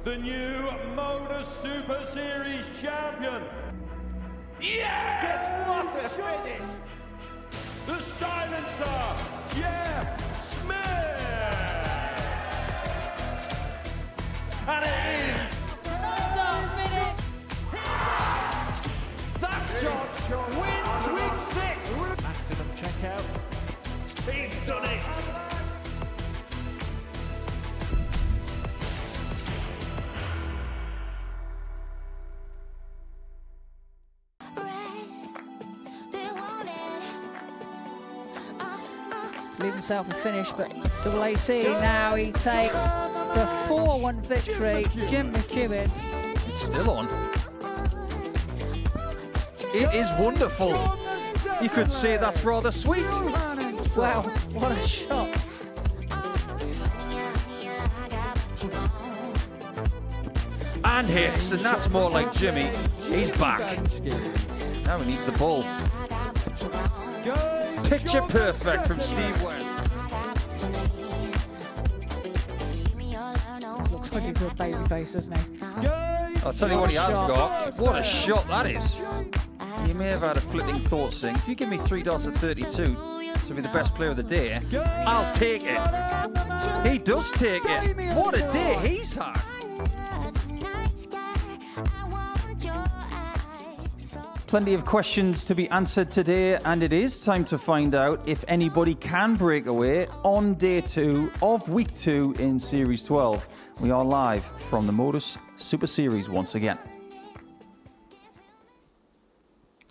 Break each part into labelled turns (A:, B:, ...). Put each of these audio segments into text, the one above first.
A: the new Modus Super Series champion. Yes!
B: What a finish!
A: The silencer, Jeff Smith! And it is! That shot wins week 6!
B: Maximum checkout.
A: He's done it!
C: Leave himself a finish, but double AC now he takes the 4-1 victory. Jim McEwan.
D: It's still on. It is wonderful. You could say that's rather sweet.
C: Wow, what a shot.
D: And hits, and that's more like Jimmy. He's back. Now he needs the ball. Picture perfect from Steve West.
C: Looks like he's a baby face, doesn't he?
D: I'll tell you what he has got. What a shot that is. You may have had a flitting thought, Sing. If you give me 3 dots at 32 to be the best player of the day, I'll take it. He does take it. What a day he's had. Plenty of questions to be answered today, and it is time to find out if anybody can break away on day 2 of week 2 in Series 12. We are live from the Modus Super Series once again.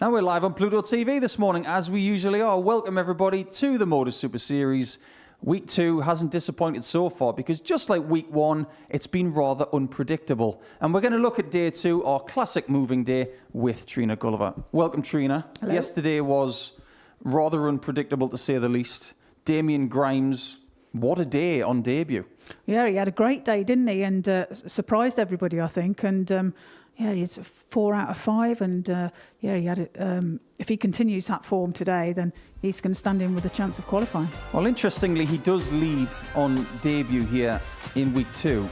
D: Now we're live on Pluto TV this morning, as we usually are. Welcome everybody to the Modus Super Series. Week 2 hasn't disappointed so far because just like week 1, it's been rather unpredictable. And we're going to look at day 2, our classic moving day, with Trina Gulliver. Welcome, Trina.
C: Hello.
D: Yesterday was rather unpredictable, to say the least. Damien Grimes, what a day on debut.
C: Yeah, he had a great day, didn't he? And surprised everybody, I think. And yeah, he's 4 out of 5. And yeah, he had it. If he continues that form today, then he's going to stand in with a chance of qualifying.
D: Well, interestingly, he does lead on debut here in week 2.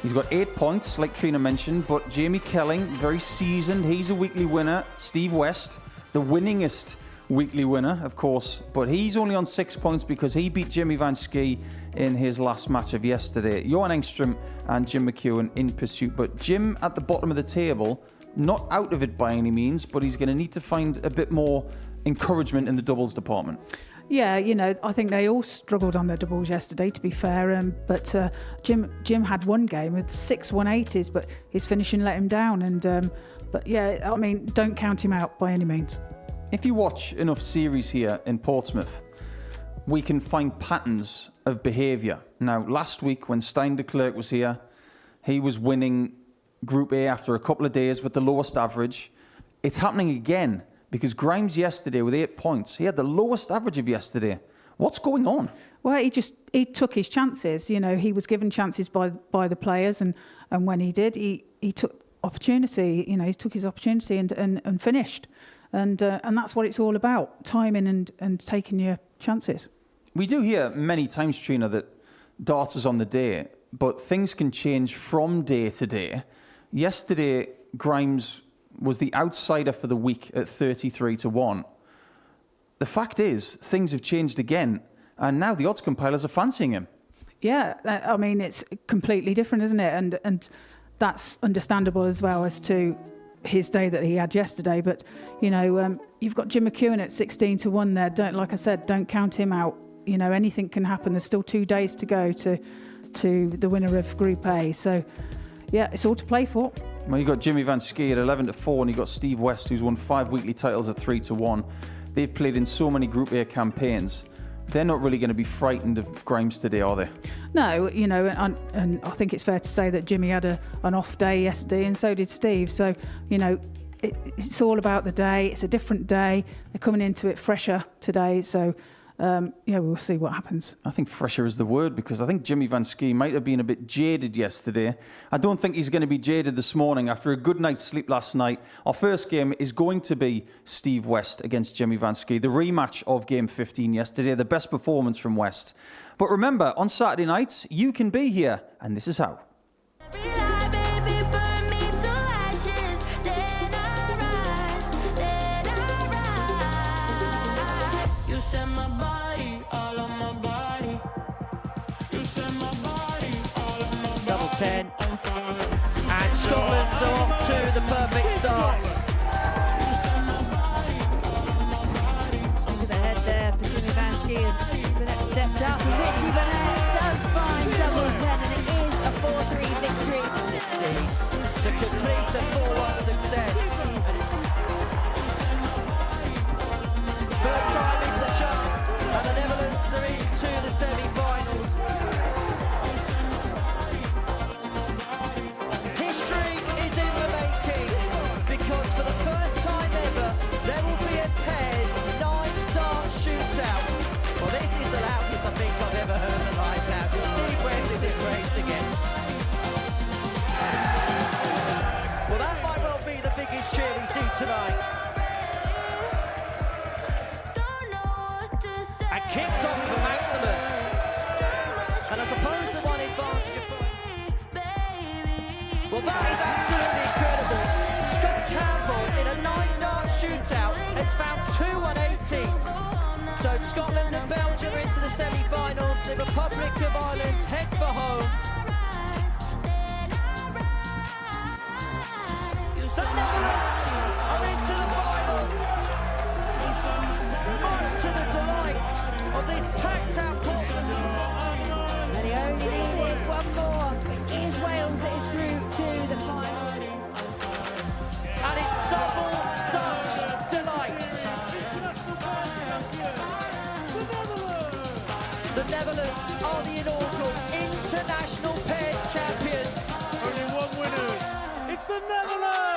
D: He's got 8 points, like Trina mentioned, but Jamie Kelling, very seasoned. He's a weekly winner. Steve West, the winningest weekly winner, of course, but he's only on 6 points because he beat Jimmy Vansky in his last match of yesterday. Johan Engstrom and Jim McEwan in pursuit, but Jim at the bottom of the table, not out of it by any means, but he's going to need to find a bit more encouragement in the doubles department.
C: Yeah, you know, I think they all struggled on their doubles yesterday, to be fair. But Jim had one game with 6 180s, but his finishing let him down. And but yeah, I mean, don't count him out by any means.
D: If you watch enough series here in Portsmouth, we can find patterns of behaviour. Now, last week when Stein de Klerk was here, he was winning Group A after a couple of days with the lowest average. It's happening again because Grimes yesterday with 8 points, he had the lowest average of yesterday. What's going on?
C: Well, he took his chances. You know, he was given chances by the players, and when he did, he took opportunity. You know, he took his opportunity and finished. And that's what it's all about, timing and taking your chances.
D: We do hear many times, Trina, that darts is on the day, but things can change from day to day. Yesterday, Grimes was the outsider for the week at 33-1. The fact is, things have changed again, and now the odds compilers are fancying him.
C: Yeah, I mean, it's completely different, isn't it? And that's understandable as well as to his day that he had yesterday. But, you know, you've got Jim McEwan at 16-1 there. Like I said, don't count him out. You know, anything can happen. There's still 2 days to go to the winner of Group A. So, yeah, it's all to play for.
D: Well, you got Jimmy Vansky at 11-4, and you got Steve West, who's won 5 weekly titles at 3-1. They've played in so many Group A campaigns. They're not really going to be frightened of Grimes today, are they?
C: No, you know, and I think it's fair to say that Jimmy had an off day yesterday, and so did Steve. So, you know, it's all about the day. It's a different day. They're coming into it fresher today. So, yeah, we'll see what happens.
D: I think fresher is the word, because I think Jimmy Vansky might have been a bit jaded yesterday. I don't think he's going to be jaded this morning after a good night's sleep last night. Our first game is going to be Steve West against Jimmy Vansky, the rematch of Game 15 yesterday, the best performance from West. But remember, on Saturday nights, you can be here, and this is how.
B: 10. And Scotland's off to the perfect start.
E: Look at the head there for Jimmy Vansky, and Burnett steps out for Richie Burnett, does find double 10, and it is a 4-3 victory.
B: 60 to complete a 4-1 success. Third time in the shot, and the Netherlands are into the semi-finals. History is in the making, because for the first time ever, there will be a paired 9-dart shootout. Well, this is the loudest I think I've ever heard in live now. Steve West is in race again. Well, that might well be the biggest cheer we see tonight. And kicks off for maximum. And I suppose the one advantage of... Well, that is absolutely incredible. Scott Campbell in a 9-dart shootout has found 2 180s. So Scotland and Belgium are into the semi-finals. The Republic of Ireland head for home. The Netherlands are into the final. Much to the delight of this packed-out Portland.
E: And he only needed one more. It is Wales that is through to the final.
B: And it's double Dutch delight. The Netherlands are the inaugural international pairs champions.
A: Only one winner. It's the Netherlands!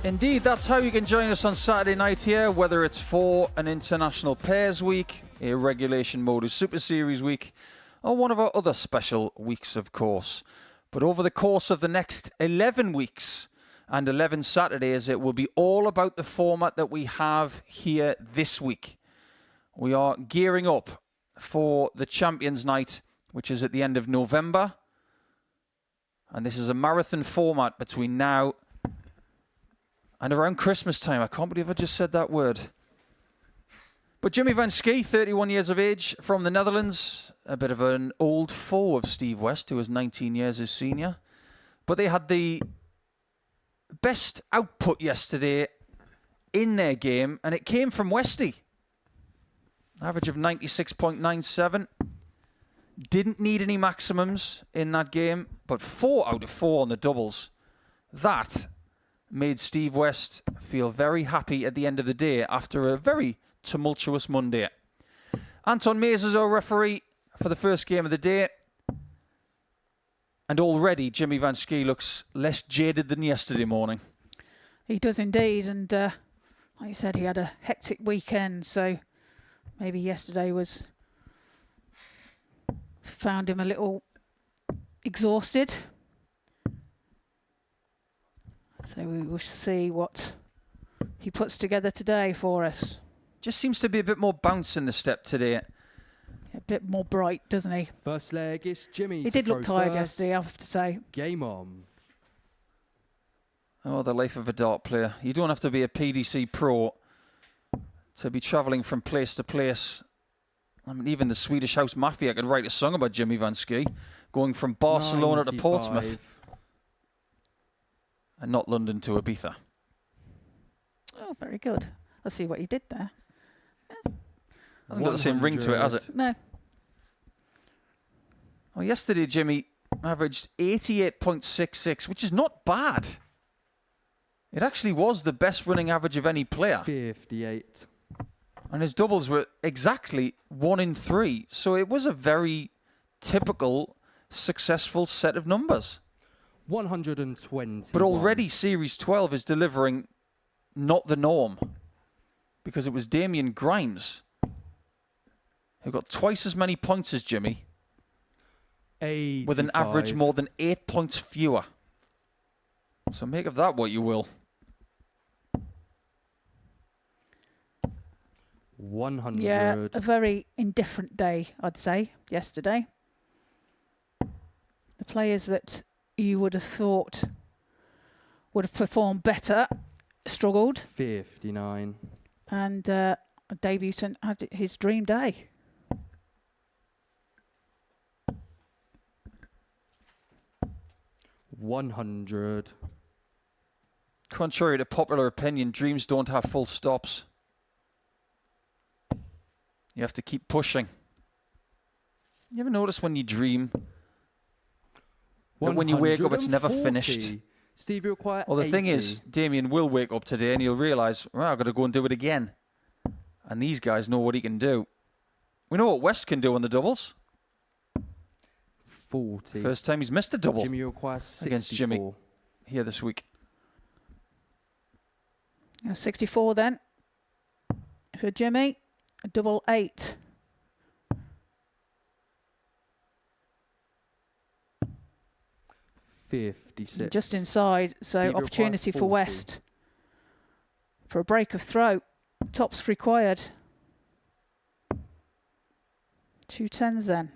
D: Indeed, that's how you can join us on Saturday night here, whether it's for an International Pairs Week, a Regulation Modus Super Series week, or one of our other special weeks, of course. But over the course of the next 11 weeks and 11 Saturdays, it will be all about the format that we have here this week. We are gearing up for the Champions Night, which is at the end of November. And this is a marathon format between now and around Christmas time. I can't believe I just said that word. But Jimmy Vansky, 31 years of age, from the Netherlands. A bit of an old foe of Steve West, who was 19 years his senior. But they had the best output yesterday in their game, and it came from Westy. Average of 96.97. Didn't need any maximums in that game, but 4 out of 4 on the doubles. That made Steve West feel very happy at the end of the day after a very tumultuous Monday. Anton Mays is our referee for the first game of the day. And already Jimmy Vansky looks less jaded than yesterday morning.
C: He does indeed, and like you said, he had a hectic weekend, so maybe yesterday found him a little exhausted. So we will see what he puts together today for us.
D: Just seems to be a bit more bounce in the step today.
C: A bit more bright, doesn't he?
F: First leg is Jimmy.
C: He did look tired yesterday, I have to say.
F: Game on.
D: Oh, the life of a dart player. You don't have to be a PDC pro to be travelling from place to place. I mean, even the Swedish House Mafia could write a song about Jimmy Vansky, going from Barcelona to Portsmouth. And not London to Ibiza.
C: Oh, very good. Let's see what you did there.
D: Hasn't got the same ring to it, has it?
C: No.
D: Well, yesterday, Jimmy averaged 88.66, which is not bad. It actually was the best running average of any player.
F: 58.
D: And his doubles were exactly 1 in 3. So it was a very typical, successful set of numbers.
F: 120.
D: But already Series 12 is delivering not the norm. Because it was Damien Grimes who got twice as many points as Jimmy.
F: 85.
D: With an average more than 8 points fewer. So make of that what you will.
F: 100.
C: Yeah, a very indifferent day, I'd say, yesterday. The players that you would have thought would have performed better struggled.
F: 59.
C: And I a debutant had his dream day.
F: $100.
D: Contrary to popular opinion, dreams don't have full stops. You have to keep pushing. You ever notice when you dream that when you wake up it's never finished?
F: Steve, you require
D: Well, the
F: 80.
D: thing is, Damien will wake up today and he'll realise, well, I've got to go and do it again. And these guys know what he can do. We know what West can do on the doubles.
F: 40.
D: First time he's missed a double
F: Jimmy, you require 64.
D: against Jimmy here this week.
C: 64 then for Jimmy. A double 8.
F: $56.
C: Just inside, so
F: Steve, you
C: opportunity
F: require
C: for
F: 40.
C: West for a break of throw. Tops required. 2 10s then.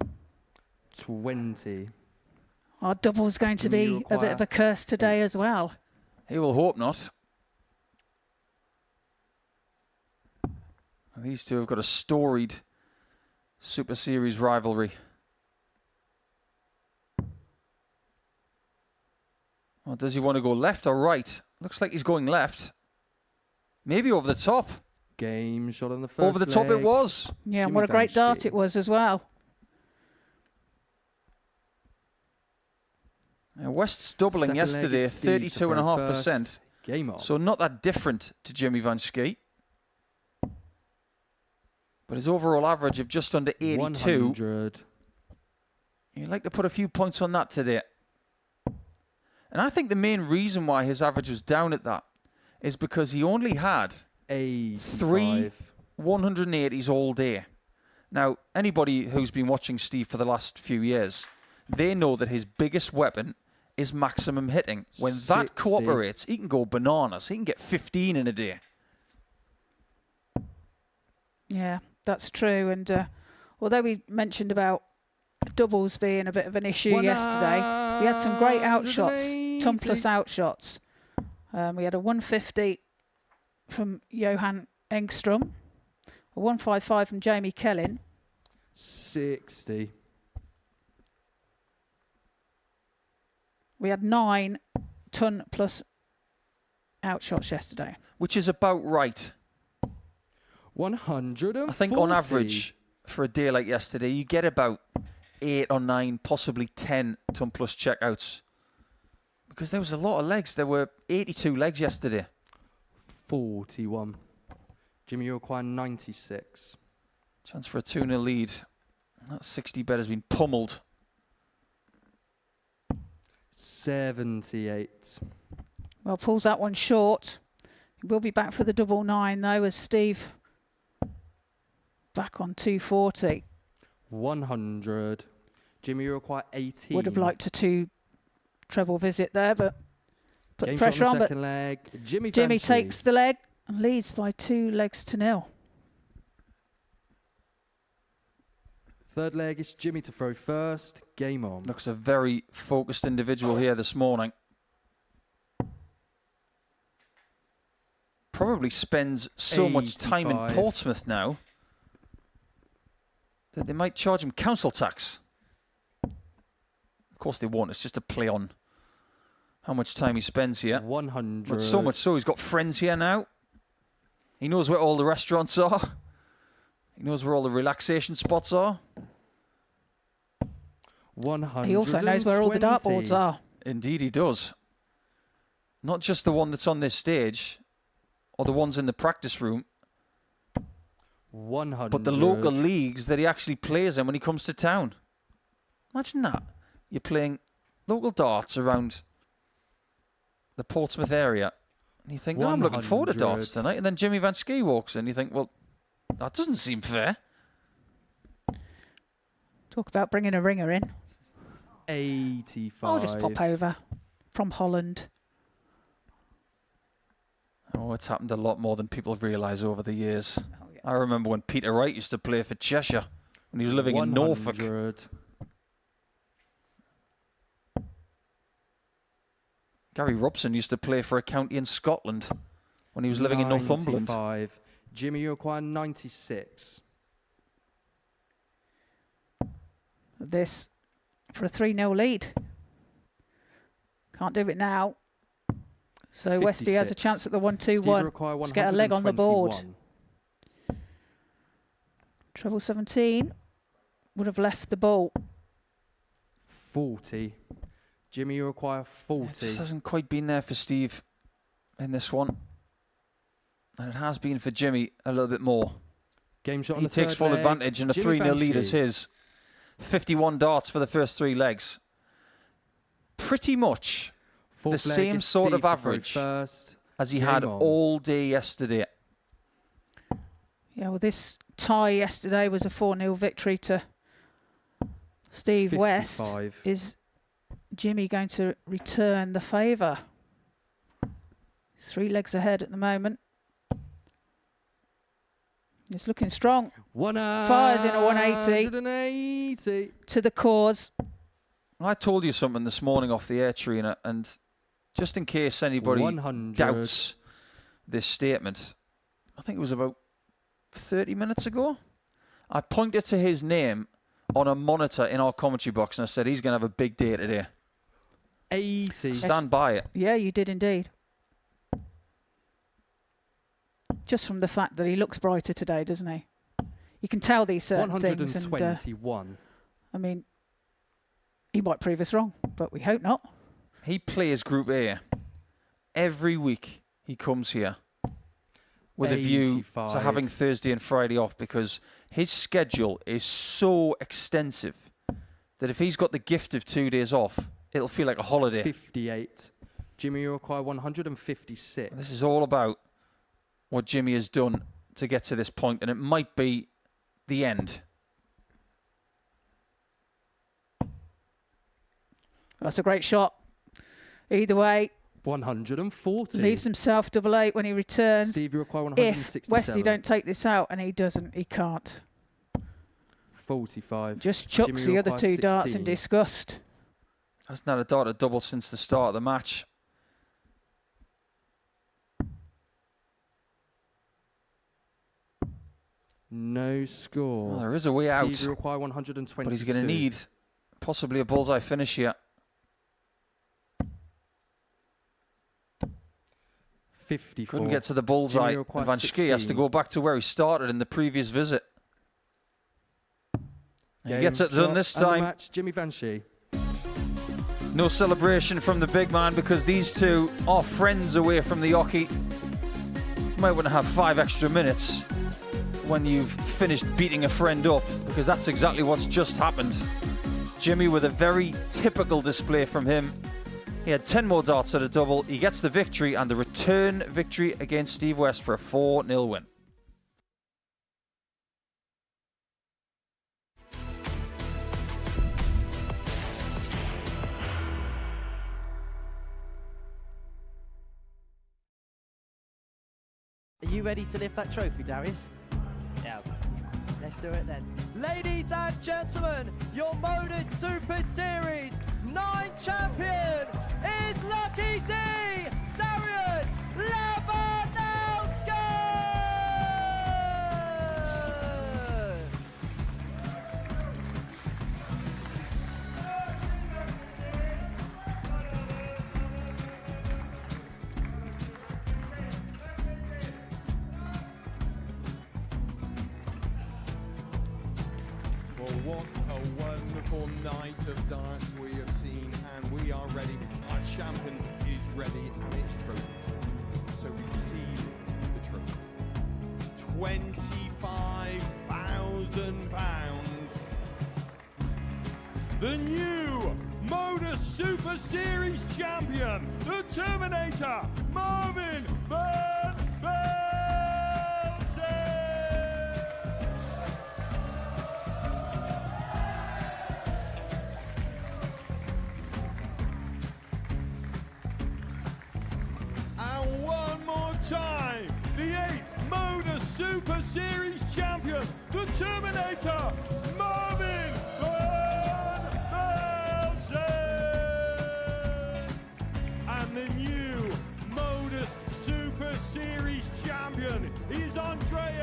F: 20.
C: Our double's going to
F: Jimmy, you
C: be a bit of a
F: require
C: curse today
F: 8.
C: as well.
D: He will hope not. These two have got a storied Super Series rivalry. Well, does he want to go left or right? Looks like he's going left. Maybe over the top.
F: Game shot on the first
D: Over the top it
F: leg.
D: was.
C: Yeah, and
F: Jimmy
C: what a great dart
F: Vansky.
C: it was as well.
D: Now, West's doubling
F: Second leg
D: yesterday,
F: is Steve to throw
D: 32.5%.
F: first. Game on.
D: So not that different to Jimmy Vansky. But his overall average of just under 82.
F: 100.
D: You'd like to put a few points on that today. And I think the main reason why his average was down at that is because he only had 3
F: 85.
D: 180s all day. Now, anybody who's been watching Steve for the last few years, they know that his biggest weapon is maximum hitting. When
F: 60.
D: that cooperates, he can go bananas. He can get 15 in a day.
C: Yeah, that's true. And although we mentioned about doubles being a bit of an issue yesterday, we had some great outshots, ton plus outshots. We had a 150 from Johan Engstrom, a 155 from Jamie Kelling.
F: 60.
C: We had 9 ton plus outshots yesterday.
D: Which is about right.
F: 140.
D: I think on average, for a day like yesterday, you get about 8 or 9, possibly 10 ton plus checkouts. Because there was a lot of legs. There were 82 legs yesterday.
F: 41. Jimmy, you require 96.
D: Chance for a 2-0 lead. That 60 bet has been pummeled.
F: 78.
C: Well, pulls that one short. We'll be back for the double 9 though, as Steve back on 240.
F: 100. Jimmy, you require 18.
C: Would have liked a 2 treble visit there, but put
F: Game
C: pressure
F: shot
C: on.
F: the
C: But
F: second leg. Jimmy
C: Jimmy
F: Vansky.
C: takes the leg and leads by 2 legs to 0.
F: Third leg is Jimmy to throw first. Game on.
D: Looks a very focused individual here this morning. Probably spends so much time in
F: 85.
D: Portsmouth now that they might charge him council tax. Of course they won't. It's just a play on how much time he spends here.
F: 100.
D: But so much so, he's got friends here now. He knows where all the restaurants are. He knows where all the relaxation spots are.
F: 120.
C: He also knows where all the dartboards are.
D: Indeed he does. Not just the one that's on this stage, or the ones in the practice room,
F: 100.
D: but the local leagues that he actually plays in when he comes to town. Imagine that. You're playing local darts around the Portsmouth area, and you think, oh, I'm looking forward to darts
F: 100.
D: tonight. And then Jimmy Vansky walks in, you think, well, that doesn't seem fair.
C: Talk about bringing a ringer in.
F: 85.
C: I'll just pop over from Holland.
D: Oh, it's happened a lot more than people realise over the years.
C: Oh, yeah.
D: I remember when Peter Wright used to play for Cheshire when he was living in Norfolk.
F: 100. Gary
D: Robson used to play for a county in Scotland when he was living in Northumberland.
F: 95. Jimmy, you require 96.
C: This for a 3-0 lead. Can't do it now. So Westy has a
F: 56.
C: chance at the 1-2-1.
F: Steve, you require
C: Let's get a leg on the board.
F: 121.
C: Treble 17 would have left the ball.
F: 40. Jimmy, you require 40.
D: It just hasn't quite been there for Steve in this one. And it has been for Jimmy a little bit more.
F: Game shot on
D: He
F: the
D: takes
F: third
D: full
F: leg.
D: advantage, and a
F: Jimmy
D: 3-0 lead
F: Vansky.
D: is his. 51 darts for the first 3 legs. Pretty much
F: Fourth
D: the
F: leg
D: same
F: is
D: sort
F: Steve
D: of
F: to throw
D: average
F: first.
D: as he
F: Game
D: had
F: on.
D: all day yesterday.
C: Yeah, well, this tie yesterday was a 4-0 victory to Steve West.
F: 55.
C: Is Jimmy going to return the favour? He's 3 legs ahead at the moment. It's looking strong. Fires in a 180
F: 180.
C: to the cause.
D: I told you something this morning off the air, Trina, and just in case anybody
F: 100.
D: doubts this statement, I think it was about 30 minutes ago, I pointed to his name on a monitor in our commentary box and I said he's going to have a big day today.
F: 80.
D: Stand by it.
C: Yeah, you did indeed. Just from the fact that he looks brighter today, doesn't he? You can tell these certain things. And,
F: 121.
C: I mean, he might prove us wrong, but we hope not.
D: He plays Group A. Every week he comes here with a view to
F: 85.
D: having Thursday and Friday off because his schedule is so extensive that if he's got the gift of 2 days off, it'll feel like a holiday.
F: 58. Jimmy, you require 156.
D: This is all about what Jimmy has done to get to this point, and it might be the end.
C: That's a great shot. Either way,
F: 140.
C: leaves himself double 8 when he returns.
F: Steve, you require
C: If
F: 167.
C: Westy don't take this out, and he doesn't, he can't.
F: 45.
C: Just chucks
F: Jimmy,
C: the
F: you
C: other
F: require
C: 2 darts in
F: 16.
C: disgust.
D: Hasn't had a dart at double since the start of the match.
F: No score.
D: Well, there is a way
F: Steve,
D: out,
F: you require 122.
D: but he's going to need possibly a bullseye finish here.
F: 54.
D: Couldn't get to the bullseye.
F: Jimmy requires
D: Vansky has to
F: 16.
D: go back to where he started in the previous visit. He
F: Game
D: gets it done
F: shot
D: this
F: and the
D: time.
F: match, Jimmy Vansky.
D: No celebration from the big man because these two are friends away from the hockey. Might want to have 5 extra minutes when you've finished beating a friend up, because that's exactly what's just happened. Jimmy with a very typical display from him. He had 10 more darts at a double. He gets the victory and the return victory against Steve West for a 4-0 win.
B: Are you ready to lift that trophy, Darius? Yes. Let's do it then. Ladies and gentlemen, your Modus Super Series 9 champion is Lucky D, Darius Lebanowski!
A: Well, what a wonderful night of darts we have seen, and we are ready. Our champion is ready, and it's trophy time. So receive the trophy. £25,000. The new Modus Super Series champion, the Terminator, Marvin Van Velzen. And one more time, the 8th Modus Super Series champion, the Terminator, Marvin Van Velzen. And the new Modus Super Series champion is Andre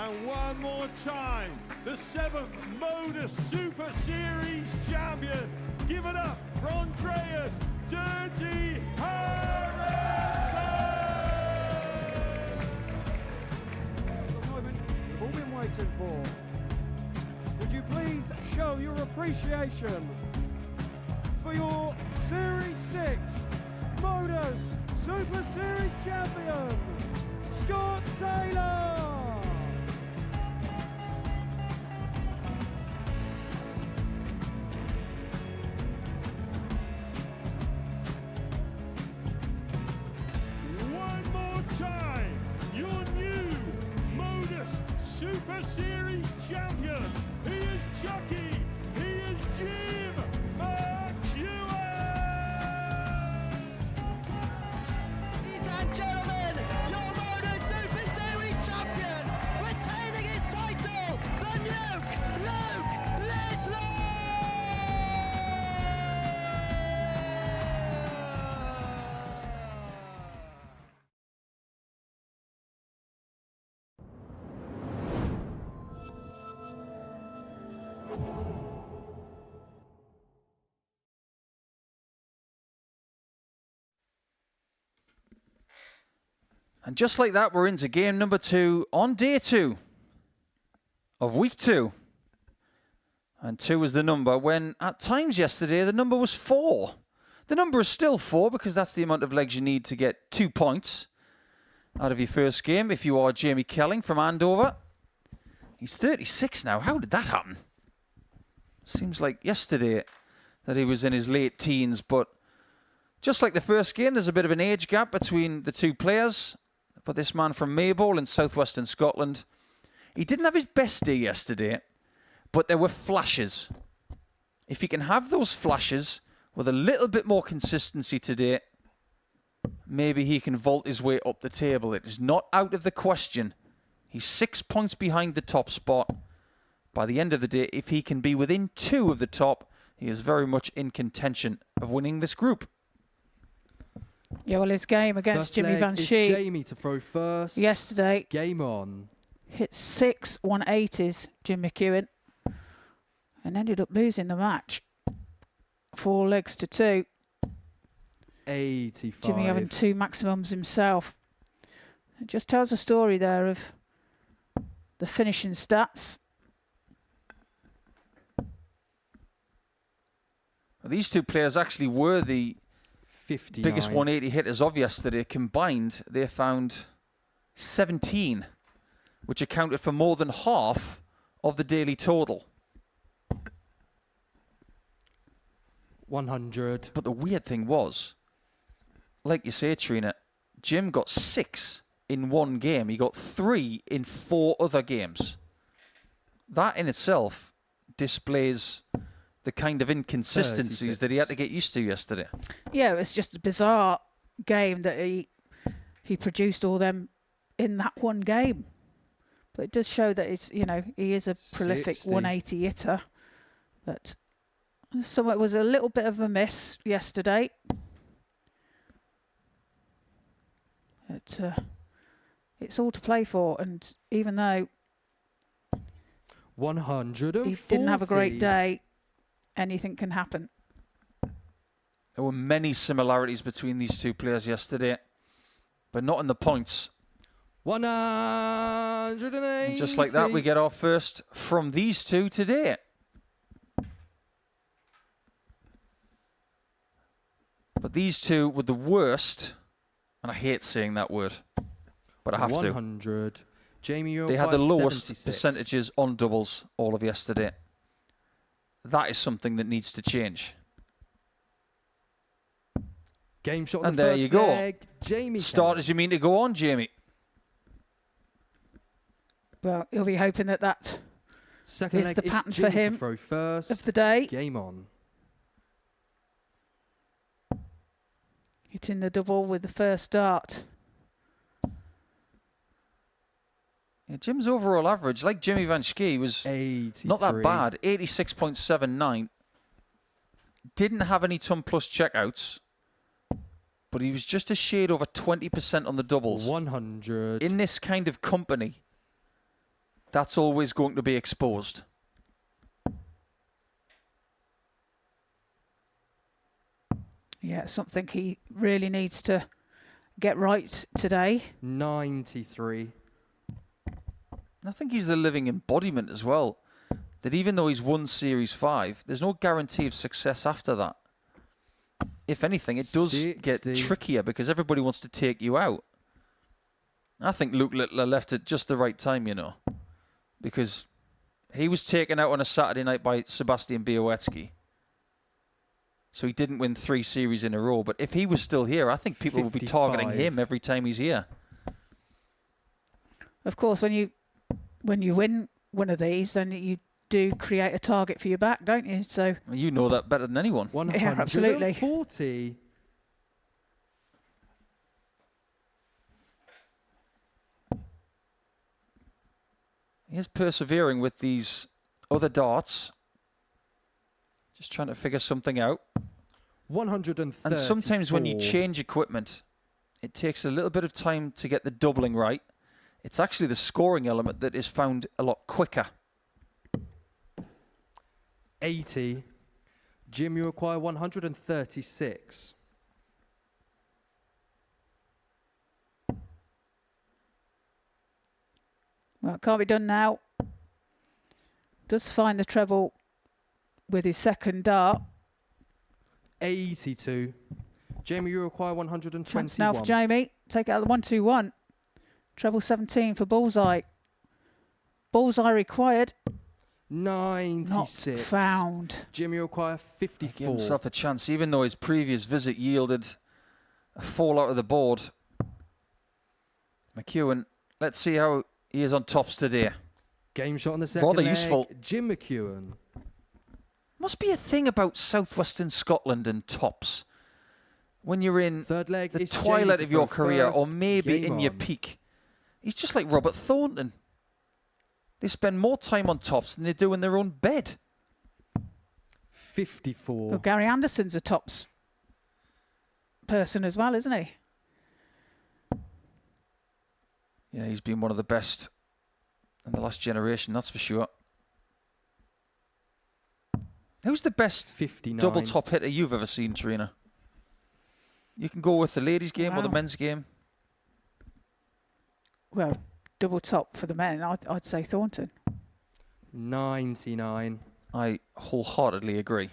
A: And one more time, the 7th Modus Super Series champion. Give it up for Andreas Dirty Harrison!
G: The moment we've all been waiting for. Would you please show your appreciation for your Series 6 Modus Super Series champion, Scott Taylor!
A: One more time, your new Modus Super Series champion. He is Chucky. He is Jim McEwan.
B: Ladies and gentlemen, your Modus Super Series champion, retaining his title, the Nuke, Luke Lidlow!
D: And just like that, we're into game number 2 on day 2 of week 2. And 2 was the number when, at times yesterday, the number was 4. The number is still 4 because that's the amount of legs you need to get 2 points out of your first game if you are Jamie Kelling from Andover. He's 36 now. How did that happen? Seems like yesterday that he was in his late teens, but just like the first game, there's a bit of an age gap between the two players. But this man from Maybole in southwestern Scotland, he didn't have his best day yesterday, but there were flashes. If he can have those flashes with a little bit more consistency today, maybe he can vault his way up the table. It is not out of the question. He's 6 points behind the top spot. By the end of the day, if he can be within 2 of the top, he is very much in contention of winning this group.
C: Yeah, well, his game against
F: First
C: Jimmy
F: leg is
C: Vansky
F: Jamie to throw first.
C: yesterday
F: Game on.
C: hit 6 180s, Jim McEwan, and ended up losing the match 4 legs to 2.
F: 85.
C: Jimmy having 2 maximums himself. It just tells a story there of the finishing stats.
D: These two players actually were the
F: 59.
D: biggest 180 hitters of yesterday. Combined, they found 17, which accounted for more than half of the daily total.
F: 100.
D: But the weird thing was, like you say, Trina, Jim got 6 in one game. He got 3 in 4 other games. That in itself displays the kind of inconsistencies
F: 36.
D: that he had to get used to yesterday.
C: Yeah, it was just a bizarre game that he produced all them in that one game. But it does show that it's, you know, he is a prolific
F: 60.
C: 180 hitter. But so it was a little bit of a miss yesterday. It's all to play for, and even though
F: 140.
C: he didn't have a great day, anything can happen.
D: There were many similarities between these two players yesterday, but not in the points.
F: 180.
D: And just like that, we get our first from these two today. But these two were the worst, and I hate saying that word, but I have
F: 100. Jamie, you're
D: to. They had the
F: by
D: lowest
F: 76.
D: percentages on doubles all of yesterday. That is something that needs to change.
F: Game shot.
D: And
F: the
D: there
F: first
D: you go.
F: leg, Jamie.
D: Start as you mean to go on, Jamie.
C: Well, he'll be hoping that that
F: Second
C: is
F: leg
C: the
F: is
C: pattern
F: Jimmy
C: for him
F: to throw first.
C: of the day.
F: Game on.
C: Hitting the double with the first start.
D: Yeah, Jim's overall average, like Jimmy Vansky, was
F: 83.
D: not that bad. 86.79. Didn't have any ton plus checkouts, but he was just a shade over 20% on the doubles.
F: 100.
D: In this kind of company, that's always going to be exposed.
C: Yeah, something he really needs to get right today.
F: 93.
D: I think he's the living embodiment as well. That even though he's won Series 5, there's no guarantee of success after that. If anything, it does
F: 60.
D: get trickier because everybody wants to take you out. I think Luke Littler left at just the right time, you know. Because he was taken out on a Saturday night by Sebastian Białowieski. So he didn't win 3 series in a row. But if he was still here, I think people would be targeting
F: 55.
D: him every time he's here.
C: Of course, when you win one of these, then you do create a target for your back, don't you? So
D: Well, you know that better than anyone.
F: 140.
D: He is persevering with these other darts. Just trying to figure something out.
F: 130.
D: And sometimes when you change equipment, it takes a little bit of time to get the doubling right. It's actually the scoring element that is found a lot quicker.
F: 80. Jim, you require 136.
C: well, it can't be done now. Does find the treble with his second dart.
F: 82. Jamie, you require 121.
C: Chance now for Jamie. Take it out of the 1-2-1. Treble 17 for Bullseye. Bullseye required.
F: 96.
C: Not found.
F: Jim, you require
D: Give
F: 54.
D: himself a chance, even though his previous visit yielded a fall out of the board. McEwan, let's see how he is on tops today.
F: Game shot on the second
D: Rather
F: leg.
D: useful.
F: Jim McEwan.
D: Must be a thing about southwestern Scotland and tops. When you're in
F: Third leg
D: the
F: is
D: twilight
F: Jamie
D: of your
F: to
D: career, or
F: first.
D: maybe
F: Game
D: in your
F: on.
D: peak. He's just like Robert Thornton. They spend more time on tops than they do in their own bed.
F: 54.
C: Well, Gary Anderson's a tops person as well, isn't he?
D: Yeah, he's been one of the best in the last generation, that's for sure. Who's the best
F: 59.
D: double top hitter you've ever seen, Trina? You can go with the ladies' game or the
C: Wow.
D: men's game.
C: Well, double top for the men, I'd say Thornton.
F: 99.
D: I wholeheartedly agree.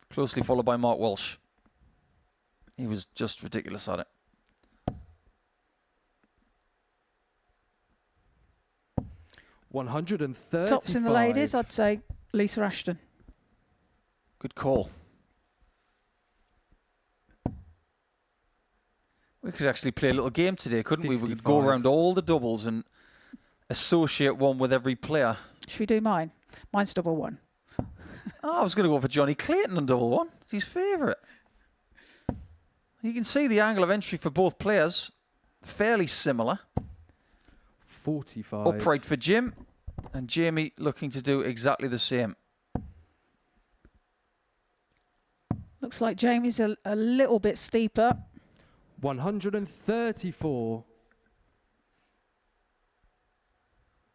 D: Closely followed by Mark Walsh. He was just ridiculous at it.
F: $135.
C: Tops in the ladies, I'd say Lisa Ashton.
D: Good call. We could actually play a little game today, couldn't we? We could go
F: 55.
D: around all the doubles and associate one with every player.
C: Should we do mine? Mine's double one.
D: Oh, I was going to go for Johnny Clayton on double one. It's his favourite. You can see the angle of entry for both players. Fairly similar.
F: 45.
D: Upright for Jim. And Jamie looking to do exactly the same.
C: Looks like Jamie's a little bit steeper.
F: 134.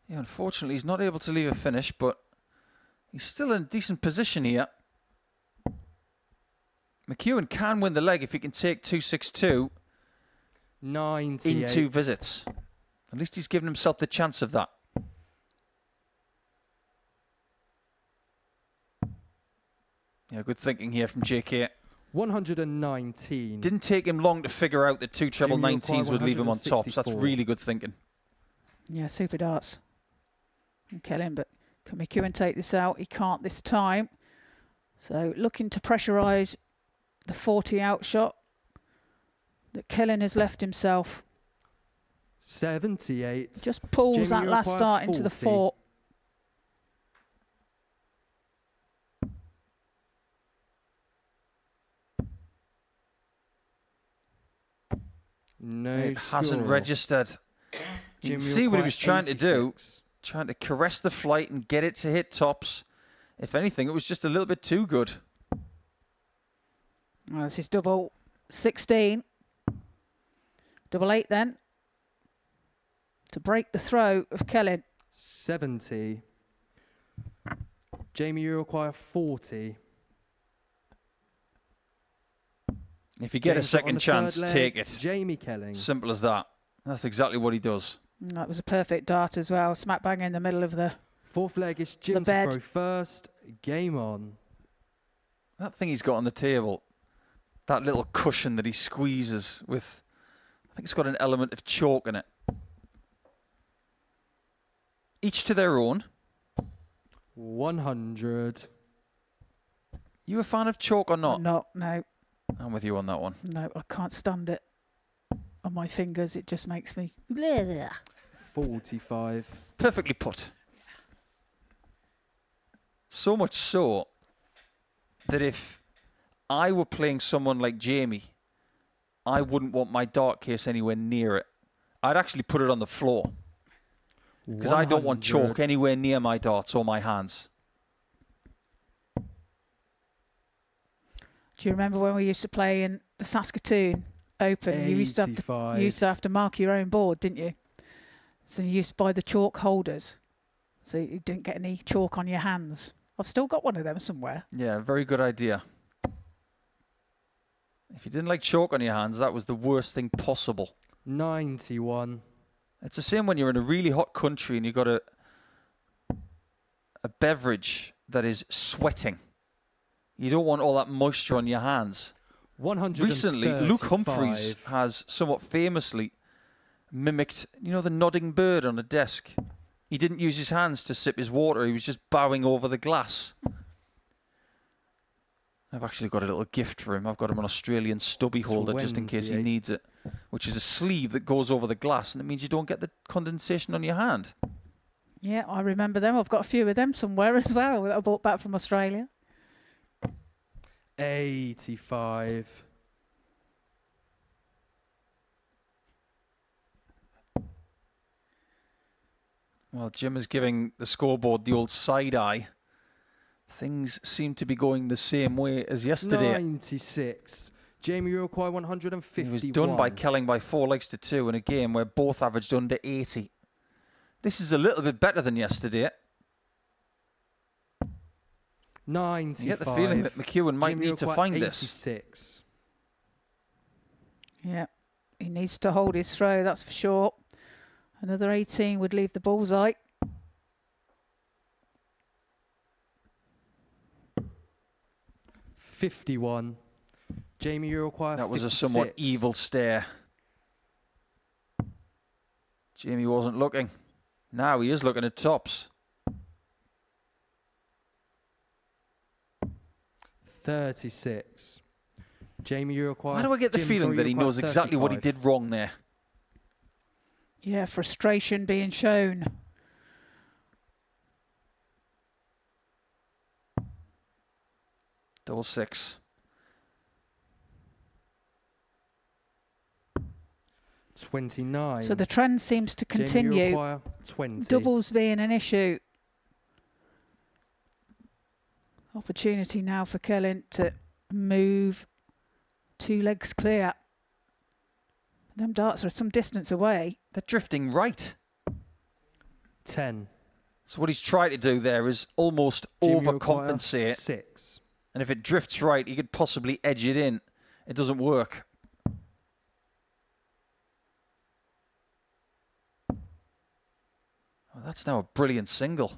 D: Yeah, unfortunately, he's not able to leave a finish, but he's still in a decent position here. McEwan can win the leg if he can take 262
F: 98.
D: in 2 visits. At least he's given himself the chance of that. Yeah, good thinking here from JK.
F: 119.
D: Didn't take him long to figure out that 2 treble
F: Jimmy required
D: 19s would leave him on top. So that's
F: 164.
D: really good thinking.
C: Yeah, super darts. And Kelling, but can McEwan take this out? He can't this time. So looking to pressurise the 40 out shot that Kelling has left himself.
F: 78.
C: Just pulls
F: Jamie,
C: that
F: you
C: last
F: require
C: start into the
F: 40.
C: 4.
F: No
D: It hasn't
F: score.
D: registered. You
F: Jimmy
D: can see what he was trying to do.
F: 86.
D: Trying to caress the flight and get it to hit tops. If anything, it was just a little bit too good.
C: Well, this is double 16. Double 8 then. to break the throw of Kelling.
F: 70. Jamie, you require 40.
D: If you get
F: Game
D: a
F: shot on
D: second
F: the
D: chance,
F: third leg,
D: take it.
F: Jamie Kelling.
D: Simple as that. That's exactly what he does.
C: And that was a perfect dart as well, smack bang in the middle of the...
F: Fourth leg is Jim to
C: bed.
F: throw first. Game on.
D: That thing he's got on the table, that little cushion that he squeezes with, I think it's got an element of chalk in it. Each to their own.
F: 100.
D: You a fan of chalk or not?
C: No, no,
D: I'm with you on that one.
C: no, I can't stand it on my fingers. It just makes me...
F: 45.
D: Perfectly put. So much so that if I were playing someone like Jamie, I wouldn't want my dart case anywhere near it. I'd actually put it on the floor. Because I don't want chalk
F: 100.
D: anywhere near my darts or my hands.
C: Do you remember when we used to play in the Saskatoon Open? You used to have to mark your own board, didn't you? So you used to buy the chalk holders, so you didn't get any chalk on your hands. I've still got one of them somewhere.
D: Yeah, very good idea. If you didn't like chalk on your hands, that was the worst thing possible.
F: 91.
D: It's the same when you're in a really hot country and you've got a beverage that is sweating. You don't want all that moisture on your hands.
F: 135.
D: Recently, Luke Humphreys has somewhat famously mimicked, you know, the nodding bird on a desk. He didn't use his hands to sip his water. He was just bowing over the glass. I've actually got a little gift for him. I've got him an Australian stubby holder just in case he needs it, which is a sleeve that goes over the glass, and it means you don't get the condensation on your hand.
C: Yeah, I remember them. I've got a few of them somewhere as well that I bought back from Australia.
F: 85.
D: Well, Jim is giving the scoreboard the old side eye. Things seem to be going the same way as yesterday.
F: 96. Jamie, you require 151.
D: He was done by Kelling by 4 legs to 2 in a game where both averaged under 80. This is a little bit better than yesterday.
F: 95.
D: You get the feeling that McEwan might
F: Jamie,
D: need to
F: require
D: find
F: 86.
C: Yeah, he needs to hold his throw, that's for sure. Another 18 would leave the bullseye.
F: .51. Jamie, you require
D: That was
F: 56.
D: a somewhat evil stare. Jamie wasn't looking. Now he is looking at tops.
F: 36. Jamie, you require...
D: Why do I get the feeling that he knows exactly what he did wrong there?
C: Yeah, frustration being shown.
D: Double 6.
F: 29.
C: So the trend seems to
F: Jamie, you
C: continue.
F: require 20.
C: Doubles being an issue. Opportunity now for Kelling to move 2 legs clear. Them darts are some distance away.
D: They're drifting right.
F: 10.
D: So what he's trying to do there is almost
F: Jamie, you require
D: overcompensate.
F: 6.
D: And if it drifts right, he could possibly edge it in. It doesn't work. Oh, that's now a brilliant single.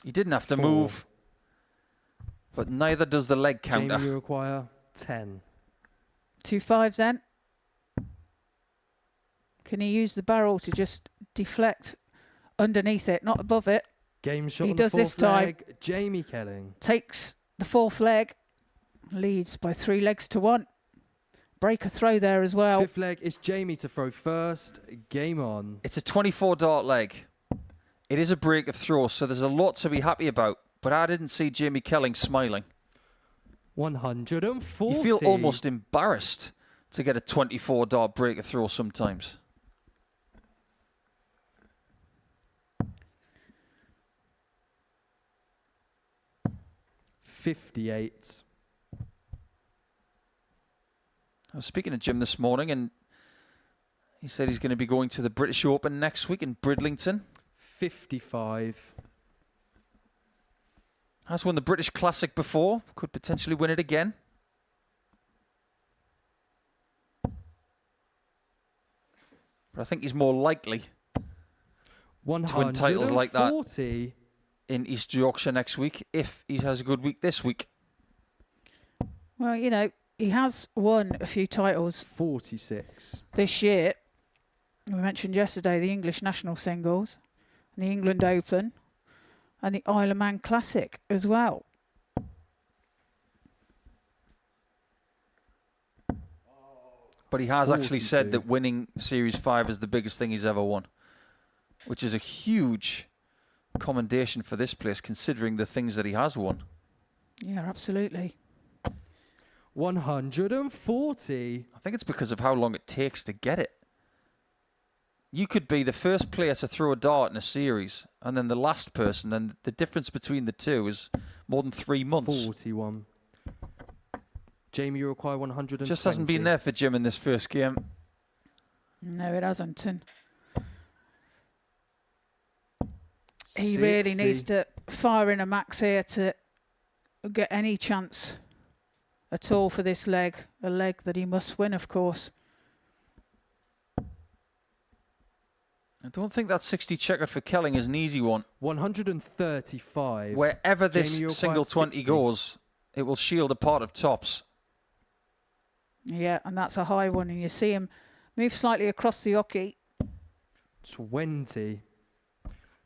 D: He didn't have to
F: 4.
D: move. But neither does the leg counter.
F: Jamie, you require 10.
C: 2 5s then. Can he use the barrel to just deflect underneath it, not above it?
F: Game shot
C: He
F: on the
C: does this
F: fourth
C: time.
F: leg. Jamie Kelling.
C: Takes the 4th leg. Leads by 3 legs to 1. Break a throw there as well.
F: Fifth leg is Jamie to throw first. Game on.
D: It's a 24 dart leg. It is a break of throw, so there's a lot to be happy about. But I didn't see Jamie Kelling smiling.
F: 140.
D: You feel almost embarrassed to get a 24 dart break of throw sometimes.
F: .58.
D: I was speaking to Jim this morning, and He said he's going to be going to the British Open next week in Bridlington.
F: 55.
D: Has won the British Classic before. Could potentially win it again. But I think he's more likely to win titles like that
F: 140.
D: in East Yorkshire next week if he has a good week this week.
C: Well, you know, he has won a few titles
F: 46.
C: this year. We mentioned yesterday the English National Singles, and the England Open, and the Isle of Man Classic as well.
D: But he has actually said
F: 42.
D: that winning Series 5 is the biggest thing he's ever won, which is a huge commendation for this place, considering the things that he has won.
C: Yeah, absolutely.
F: 140.
D: I think it's because of how long it takes to get it. You could be the first player to throw a dart in a series, and then the last person, and the difference between the two is more than 3 months.
F: 41. Jamie, you require 120.
D: Just hasn't been there for Jim in this first game.
C: No, it hasn't. And he really
F: 60.
C: needs to fire in a max here to get any chance at all for this leg. A leg that he must win, of course.
D: I don't think that 60 checkered for Kelling is an easy one.
F: 135.
D: Wherever this
F: Jamie, you require
D: single 20
F: 60.
D: goes, it will shield a part of tops.
C: Yeah, and that's a high one. And you see him move slightly across the hockey.
F: 20.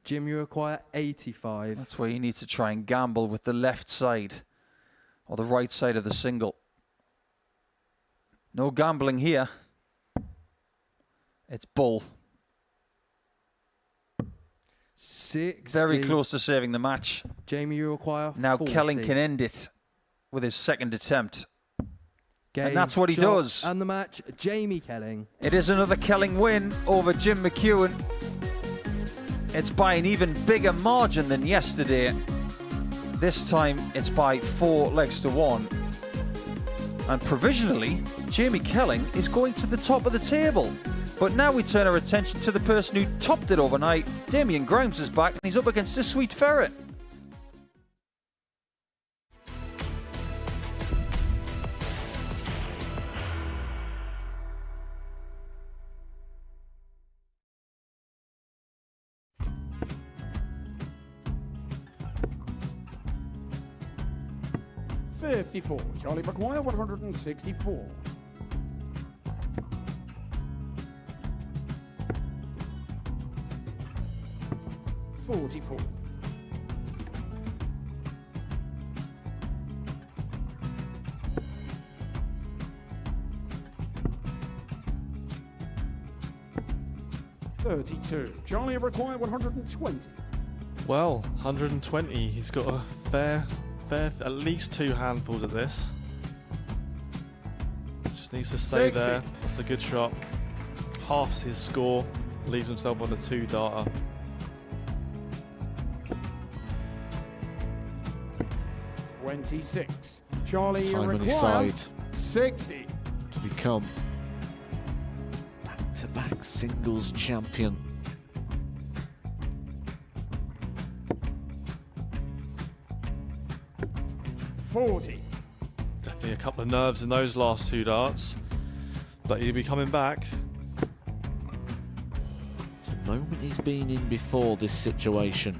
F: Jim, you require 85.
D: That's where you need to try and gamble with the left side or the right side of the single. No gambling here. It's bull.
F: 60.
D: Very close to saving the match.
F: Jamie, you require
D: Now
F: 40.
D: Kelling can end it with his second attempt.
F: Game,
D: and that's what he
F: shot,
D: does.
F: And the match, Jamie Kelling.
D: It is another Kelling win over Jim McEwan. It's by an even bigger margin than yesterday. This time it's by 4 legs to 1. And provisionally, Jamie Kelling is going to the top of the table. But now we turn our attention to the person who topped it overnight. Damien Grimes is back and he's up against the Sweet Ferret.
H: .54. Charlie McEwan, 164. .44. .32. Charlie required 120.
I: Well, 120. He's got a fair, at least 2 handfuls at this. Just needs to stay
H: 60.
I: there. That's a good shot. Halves his score. Leaves himself on a 2-darter.
H: .26. Charlie
J: Time on his
H: required
J: side
H: 60.
J: to become back-to-back singles champion.
H: .40.
I: Definitely a couple of nerves in those last 2 darts. But he'll be coming back.
J: It's a moment he's been in before this situation.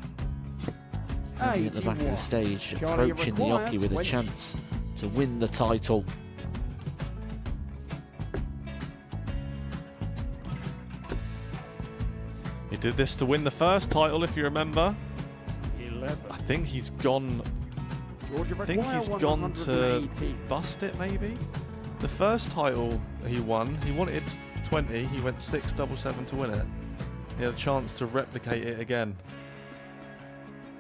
J: Standing at the back of the
H: 81.
J: stage,
H: Charlie
J: approaching the
H: required
J: hockey with
H: 20.
J: a chance to win the title.
I: He did this to win the first title, if you remember.
H: 11.
I: I think he's gone.
H: Georgia
I: I think
H: require
I: he's gone to
H: 118.
I: bust it, maybe. The first title he wanted 20. He went 6-7-7 to win it. He had a chance to replicate it again.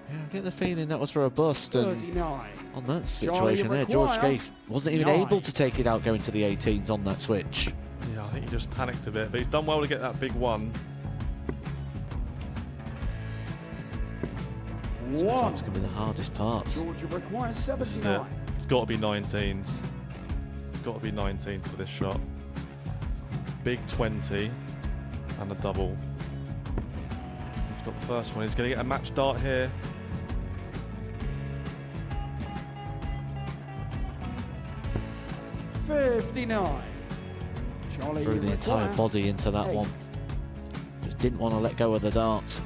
J: Yeah, I get the feeling that was for a bust, and
H: 39.
J: on that situation there, George
H: require
J: Scaife wasn't even
H: 9.
J: able to take it out going to the 18s on that switch.
I: Yeah, I think he just panicked a bit, but he's done well to get that big one.
J: Sometimes can be the hardest part.
H: Georgia requires
I: This is it.
H: 79.
I: It's got to be 19s. It's got to be 19s for this shot. Big 20. and a double. He's got the first one. He's going to get a match dart here.
H: $59. Charlie,
J: Threw
H: you
J: the entire
H: require
J: body into that
H: 8.
J: one. Just didn't want to let go of the dart.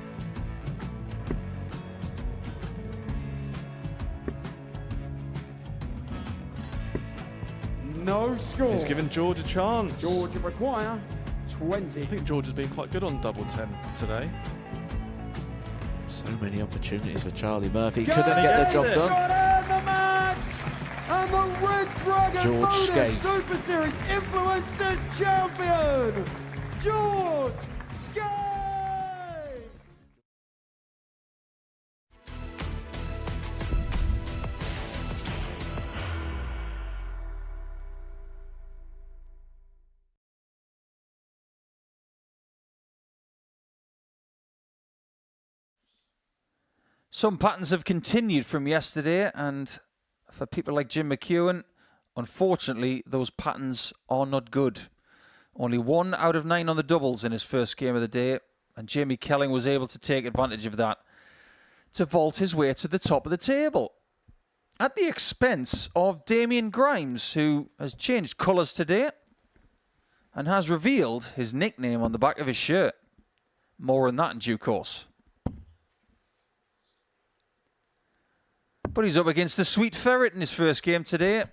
H: No score.
I: He's given George a chance.
H: George, you require
I: I
H: 20.
I: think George has been quite good on double 10 today.
J: So many opportunities for Charlie Murphy.
H: Go!
J: Couldn't get the job
I: Yes!
J: done.
H: Got in the match! And the Red Dragon
J: George
H: Modus
J: Scaife.
H: Super Series Influencers Champion, George Scaife!
D: Some patterns have continued from yesterday, and for people like Jim McEwan, unfortunately, those patterns are not good. Only 1 out of 9 on the doubles in his first game of the day, and Jamie Kelling was able to take advantage of that to vault his way to the top of the table, at the expense of Damien Grimes, who has changed colours today and has revealed his nickname on the back of his shirt. More on that in due course. But he's up against the Sweet Ferret in his first game today.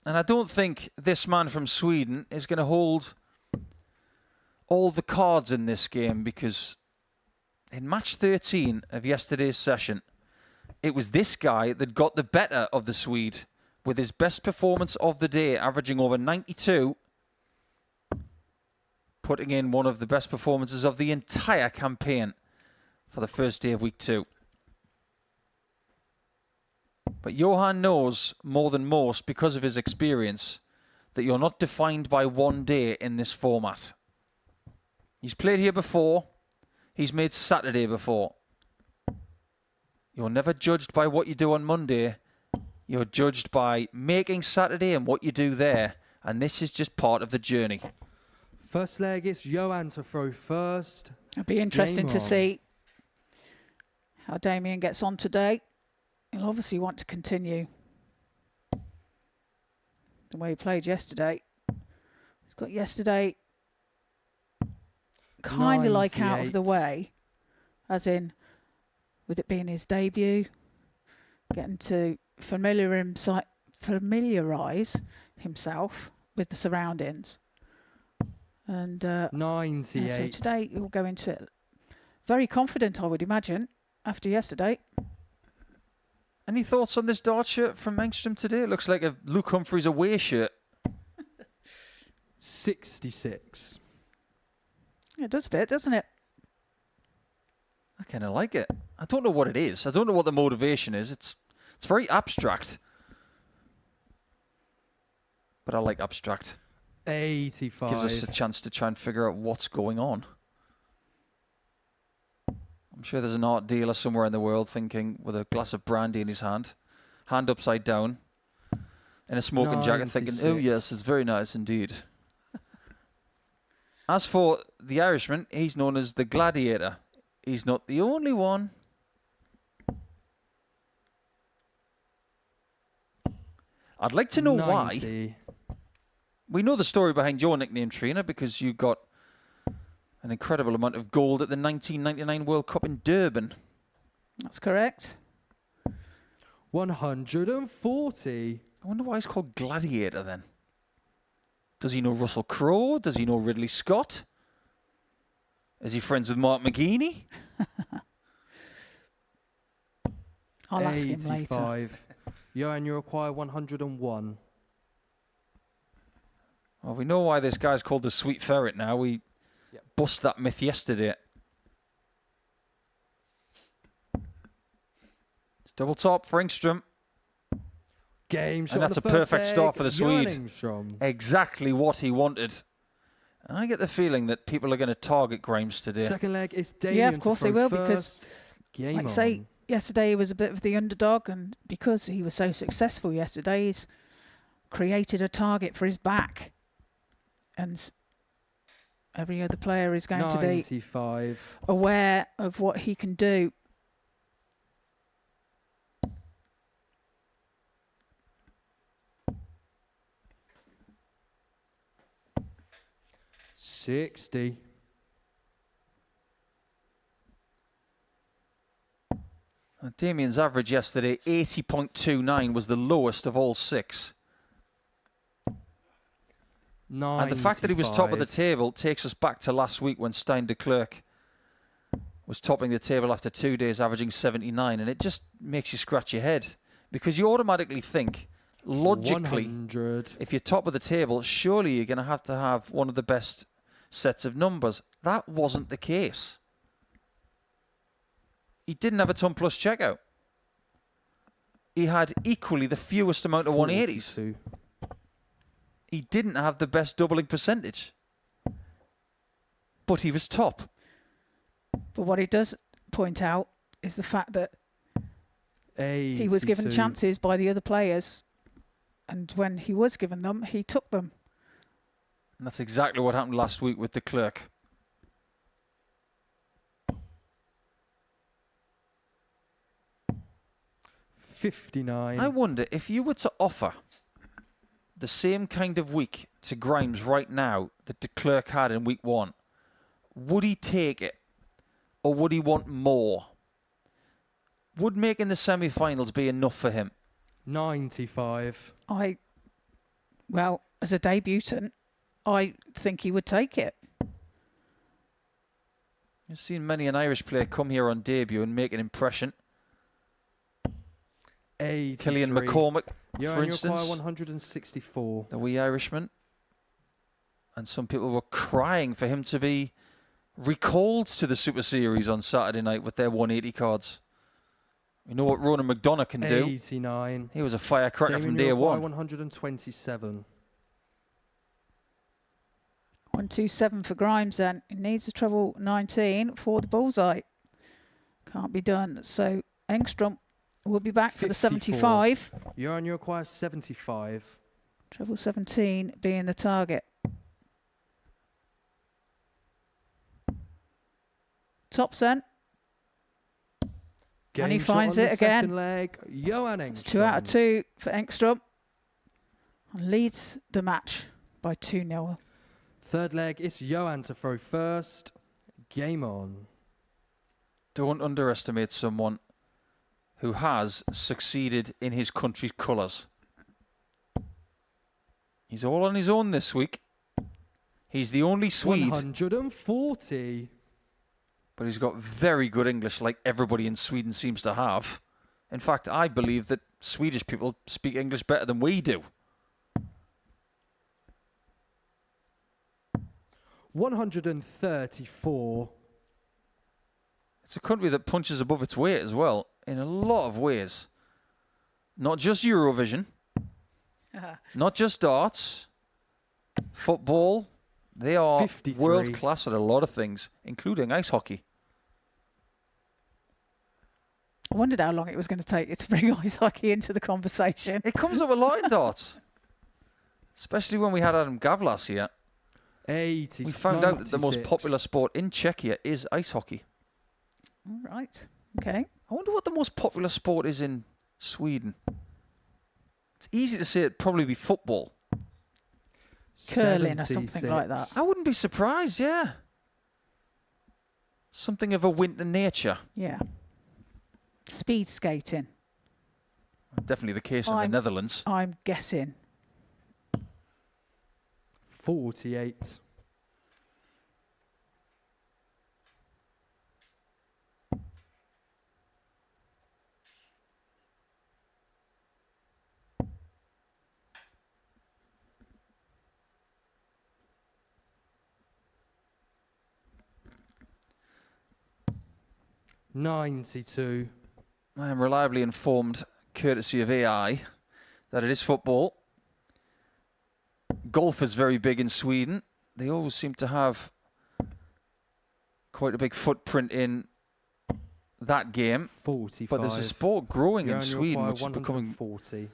D: And I don't think this man from Sweden is going to hold all the cards in this game, because in match 13 of yesterday's session, it was this guy that got the better of the Swede with his best performance of the day, averaging over 92, putting in one of the best performances of the entire campaign for the first day of week 2. But Johan knows more than most, because of his experience, that you're not defined by one day in this format. He's played here before. He's made Saturday before. You're never judged by what you do on Monday. You're judged by making Saturday and what you do there. And this is just part of the journey.
F: First leg, it's Johan to throw first.
C: It'll be interesting
F: Game
C: to
F: on.
C: see how Damien gets on today. He'll obviously want to continue the way he played yesterday. He's got yesterday kind of like out of the
F: 98.
C: way, as in with it being his debut, getting to familiarise himself with the surroundings. And yeah,
F: 98.
C: so today he'll go into it very confident, I would imagine, after yesterday.
D: Any thoughts on this dart shirt from Engstrom today? It looks like a Luke Humphreys away shirt.
F: 66.
C: It does fit, doesn't it?
D: I kind of like it. I don't know what it is. I don't know what the motivation is. It's very abstract. But I like abstract.
F: 85.
D: Gives us a chance to try and figure out what's going on. I'm sure there's an art dealer somewhere in the world thinking, with a glass of brandy in his hand upside down, in a smoking jacket, thinking, oh
F: 96.
D: yes, it's very nice indeed. As for the Irishman, he's known as the Gladiator. He's not the only one. I'd like to know
F: 90.
D: why. We know the story behind your nickname, Trina, because you got an incredible amount of gold at the 1999 World Cup in Durban.
C: That's correct.
F: 140.
D: I wonder why he's called Gladiator then. Does he know Russell Crowe? Does he know Ridley Scott? Is he friends with Mark McGuinney?
C: I'll ask him later.
F: 85. Johan, you require 101.
D: Well, we know why this guy's called the Sweet Ferret now. We bust that myth yesterday. It's double top for Engstrom.
F: Game shot.
D: And that's
F: on
D: a
F: the first
D: perfect start
F: leg,
D: for the
F: Johan
D: Swede.
F: Engstrom.
D: Exactly what he wanted. And I get the feeling that people are going to target Grimes today.
F: Second leg is Damien.
C: Yeah, of course
F: to
C: they
F: throw
C: will, because,
F: first. Game
C: like I
F: on.
C: say, yesterday he was a bit of the underdog, and because he was so successful yesterday, he's created a target for his back. And Every other player is going to be
F: 95.
C: aware of what he can do.
F: $60.
D: Damien's average yesterday, 80.29, was the lowest of all 6.
F: 95.
D: And the fact that he was top of the table takes us back to last week when Stein de Klerk was topping the table after 2 days, averaging 79. And it just makes you scratch your head because you automatically think, logically,
F: 100.
D: if you're top of the table, surely you're going to have one of the best sets of numbers. That wasn't the case. He didn't have a ton plus checkout. He had equally the fewest amount of 180s.
F: 42.
C: He
D: didn't have the best doubling percentage. But he was top.
C: But what he does point out is the fact that
F: 82.
C: he was given chances by the other players. And when he was given them, he took them.
D: And that's exactly what happened last week with de Klerk.
F: $59.
D: I wonder if you were to offer the same kind of week to Grimes right now that de Klerk had in week 1, would he take it? Or would he want more? Would making the semi-finals be enough for him?
F: 95.
C: Well, as a debutant, I think he would take it.
D: You've seen many an Irish player come here on debut and make an impression.
F: 83.
D: Killian McCormick, for instance.
F: 164.
D: The wee Irishman. And some people were crying for him to be recalled to the Super Series on Saturday night with their 180 cards. You know what Ronan McDonough can do?
F: 89.
D: He was a firecracker from day one.
F: 127.
C: 127 for Grimes then. He needs a treble 19 for the bullseye. Can't be done. So Engstrom will be back for the 75.
F: Johan, you acquire 75.
C: Treble 17 being the target. Tops then. And he finds it again.
F: Second leg, Johan Engstrom.
C: It's 2 out of 2 for Engstrom. And leads the match by 2-0.
F: Third leg, it's Johan to throw first. Game on.
D: Don't underestimate someone who has succeeded in his country's colours. He's all on his own this week. He's the only Swede.
F: 140.
D: But he's got very good English, like everybody in Sweden seems to have. In fact, I believe that Swedish people speak English better than we do.
F: 134.
D: It's a country that punches above its weight as well, in a lot of ways. Not just Eurovision, not just darts, football. They are
F: 53.
D: world class at a lot of things, including ice hockey.
C: I wondered how long it was going to take you to bring ice hockey into the conversation.
D: It comes up a lot in darts, especially when we had Adam Gavlas here.
F: 80.
D: We found out that the most
F: 96.
D: popular sport in Czechia is ice hockey.
C: All right. Okay.
D: I wonder what the most popular sport is in Sweden. It's easy to say it'd probably be football.
C: Curling or something like that.
D: I wouldn't be surprised, yeah. Something of a winter nature.
C: Yeah. Speed skating.
D: Definitely the case in the Netherlands.
C: I'm guessing.
F: 48. $92.
D: I am reliably informed, courtesy of AI, that it is football. Golf is very big in Sweden. They always seem to have quite a big footprint in that game.
F: 45.
D: But there's a sport growing in
F: Johan, you
D: Sweden
F: acquire
D: which is becoming
F: 140.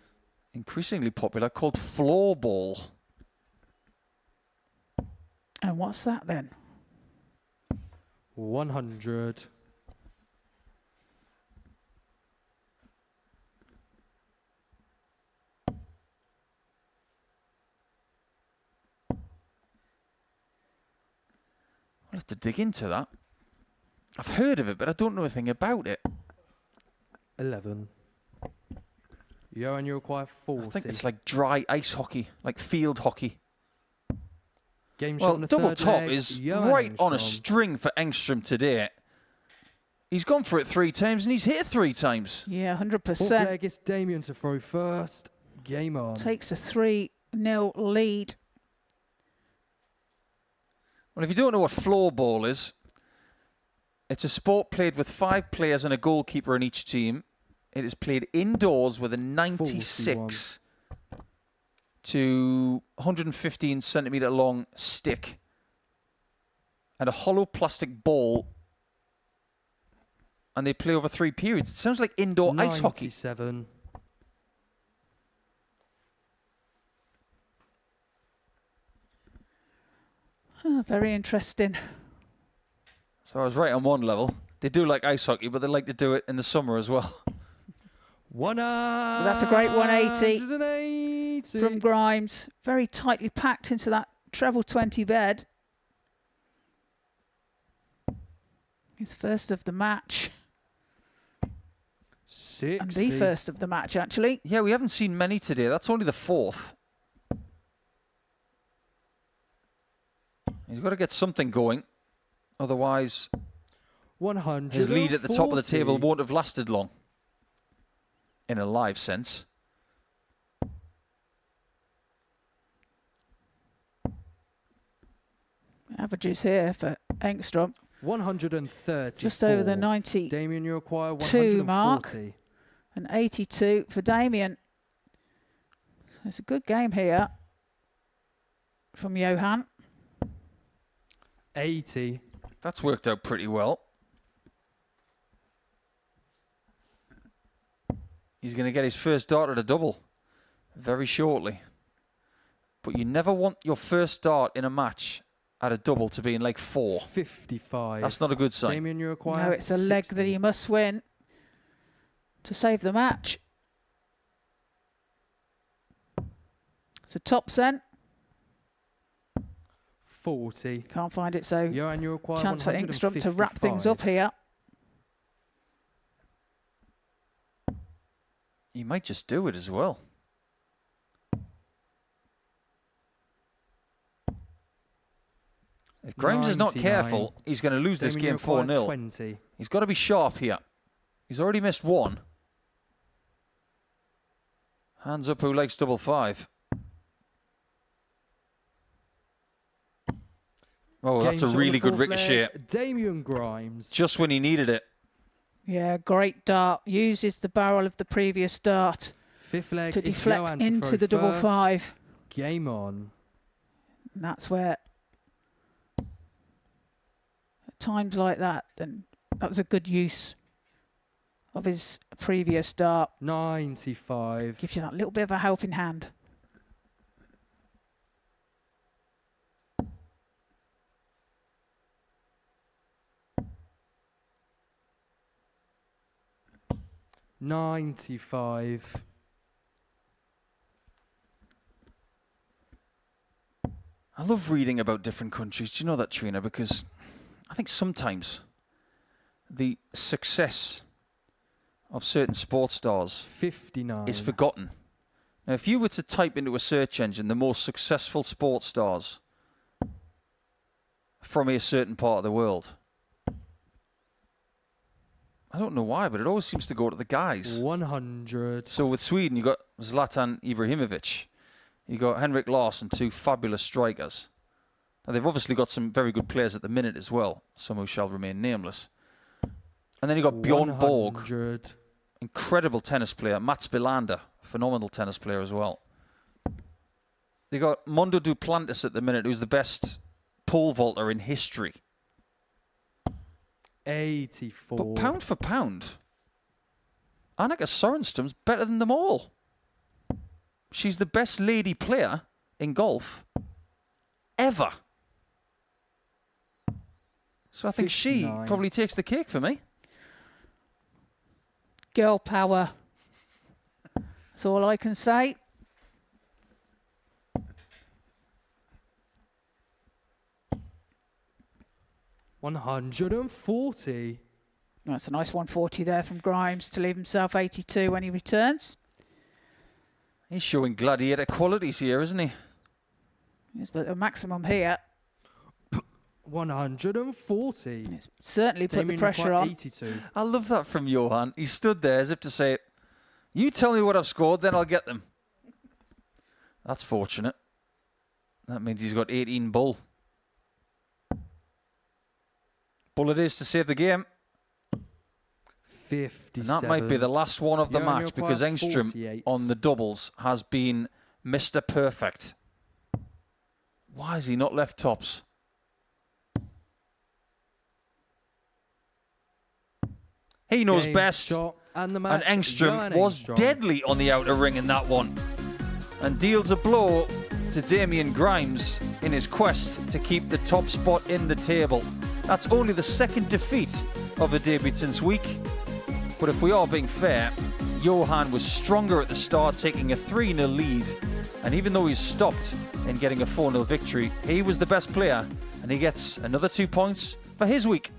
D: increasingly popular called floorball.
C: And what's that then?
F: 100.
D: I'll have to dig into that. I've heard of it, but I don't know a thing about it.
F: 11. Johan, you require 40.
D: I think it's like dry ice hockey, like field hockey.
F: Game shot
D: Well,
F: on the
D: double
F: third
D: top
F: leg,
D: is
F: Johan
D: right on a
F: Engstrom.
D: string for Engstrom today. He's gone for it 3 times and he's hit it 3 times.
C: Yeah, 100%.
F: Fourth leg, it's Damien to throw first. Game on.
C: Takes a 3-0 lead.
D: Well, if you don't know what floorball is, it's a sport played with 5 players and a goalkeeper in each team. It is played indoors with a 96 to 115 centimetre long stick and a hollow plastic ball, and they play over 3 periods. It sounds like indoor ice hockey.
F: 97.
C: Oh, very interesting.
D: So I was right on one level. They do like ice hockey, but they like to do it in the summer as well.
C: Well, that's a great 180 from Grimes. Very tightly packed into that treble 20 bed. His first of the match.
F: 60.
C: And the first of the match, actually.
D: Yeah, we haven't seen many today. That's only the 4th. He's got to get something going. Otherwise,
F: 100.
D: his lead at the top of the table won't have lasted long. In a live sense.
C: Averages here for Engstrom.
F: 130.
C: Just over the 90.
F: Damien, you require 140.
C: Mark. And 82 for Damien. So it's a good game here from Johan.
F: 80.
D: That's worked out pretty well. He's going to get his first dart at a double very shortly. But you never want your first dart in a match at a double to be in leg 4.
F: 55.
D: That's not a good sign.
F: Damien, you require
C: No, it's a leg that he must win to save the match. So top cent.
F: 40.
C: Can't find it, so
F: Johan, you require
C: chance for Engstrom to wrap things up here.
D: He might just do it as well. If Grimes is not
F: 99.
D: careful, he's going to lose this
F: Damien,
D: game
F: you require
D: 4-0.
F: 20.
D: He's got to be sharp here. He's already missed 1. Hands up, who likes double 5? Oh, that's a
F: Game shot on
D: really
F: the
D: good
F: fourth
D: ricochet.
F: leg, Damien Grimes.
D: Just when he needed it.
C: Yeah, great dart. Uses the barrel of the previous dart
F: Fifth leg,
C: to
F: it's
C: deflect
F: Johan to
C: into
F: throw
C: the double
F: first.
C: 5.
F: Game on.
C: And that's where, at times like that, then that was a good use of his previous dart.
F: 95.
C: Gives you that little bit of a helping hand.
F: $95.
D: I love reading about different countries. Do you know that, Trina? Because I think sometimes the success of certain sports stars
F: 59.
D: is forgotten. Now, if you were to type into a search engine the most successful sports stars from a certain part of the world, I don't know why, but it always seems to go to the guys.
F: 100.
D: So with Sweden, you got Zlatan Ibrahimovic. You got Henrik Larsson, 2 fabulous strikers. Now, they've obviously got some very good players at the minute as well, some who shall remain nameless. And then you got Bjorn Borg,
F: 100.
D: incredible tennis player. Mats Belander, phenomenal tennis player as well. They got Mondo Duplantis at the minute, who's the best pole vaulter in history.
F: 84.
D: But pound for pound, Annika Sorenström's better than them all. She's the best lady player in golf ever. So I think she
F: 59.
D: probably takes the cake for me.
C: Girl power. That's all I can say.
F: $140.
C: That's a nice 140 there from Grimes to leave himself 82 when he returns.
D: He's showing gladiator qualities here, isn't he?
C: Yes, but a maximum here.
F: 140.
C: It's certainly put the
F: Damien
C: pressure
F: required
C: on.
F: 82.
D: I love that from Johan. He stood there as if to say, you tell me what I've scored, then I'll get them. That's fortunate. That means he's got 18 bull. Bull it is to save the game.
F: 57.
D: And that might be the last one of the
F: Johan
D: match because
F: required
D: Engstrom
F: 48.
D: on the doubles has been Mr. Perfect. Why has he not left tops? He knows
F: Game,
D: best.
F: shot, and the
D: And
F: match.
D: Engstrom
F: Johan
D: was
F: Engstrom.
D: deadly on the outer ring in that one. And deals a blow to Damien Grimes in his quest to keep the top spot in the table. That's only the second defeat of the debutants week. But if we are being fair, Johan was stronger at the start, taking a 3-0 lead. And even though he's stopped in getting a 4-0 victory, he was the best player. And he gets another 2 points for his week.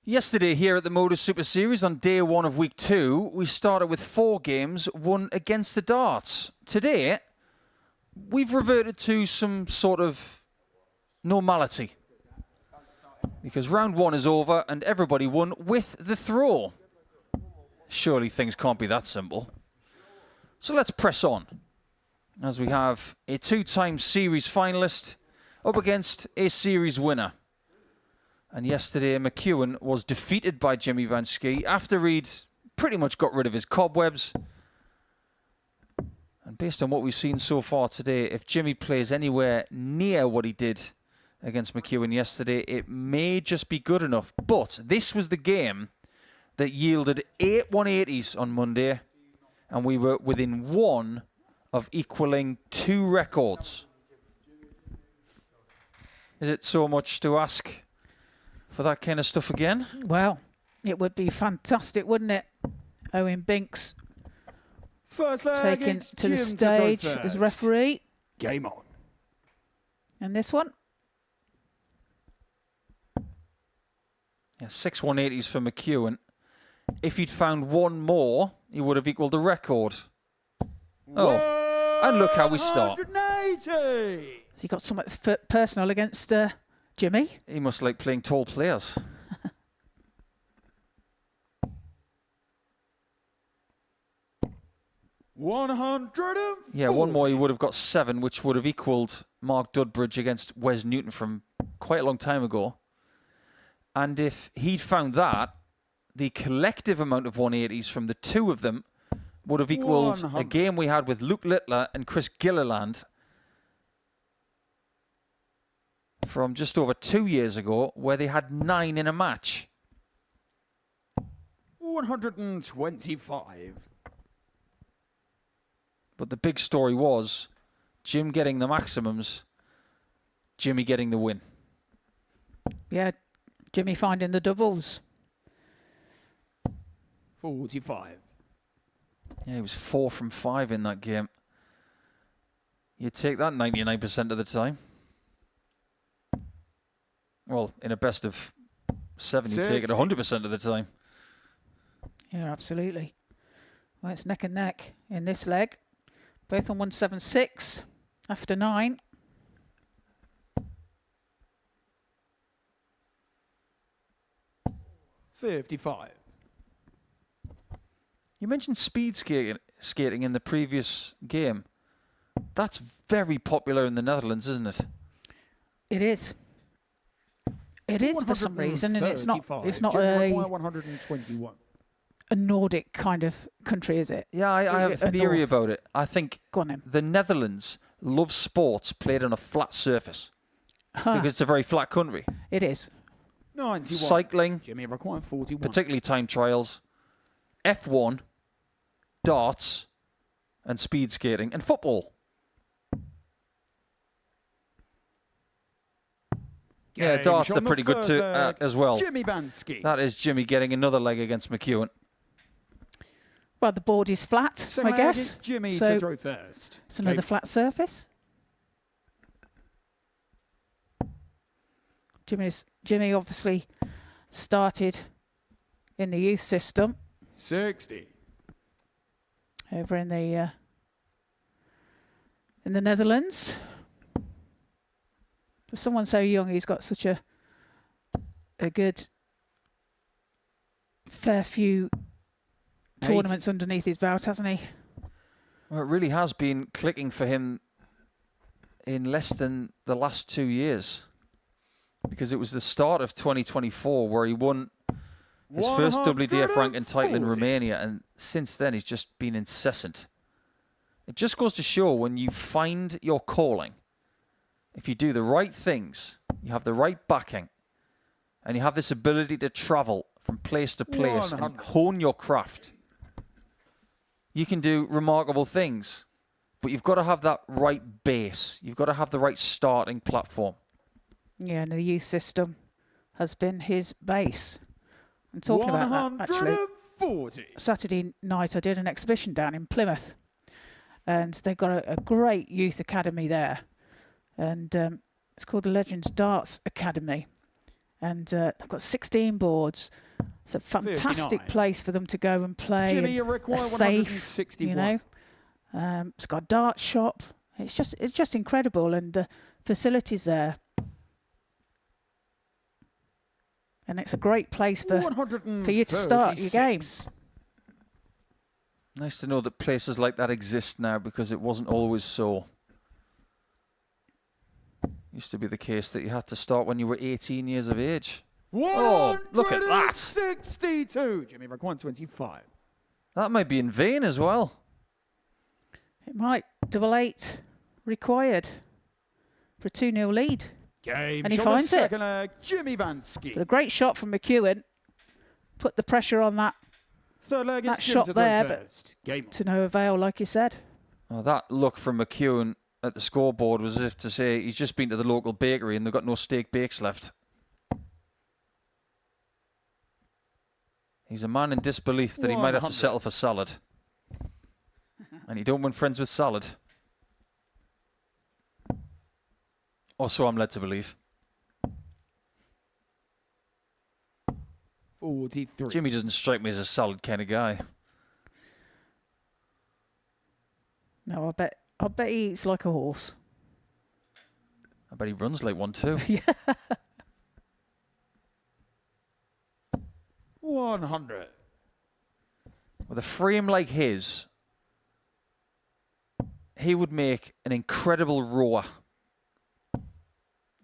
D: Yesterday here at the Modus Super Series on day 1 of week 2, we started with 4 games won against the darts. Today, we've reverted to some sort of normality. Because round 1 is over and everybody won with the throw. Surely things can't be that simple. So let's press on. As we have a 2-time series finalist up against a series winner. And yesterday, McEwan was defeated by Jimmy Vansky after he'd pretty much got rid of his cobwebs. And based on what we've seen so far today, if Jimmy plays anywhere near what he did against McEwan yesterday, it may just be good enough. But this was the game that yielded 8 180s on Monday, and we were within 1 of equaling 2 records. Is it so much to ask for that kind of stuff again?
C: Well, it would be fantastic, wouldn't it? Owen Binks
H: First leg,
C: taken
H: it's
C: to the
H: Jim
C: stage
H: go
C: as
H: first.
C: referee.
H: Game on.
C: And this one?
D: Yeah, 6 180s for McEwan. If he'd found 1 more, he would have equalled the record. Oh, and look how we start.
H: 180.
C: Has he got something personal against Jimmy?
D: He must like playing tall players. Yeah, 1 more, he would have got 7, which would have equalled Mark Dudbridge against Wes Newton from quite a long time ago. And if he'd found that, the collective amount of 180s from the 2 of them would have equalled a game we had with Luke Littler and Chris Gilliland from just over 2 years ago, where they had 9 in a match.
H: 125.
D: But the big story was Jim getting the maximums, Jimmy getting the win.
C: Yeah, Jimmy finding the doubles.
H: 45.
D: Yeah, he was 4 from 5 in that game. You take that 99% of the time. Well, in a best of 7, you take it 100% of the time.
C: Yeah, absolutely. Well, it's neck and neck in this leg. Both on 176 after 9.
H: $55.
D: You mentioned speed skating in the previous game. That's very popular in the Netherlands, isn't it?
C: It is. It is for some reason, and it's not
H: Jimmy required 121.
C: a Nordic kind of country, is it?
D: Yeah, I have a theory
C: North.
D: about it. I think
C: Go on then.
D: the Netherlands love sports played on a flat surface because it's a very flat country.
C: It is.
H: 91.
D: Cycling,
H: Jimmy required 41.
D: particularly time trials, F1, darts, and speed skating, and football. Yeah,
H: Game
D: darts
H: on
D: are
H: the
D: pretty good
H: first
D: too
H: leg.
D: as well.
H: Jimmy Vansky.
D: That is Jimmy getting another leg against McEwan.
C: Well, the board is flat,
H: Second
C: I
H: leg,
C: guess.
H: it's Jimmy
C: So
H: to throw first.
C: it's another
H: Game.
C: flat surface. Jimmy obviously started in the youth system
H: 60.
C: over in the Netherlands. For someone so young, he's got such a good fair few tournaments underneath his belt, hasn't he?
D: Well, it really has been clicking for him in less than the last 2 years. Because it was the start of 2024 where he won his first WDF ranking title in Romania, and since then he's just been incessant. It just goes to show when you find your calling, if you do the right things, you have the right backing, and you have this ability to travel from place to place and hone your craft, you can do remarkable things. But you've got to have that right base. You've got to have the right starting platform.
C: Yeah, and the youth system has been his base. And talking about that, actually,
H: 140.
C: Saturday night I did an exhibition down in Plymouth, and they've got a great youth academy there, and it's called the Legends Darts Academy, And they've got 16 boards. It's a fantastic
G: 59.
C: place for them to go and play.
G: Jimmy, you
C: and
G: require
C: they're safe,
G: 161.
C: you know. It's got a dart shop. It's just incredible, and the facilities there. And it's a great place for you to start your game.
D: Nice to know that places like that exist now, because it wasn't always so. Used to be the case that you had to start when you were 18 years of age. Oh, look at that.
G: 62. Jimmy, Rick 125.
D: That might be in vain as well.
C: It might. 8 required for a 2-0 lead.
G: Game.
C: And he
G: shot
C: finds
G: the
C: it.
G: second leg, Jimmy Vansky.
C: But a great shot from McEwan. Put the pressure on that
G: Third leg is Jim
C: shot
G: to throw
C: there,
G: first. Game on.
C: to no avail, like you said.
D: Well, that look from McEwan at the scoreboard was as if to say he's just been to the local bakery and they've got no steak bakes left. He's a man in disbelief that he might have to
G: 100.
D: settle for salad. And you don't win friends with salad. Or so I'm led to believe.
G: 43.
D: Jimmy doesn't strike me as a salad kind of guy.
C: No, I bet he eats like a horse.
D: I bet he runs like one too.
C: Yeah.
G: 100.
D: With a frame like his, he would make an incredible rower.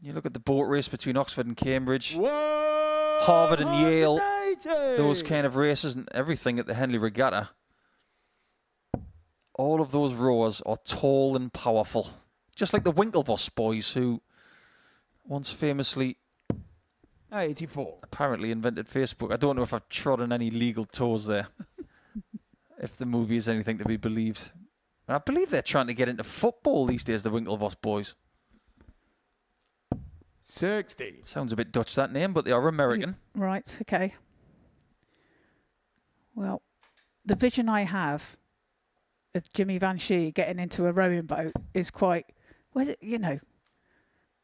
D: You look at the boat race between Oxford and Cambridge, Harvard and Yale, those kind of races and everything at the Henley Regatta. All of those rowers are tall and powerful. Just like the Winklevoss boys, who once famously
G: 84.
D: apparently invented Facebook. I don't know if I've trodden any legal toes there. If the movie is anything to be believed. And I believe they're trying to get into football these days, the Winklevoss boys.
G: 60.
D: Sounds a bit Dutch, that name, but they are American.
C: Right, okay. Well, the vision I have of Jimmy Vansky getting into a rowing boat is quite, well, you know,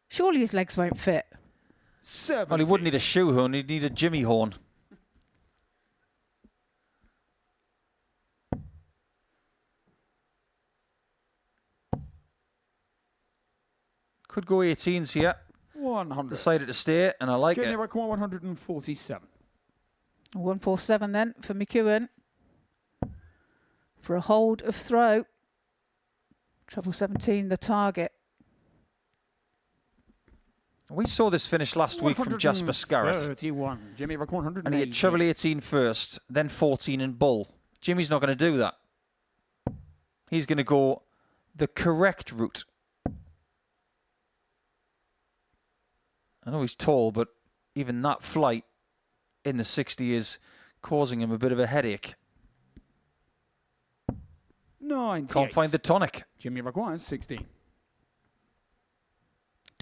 C: surely his legs won't fit.
G: 70.
D: Well, he wouldn't need a shoehorn, he'd need a Jimmy horn. Could go 18s here.
G: 100.
D: Decided to stay, and I like
G: Jimmy
D: it.
G: Rick 147.
C: 147 then for McEwan. For a hold of throw. Treble 17, the target.
D: We saw this finish last week from Jasper Scarrett.
G: 31. Jimmy Rick 180.
D: And he had treble 18 first, then 14 in bull. Jimmy's not going to do that. He's going to go the correct route. I know he's tall, but even that flight in the 60 is causing him a bit of a headache.
G: 98.
D: Can't find the tonic.
G: Jimmy Rick 16.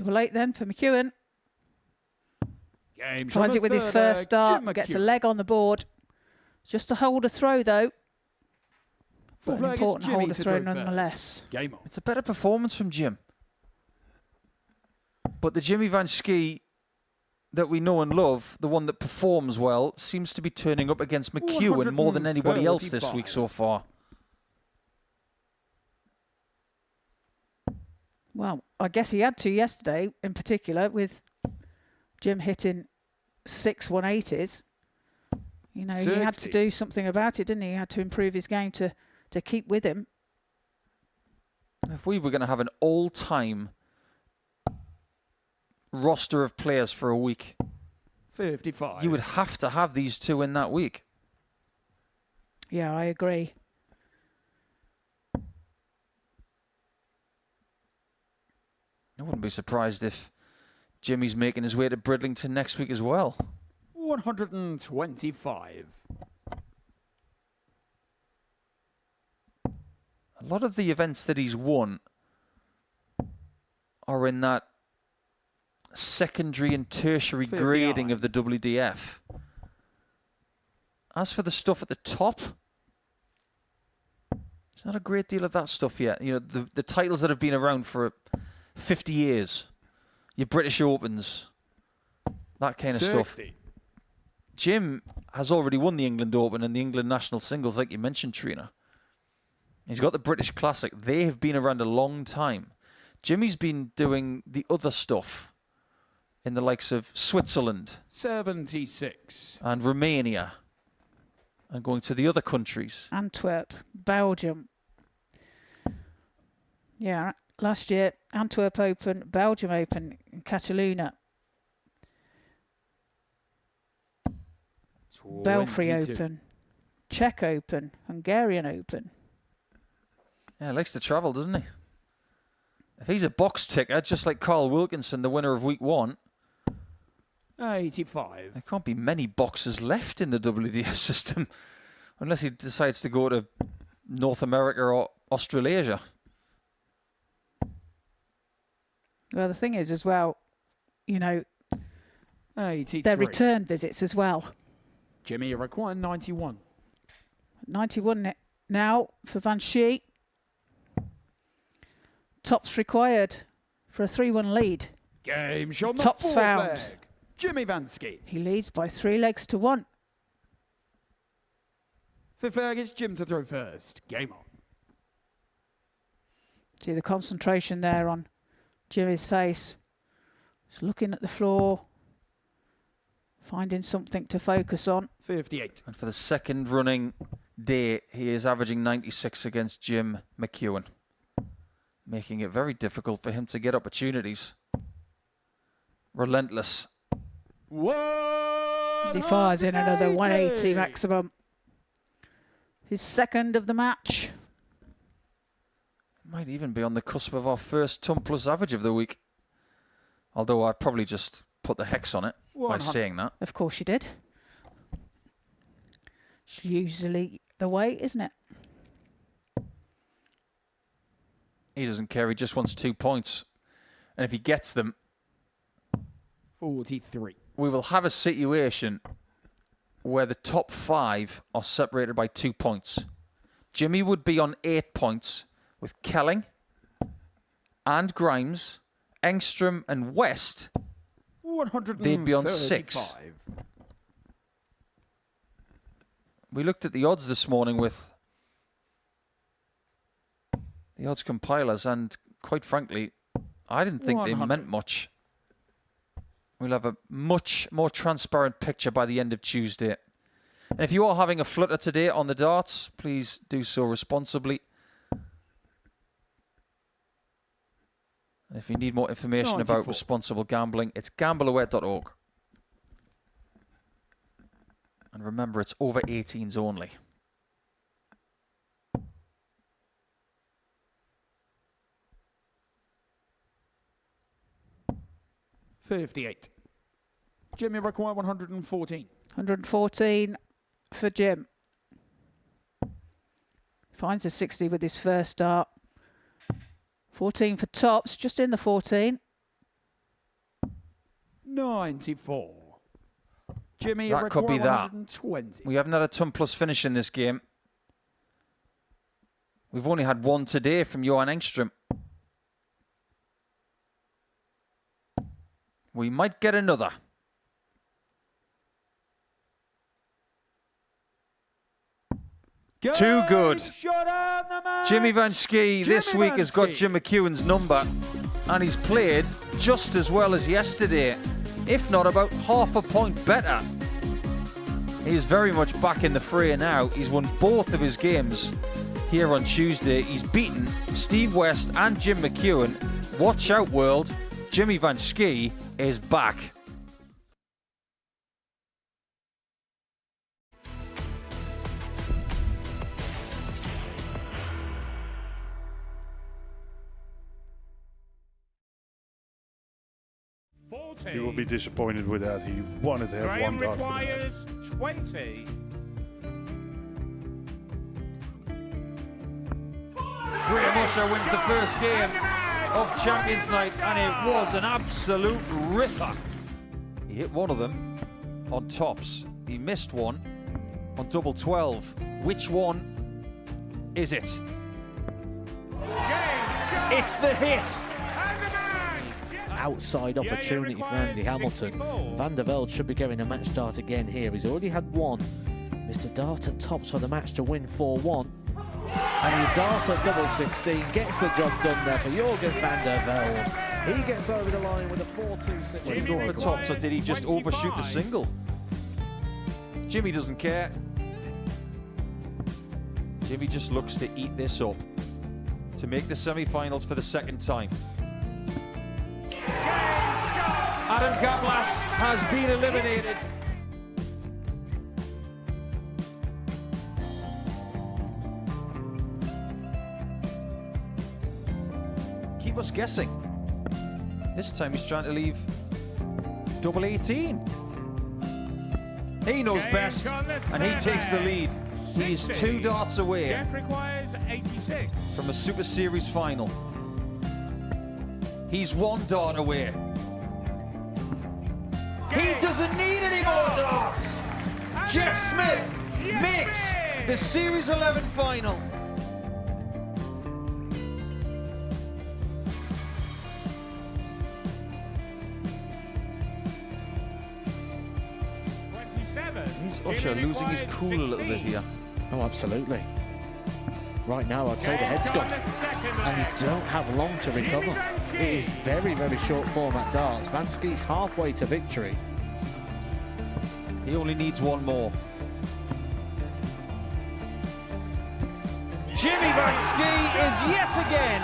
C: 8 then for McEwan.
G: Game.
C: Finds it with his first start. Gets a leg on the board. Just a hold of throw though. But an important hold of throw nonetheless.
G: Game on.
D: It's a better performance from Jim. But the Jimmy Vansky that we know and love, the one that performs well, seems to be turning up against McEwan more than anybody else this week so far.
C: Well, I guess he had to yesterday, in particular, with Jim hitting 6 180s. You know, he had to do something about it, didn't he? He had to improve his game to keep with him.
D: If we were going to have an all-time roster of players for a week,
G: 55.
D: you would have to have these two in that week.
C: Yeah, I agree.
D: I wouldn't be surprised if Jimmy's making his way to Bridlington next week as well.
G: 125.
D: A lot of the events that he's won are in that secondary and tertiary
G: 59.
D: grading of the WDF. As for the stuff at the top, it's not a great deal of that stuff yet. You know, the titles that have been around for 50 years, your British Opens, that kind of stuff.
G: 60.
D: Jim has already won the England Open and the England National Singles, like you mentioned, Trina. He's got the British Classic. They have been around a long time. Jimmy's been doing the other stuff in the likes of Switzerland
G: 76.
D: and Romania and going to the other countries.
C: Antwerp, Belgium. Yeah, last year, Antwerp Open, Belgium Open, and Cataluna. Belfry
G: 22.
C: Open, Czech Open, Hungarian Open.
D: Yeah, he likes to travel, doesn't he? If he's a box ticker, just like Carl Wilkinson, the winner of week 1,
G: 85.
D: there can't be many boxes left in the WDF system unless he decides to go to North America or Australasia.
C: Well, the thing is as well, you know,
G: 83.
C: they're return visits as well.
G: Jimmy require 91.
C: 91 now for Vansky. Tops required for a 3-1 lead.
G: Game shot on the
C: Tops
G: fourth
C: found.
G: leg. Jimmy Vansky.
C: He leads by 3 legs to 1.
G: Fifth leg, it's Jim to throw first. Game on.
C: See the concentration there on Jimmy's face. Just looking at the floor, finding something to focus on.
G: 58.
D: And for the second running day, he is averaging 96 against Jim McEwan, making it very difficult for him to get opportunities. Relentless.
C: He fires in another 180 maximum. His second of the match.
D: Might even be on the cusp of our first ton plus average of the week. Although I probably just put the hex on it by
G: 100.
D: saying that.
C: Of course you did. It's usually the way, isn't it?
D: He doesn't care, he just wants 2 points. And if he gets them,
G: 43.
D: we will have a situation where the top 5 are separated by 2 points. Jimmy would be on 8 points with Kelling and Grimes, Engstrom and West.
G: 135.
D: They'd be on 6. We looked at the odds this morning with the odds compilers, and quite frankly, I didn't think they
G: 100.
D: meant much. We'll have a much more transparent picture by the end of Tuesday. And if you are having a flutter today on the darts, please do so responsibly. And if you need more information
G: 94.
D: about responsible gambling, it's gambleaware.org. And remember, it's over 18s only.
G: $58. Jimmy require 114.
C: 114 for Jim. Finds a 60 with his first start. 14 for tops, just in the 14.
G: 94. Jimmy
D: That could be
G: require
D: that.
G: 120.
D: We haven't had a ton plus finish in this game. We've only had one today from Johan Engstrom. We might get another. Too good. Jimmy Vansky this week has got Jim McEwan's number, and he's played just as well as yesterday, if not about half a point better. He's very much back in the fray now. He's won both of his games here on Tuesday. He's beaten Steve West and Jim McEwan. Watch out, world. Jimmy Vansky is back.
K: He will be disappointed with that. He wanted to have
H: Graham
K: one dart.
H: requires 20.
D: Graham Usher wins the first game of Champions Night, and it was an absolute ripper. He hit one of them on tops. He missed one on double 12. Which one is it? It's the hit.
J: outside opportunity for Andy Hamilton. Van der Velde should be getting a match dart again here. He's already had one. Mr. Dart at tops for the match to win 4-1. And he Dart at double 16, gets the job done there for Jurgen van der Velde. He gets over the line with a 4-2-6.
D: Did he go over the tops, or did he just overshoot the single? Jimmy doesn't care. Jimmy just looks to eat this up to make the semi-finals for the second time. Adam Gablas has been eliminated. Keep us guessing. This time he's trying to leave double 18. He knows best, and he takes the lead. He's 2 darts away from a Super Series final. He's 1 dart away. He doesn't need any more darts. Jeff Smith makes the Series 11 final. Is Usher losing his cool a little bit here?
J: Oh, absolutely. Right now, I'd say the head's gone. And you don't have long to recover. It is very, very short format darts. Vansky's halfway to victory.
D: He only needs 1 more. Jimmy Vansky is yet again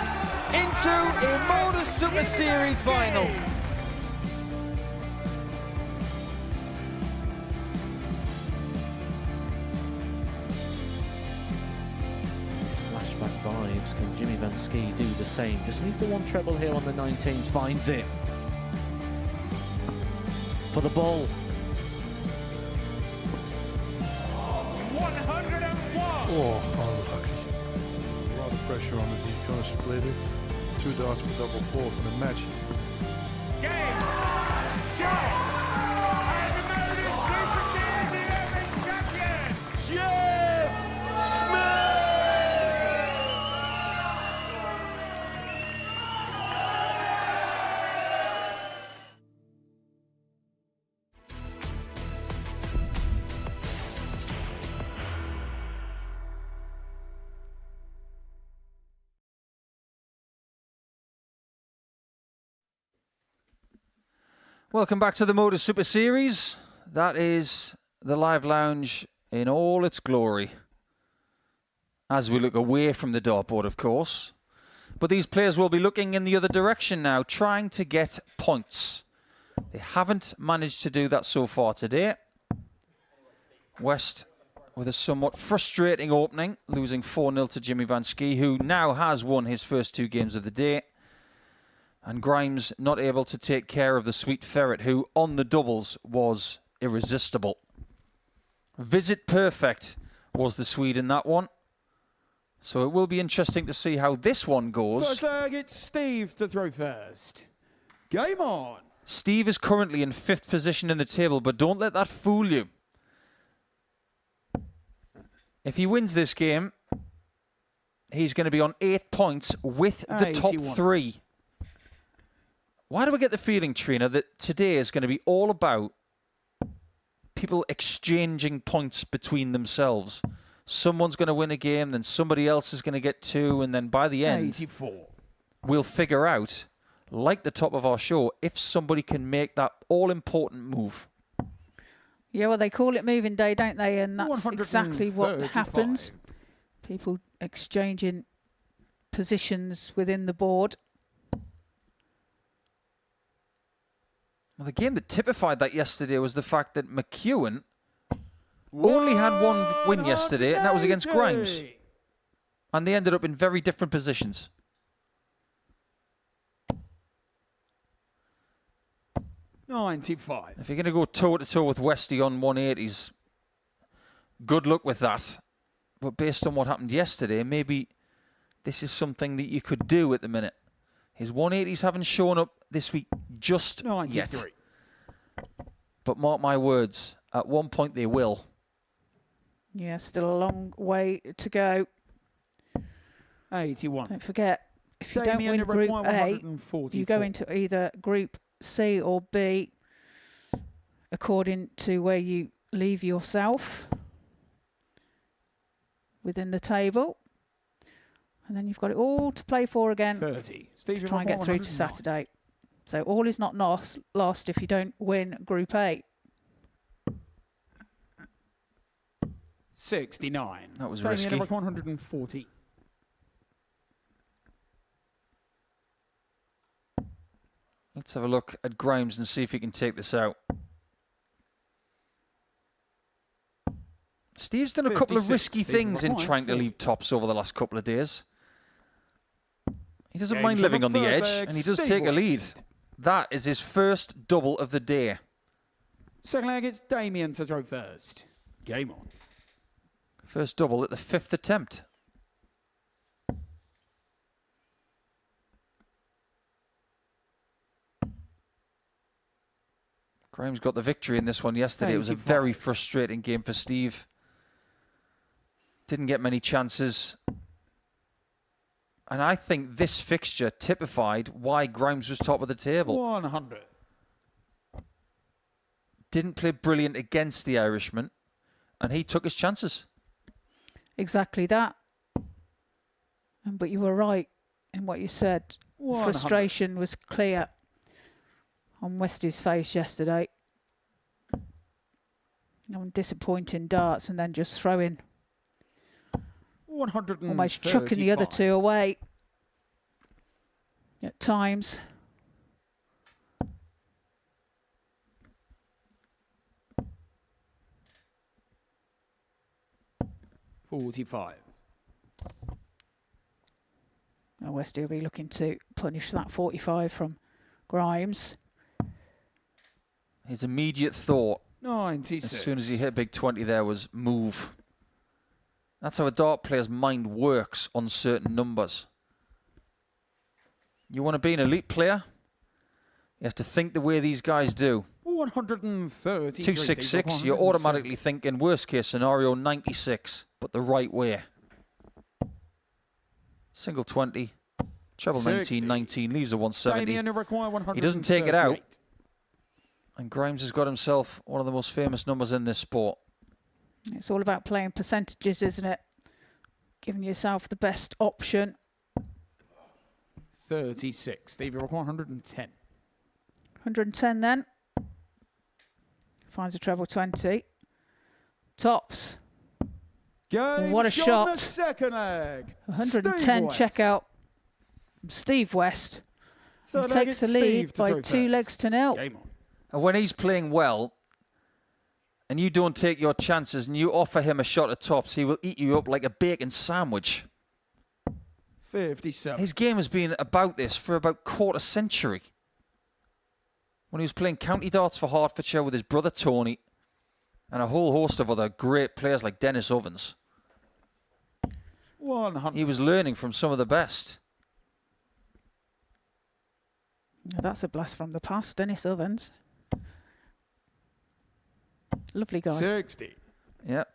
D: into a Modus Super Series final.
J: Flashback vibes. Can Jimmy Vansky do the same? Just needs the 1 treble here on the 19s. Finds it. For the ball.
K: 101! Oh, unlucky. A lot of pressure on it. He's going to split it. 2 darts for double 4 for the match.
H: Game! Shot! And the Modus Super Series 11 champion!
D: Jeff Smith! Welcome back to the Modus Super Series. That is the live lounge in all its glory. As we look away from the dartboard, of course. But these players will be looking in the other direction now, trying to get points. They haven't managed to do that so far today. West with a somewhat frustrating opening, losing 4-0 to Jimmy Vansky, who now has won his first 2 games of the day. And Grimes not able to take care of the Sweet Ferret, who on the doubles was irresistible. Visit perfect was the Swede in that one. So it will be interesting to see how this one goes.
G: First leg, it's Steve to throw first. Game on.
D: Steve is currently in 5th position in the table, but don't let that fool you. If he wins this game, he's going to be on 8 points with the top 3. Why do I get the feeling, Trina, that today is going to be all about people exchanging points between themselves? Someone's going to win a game, then somebody else is going to get 2, and then by the end,
G: 84.
D: We'll figure out, like the top of our show, if somebody can make that all-important move.
C: Yeah, well, they call it moving day, don't they? And that's exactly what happens. People exchanging positions within the board.
D: Well, the game that typified that yesterday was the fact that McEwan only had 1 win yesterday, and that was against Grimes. And they ended up in very different positions.
G: $95.
D: If you're going to go toe-to-toe with Westy on 180s, good luck with that. But based on what happened yesterday, maybe this is something that you could do at the minute. His 180s haven't shown up this week just
G: 93.
D: yet. But mark my words, at one point they will.
C: Yeah, still a long way to go.
G: 81.
C: Don't forget, if you don't
G: Damien,
C: win
G: you
C: Group
G: require
C: A,
G: 144.
C: you go into either Group C or B, according to where you leave yourself within the table. And then you've got it all to play for again
G: 30.
C: to
G: Steve, you
C: try and get
G: require
C: through to
G: 109.
C: Saturday. So all is not lost if you don't win Group A.
G: 69.
D: That was
G: Damien,
D: risky.
G: you require 140.
D: Let's have a look at Grimes and see if he can take this out. Steve's done a couple of
G: 56,
D: risky
G: Steve
D: things in
G: required
D: trying to
G: 40.
D: leave tops over the last couple of days. He doesn't
G: Games
D: mind
G: on
D: living
G: the
D: on the
G: third
D: edge,
G: leg,
D: and he does
G: Steve
D: take a lead.
G: West.
D: That is his first double of the day.
G: Second leg, it's Damien to throw first. Game on.
D: First double at the 5th attempt. Grimes got the victory in this one yesterday. It was a
G: 85.
D: very frustrating game for Steve. Didn't get many chances. And I think this fixture typified why Grimes was top of the table.
G: 100.
D: Didn't play brilliant against the Irishman, and he took his chances.
C: Exactly that. But you were right in what you said.
G: 100.
C: Frustration was clear on Westy's face yesterday. Disappointing darts and then just throwing,
G: 135.
C: almost chucking the other two away at times.
G: $45.
C: Now Westy will be looking to punish that 45 from Grimes.
D: His immediate thought,
G: 96.
D: as soon as he hit big 20 there, was move. That's how a dart player's mind works on certain numbers. You want to be an elite player? You have to think the way these guys do.
G: 130.
D: 266, you're automatically thinking worst case scenario 96, but the right way. Single 20, treble 19, 19, leaves a 170. He doesn't take it out. And Grimes has got himself one of the most famous numbers in this sport.
C: It's all about playing percentages, isn't it? Giving yourself the best option.
G: 36. Steve, you require 110.
C: 110 then. Finds a treble 20. Tops. What a shot.
G: The second leg.
C: 110 check out from Steve West. He takes the lead by 2 legs to 0.
D: And when he's playing well, and you don't take your chances and you offer him a shot at tops, he will eat you up like a bacon sandwich.
G: 57.
D: His game has been about this for about quarter century. When he was playing county darts for Hertfordshire with his brother Tony and a whole host of other great players like Dennis Ovens.
G: 100.
D: He was learning from some of the best.
C: Now that's a blast from the past, Dennis Ovens. Lovely guy.
G: 60.
D: Yep.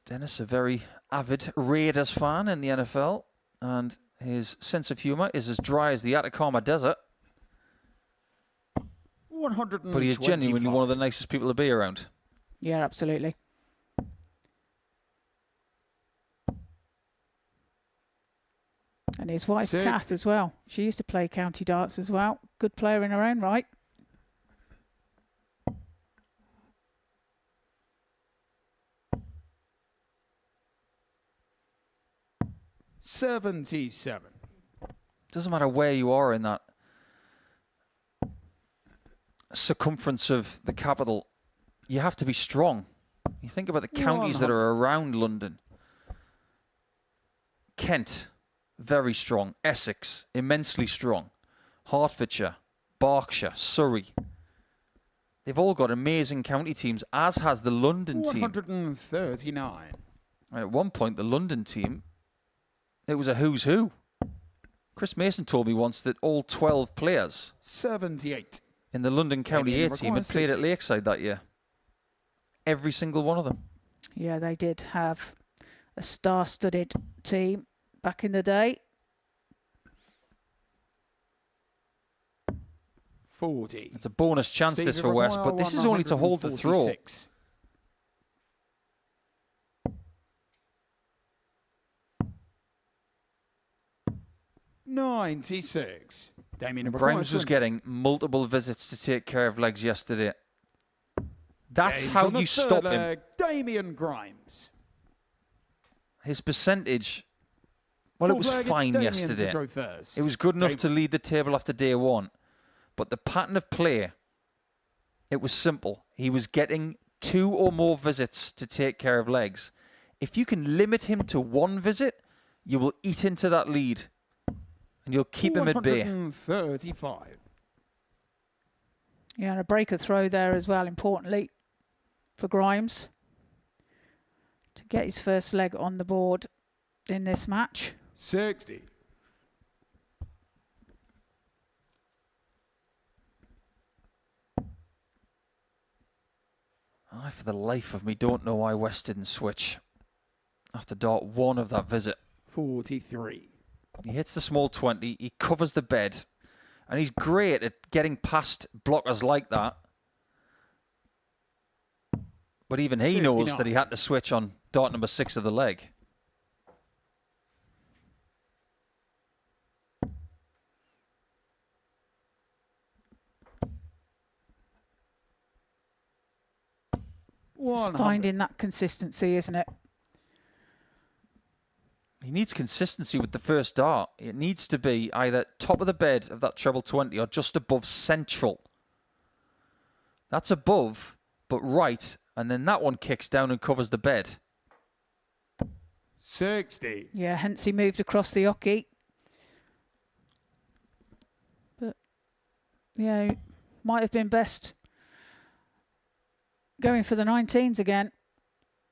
D: Dennis, a very avid Raiders fan in the NFL, and his sense of humour is as dry as the Atacama Desert.
G: 125.
D: But he is genuinely one of the nicest people to be around.
C: Yeah, absolutely. And his wife, Kath, as well. She used to play county darts as well. Good player in her own right.
G: $77.
D: Doesn't matter where you are in that circumference of the capital, you have to be strong. You think about the counties that are around London. Kent, very strong. Essex, immensely strong. Hertfordshire, Berkshire, Surrey. They've all got amazing county teams, as has the London team.
G: 139.
D: And at one point, the London team, it was a who's who. Chris Mason told me once that all 12 players
G: 78.
D: in the London County A team had played at
G: 60.
D: Lakeside that year. Every single one of them.
C: Yeah, they did have a star-studded team back in the day.
A: 40.
D: It's a bonus chance this for West, but this is only to hold the throw.
A: 96. Damien
D: Grimes was getting multiple visits to take care of legs yesterday. That's how you stop him.
A: Damien Grimes.
D: His percentage, well, it was fine yesterday. It was good enough to lead the table after day one. But the pattern of play, it was simple. He was getting 2 or more visits to take care of legs. If you can limit him to 1 visit, you will eat into that lead. And you'll keep him at bay.
A: 135.
C: Yeah, and a breaker throw there as well, importantly, for Grimes to get his first leg on the board in this match.
A: 60.
D: I, for the life of me, don't know why West didn't switch after dart 1 of that visit.
A: 43.
D: He hits the small 20, he covers the bed, and he's great at getting past blockers like that. But even he knows
A: 59.
D: that he had to switch on dart number 6 of the leg.
C: It's finding that consistency, isn't it?
D: He needs consistency with the first dart. It needs to be either top of the bed of that treble 20 or just above central. That's above, but right, and then that one kicks down and covers the bed.
A: 60.
C: Yeah, hence he moved across the hockey. But, yeah, might have been best going for the 19s again,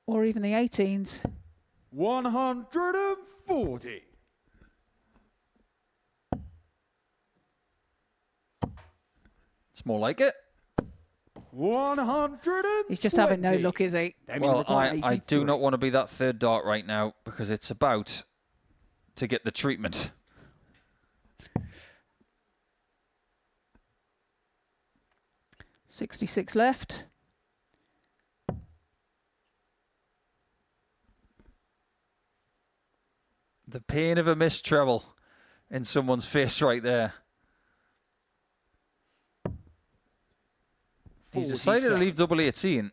C: or even the 18s.
A: 140.
D: It's more like it.
A: 120.
C: He's just having no luck, is he?
D: Well, I do not want to be that third dart right now because it's about to get the treatment.
C: .66 left.
D: The pain of a missed treble in someone's face right there. He's decided to leave double 18.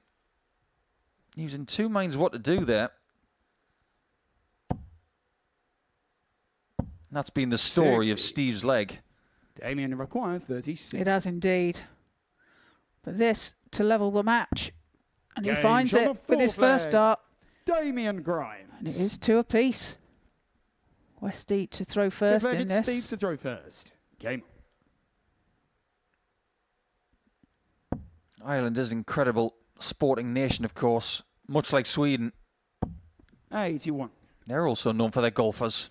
D: He was in 2 minds what to do there. And that's been the story
A: 60.
D: of Steve's leg.
A: Damien required 36.
C: It has indeed. But this to level the match. And he
A: Games
C: finds
A: on
C: it
A: the
C: with his
A: fourth
C: first
A: leg.
C: dart.
A: Damien Grimes.
C: And it is 2 apiece. Westy to throw first in this.
A: Steve to throw first. Game.
D: Ireland is an incredible sporting nation, of course, much like Sweden.
A: 81.
D: They're also known for their golfers.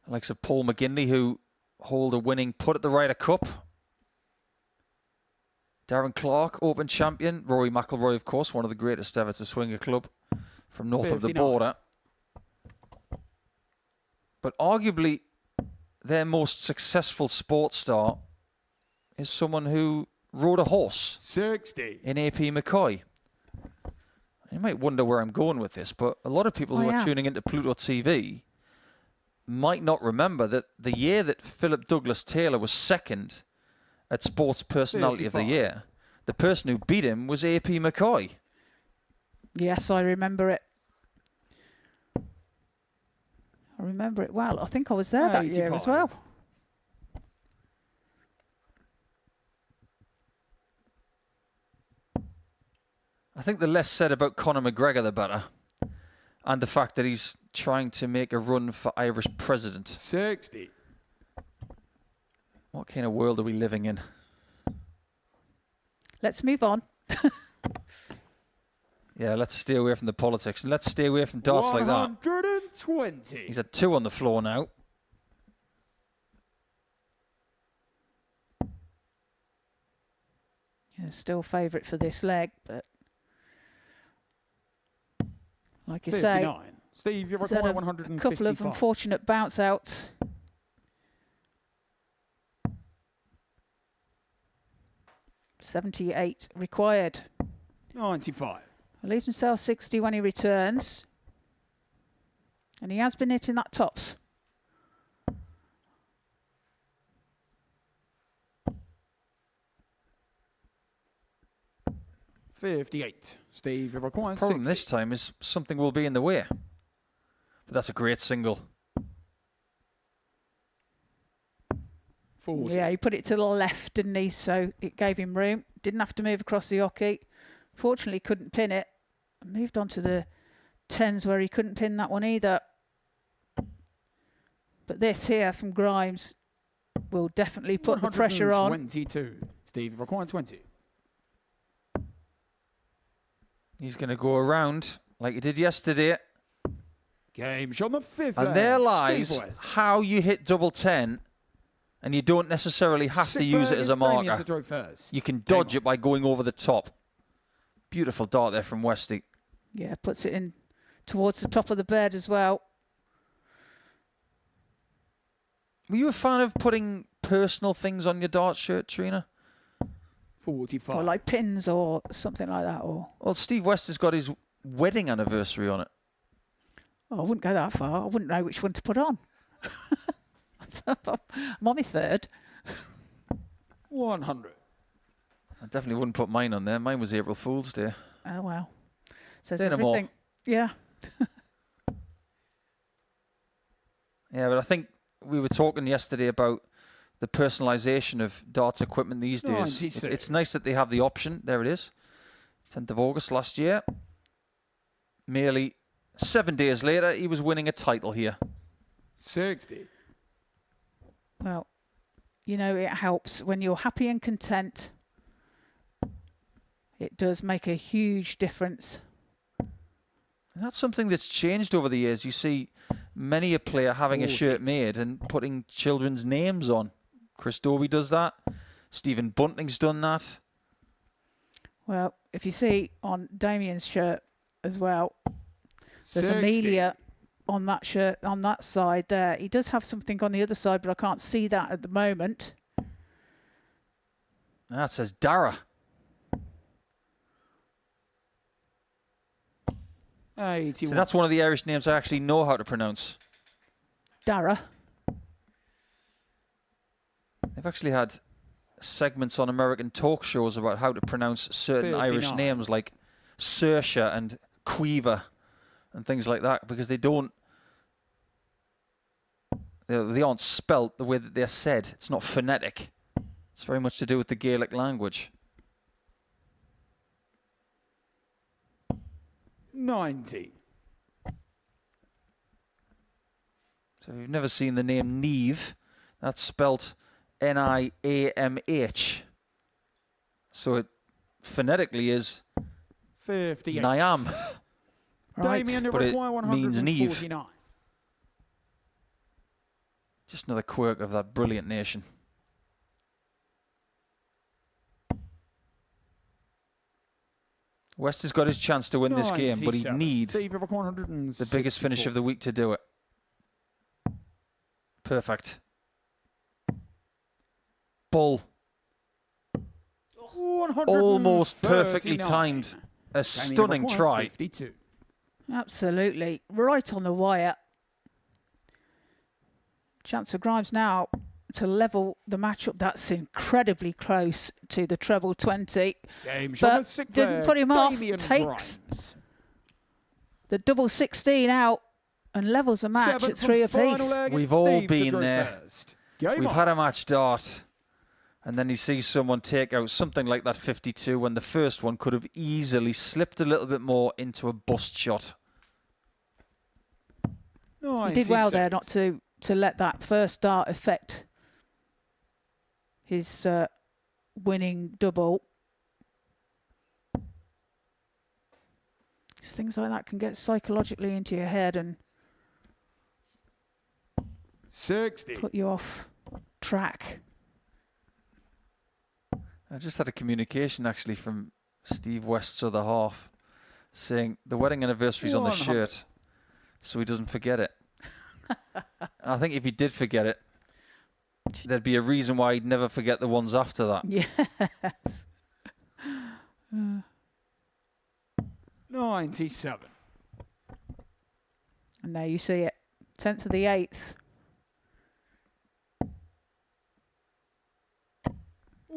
D: The likes of Paul McGinley, who hold a winning putt at the Ryder Cup. Darren Clark, Open champion. Rory McIlroy, of course, one of the greatest ever to swing a club from north of the
A: 59.
D: border. But arguably, their most successful sports star is someone who rode a horse
A: 60.
D: in AP McCoy. You might wonder where I'm going with this, but a lot of people who are tuning into Pluto TV might not remember that the year that Philip Douglas Taylor was second at Sports Personality of the
A: 55.
D: Year, the person who beat him was AP McCoy.
C: Yes, I remember it. I remember it well. I think I was there that year as
A: 85.
C: well.
D: I think the less said about Conor McGregor, the better. And the fact that he's trying to make a run for Irish president.
A: 60.
D: What kind of world are we living in?
C: Let's move on.
D: Yeah, let's stay away from the politics and let's stay away from darts like that.
A: 120.
D: He's had 2 on the floor now.
C: Yeah, still favourite for this leg, but like you say,
A: 59.
G: Steve, you
C: He's had
G: require
C: a
G: 155.
C: couple of unfortunate bounce outs. $78 required.
G: 95.
C: He leaves himself 60 when he returns. And he has been hitting that tops.
G: $58. Steve, you require
D: Problem
G: 60.
D: this time is something will be in the way. But that's a great single.
G: 40.
C: Yeah, he put it to the left, didn't he? So it gave him room. Didn't have to move across the hockey. Fortunately, couldn't pin it. Moved on to the 10s where he couldn't pin that one either. But this here from Grimes will definitely put the pressure on.
G: 122. Steve, you require 20.
D: He's going to go around like he did yesterday.
G: Game shot on the 5th.
D: And there lies
G: Steve West.
D: how you hit double 10 and you don't necessarily have to use it as a marker. You can dodge it by going over the top. Beautiful dart there from Westy.
C: Yeah, puts it in towards the top of the bed as well.
D: Were you a fan of putting personal things on your dart shirt, Trina?
G: 45.
C: Or like pins or something like that. Or
D: Well, Steve West has got his wedding anniversary on it.
C: I wouldn't go that far. I wouldn't know which one to put on. I'm on my third.
G: 100.
D: I definitely wouldn't put mine on there. Mine was April Fool's Day.
C: Oh, well. Says
D: Say no more.
C: everything. Yeah.
D: Yeah, but I think we were talking yesterday about the personalisation of darts equipment these days. It's nice that they have the option. There it is. 10th of August last year. Merely 7 days later, he was winning a title here.
G: 60.
C: Well, you know, it helps when you're happy and content. It does make a huge difference.
D: And that's something that's changed over the years. You see many a player having a shirt made and putting children's names on. Chris Dobie does that. Stephen Bunting's done that.
C: Well, if you see on Damien's shirt as well, there's
G: 60.
C: Amelia on that shirt, on that side there. He does have something on the other side, but I can't see that at the moment.
D: That says Dara.
G: 81.
D: So that's one of the Irish names I actually know how to pronounce.
C: Dara.
D: They've actually had segments on American talk shows about how to pronounce certain
G: 59.
D: Irish names like Saoirse and Quiver and things like that, because they don't, they aren't spelt the way that they're said. It's not phonetic. It's very much to do with the Gaelic language.
G: 90.
D: So if you've never seen the name Neve, that's spelt Niamh. So it phonetically is
G: 58.
D: Niam.
C: Right.
G: Damien, you
D: But it
G: require
D: means Neve.
G: 149.
D: Just another quirk of that brilliant nation. West has got his chance to win this game, but he'd
G: 97.
D: need
G: Steve, you require 164.
D: the biggest finish of the week to do it. Perfect. Bull. Almost perfectly
G: 139.
D: timed. A
G: Damien,
D: stunning
G: you require
D: try.
G: 52.
C: Absolutely. Right on the wire. Chance of Grimes now to level the matchup. That's incredibly close to the treble 20.
G: Game shot on the
C: But
G: sixth
C: didn't
G: leg.
C: put him off.
G: Damien
C: Takes
G: Grimes.
C: the double 16 out and levels the match
G: Seventh
C: at 3
G: and final
C: apiece.
G: leg,
D: We've
G: it's
D: all
G: Steve to
D: been
G: draw
D: there.
G: first. Game
D: We've
G: on.
D: had a match dart, and then you see someone take out something like that 52 when the first one could have easily slipped a little bit more into a bust shot.
C: He did well there
G: 96.
C: not to let that first dart affect his winning double. Just things like that can get psychologically into your head and
G: 60.
C: put you off track.
D: I just had a communication actually from Steve West's other half saying the wedding anniversary's on the
G: 100.
D: shirt. so he doesn't forget it. And I think if he did forget it, there'd be a reason why he'd never forget the ones after that.
C: Yes.
G: 97.
C: And there you see it. 10th to the 8th.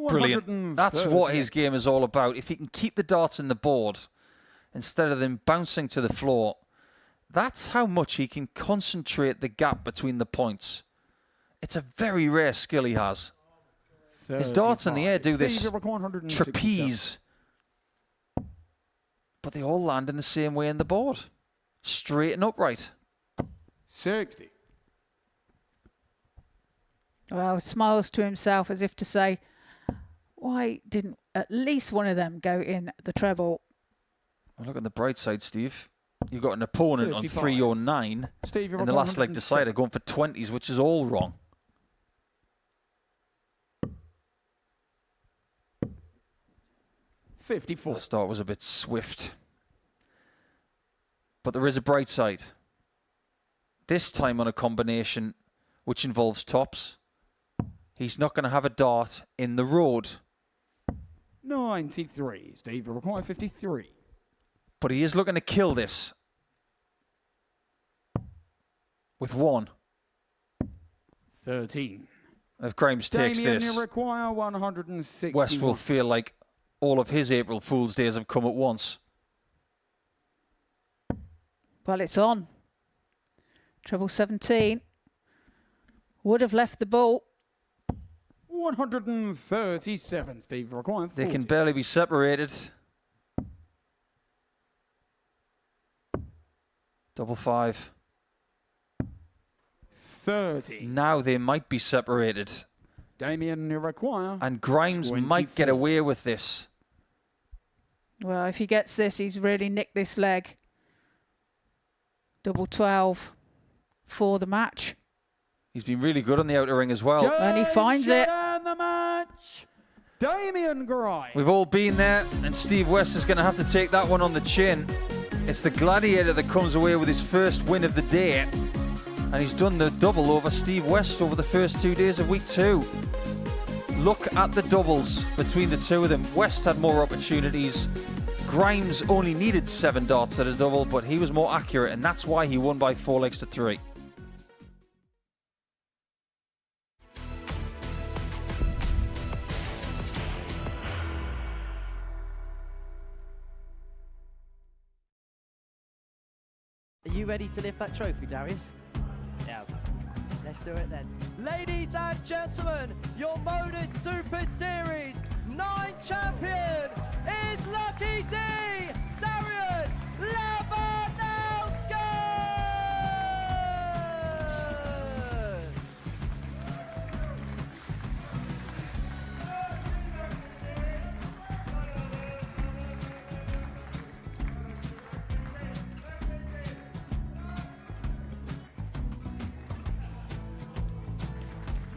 D: Brilliant. That's what his game is all about. If he can keep the darts in the board instead of them bouncing to the floor, that's how much he can concentrate the gap between the points. It's a very rare skill he has. His darts in the air do this trapeze, but they all land in the same way in the board. Straight and upright.
G: 60.
C: Well, smiles to himself as if to say, why didn't at least one of them go in the treble?
D: Well, look on the bright side, Steve. You've got an opponent
G: 55.
D: on 3 or 9
G: Steve,
D: in the last leg decider going for 20s, which is all wrong.
G: 54.
D: The start was a bit swift. But there is a bright side. This time on a combination which involves tops, he's not going to have a dart in the road.
G: 93. Steve, you require 53.
D: But he is looking to kill this with 1.
G: 13.
D: If Grimes takes
G: Damien,
D: this,
G: you require 160.
D: West will feel like all of his April Fool's Days have come at once.
C: Well, it's on. Treble 17. Would have left the ball.
G: 137. Steve, you require 40.
D: They can barely be separated. Double 5.
G: 30.
D: Now they might be separated.
G: Damien, you require.
D: And Grimes might get
G: 24.
D: away with this.
C: Well, if he gets this, he's really nicked this leg. Double 12 for the match.
D: He's been really good on the outer ring as well.
C: And he finds it.
G: And the match. Damien Grimes.
D: We've all been there, and Steve West is going to have to take that one on the chin. It's the Gladiator that comes away with his first win of the day. And he's done the double over Steve West over the first 2 days of week 2. Look at the doubles between the two of them. West had more opportunities. Grimes only needed 7 darts at a double, but he was more accurate, and that's why he won by 4 legs to 3.
B: Are you ready to lift that trophy, Darius? Yeah. Let's do it then. Ladies and gentlemen, your Modus Super Series 9 champion is Lucky D, Darius Labanowski!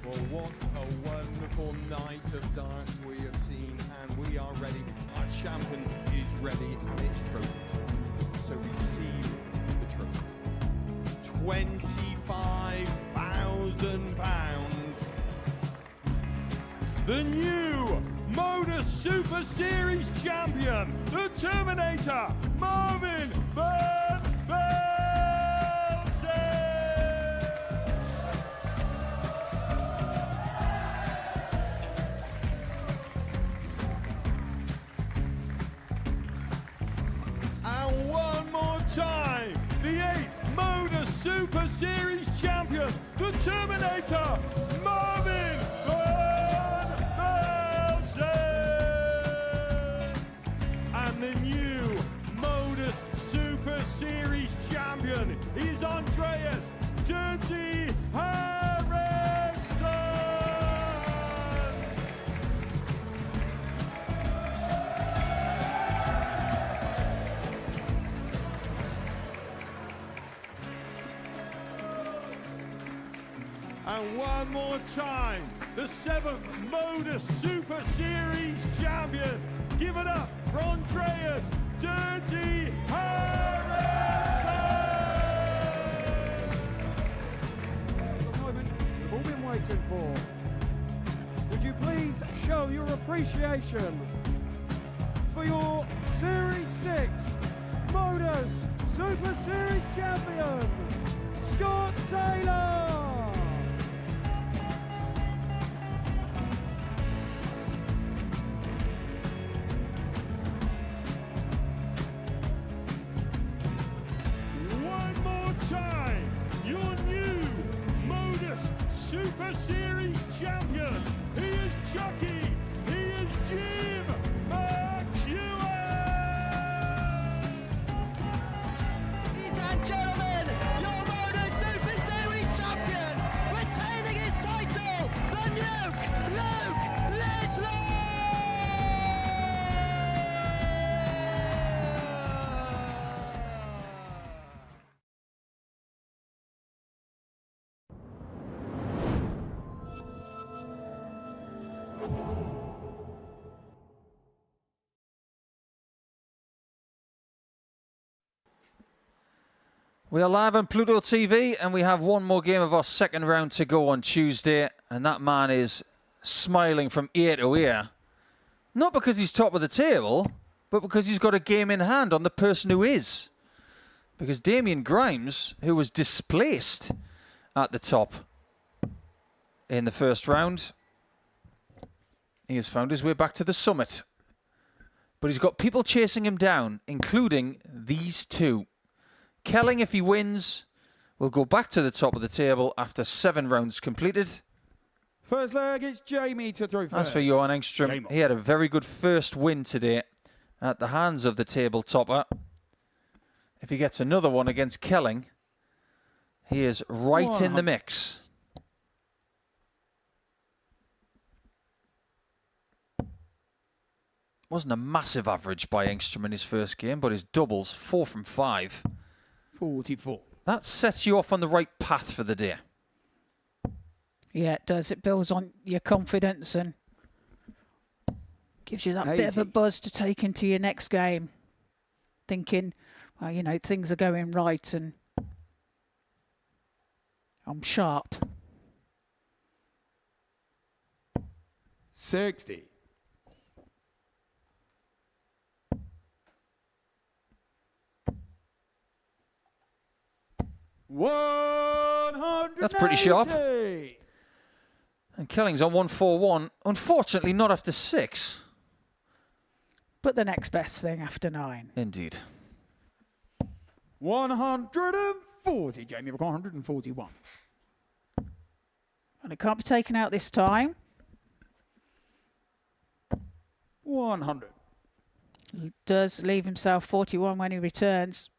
A: Well, what a wonderful night of darts we have seen, and we are ready. Our champion is ready, and it's trophy. So receive the trophy. £25,000. The new Modus Super Series champion, the Terminator, Marvin Van Velzen. And one more time, the 8th Modus Super Series champion, the Terminator, Marvin Van Velzen. And the new Modus Super Series champion is Andreas Dirty Harrison. And one more time, the 7th Modus Super Series champion. Give it up for Andreas Dirty Harrison!
H: waiting for? Would you please show your appreciation for your Series 6 Modus Super Series champion, Scott Taylor?
L: One more time, your new Modus Super Series champion. He is Chucky. He is Jim McEwan.
B: Ladies and gentlemen, your Modus Super Series champion, retaining his title, the Nuke, Luke Littler!
D: We are live on Pluto TV, and we have one more game of our second round to go on Tuesday, and that man is smiling from ear to ear. Not because he's top of the table, but because he's got a game in hand on the person who is. Because Damien Grimes, who was displaced at the top in the first round, he has found his way back to the summit. But he's got people chasing him down, including these two. Kelling, if he wins, will go back to the top of the table after 7 rounds completed.
G: First leg, it's Jamie to throw first.
D: As for Johan Engstrom, he had a very good first win today at the hands of the table topper. If he gets another one against Kelling, he is right in the mix. Wasn't a massive average by Engstrom in his first game, but his doubles, 4 from 5.
G: 44.
D: That sets you off on the right path for the day.
C: Yeah, it does. It builds on your confidence and gives you that bit of a buzz to take into your next game. Thinking, well, you know, things are going right and I'm sharp.
G: 60.
D: That's pretty sharp. And Kelling's on 141. Unfortunately, not after 6.
C: But the next best thing after 9.
D: Indeed.
G: 140. Jamie, 141.
C: And it can't be taken out this time.
G: 100.
C: He does leave himself 41 when he returns.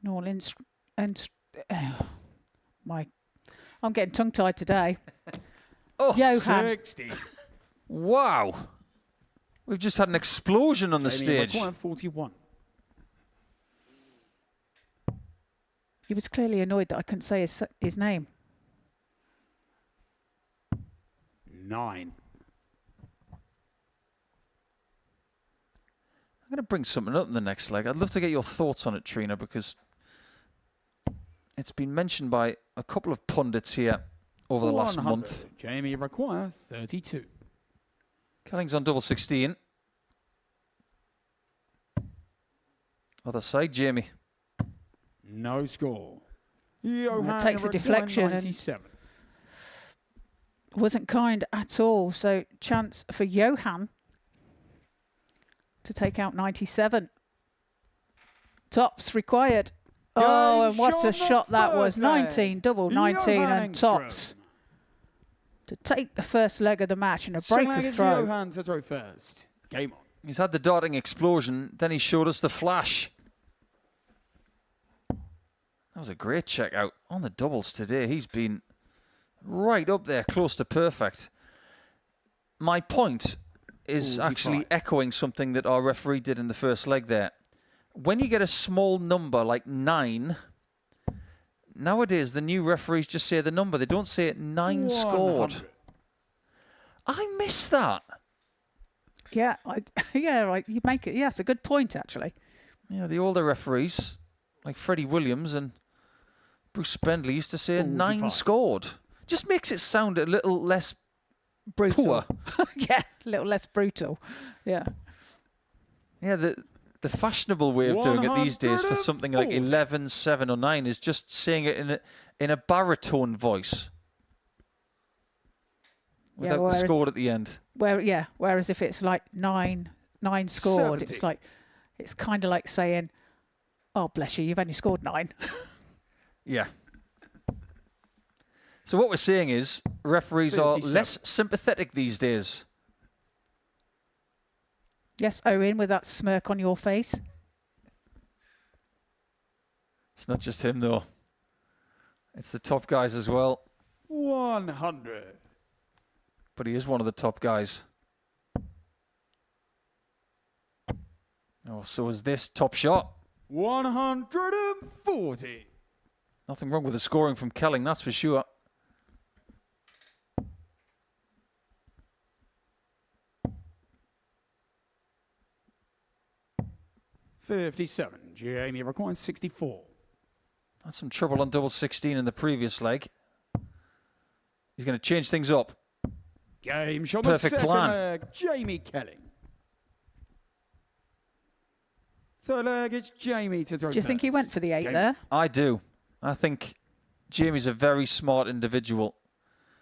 C: I'm getting tongue-tied today. Johan.
G: 60.
D: Wow. We've just had an explosion on the stage.
G: 41.
C: He was clearly annoyed that I couldn't say his name.
G: 9.
D: I'm going to bring something up in the next leg. I'd love to get your thoughts on it, Trina, because it's been mentioned by a couple of pundits here over the last month.
G: Jamie require 32.
D: Kelling's on double 16. Other side, Jamie.
G: No score. Johan
C: It takes a deflection and wasn't kind at all. So chance for Johan to take out 97. Tops required. Oh, and what a shot that was. 19, double 19 and tops. To take the first leg of the match and a break of throw.
G: Johan to throw first. Game on.
D: He's had the darting explosion, then he showed us the flash. That was a great check out on the doubles today. He's been right up there, close to perfect. My point is actually echoing something that our referee did in the first leg there. When you get a small number like 9, nowadays the new referees just say the number. They don't say 9 scored. I miss that.
C: Yeah, yeah, right. You make it. Yeah, it's a good point, actually.
D: Yeah, the older referees, like Freddie Williams and Bruce Spendley used to say 9
G: 45.
D: scored. Just makes it sound a little less
C: Brutal.
D: poor.
C: Yeah, a little less brutal. Yeah.
D: Yeah, the fashionable way of doing it these days for something like
G: 140.
D: 11, 7 or 9 is just saying it in a baritone voice.
C: Yeah,
D: Without the score at the end.
C: Whereas if it's like 9 scored,
G: 70.
C: it's like, it's kind of like saying, "Oh, bless you, you've only scored 9."
D: Yeah. So what we're saying is referees are
G: 57.
D: less sympathetic these days.
C: Yes, Owen, with that smirk on your face.
D: It's not just him though. It's the top guys as well.
G: 100.
D: But he is one of the top guys. Oh, so is this top shot.
G: 140.
D: Nothing wrong with the scoring from Kelling, that's for sure.
G: $57. Jamie requires 64.
D: Had some trouble on double 16 in the previous leg. He's going to change things up.
G: Game shot.
D: Perfect
G: second
D: plan.
G: leg, Jamie Kelling. Third leg, it's Jamie to throw.
C: Do you think he went for the 8 there?
D: I do. I think Jamie's a very smart individual.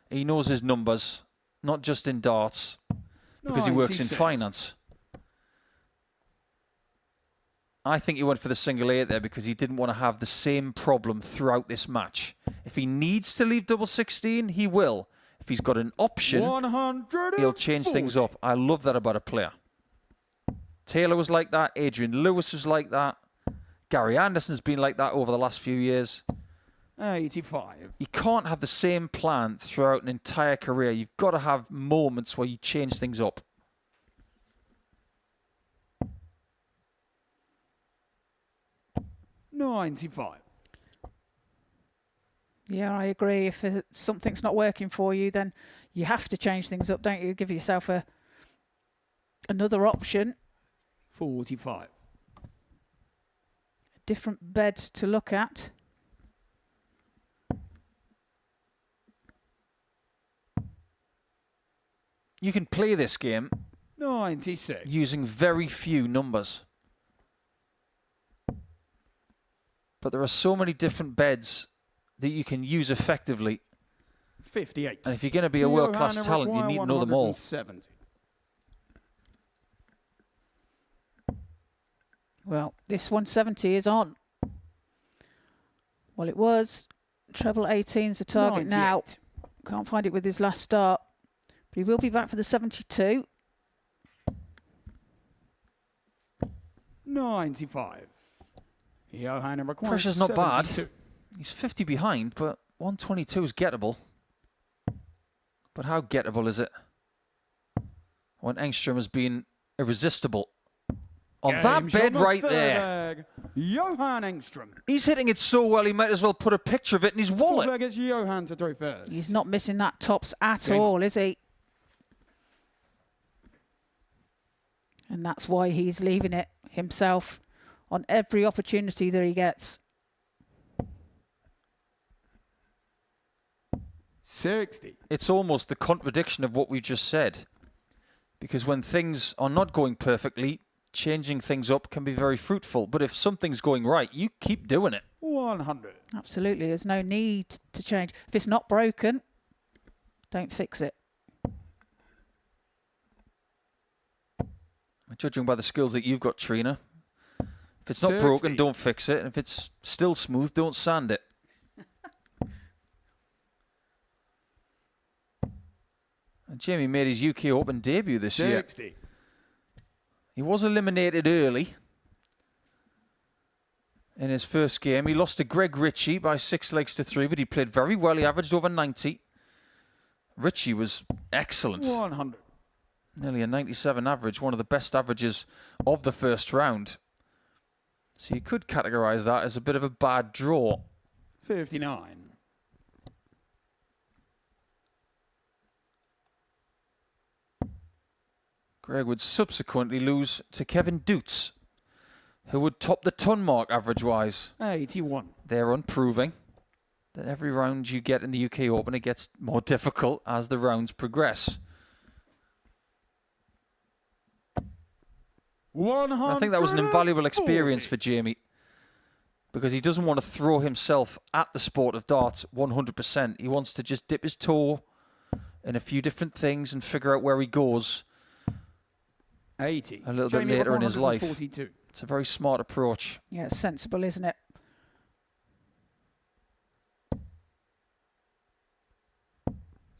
D: He knows his numbers, not just in darts, because he works in
G: 96.
D: finance. I think he went for the single 8 there because he didn't want to have the same problem throughout this match. If he needs to leave double 16, he will. If he's got an option, he'll change things up. I love that about a player. Taylor was like that. Adrian Lewis was like that. Gary Anderson's been like that over the last few years.
G: 85.
D: You can't have the same plan throughout an entire career. You've got to have moments where you change things up.
G: $95.
C: Yeah, I agree. If something's not working for you, then you have to change things up, don't you? Give yourself another option,
G: 45.
C: a different bed to look at.
D: You can play this game
G: 96.
D: using very few numbers. But there are so many different beds that you can use effectively.
G: 58.
D: And if you're going to be a world-class talent, you need to know them all.
G: 170.
C: Well, this 170 is on. Well, it was. Treble 18's the target
G: 98.
C: now. Can't find it with his last start. But he will be back for the 72.
G: 95. Johan requires
D: Pressure's not bad.
G: 72.
D: He's 50 behind, but 122 is gettable. But how gettable is it when Engstrom has been irresistible? On that
G: Game
D: bed
G: shot,
D: right
G: third
D: there.
G: leg, Johan Engstrom.
D: He's hitting it so well, he might as well put a picture of it in his
G: Fourth
D: wallet.
G: leg, it's Johan to throw first.
C: He's not missing that tops at
G: Game
C: all, is he? And that's why he's leaving it himself on every opportunity that he gets.
G: 60.
D: It's almost the contradiction of what we just said. Because when things are not going perfectly, changing things up can be very fruitful. But if something's going right, you keep doing it.
G: 100.
C: Absolutely, there's no need to change. If it's not broken, don't fix it.
D: Judging by the skills that you've got, Trina, if it's not
G: 60.
D: broken, don't fix it. And if it's still smooth, don't sand it. And Jamie made his UK Open debut this year.
G: 60.
D: He was eliminated early in his first game. He lost to Greg Ritchie by 6 legs to 3, but he played very well. He averaged over 90. Ritchie was excellent.
G: 100.
D: Nearly a 97 average, one of the best averages of the first round. So you could categorise that as a bit of a bad draw.
G: 59.
D: Greg would subsequently lose to Kevin Dutz, who would top the ton mark average-wise.
G: 81.
D: They're unproving. that every round you get in the UK Open, it gets more difficult as the rounds progress.
H: 140.
D: I think that was an invaluable experience for Jamie, because he doesn't want to throw himself at the sport of darts 100%. He wants to just dip his toe in a few different things and figure out where he goes
H: 80.
D: a little bit later in his life.
H: 142.
D: It's a very smart approach.
C: Yeah, it's sensible, isn't it?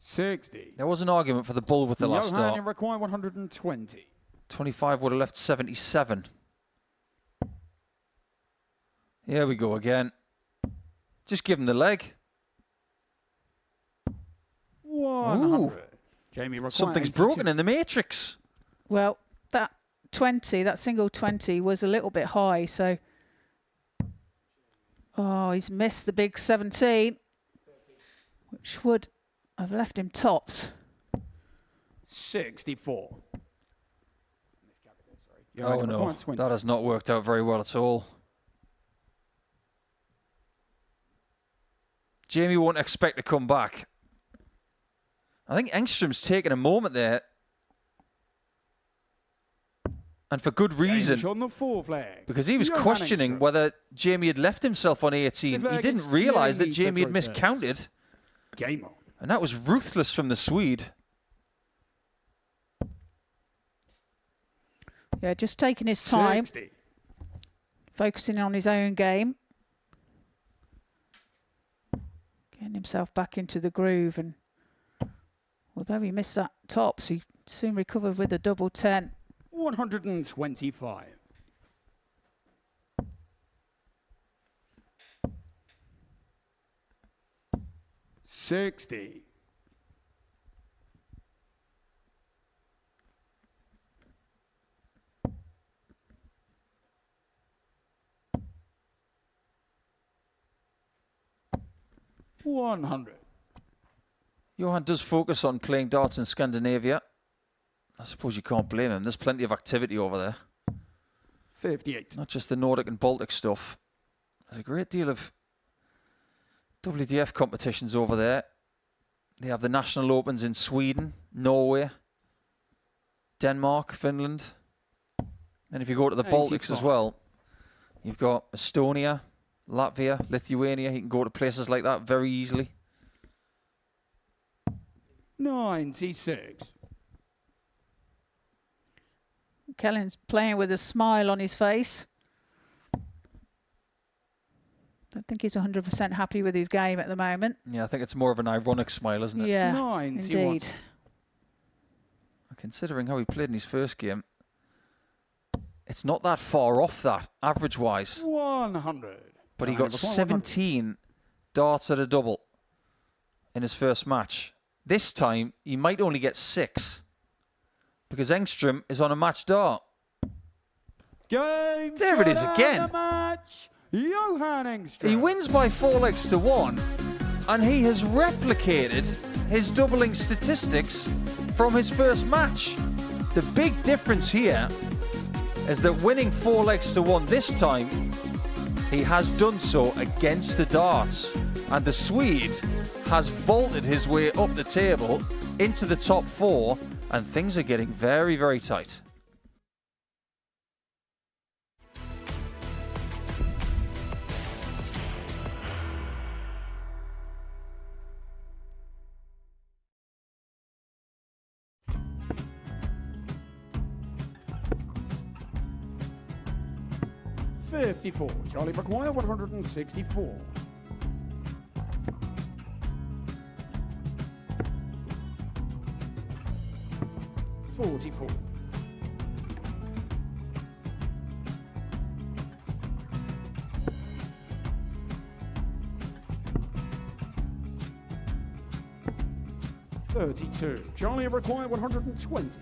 H: $60.
D: There was an argument for the bull with the last
H: Johan,
D: start.
H: you require 120.
D: 25 would have left 77. Here we go again. Just give him the leg.
H: 100.
D: Ooh.
H: Jamie requires
D: Something's
H: 82.
D: broken in the matrix.
C: Well, that 20, that single 20 was a little bit high, so... Oh, he's missed the big 17, which would have left him tops.
H: 64.
D: Oh no, that has not worked out very well at all. Jamie won't expect to come back. I think Engstrom's taken a moment there. And for good reason.
H: On the 4 flag.
D: Because he was
H: Johan
D: questioning
H: Engstrom.
D: whether Jamie had left himself on 18. He didn't realise that Jamie had miscounted.
H: Game on.
D: And that was ruthless from the Swede.
C: Yeah, just taking his time,
H: 60.
C: focusing on his own game. Getting himself back into the groove, and although he missed that tops, he soon recovered with a double 10.
H: 125. $60. $100.
D: Johan does focus on playing darts in Scandinavia. I suppose you can't blame him. There's plenty of activity over there.
H: 58.
D: Not just the Nordic and Baltic stuff. There's a great deal of WDF competitions over there. They have the National Opens in Sweden, Norway, Denmark, Finland. And if you go to the Baltics as well, you've got Estonia, Latvia, Lithuania. You can go to places like that very easily.
H: 96.
C: Kelling's playing with a smile on his face. I think he's 100% happy with his game at the moment.
D: Yeah, I think it's more of an ironic smile, isn't it?
C: Yeah,
H: 91.
C: indeed.
D: Considering how he played in his first game, it's not that far off that, average-wise.
H: 100.
D: But he got 17 darts at a double in his first match. This time, he might only get 6 because Engstrom is on a match dart.
H: Game.
D: There it is again.
H: Match. Johan Engstrom.
D: He wins by 4 legs to 1, and he has replicated his doubling statistics from his first match. The big difference here is that winning 4 legs to 1 this time, he has done so against the darts. And the Swede has vaulted his way up the table into the top 4, and things are getting very, very tight.
H: $54. Charlie McEwan, 164. $44. $32. Charlie required 120.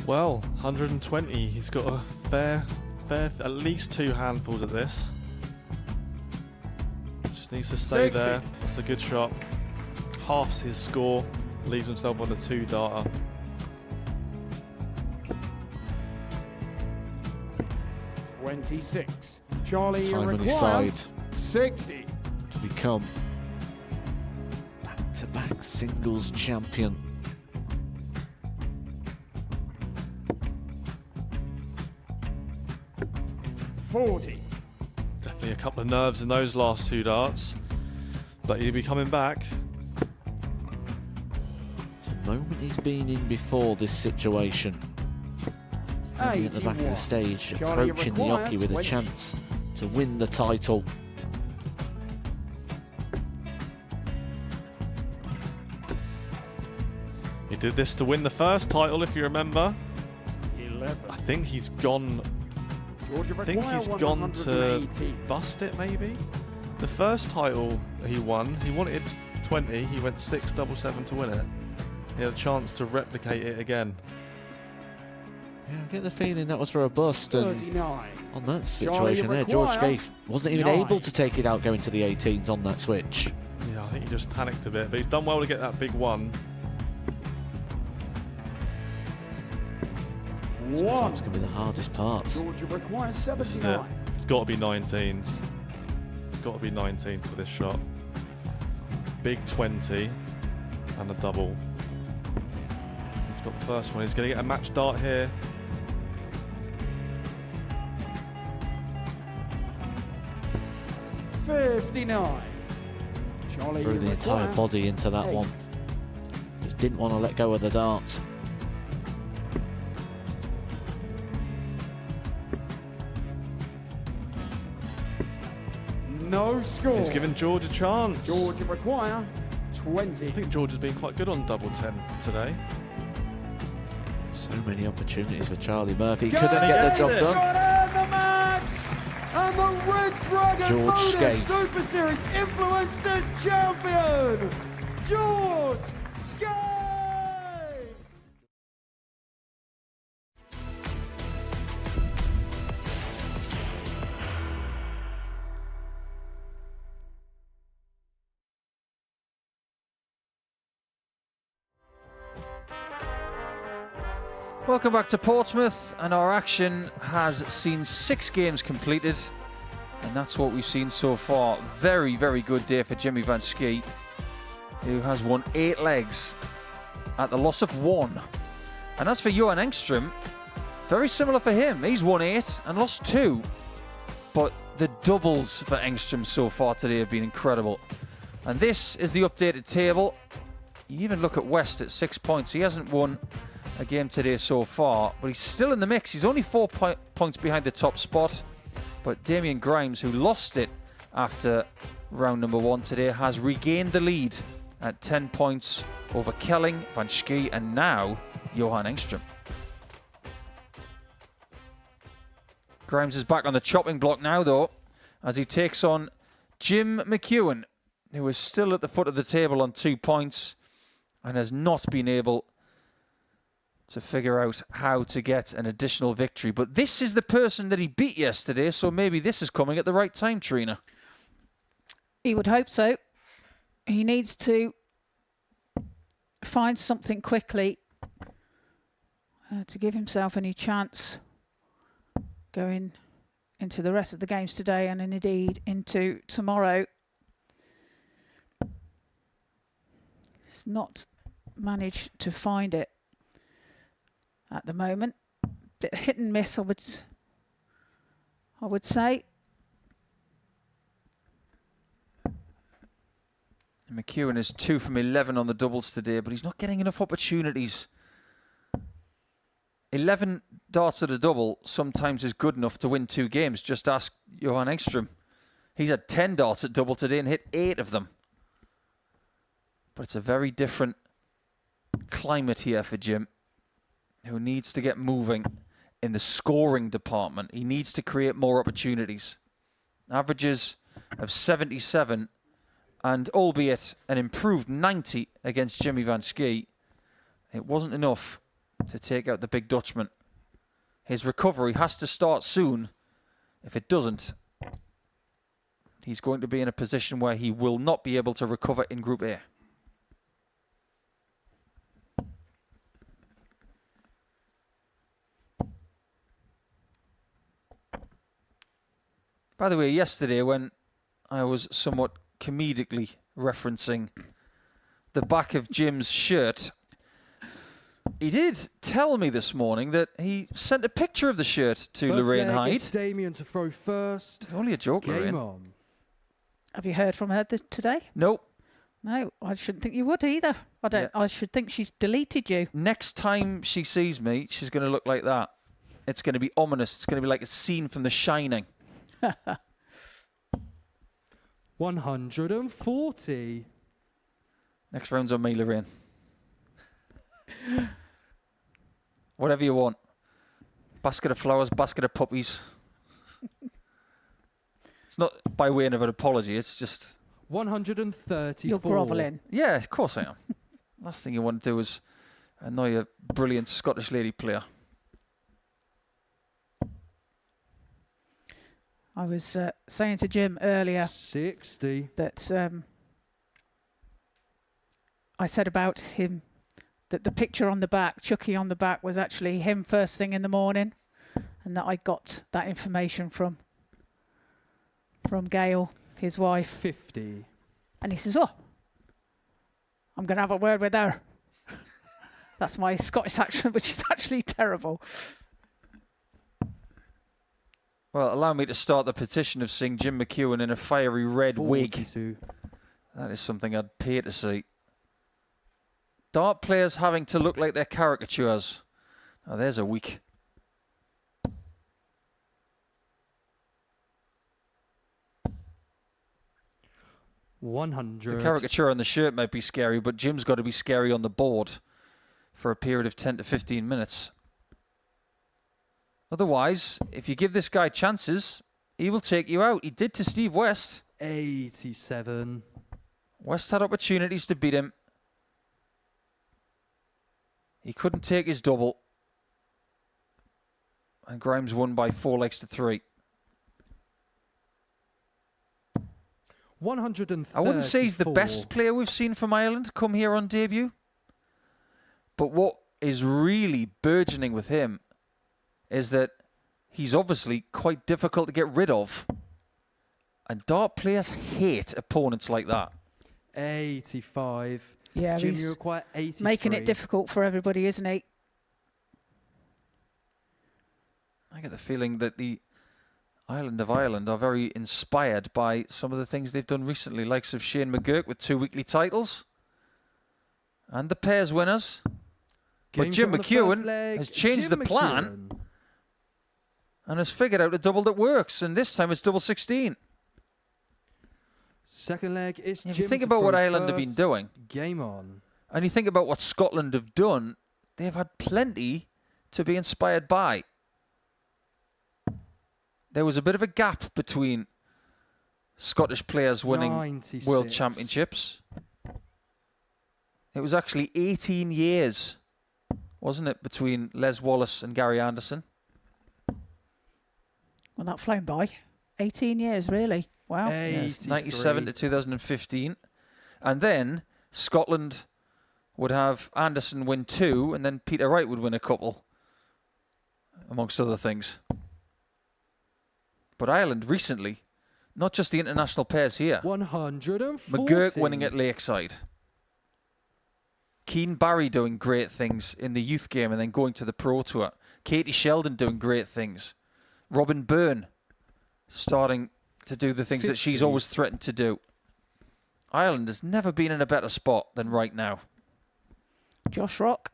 I: Well, 120. He's got a fair, at least 2 handfuls at this. Just needs to stay
H: 60.
I: there. That's a good shot. Halves his score. Leaves himself on a 2-darter.
H: $26. Charlie
J: Time on his
H: required
J: side
H: 60.
J: to become singles champion.
I: Definitely a couple of nerves in those last two darts, but he'll be coming back.
J: The moment he's been in before this situation. Standing at the back of the stage, approaching the hockey with a chance to win the title.
I: He did this to win the first title, if you remember.
L: 11.
I: I think he's gone. I think he's gone to bust it, maybe. The first title he won, he wanted 20. He went 6-7-7 to win it. He had a chance to replicate it again.
J: Yeah, I get the feeling that was for a bust. And
L: 39.
J: on that situation there, George Scaife wasn't even able to take it out going to the 18s on that switch.
I: Yeah, I think he just panicked a bit, but he's done well to get that big one.
J: Sometimes can be the hardest part.
L: Georgia requires 79.
I: This is it. It's got to be 19s. It's got to be 19s for this shot. Big 20 and a double. He's got the first one. He's going to get a match dart here.
L: $59. Charlie,
J: Threw the entire body into that one. Just didn't want to let go of the dart.
L: No score.
I: He's given George a chance.
L: Georgia require 20.
I: I think George has been quite good on double 10 today.
J: So many opportunities for Charlie Murphy. Couldn't get the job done.
H: The match! And the Red Dragon
J: George
H: Modus
J: Scaife.
H: Super Series Influencers Champion, George Scaife!
D: Welcome back to Portsmouth, and our action has seen 6 games completed, and that's what we've seen so far. Very, very good day for Jimmy Vansky, who has won 8 legs at the loss of 1. And as for Johan Engstrom, very similar for him. He's won 8 and lost 2, but the doubles for Engstrom so far today have been incredible. And this is the updated table. You even look at West at 6 points. He hasn't won a game today so far, but he's still in the mix. He's only 4 points behind the top spot, but Damien Grimes, who lost it after round number 1 today, has regained the lead at 10 points over Kelling, Vansky, and now Johan Engstrom. Grimes is back on the chopping block now, though, as he takes on Jim McEwan, who is still at the foot of the table on 2 points and has not been able to figure out how to get an additional victory. But this is the person that he beat yesterday, so maybe this is coming at the right time, Trina.
C: He would hope so. He needs to find something quickly to give himself any chance going into the rest of the games today and indeed into tomorrow. He's not managed to find it at the moment. Bit hit and miss, I would say.
D: McEwan is 2 from 11 on the doubles today, but he's not getting enough opportunities. 11 darts at a double sometimes is good enough to win 2 games. Just ask Johan Engstrom. He's had 10 darts at double today and hit 8 of them. But it's a very different climate here for Jim, who needs to get moving in the scoring department. He needs to create more opportunities. Averages of 77, and albeit an improved 90 against Jimmy Vansky, it wasn't enough to take out the big Dutchman. His recovery has to start soon. If it doesn't, he's going to be in a position where he will not be able to recover in Group A. By the way, yesterday when I was somewhat comedically referencing the back of Jim's shirt. He did tell me this morning that he sent a picture of the shirt to
F: First
D: Lorraine
F: leg,
D: Hyde.
F: it's Damien to throw first.
D: It's only a joke,
F: Game
D: Lorraine.
F: on.
C: Have you heard from her today?
D: Nope.
C: No, I shouldn't think you would either. I don't.
D: Yeah.
C: I should think she's deleted you.
D: Next time she sees me, she's going to look like that. It's going to be ominous. It's going to be like a scene from The Shining.
F: 140.
D: Next round's on me, Lorraine. Whatever you want. Basket of flowers, basket of puppies. It's not by way of an apology, it's just...
F: 134.
C: You're grovelling.
D: Yeah, of course I am. Last thing you want to do is annoy a brilliant Scottish lady player.
C: I was saying to Jim earlier
F: 60.
C: that I said about him that the picture on the back, Chucky on the back, was actually him first thing in the morning, and that I got that information from Gail, his wife.
F: 50.
C: And he says, "Oh, I'm going to have a word with her." That's my Scottish accent, which is actually terrible.
D: Well, allow me to start the petition of seeing Jim McEwan in a fiery red
F: 42.
D: wig. That is something I'd pay to see. Dart players having to look like they're caricatures. Oh, there's a week. The
F: 100.
D: caricature on the shirt might be scary, but Jim's got to be scary on the board for a period of 10 to 15 minutes. Otherwise, if you give this guy chances, he will take you out. He did to Steve West.
F: 87.
D: West had opportunities to beat him. He couldn't take his double. And Grimes won by 4 legs to 3.
F: 134.
D: I wouldn't say he's the best player we've seen from Ireland come here on debut. But what is really burgeoning with him is that he's obviously quite difficult to get rid of. And dart players hate opponents like that.
F: 85.
C: Yeah,
F: Jim,
C: he's
F: you require 83.
C: making it difficult for everybody, isn't he?
D: I get the feeling that the Island of Ireland are very inspired by some of the things they've done recently, likes of Shane McGurk with 2 weekly titles. And the pairs winners. But
F: Games
D: Jim
F: on the first
D: McEwan
F: leg.
D: has changed
F: Jim
D: the plan
F: McEwan.
D: and has figured out a double that works. And this time it's double 16.
F: Second leg is
D: If
F: Jim
D: you think
F: to
D: about what
F: throw
D: Ireland have been
F: first.
D: doing,
F: Game on.
D: and you think about what Scotland have done, they've had plenty to be inspired by. There was a bit of a gap between Scottish players winning
F: 96.
D: World Championships. It was actually 18 years, wasn't it, between Les Wallace and Gary Anderson?
C: Well, that flown by. 18 years, really. Wow.
D: Yes, 97 to 2015. And then Scotland would have Anderson win 2, and then Peter Wright would win a couple, amongst other things. But Ireland recently, not just the international pairs here.
F: 140.
D: McGurk winning at Lakeside. Keane Barry doing great things in the youth game and then going to the Pro Tour. Katie Sheldon doing great things. Robin Byrne starting to do the things
F: 50.
D: that she's always threatened to do. Ireland has never been in a better spot than right now.
C: Josh Rock.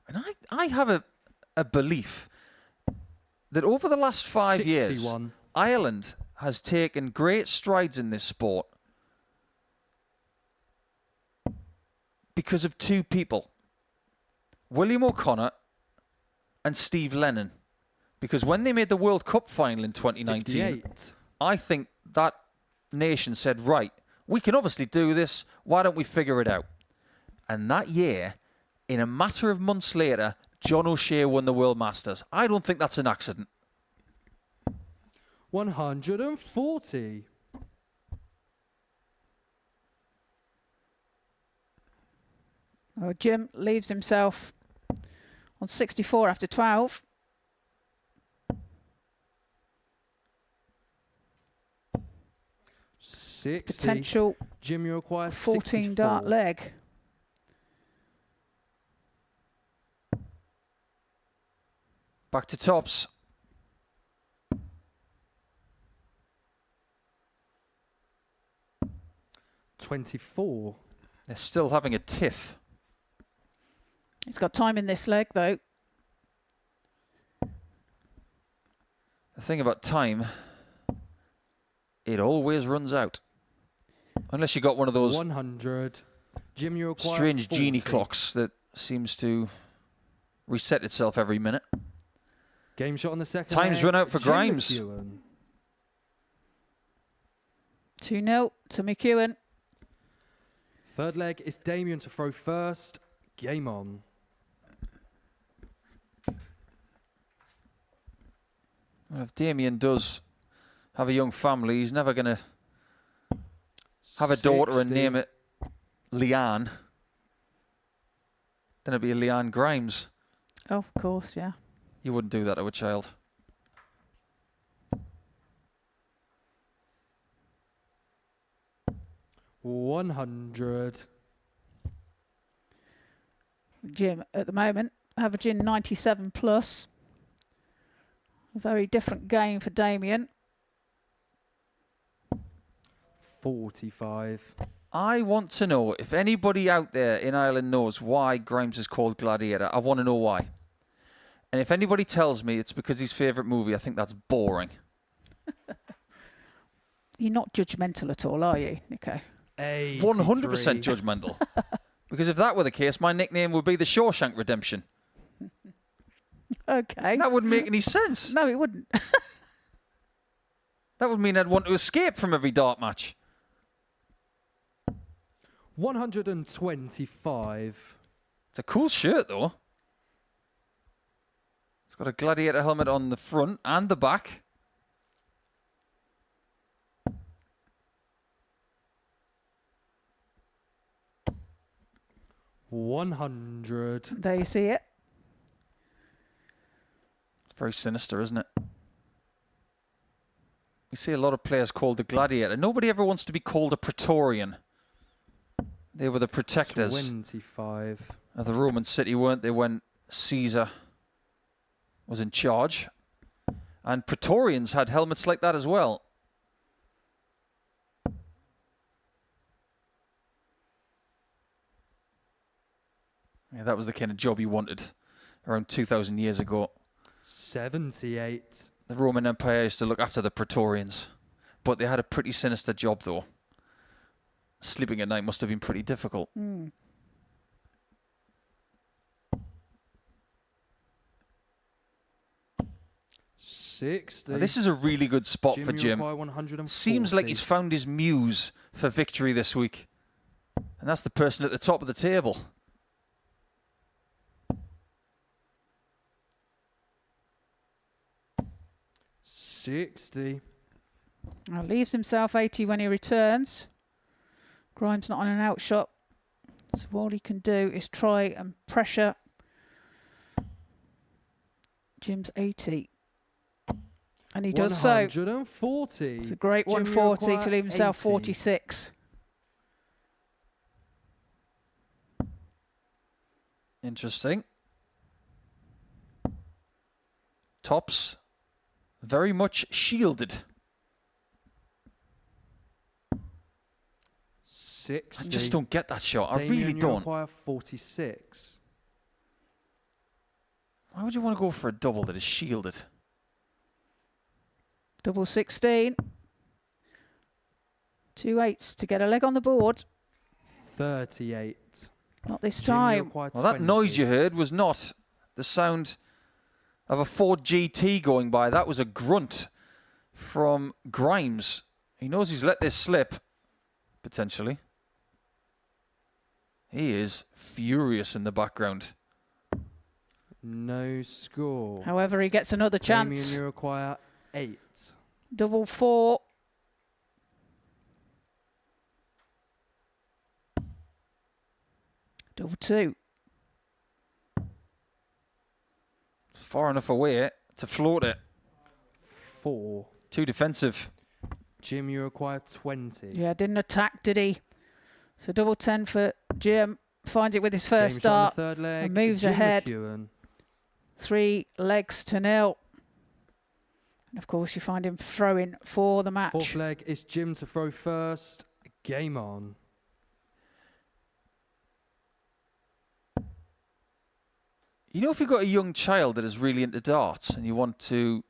D: And I have a belief that over the last 5 years,
F: 61.
D: Ireland has taken great strides in this sport because of 2 people, William O'Connor and Steve Lennon. Because when they made the World Cup final in 2019,
F: 58.
D: I think that nation said, right, we can obviously do this, why don't we figure it out? And that year, in a matter of months later, John O'Shea won the World Masters. I don't think that's an accident.
F: 140.
C: Oh, Jim leaves himself on 64 after 12.
F: 60.
C: potential
F: Jim, you require
C: 14 dart
F: 64.
C: leg.
D: Back to tops.
F: $24.
D: They're still having a tiff.
C: He's got time in this leg, though.
D: The thing about time, it always runs out. Unless you got one of those
F: 100. Jim, you require
D: strange
F: 40.
D: genie clocks that seems to reset itself every minute.
F: Game shot on the second
D: Time's
F: leg,
D: run out for
F: Jim
D: Grimes.
F: McEwan.
C: 2-0 to McEwan.
F: Third leg is Damien to throw first. Game on.
D: Well, if Damien does have a young family, he's never going to have a daughter and
F: 60.
D: name it Leanne. Then it'd be Leanne Grimes.
C: Oh, of course, yeah.
D: You wouldn't do that to a child.
F: $100.
C: Jim, at the moment, averaging 97 plus. A very different game for Damien.
F: 45.
D: I want to know if anybody out there in Ireland knows why Grimes is called Gladiator. I want to know why. And if anybody tells me it's because his favourite movie, I think that's boring.
C: You're not judgmental at all, are you, Nico?
F: 83.
D: 100% judgmental. Because if that were the case, my nickname would be the Shawshank Redemption.
C: Okay.
D: That wouldn't make any sense.
C: No, it wouldn't.
D: That would mean I'd want to escape from every dart match.
F: 125.
D: It's a cool shirt, though. It's got a gladiator helmet on the front and the back.
F: $100.
C: There you see it.
D: It's very sinister, isn't it? We see a lot of players called the Gladiator. Nobody ever wants to be called a Praetorian. They were the protectors
F: 25.
D: of the Roman city, weren't they, when Caesar was in charge? And Praetorians had helmets like that as well. Yeah, that was the kind of job he wanted around 2,000 years ago.
F: 78.
D: The Roman Empire used to look after the Praetorians, but they had a pretty sinister job, though. Sleeping at night must have been pretty difficult.
F: 60.
D: Now, this is a really good spot for
F: you
D: Jim.
F: require 140.
D: Seems like he's found his muse for victory this week. And that's the person at the top of the table.
F: $60.
C: Well, leaves himself 80 when he returns. Grimes not on an outshot. So all he can do is try and pressure Jim's 80. And he does so.
F: 140.
C: It's a great
F: Jim, you
C: 140 to
F: require
C: leave himself
F: 80.
C: 46.
D: Interesting. Tops very much shielded.
F: 60.
D: I just don't get that shot. I
F: Damien,
D: really
F: you
D: don't.
F: require 46.
D: Why would you want to go for a double that is shielded?
C: Double 16. 2 8s to get a leg on the board.
F: 38.
C: Not this
F: Jim, you
C: time.
F: require
D: Well, that
F: 20.
D: noise you heard was not the sound of a Ford GT going by. That was a grunt from Grimes. He knows he's let this slip, potentially. He is furious in the background.
F: No score.
C: However, he gets another chance.
F: Damien, you require 8.
C: Double 4. Double 2.
D: Far enough away to float it.
F: 4.
D: Too defensive.
F: Jim, you require 20.
C: Yeah, didn't attack, did he? So double 10 for Jim. Finds it with his first
F: Game shot on
C: start.
F: the third leg.
C: And moves
F: Jim
C: ahead.
F: McEwan.
C: 3 legs to 0. And of course, you find him throwing for the match.
F: Fourth leg is Jim to throw first. Game on.
D: You know, if you've got a young child that is really into darts and you want to...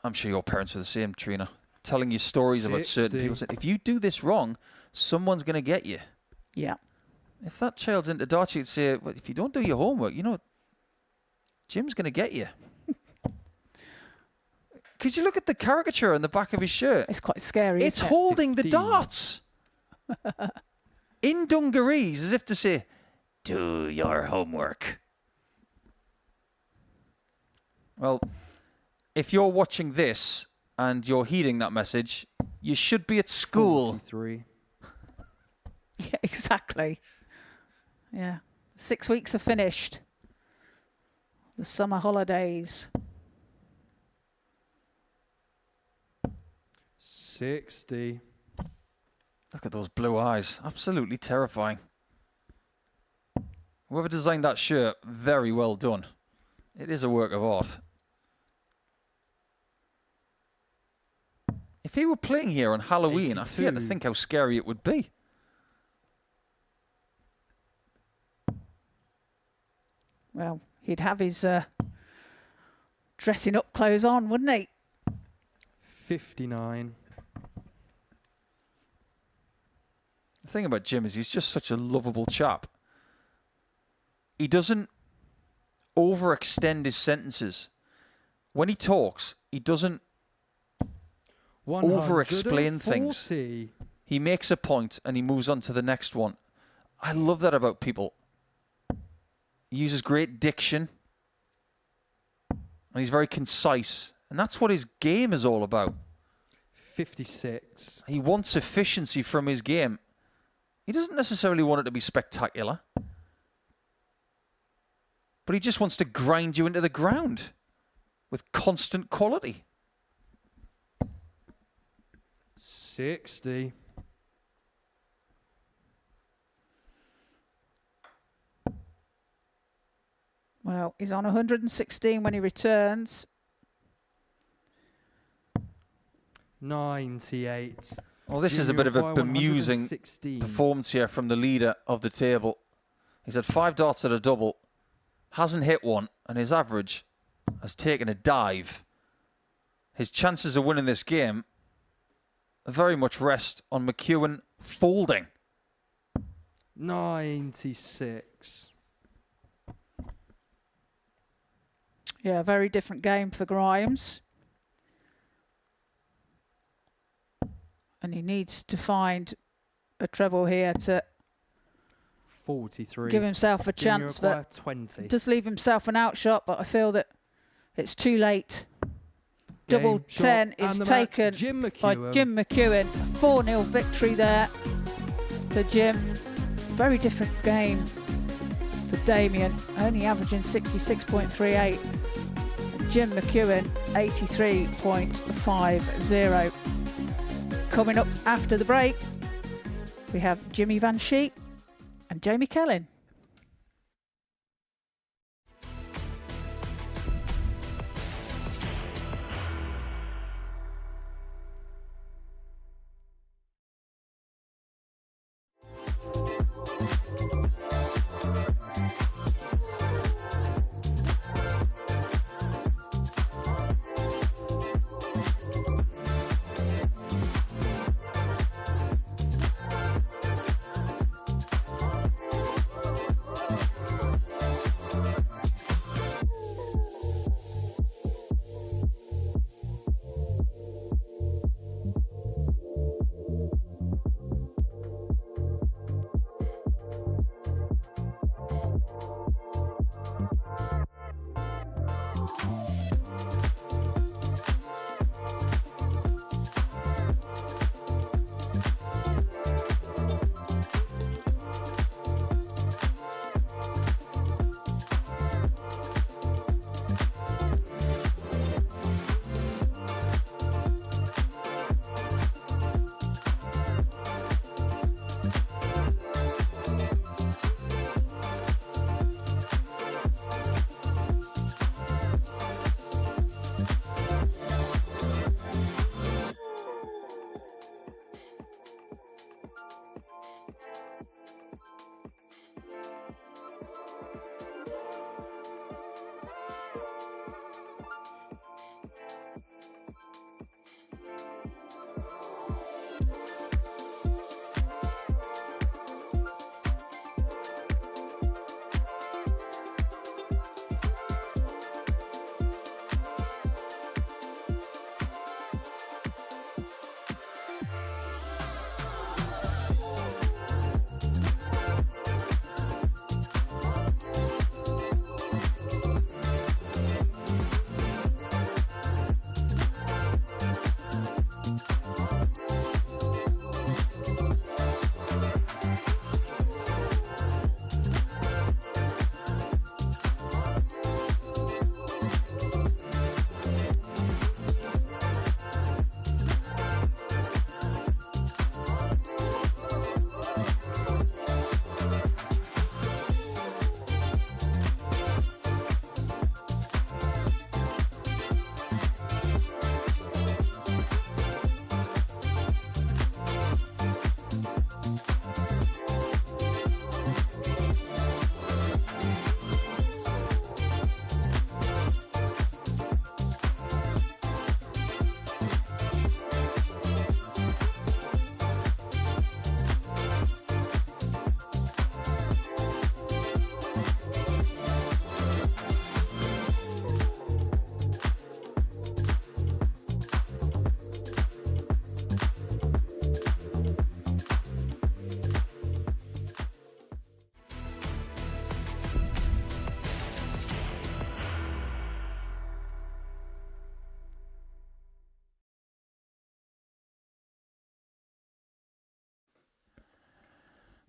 D: I'm sure your parents are the same, Trina. Telling you stories about certain people. Saying, if you do this wrong, someone's going to get you.
C: Yeah.
D: If that child's into darts, you'd say, well, if you don't do your homework, you know, Jim's going to get you. Because you look at the caricature on the back of his shirt.
C: It's quite scary.
D: It's
C: isn't it?
D: holding
F: 15.
D: the darts. In dungarees, as if to say, do your homework. Well, if you're watching this and you're heeding that message, you should be at school.
F: 43.
C: Yeah, exactly. Yeah. 6 weeks are finished. The summer holidays.
F: 60.
D: Look at those blue eyes. Absolutely terrifying. Whoever designed that shirt, very well done. It is a work of art. If he were playing here on Halloween,
F: 82.
D: I fear to think how scary it would be.
C: Well, he'd have his dressing up clothes on, wouldn't he?
F: 59.
D: The thing about Jim is he's just such a lovable chap. He doesn't overextend his sentences. When he talks, he doesn't over-explain things. He makes a point and he moves on to the next one. I love that about people. He uses great diction. And he's very concise. And that's what his game is all about.
F: 56.
D: He wants efficiency from his game. He doesn't necessarily want it to be spectacular. But he just wants to grind you into the ground with constant quality.
F: 60.
C: Well, he's on 116 when he returns.
F: 98.
D: Well, this is a bit of a bemusing performance here from the leader of the table. He's had 5 darts at a double, hasn't hit one, and his average has taken a dive. His chances of winning this game very much rest on McEwan folding.
F: 96.
C: Yeah, very different game for Grimes. And he needs to find a treble here to
F: 43.
C: give himself a chance, but
F: 20.
C: just leave himself an outshot. But I feel that it's too late. Double 10 is taken by Jim McEwan. 4-0 victory there for Jim. Very different game for Damien, only averaging 66.38. Jim McEwan 83.50. Coming up after the break, we have Jimmy Vansky and Jamie Kelling.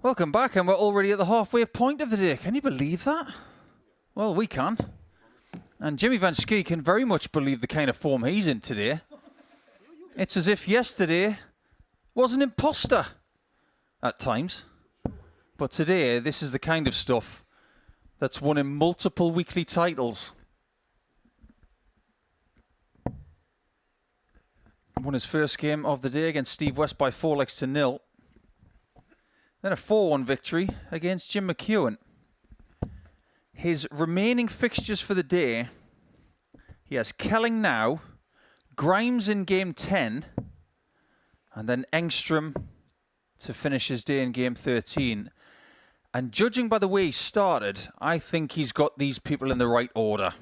D: Welcome back, and we're already at the halfway point of the day. Can you believe that? Well, we can. And Jimmy Vansky can very much believe the kind of form he's in today. It's as if yesterday was an imposter at times. But today, this is the kind of stuff that's won him multiple weekly titles. Won his first game of the day against Steve West by 4-0. Then a 4-1 victory against Jim McEwan. His remaining fixtures for the day, he has Kelling now, Grimes in game 10, and then Engstrom to finish his day in game 13. And judging by the way he started, I think he's got these people in the right order,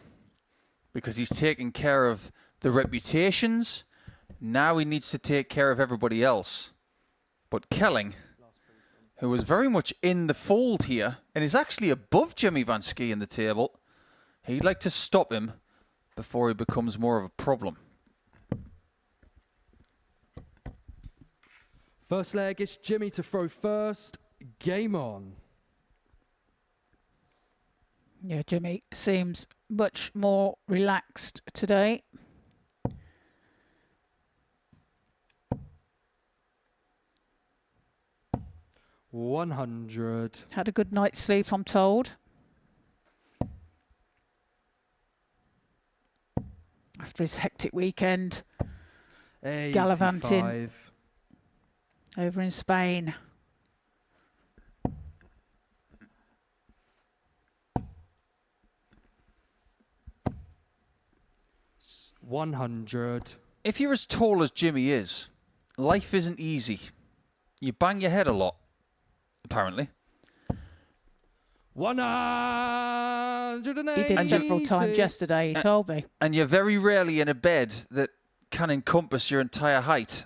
D: because he's taking care of the reputations. Now he needs to take care of everybody else. But Kelling, who was very much in the fold here and is actually above Jimmy Vansky in the table, he'd like to stop him before he becomes more of a problem.
F: First leg, it's Jimmy to throw first. Game on.
C: Yeah, Jimmy seems much more relaxed today.
F: $100.
C: Had a good night's sleep, I'm told. After his hectic weekend, gallivanting over in Spain.
F: $100.
D: If you're as tall as Jimmy is, life isn't easy. You bang your head a lot, apparently.
F: 180.
C: He did several times yesterday, he told me.
D: And you're very rarely in a bed that can encompass your entire height.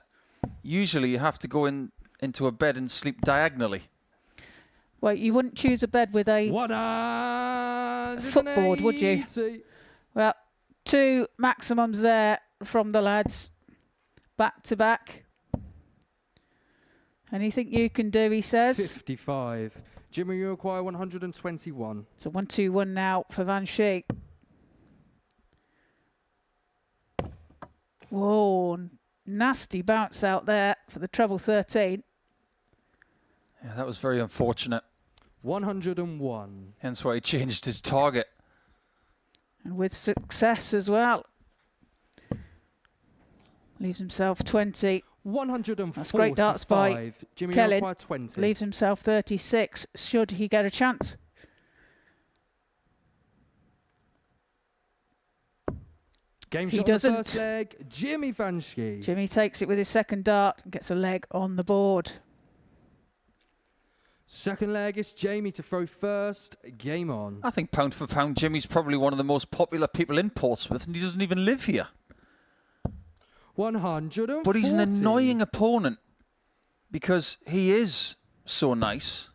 D: Usually you have to go into a bed and sleep diagonally.
C: Well, you wouldn't choose a bed with a footboard, would you? Well, 2 maximums there from the lads. Back to back. Anything you can do, he says.
F: 55. Jimmy, you require 121.
C: So 1-2-1 now for Vansky. Whoa, nasty bounce out there for the treble 13.
D: Yeah, that was very unfortunate.
F: 101.
D: Hence why he changed his target.
C: And with success as well. Leaves himself 20.
F: 145.
C: That's great darts by
F: Jimmy,
C: Kelling.
F: 20.
C: Leaves himself 36. Should he get a chance?
F: Game
C: He
F: shot
C: doesn't.
F: on the first leg. Jimmy Vansky.
C: Jimmy takes it with his second dart and gets a leg on the board.
F: Second leg is Jamie to throw first. Game on.
D: I think pound for pound, Jimmy's probably one of the most popular people in Portsmouth, and he doesn't even live here.
F: 140.
D: But he's an annoying opponent because he is so nice.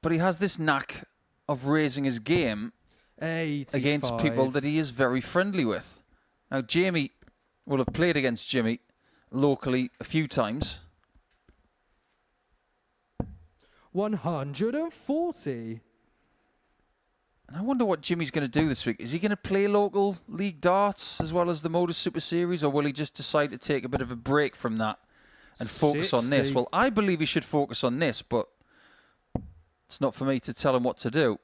D: But he has this knack of raising his game
F: 85.
D: against people that he is very friendly with. Now, Jamie will have played against Jimmy locally a few times.
F: 140.
D: And I wonder what Jimmy's going to do this week. Is he going to play local league darts as well as the Modus Super Series, or will he just decide to take a bit of a break from that and focus on this? Well, I believe he should focus on this, but it's not for me to tell him what to do.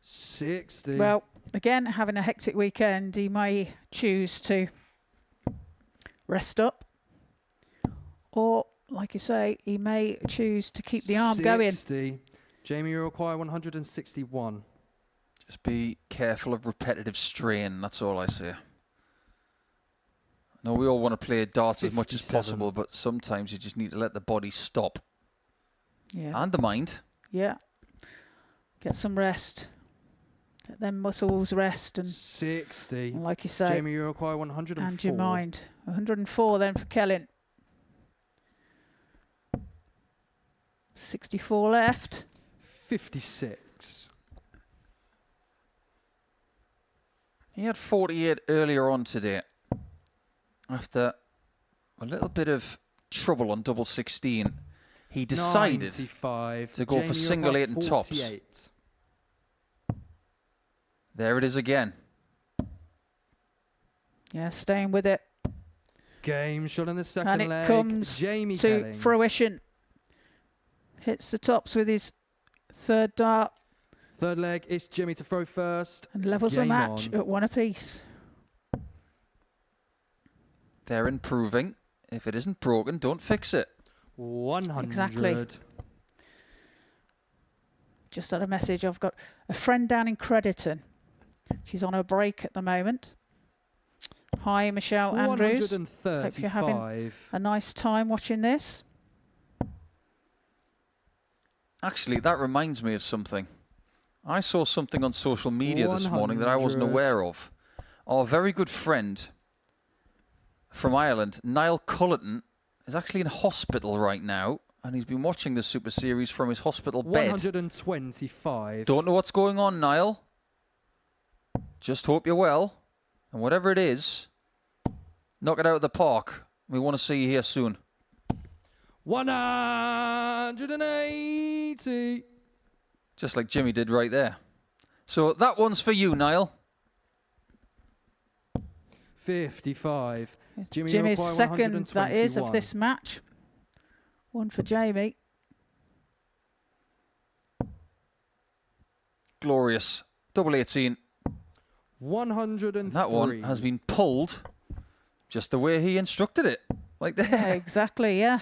F: 60.
C: Well, again, having a hectic weekend, he may choose to rest up. Or, like you say, he may choose to keep the arm going.
F: 60. Jamie, you require 161.
D: Just be careful of repetitive strain, that's all I say. No, we all want to play darts as much as possible, but sometimes you just need to let the body stop.
C: Yeah.
D: And the mind.
C: Yeah. Get some rest. Let them muscles rest. And
F: 60.
C: and like you say,
F: Jamie, you require 104.
C: and your mind. 104 then for Kelling. 64 left.
F: 56.
D: He had 48 earlier on today after a little bit of trouble on double 16. He decided
F: 95.
D: to go for single 8 and tops.
F: 48.
D: There it is again.
C: Yeah, staying with it.
F: Game shot in the second
C: And it
F: leg.
C: comes
F: Jamie
C: to
F: Kelling.
C: fruition. Hits the tops with his third dart.
F: Third leg, it's Jimmy to throw first.
C: And levels the
F: Game
C: match
F: on.
C: at 1 apiece.
D: They're improving. If it isn't broken, don't fix it.
F: 100.
C: Exactly. Just had a message. I've got a friend down in Crediton. She's on her break at the moment. Hi, Michelle Andrews.
F: 135.
C: Hope you're having a nice time watching this.
D: Actually, that reminds me of something. I saw something on social media this morning that I wasn't
F: 100.
D: aware of. Our very good friend from Ireland, Niall Cullerton, is actually in hospital right now, and he's been watching the Super Series from his hospital bed.
F: 125.
D: Don't know what's going on, Niall. Just hope you're well. And whatever it is, knock it out of the park. We want to see you here soon.
F: 180.
D: Just like Jimmy did right there. So that one's for you, Niall.
F: 55. Jimmy
C: Jimmy's
F: require
C: second, that is, of
F: 121.
C: this match. One for Jamie.
D: Glorious. Double 18.
F: 103.
D: And that one has been pulled just the way he instructed it. Like there.
C: Yeah, exactly, yeah.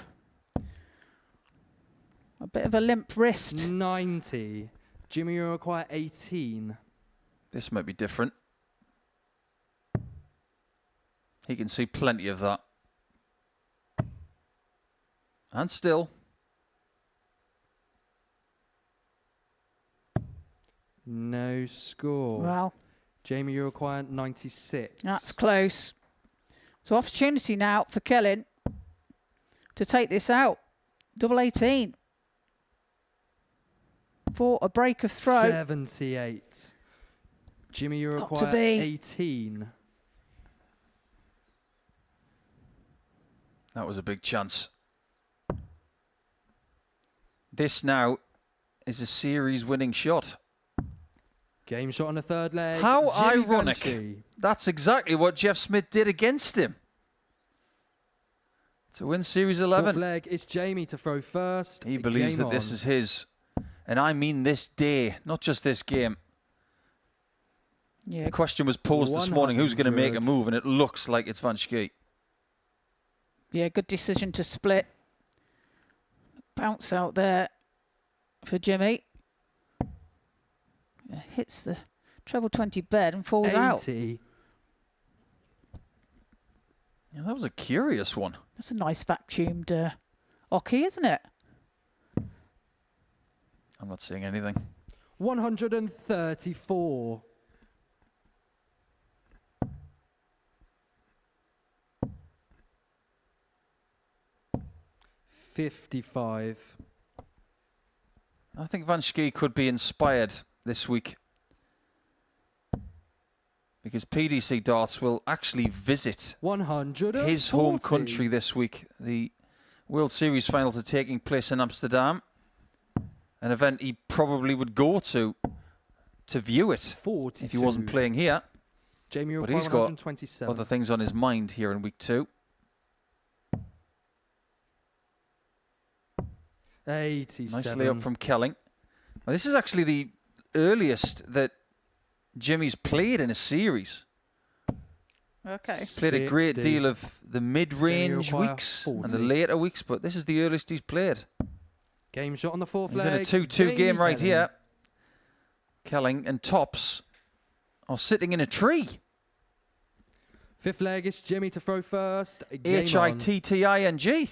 C: A bit of a limp wrist.
F: 90. Jimmy, you require 18.
D: This might be different. He can see plenty of that. And still.
F: No score.
C: Well,
F: Jamie, you require 96.
C: that's close. So opportunity now for Kelling to take this out. Double 18. For a break of throw.
F: 78. Jimmy, you
C: Up to
F: require
C: B.
F: 18.
D: That was a big chance. This now is a series-winning shot.
F: Game shot on the third leg.
D: How
F: Jimmy
D: ironic.
F: Vansky.
D: That's exactly what Jeff Smith did against him. To win Series 11.
F: Fourth leg, it's Jamie to throw first.
D: He believes that this is his. And I mean this day, not just this game.
C: Yeah.
D: The question was posed this morning, who's going to make a
F: 100.
D: move? And it looks like it's Vansky.
C: Yeah, good decision to split. Bounce out there for Jimmy. Hits the treble 20 bed and falls
F: 80.
C: out.
D: Yeah, that was a curious one.
C: That's a nice vacuumed hockey, isn't it?
D: I'm not seeing anything.
F: 134. $55.
D: I think Vansky could be inspired this week. Because PDC Darts will actually visit
F: 140.
D: his home country this week. The World Series finals are taking place in Amsterdam. An event he probably would go to view it
F: 42.
D: if he wasn't playing here.
F: Jamie,
D: But
F: require
D: he's got
F: 127.
D: other things on his mind here in week 2.
F: 87.
D: Nicely up from Kelling. Now, this is actually the earliest that Jimmy's played in a series.
C: Okay.
D: Played a great
F: 60.
D: deal of the mid-range
F: require
D: weeks and
F: 40.
D: the later weeks, but this is the earliest he's played.
F: Game shot on the fourth
D: He's
F: leg.
D: in a 2-2
F: Jamie
D: game right
F: Kelling.
D: here. Kelling and Tops are sitting in a tree.
F: Fifth leg, it's Jimmy to throw first. Game on.
D: Hitting.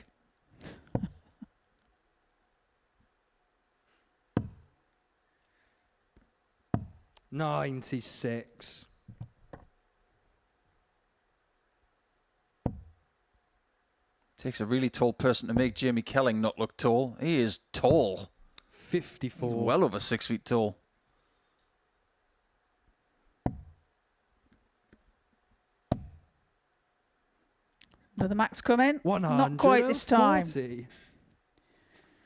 F: 96.
D: Takes a really tall person to make Jamie Kelling not look tall. He is tall.
F: 54.
D: He's well over 6 feet tall.
C: Another max come in. Not quite this time.
F: 140.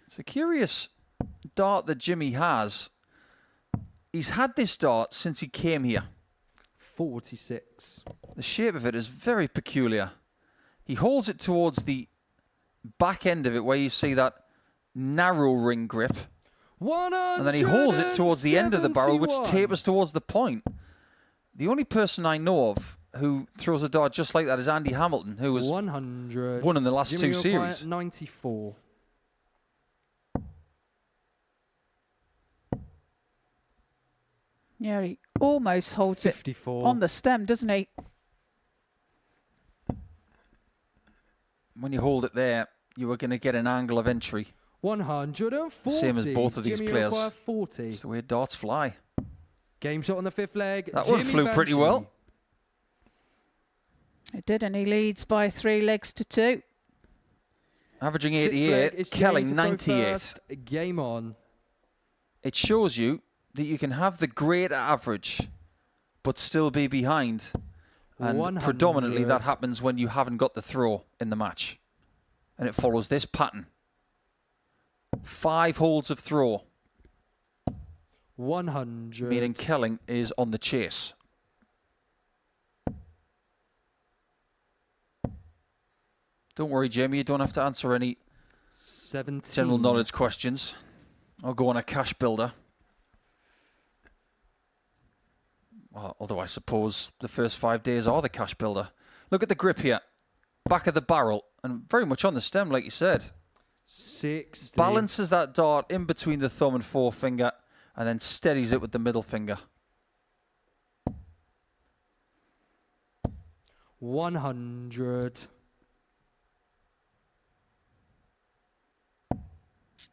D: It's a curious dart that Jimmy has. He's had this dart since he came here.
F: 46.
D: The shape of it is very peculiar. He holds it towards the back end of it where you see that narrow ring grip. And then he holds it towards the end of the barrel, which tapers towards the point. The only person I know of who throws a dart just like that is Andy Hamilton, who was
F: 100.
D: won in the last
F: Jimmy
D: two series.
F: 94.
C: Yeah, he almost holds
F: 54.
C: it on the stem, doesn't he?
D: When you hold it there, you are going to get an angle of entry.
F: 140.
D: Same as both of these
F: Jimmy
D: players.
F: 40.
D: It's the way darts fly.
F: Game shot on the 5th leg.
D: That one flew pretty well.
C: It did, and he leads by 3 legs to 2.
D: Averaging
F: 6th leg
D: 88,
F: is
D: Kelling
F: Jamie to throw
D: 98.
F: first. Game on.
D: It shows you that you can have the greater average, but still be behind. And
F: 100.
D: predominantly that happens when you haven't got the throw in the match. And it follows this pattern. 5 holes of throw.
F: 100.
D: Meaning Kelling is on the chase. Don't worry, Jamie, you don't have to answer any
F: 17.
D: general knowledge questions. I'll go on a cash builder. Well, although I suppose the first 5 days are the cash builder. Look at the grip here. Back of the barrel and very much on the stem, like you said.
F: 60.
D: Balances that dart in between the thumb and forefinger and then steadies it with the middle finger.
F: 100.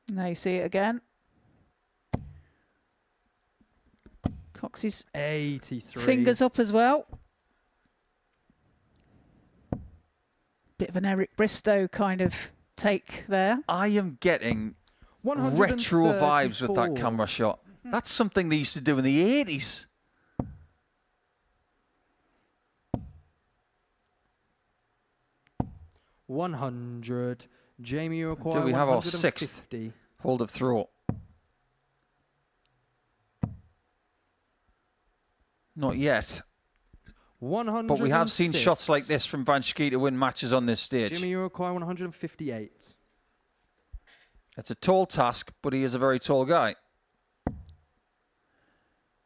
C: Now you see it again. Cocks his
F: 83.
C: fingers up as well. Bit of an Eric Bristow kind of take there.
D: I am getting retro vibes with that camera shot. That's something they used to do in the 80s.
F: $100. Jamie, you require
D: Do we have our
F: 150.
D: 6th hold of throw? Not yet.
F: 106.
D: But we have seen shots like this from Vansky to win matches on this stage.
F: Jimmy, you require 158.
D: It's a tall task, but he is a very tall guy.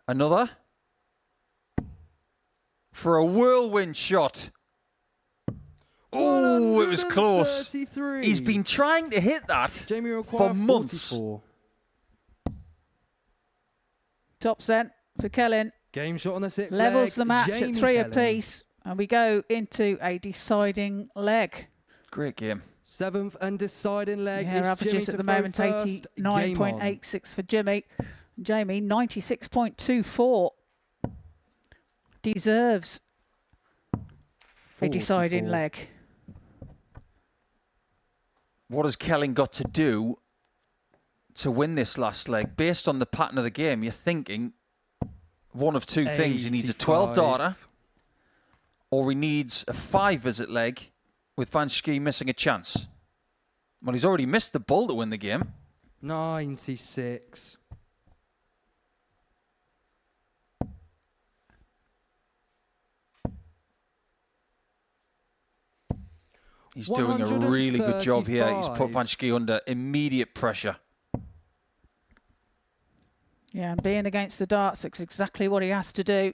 D: Another. For a whirlwind shot. Oh, it was close. He's been trying to hit that
F: Jamie
D: for months.
F: 44.
C: Tops then for Kelling.
F: Game shot on the 6th
C: Levels
F: leg.
C: the match
F: Jamie
C: at 3
F: Kelling.
C: apiece. And we go into a deciding leg.
D: Great game.
F: 7th and deciding leg.
C: Yeah,
F: is
C: averages
F: Jimmy
C: at
F: to
C: the
F: throw
C: moment
F: first. Game on.
C: 89.86 for Jimmy. Jamie 96.24. Deserves a deciding
F: 44.
C: leg.
D: What has Kelling got to do to win this last leg? Based on the pattern of the game, you're thinking one of two things. He needs a 12 darter, or he needs a 5 visit leg with Vansky missing a chance. Well, he's already missed the bull to win the game.
F: 96.
D: He's doing a really good job here. He's put Vansky under immediate pressure.
C: Yeah, and being against the darts, it's exactly what he has to do.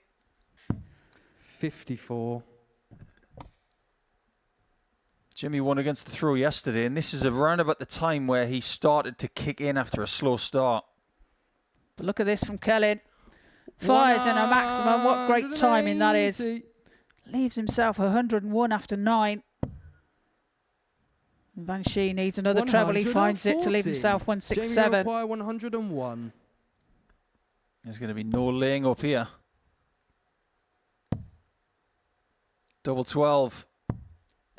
F: 54.
D: Jimmy won against the throw yesterday, and this is around about the time where he started to kick in after a slow start.
C: But look at this from Kelling. Fires in a maximum. What great timing that is. Leaves himself 101 after 9. Vansky needs another treble. He finds it to leave himself 167.
F: Jamie require 101.
D: There's going to be no laying up here. Double 12.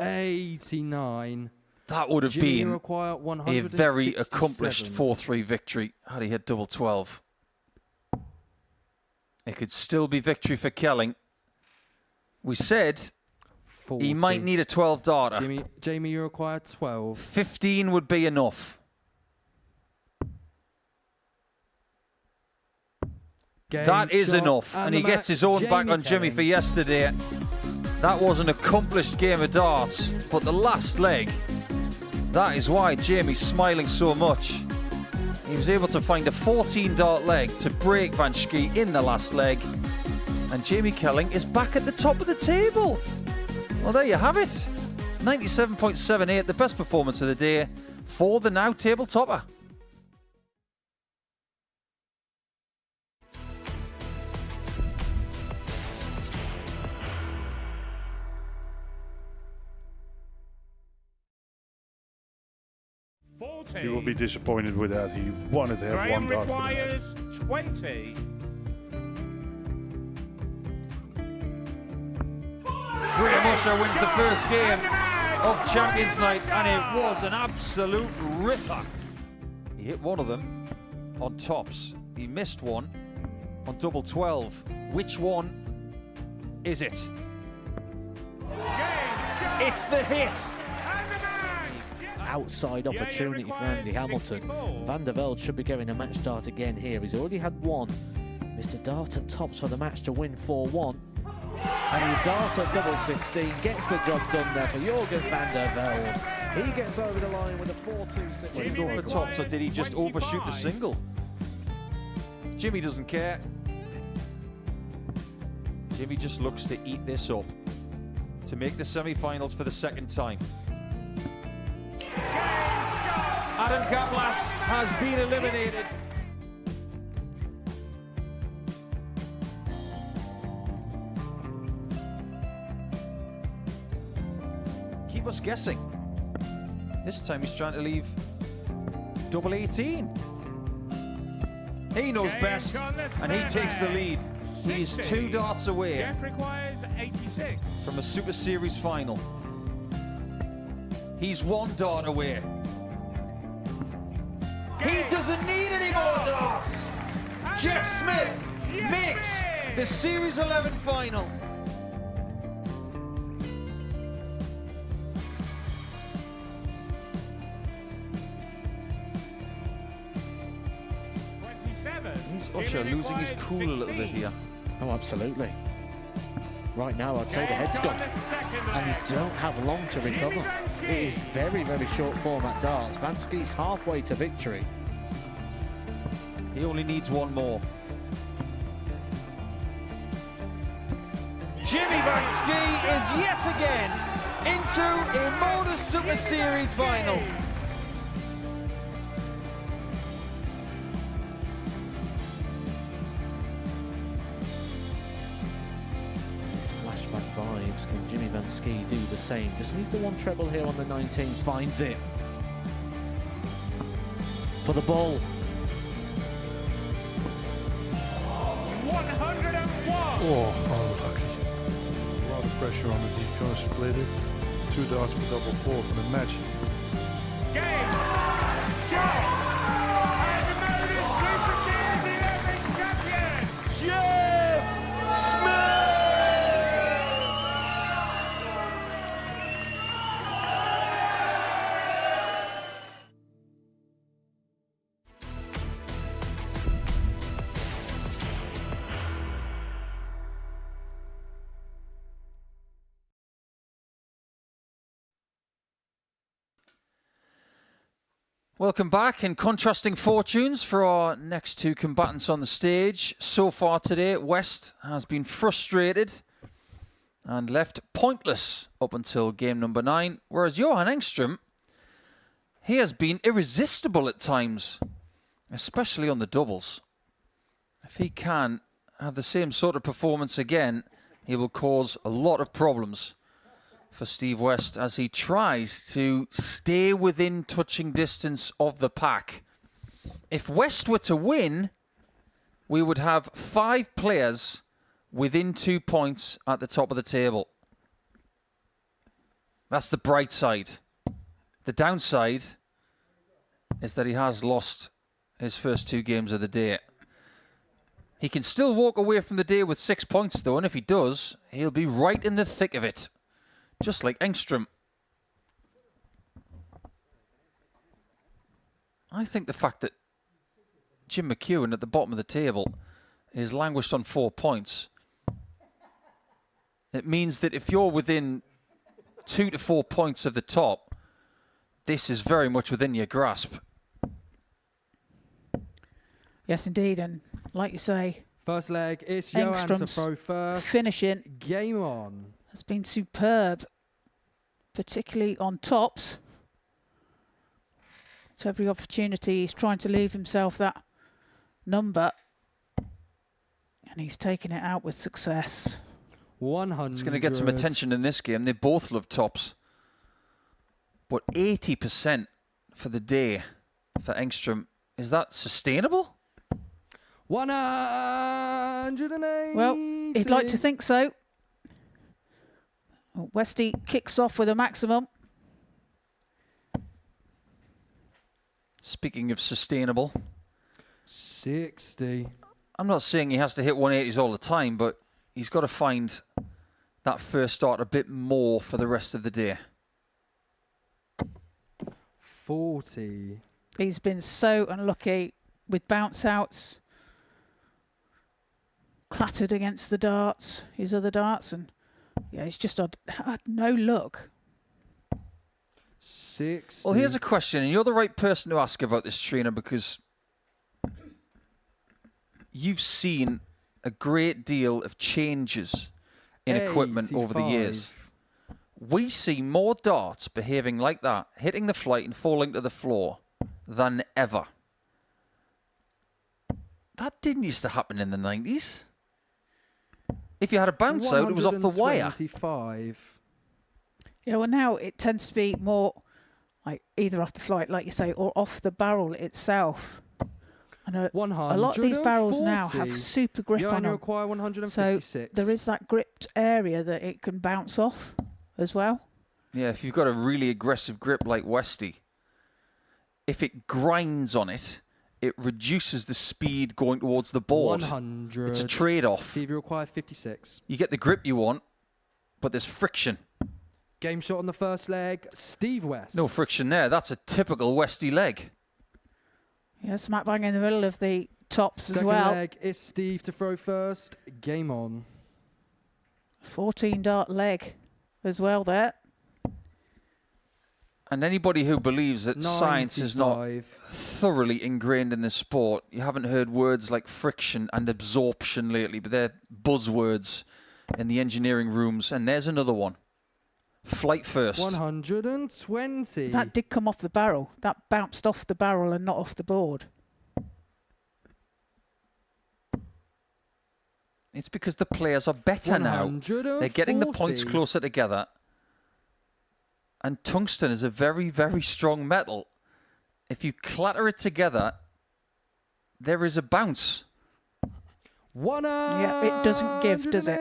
F: 89.
D: That would have
F: Jimmy
D: been
F: require
D: a
F: 167.
D: very accomplished 4-3 victory had he hit double 12. It could still be victory for Kelling. We said
F: 40.
D: He might need a 12 darter.
F: Jamie, you require 12.
D: 15 would be enough. That is enough. And he gets his own back on Jimmy for yesterday. That was an accomplished game of darts. But the last leg, that is why Jamie's smiling so much. He was able to find a 14 dart leg to break Vansky in the last leg. And Jamie Kelling is back at the top of the table. Well, there you have it. 97.78, the best performance of the day for the now table topper.
K: He will be disappointed with that. He wanted to have one dart.
G: Requires 20.
D: Graham Usher wins the first game of Champions Night, and it was an absolute ripper. He hit one of them on tops. He missed one on double 12. Which one is it? It's the hit.
J: Outside opportunity for Andy Hamilton. Van der Velde should be getting a match dart again here. He's already had one. Mr. Darter tops for the match to win 4-1. And he Darter double 16 gets the job done there for Jurgen van der Velde. He gets over the line with a 4-2-6.
D: Well, he got the tops, or did he just overshoot the single? Jimmy doesn't care. Jimmy just looks to eat this up to make the semi-finals for the second time. Adam Kaplas has been eliminated. Keep us guessing. This time he's trying to leave double 18. He knows best, and he takes the lead. He's 2 darts away from a Super Series final. He's 1 dart away. He doesn't need any more darts. Jeff Smith makes the Series 11 final. Is Usher losing his cool a little bit here?
J: Oh, absolutely. Right now, I'd say the head's gone. And you don't have long to recover. It is very, very short format darts. Vansky's halfway to victory.
D: He only needs one more. Jimmy Vansky is yet again into a Modus Super Series final.
J: Flashback vibes. Can Jimmy Vansky do the same? Just needs the one treble here on the 19s. Finds it. For the ball.
G: 101!
K: Oh, unlucky. A lot of pressure on it. He's going to split it. 2 darts for double 4 for the match.
G: Game! Shot! And the Modus Super Series 11 champion!
D: Jeff Smith! Welcome back, and contrasting fortunes for our next 2 combatants on the stage. So far today, West has been frustrated and left pointless up until game number 9, whereas Johan Engstrom, he has been irresistible at times, especially on the doubles. If he can have the same sort of performance again, he will cause a lot of problems for Steve West as he tries to stay within touching distance of the pack. If West were to win, we would have 5 players within 2 points at the top of the table. That's the bright side. The downside is that he has lost his first 2 games of the day. He can still walk away from the day with 6 points though, and if he does, he'll be right in the thick of it. just like Engstrom. I think the fact that Jim McEwan at the bottom of the table is languished on 4 points, it means that if you're within 2 to 4 points of the top, this is very much within your grasp.
C: Yes, indeed. And like you say,
F: First leg, it's Johan to
C: Engstrom's
F: throw first.
C: finishing
F: Game on.
C: has been superb, particularly on tops. So every opportunity he's trying to leave himself that number, and he's taken it out with success.
F: 100.
D: It's going to get some attention in this game. They both love tops. But 80% for the day for Engstrom. Is that sustainable?
F: 180.
C: Well, he'd like to think so. Westy kicks off with a maximum.
D: Speaking of sustainable,
F: 60.
D: I'm not saying he has to hit 180s all the time, but he's got to find that first start a bit more for the rest of the day.
F: 40.
C: He's been so unlucky with bounce outs, clattered against the darts, his other darts, and yeah, he's just had no luck.
F: 60.
D: Well, here's a question, and you're the right person to ask about this, Trina, because you've seen a great deal of changes in equipment over the years. We see more darts behaving like that, hitting the flight and falling to the floor, than ever. That didn't used to happen in the 90s. If you had a bounce out, it was off the wire.
F: 125.
C: Yeah, well now it tends to be more like either off the flight, like you say, or off the barrel itself. And a lot of these barrels now have super grip on them.
F: Require 156.
C: So there is that gripped area that it can bounce off as well.
D: Yeah, if you've got a really aggressive grip like Westy, if it grinds on it, it reduces the speed going towards the board.
F: 100.
D: It's a trade-off.
F: Steve, you require 56.
D: You get the grip you want, but there's friction.
F: Game shot on the first leg, Steve West.
D: No friction there. That's a typical Westy leg.
C: Yeah, smack bang in the middle of the tops
F: Second
C: as well.
F: leg is Steve to throw first. Game on.
C: 14 dart leg as well there.
D: And anybody who believes that science is not
F: 95.
D: thoroughly ingrained in the sport, you haven't heard words like friction and absorption lately, but they're buzzwords in the engineering rooms. And there's another one. Flight first.
F: 120.
C: That did come off the barrel. That bounced off the barrel and not off the board.
D: It's because the players are better now. They're getting the points closer together. And tungsten is a very, very strong metal. If you clatter it together, there is a bounce.
C: Yeah, it doesn't give, does it?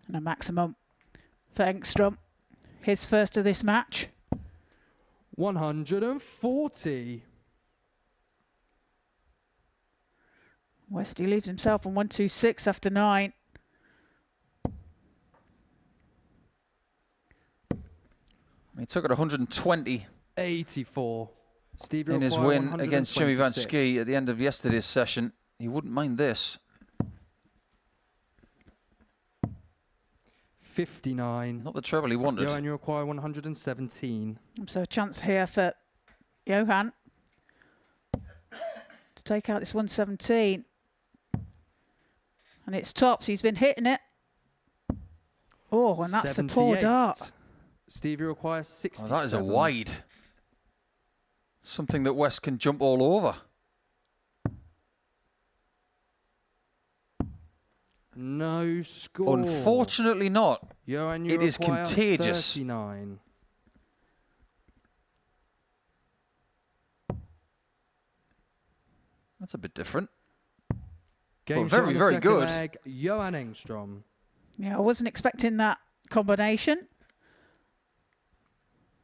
C: And a maximum for Engstrom. His first of this match.
F: 140.
C: Westy leaves himself on 126 after 9.
D: He took it 120
F: 84. Steve
D: in his win against Jimmy Vansky at the end of yesterday's session. He wouldn't mind this.
F: 59.
D: Not the treble he wanted.
F: Johan, you require 117.
C: So a chance here for Johan to take out this 117. And it's tops. He's been hitting it. Oh, and that's a poor dart.
F: Steve, you require 67.
D: Oh, that is a wide. Something that West can jump all over.
F: No score.
D: Unfortunately not.
F: Johan, you
D: it is
F: require
D: contagious.
F: 39.
D: That's a bit different.
F: Game
D: well,
F: shot
D: very,
F: on the
D: very
F: second
D: good.
F: leg, Johan Engstrom.
C: Yeah, I wasn't expecting that combination.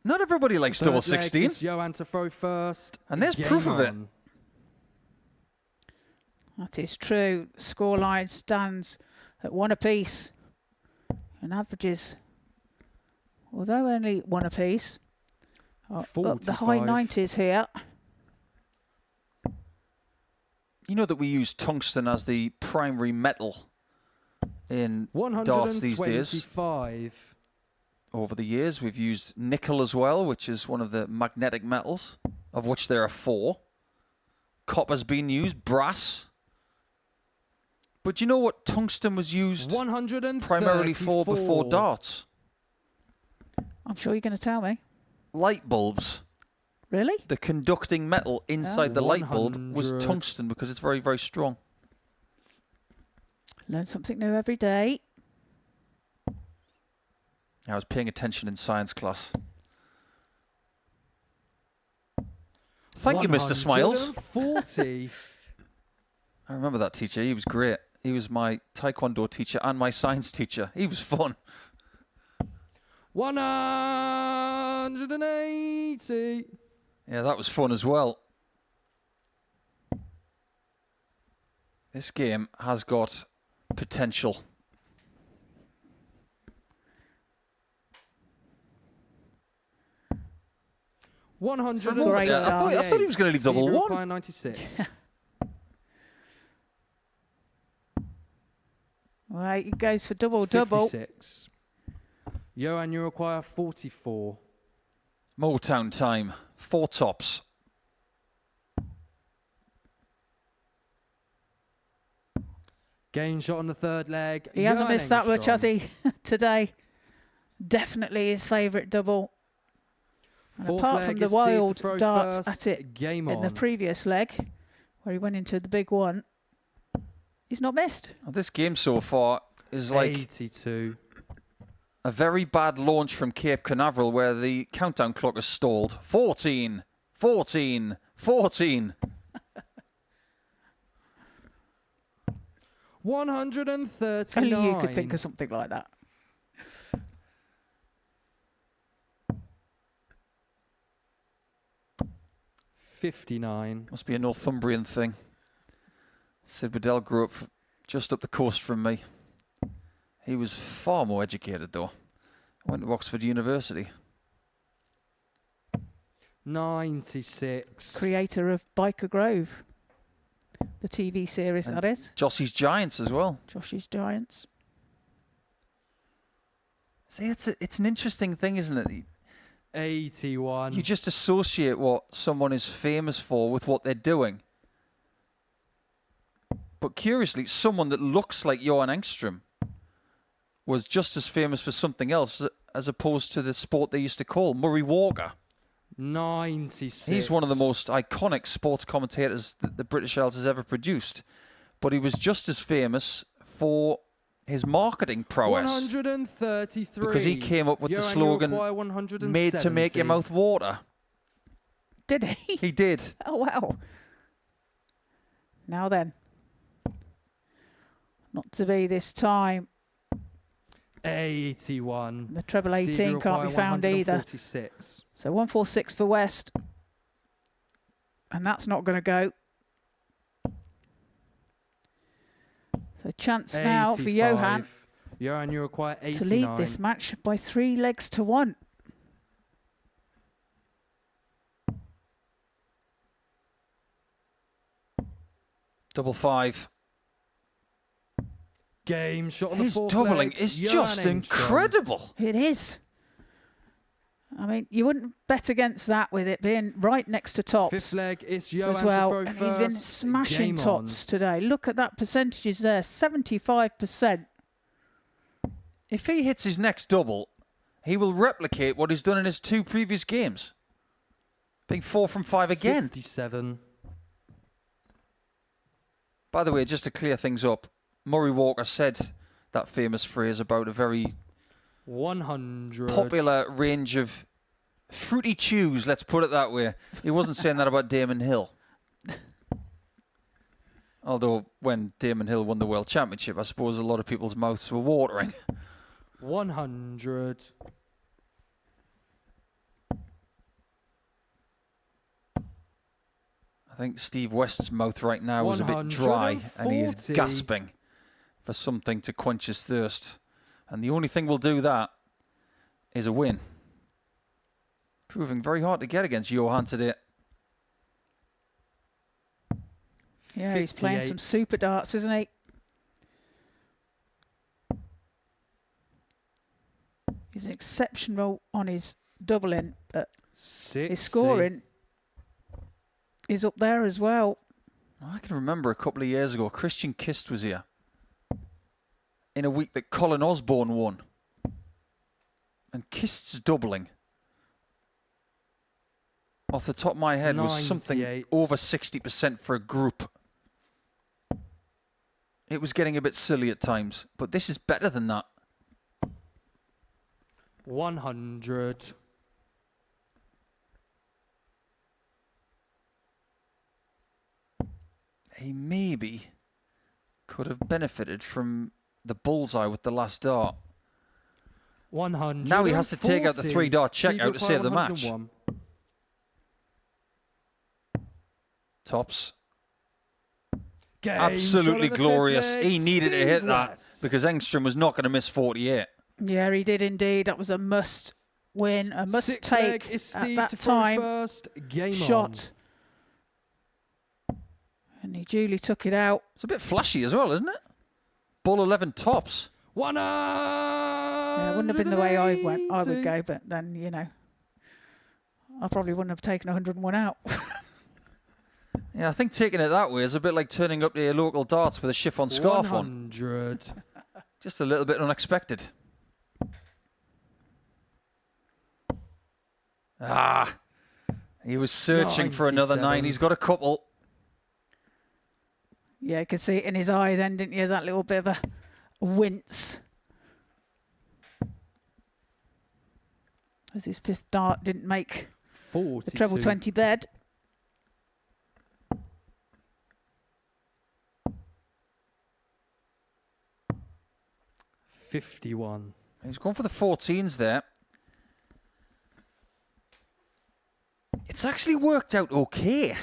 D: Not everybody likes double 16.
F: It's Johan to throw first.
D: And there's
F: Game
D: proof of it.
F: on.
C: That is true. Scoreline stands at 1 apiece. And averages, although only one apiece, are up the high 90s here.
D: You know that we use tungsten as the primary metal in darts these days. Over the years, we've used nickel as well, which is one of the magnetic metals, of which there are 4. Copper's been used, brass. But you know what tungsten was used primarily for before darts?
C: I'm sure you're going to tell me.
D: Light bulbs.
C: Really?
D: The conducting metal inside the light bulb was tungsten because it's very, very strong.
C: Learn something new every day.
D: I was paying attention in science class. Thank you, Mr. Smiles.
F: 40.
D: I remember that teacher. He was great. He was my taekwondo teacher and my science teacher. He was fun.
F: 180.
D: Yeah, that was fun as well. This game has got potential.
F: I thought
D: he was going to leave double one.
F: 96.
C: Right, he goes for double.
F: 56. Johan, you require 44.
D: Motown time. 4 tops.
F: Game shot on the third leg.
C: He hasn't missed that much, has
F: Engstrom.
C: he, today? Definitely his favourite double. And
F: Fourth
C: apart
F: leg
C: from the
F: is Steve to
C: wild
F: throw
C: dart
F: first.
C: at it
F: Game
C: in the
F: on.
C: previous leg, where he went into the big one, he's not missed.
D: Well, this game so far is like
F: 82.
D: a very bad launch from Cape Canaveral where the countdown clock is stalled. 14, 14, 14.
F: 139.
C: Only you could think of something like that.
F: $59.
D: Must be a Northumbrian thing. Sid Waddell grew up just up the coast from me. He was far more educated though. Went to Oxford University.
F: 96.
C: Creator of Biker Grove, the TV series,
D: And
C: that is.
D: Jossie's Giants as well.
C: Josh's Giants.
D: See, it's an interesting thing, isn't it?
F: 81.
D: You just associate what someone is famous for with what they're doing. But curiously, someone that looks like Johan Engstrom was just as famous for something else as opposed to the sport they used to call Murray Walker.
F: 96.
D: He's one of the most iconic sports commentators that the British Isles has ever produced. But he was just as famous for his marketing prowess.
F: 133.
D: Because he came up with the
F: Johan,
D: slogan,
F: you require 170.
D: made to make your mouth water.
C: Did he?
D: He did.
C: Oh, wow. Now then. Not to be this time.
F: 81.
C: The treble
F: Steve,
C: 18
F: you
C: can't be
F: require
C: found either.
F: 146.
C: So 146 for West. And that's not going to go. So chance now for
F: 85.
C: Johan
F: Johan, you require 89.
C: to lead this match by 3 legs to 1.
D: Double 5.
F: Game shot on the
D: His
F: fourth
D: doubling
F: leg.
D: is
F: Johan
D: just
F: Engstrom.
D: incredible.
C: It is. I mean, you wouldn't bet against that with it being right next to tops.
F: Fifth leg is Johan
C: as well,
F: to throw
C: and
F: first.
C: he's been smashing
F: Game
C: tops today. Look at that percentages there, 75%.
D: If he hits his next double, he will replicate what he's done in his 2 previous games. Being 4 from 5 again.
F: 57.
D: By the way, just to clear things up, Murray Walker said that famous phrase about a very
F: 100.
D: popular range of fruity chews, let's put it that way. He wasn't saying that about Damon Hill. Although when Damon Hill won the World Championship, I suppose a lot of people's mouths were watering.
F: 100.
D: I think Steve West's mouth right now is a bit dry and he is
F: 140.
D: gasping for something to quench his thirst. And the only thing will do that is a win. Proving very hard to get against Johan today.
C: Yeah, he's playing some
F: 58.
C: super darts, isn't he? He's exceptional on his doubling, but
F: 60.
C: his scoring is up there as well.
D: I can remember a couple of years ago, Christian Kist was here in a week that Colin Osborne won. And Kist's doubling, off the top of my head, was something
F: 98.
D: over 60% for a group. It was getting a bit silly at times, but this is better than that.
F: 100.
D: He maybe could have benefited from the bullseye with the last dart.
F: 100.
D: Now he has to take out the 3-dart checkout to save the match.
F: 101.
D: Tops.
F: Game
D: Absolutely
F: shot on the
D: glorious.
F: fifth
D: He
F: leg,
D: needed to
F: Steve
D: hit that
F: West.
D: because Engstrom was not going to miss 48.
C: Yeah, he did indeed. That was a must win, a must
F: Sixth
C: take
F: leg is
C: at
F: Steve
C: that
F: to throw
C: time.
F: first. Game
C: Shot. And he duly took it out.
D: It's a bit flashy as well, isn't it? Ball 11 tops.
F: on.
C: Yeah, it wouldn't have been the way I would go, but then, you know, I probably wouldn't have taken 101 out.
D: Yeah, I think taking it that way is a bit like turning up to your local darts with a chiffon scarf on.
F: 100.
D: Just a little bit unexpected. Ah, he was searching for another 9.
F: 97.
D: He's got a couple.
C: Yeah, you could see it in his eye then, didn't you? That little bit of a wince. As his 5th dart didn't make
F: 42.
C: the treble 20 bed.
F: $51.
D: He's going for the 14s there. It's actually worked out okay.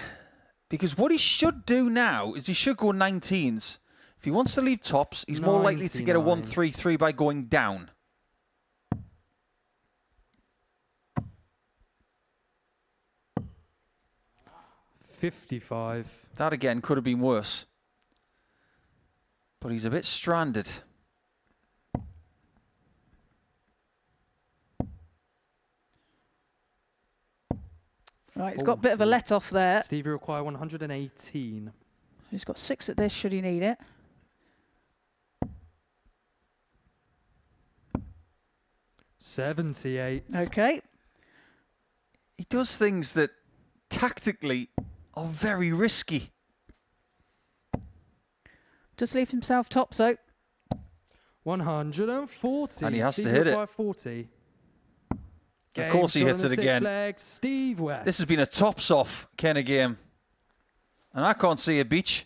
D: Because what he should do now is he should go 19s. If he wants to leave tops, he's more likely to get a
F: 99.
D: 1-3-3 by going down.
F: $55.
D: That again could have been worse. But he's a bit stranded.
C: Right, he's got a bit of a let off there.
F: Stevie require 118.
C: He's got 6 at this, should he need it.
F: $78.
C: Okay.
D: He does things that tactically are very risky.
C: Just leaves himself tops out.
F: 140.
D: And he has to
F: Stevie
D: hit it.
F: require 40.
D: Of course he
F: Game
D: hits
F: shot on
D: it
F: the
D: again.
F: sixth leg, Steve West.
D: This has been a tops off kind of game. And I can't see a beach.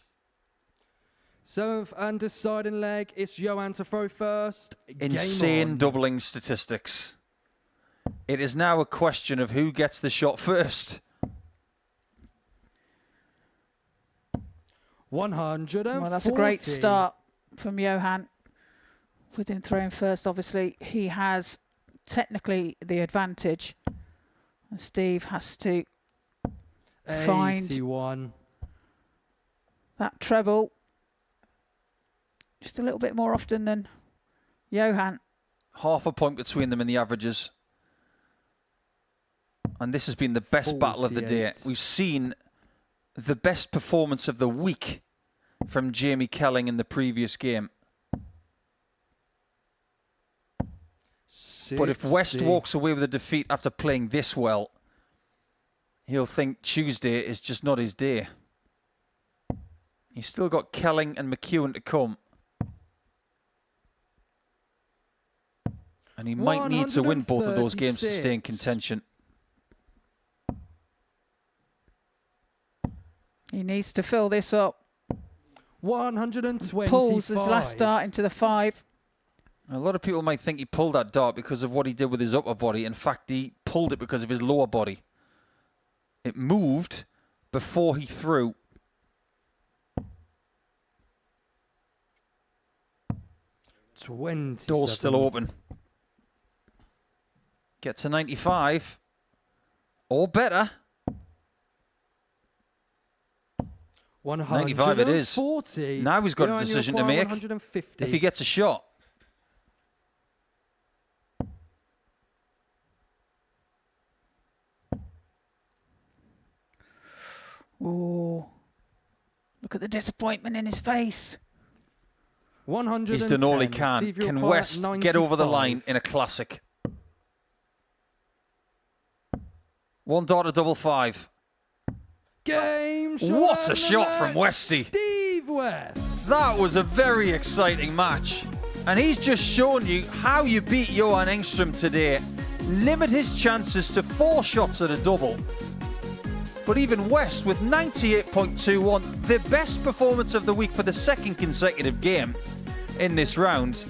F: 7th and deciding leg. It's Johan to throw first. Game
D: Insane
F: on.
D: doubling statistics. It is now a question of who gets the shot first.
F: 140.
C: Well, that's a great start from Johan. With him throwing first, obviously, he has technically the advantage. And Steve has to find
F: 81.
C: that treble just a little bit more often than Johan.
D: Half a point between them in the averages. And this has been the best battle of the day.
F: 48.
D: We've seen the best performance of the week from Jamie Kelling in the previous game. But if West
F: 60.
D: walks away with a defeat after playing this well, he'll think Tuesday is just not his day. He's still got Kelling and McEwan to come. And he might need to win both of those games to stay in
F: 136.
D: contention.
C: He needs to fill this up.
F: 125.
C: Pulls his last dart into the 5.
D: A lot of people might think he pulled that dart because of what he did with his upper body. In fact, he pulled it because of his lower body. It moved before he threw.
F: 27.
D: Door's still open. Get to 95. Or better. 95 it is.
F: 140.
D: Now he's got a
F: Johan, you
D: decision to
F: require
D: make.
F: 150.
D: If he gets a shot.
C: Oh, look at the disappointment in his face.
F: 110.
D: He's done all he can.
F: Steve, you
D: Can
F: require
D: West get over the
F: 95.
D: line in a classic? One daughter double 5.
F: Game shot.
D: What a
F: and
D: shot
F: the
D: from
F: match,
D: Westy.
F: Steve West.
D: That was a very exciting match. And he's just shown you how you beat Johan Engstrom today. Limit his chances to 4 shots at a double. But even West with 98.21, the best performance of the week for the second consecutive game in this round,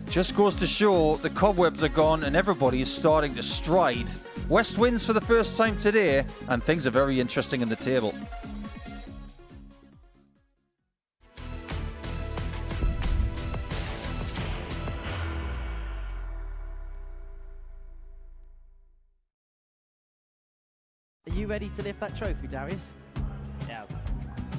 D: just goes to show the cobwebs are gone and everybody is starting to stride. West wins for the first time today, and things are very interesting in the table.
B: Are you ready to lift that trophy, Darius? Yes.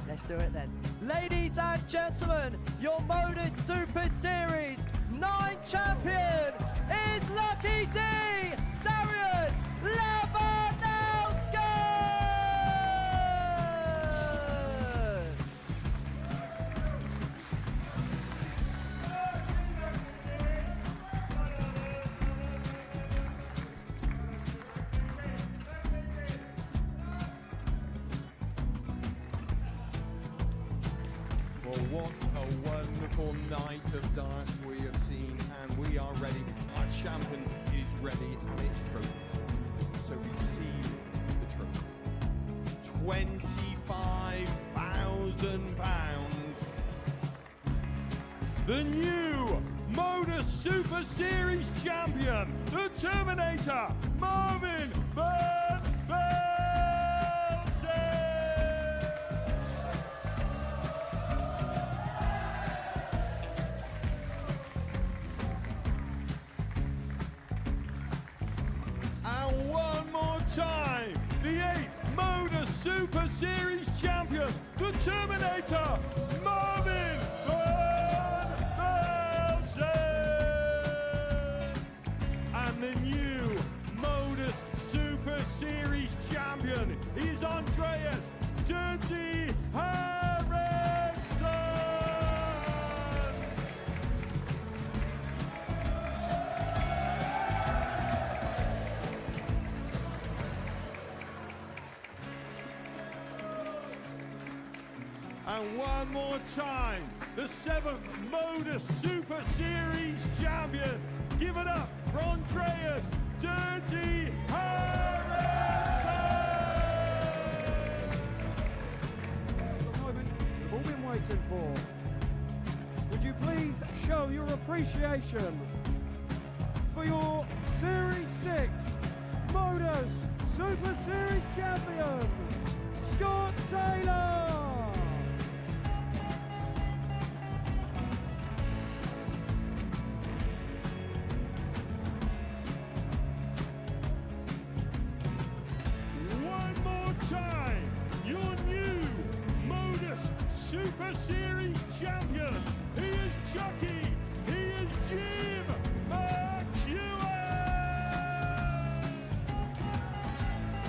B: Let's do it then. Ladies and gentlemen, your Modus Super Series 9 champion is Lucky D, Darius Labanowski!
A: Well, what a wonderful night of darts we have seen, and we are ready. Our champion is ready, and it's trophy. So receive the trophy. £25,000. The new Modus Super Series champion, the Terminator, Marvin Van And one more time, the 8th Modus Super Series champion, the Terminator, Marvin Van Velzen. And the new Modus Super Series champion is Andreas Dirty Harrison. And one more time, the 7th Modus Super Series champion. Give it up for Andreas Dirty Harrison.
L: The moment we've all been waiting for. Would you please show your appreciation for your Series 6 Modus Super Series champion, Scott Taylor?
A: One more time, your new Modus Super Series champion. He is Chucky. He is Jim McEwan.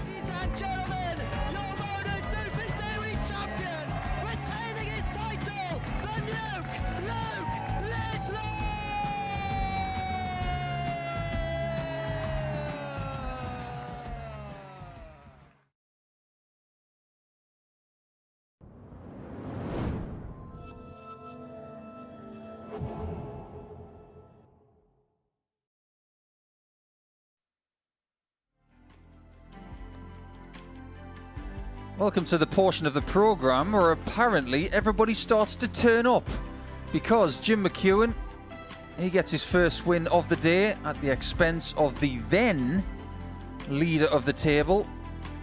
B: Ladies and gentlemen, your Modus Super Series champion, retaining his title, the Luke Littler!
D: Welcome to the portion of the programme where apparently everybody starts to turn up, because Jim McEwan, he gets his first win of the day at the expense of the then leader of the table.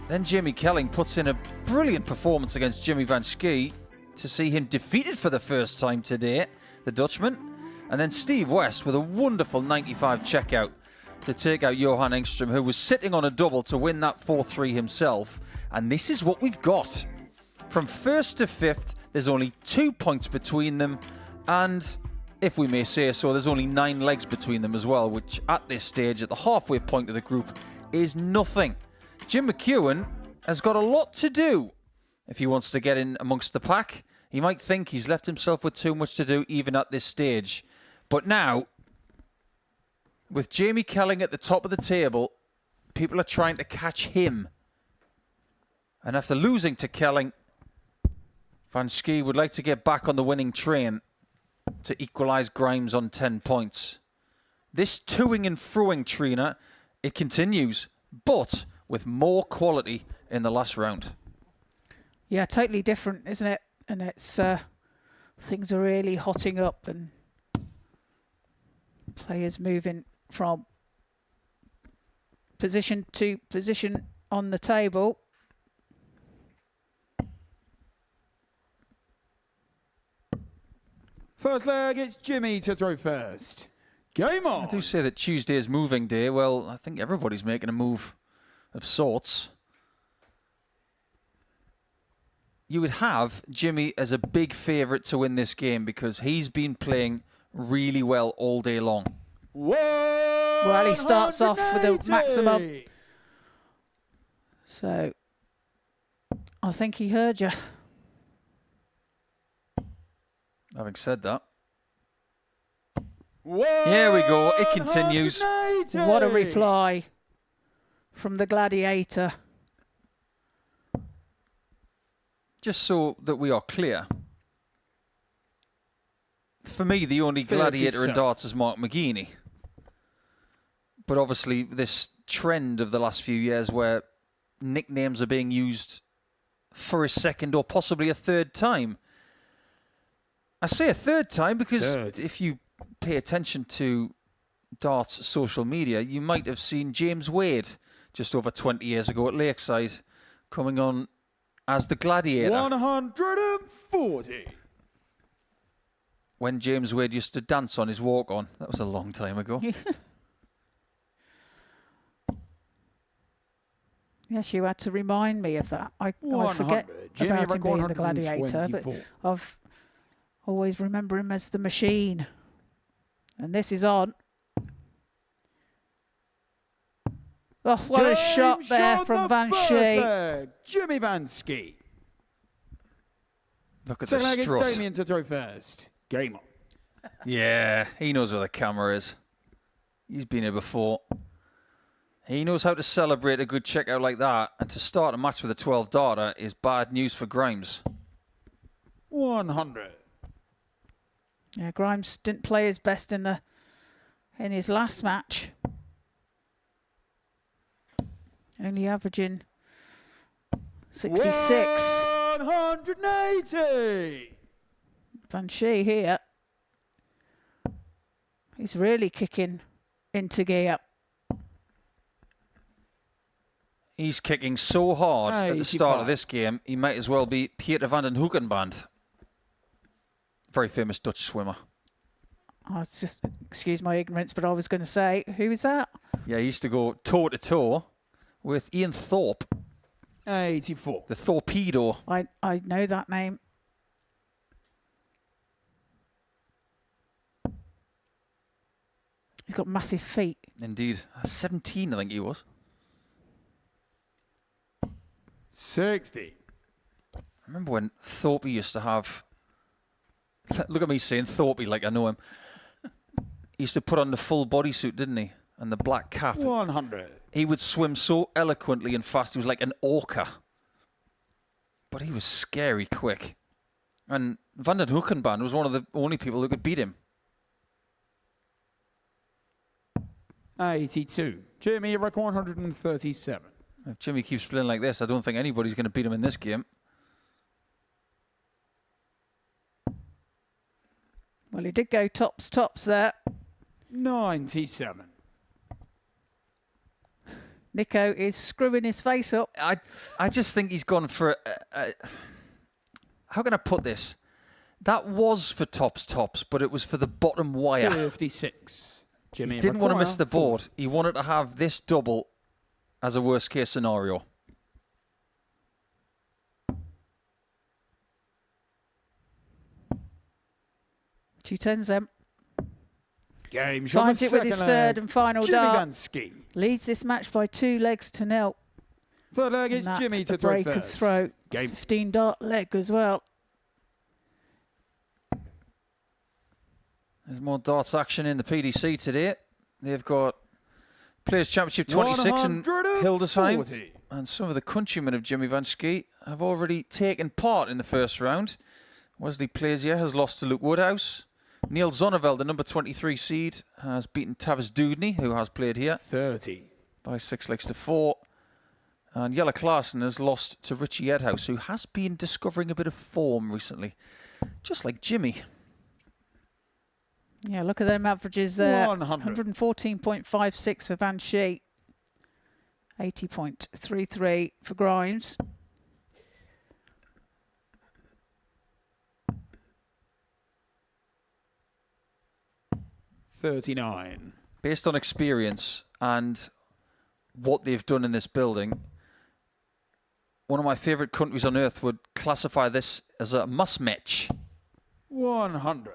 D: Then Jamie Kelling puts in a brilliant performance against Jimmy Vansky to see him defeated for the first time today, the Dutchman. And then Steve West with a wonderful 95 checkout to take out Johan Engstrom, who was sitting on a double to win that 4-3 himself. And this is what we've got. From first to fifth, there's only 2 points between them. And if we may say so, there's only 9 legs between them as well, which at this stage, at the halfway point of the group, is nothing. Jim McEwan has got a lot to do if he wants to get in amongst the pack. He might think he's left himself with too much to do even at this stage. But now, with Jamie Kelling at the top of the table, people are trying to catch him. And after losing to Kelling, Vansky would like to get back on the winning train to equalise Grimes on 10 points. This toing and froing Trina, it continues, but with more quality in the last round.
C: Yeah, totally different, isn't it? And it's things are really hotting up and players moving from position to position on the table.
G: First leg, it's Jimmy to throw first. Game on.
D: I do say that Tuesday is moving day. Well, I think everybody's making a move of sorts. You would have Jimmy as a big favourite to win this game because he's been playing really well all day long.
C: Well, he starts off with a maximum. So, I think he heard you.
D: Having said that. Here we go. It continues.
C: What a reply from the Gladiator.
D: Just so that we are clear, for me, the only gladiator in darts is Mark McGeaney. But obviously, this trend of the last few years where nicknames are being used for a second or possibly a third time. I say a third time because if you pay attention to darts social media, you might have seen James Wade just over 20 years ago at Lakeside coming on as the Gladiator.
G: 140.
D: When James Wade used to dance on his walk-on. That was a long time ago.
C: Yes, you had to remind me of that. I forget about him being the Gladiator, but I've always remember him as the Machine. And this is on. Oh, what a shot there from Vansky.
G: Jimmy Vansky.
D: Look at the strut.
G: It's Damien to throw first. Game on.
D: Yeah, he knows where the camera is. He's been here before. He knows how to celebrate a good checkout like that. And to start a match with a 12 darter is bad news for Grimes.
G: 100.
C: Yeah, Grimes didn't play his best in his last match. Only averaging 66.
G: 180.
C: Vansky here. He's really kicking into gear.
D: He's kicking so hard at the start of this game, he might as well be Peter van den Hoekenband. Very famous Dutch swimmer.
C: Oh, it's just, excuse my ignorance, but I was going to say, who is that?
D: Yeah, he used to go toe-to-toe with Ian Thorpe.
G: 84.
D: The Torpedo.
C: I know that name. He's got massive feet.
D: Indeed. 17, I think he was.
G: 60.
D: I remember when Thorpe used to have... Look at me saying Thorpe like I know him. He used to put on the full bodysuit, didn't he? And the black cap.
G: 100.
D: He would swim so eloquently and fast. He was like an orca. But he was scary quick. And Van den Hoekenband was one of the only people who could beat him.
G: 82. Jimmy, you reckon 137.
D: If Jimmy keeps playing like this, I don't think anybody's going to beat him in this game.
C: Well, he did go tops there.
G: 97.
C: Nico is screwing his face up.
D: I just think he's gone for... how can I put this? That was for tops, but it was for the bottom wire.
G: 56. Jimmy
D: He didn't want to miss
G: McEwan,
D: the board. He wanted to have this double as a worst case scenario.
C: Two tens then.
G: Game shot
C: Finds
G: the
C: it with his
G: second
C: third
G: leg.
C: and final
G: Jimmy
C: dart.
G: Vansky.
C: Leads this match by 2 legs to 0.
G: Third leg,
C: And
G: it's
C: that's
G: Jimmy
C: a
G: to throw
C: break of
G: first.
C: throw.
G: Game.
C: 15 dart leg as well.
D: There's more darts action in the PDC today. They've got Players' Championship 26 in Hildesheim.
G: 140.
D: And some of the countrymen of Jimmy Vansky have already taken part in the first round. Wesley Plazier has lost to Luke Woodhouse. Neil Zonneveld, the number 23 seed, has beaten Tavis Dudney, who has played here,
G: 30.
D: by 6 legs to 4. And Jelle Klaassen has lost to Richie Edhouse, who has been discovering a bit of form recently, just like Jimmy.
C: Yeah, look at them averages there.
G: 100.
C: 114.56 for Van Schie. 80.33 for Grimes.
G: $39.
D: Based on experience and what they've done in this building, one of my favourite countries on earth would classify this as a mismatch.
G: 100.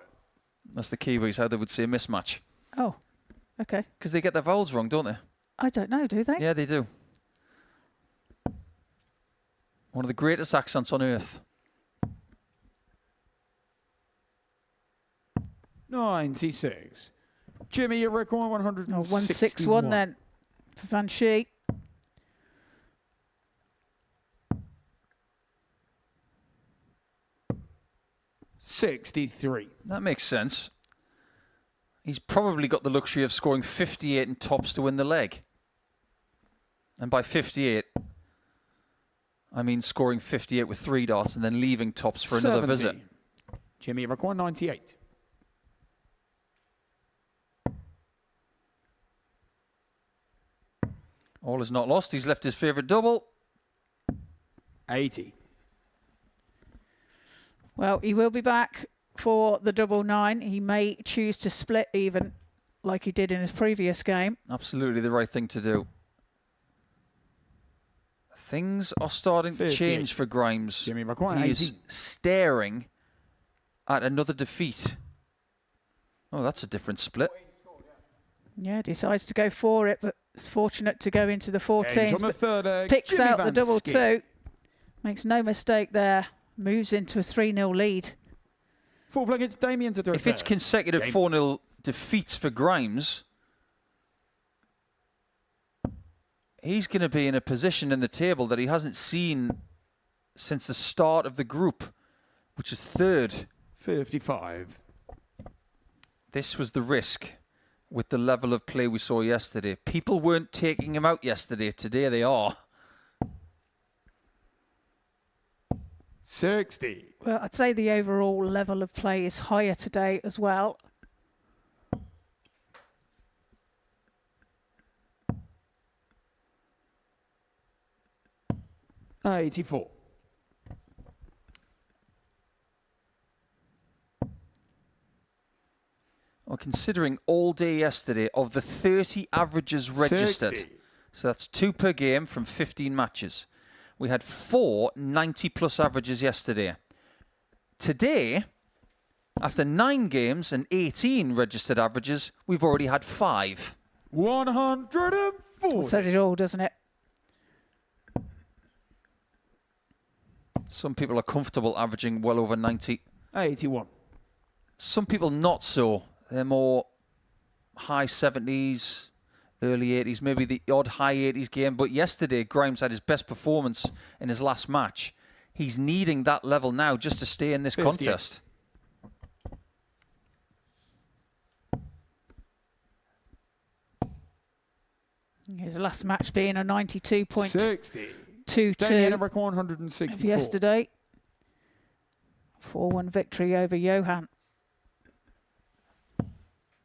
D: That's the Kiwis, how they would say mismatch.
C: Oh, okay.
D: Because they get their vowels wrong, don't they?
C: I don't know, do they?
D: Yeah, they do. One of the greatest accents on earth.
G: 96. Jimmy, your record 161.
C: Oh, 161 then for Van Schie.
G: $63.
D: That makes sense. He's probably got the luxury of scoring 58 in tops to win the leg. And by 58, I mean scoring 58 with 3 darts and then leaving tops for another
G: 70.
D: visit.
G: Jimmy, your record 98.
D: All is not lost. He's left his favourite double.
G: 80.
C: Well, he will be back for the double 9. He may choose to split even, like he did in his previous game.
D: Absolutely the right thing to do. Things are starting to
G: 50.
D: change for Grimes.
G: Jimmy McEwan,
D: He is
G: 18.
D: staring at another defeat. Oh, that's a different split.
C: Yeah, decides to go for it, but is fortunate to go into the
G: Games
C: 14s.
G: on the
C: But
G: third leg.
C: picks
G: Jimmy
C: out the double
G: Vansky.
C: 2. Makes no mistake there. Moves into a 3-0 lead.
G: Fourth leg, it's Damien to throw
D: If it's
G: first.
D: consecutive
G: Game.
D: 4-0 defeats for Grimes, he's going to be in a position in the table that he hasn't seen since the start of the group, which is third.
G: 55.
D: This was the risk with the level of play we saw yesterday. People weren't taking him out yesterday. Today they are.
G: 60.
C: Well, I'd say the overall level of play is higher today as well.
G: $84.
D: Well, considering all day yesterday, of the 30 averages registered,
G: 60.
D: so that's 2 per game from 15 matches, we had 4 90-plus averages yesterday. Today, after 9 games and 18 registered averages, we've already had 5.
G: 140.
C: Says it all, doesn't it?
D: Some people are comfortable averaging well over 90.
G: 81.
D: Some people not so. They're more high 70s, early 80s, maybe the odd high 80s game. But yesterday, Grimes had his best performance in his last match. He's needing that level now just to stay in this
G: 58.
D: contest.
C: His last match being a 92.22
G: 60. Damien record 164.
C: yesterday. 4-1 victory over Johan.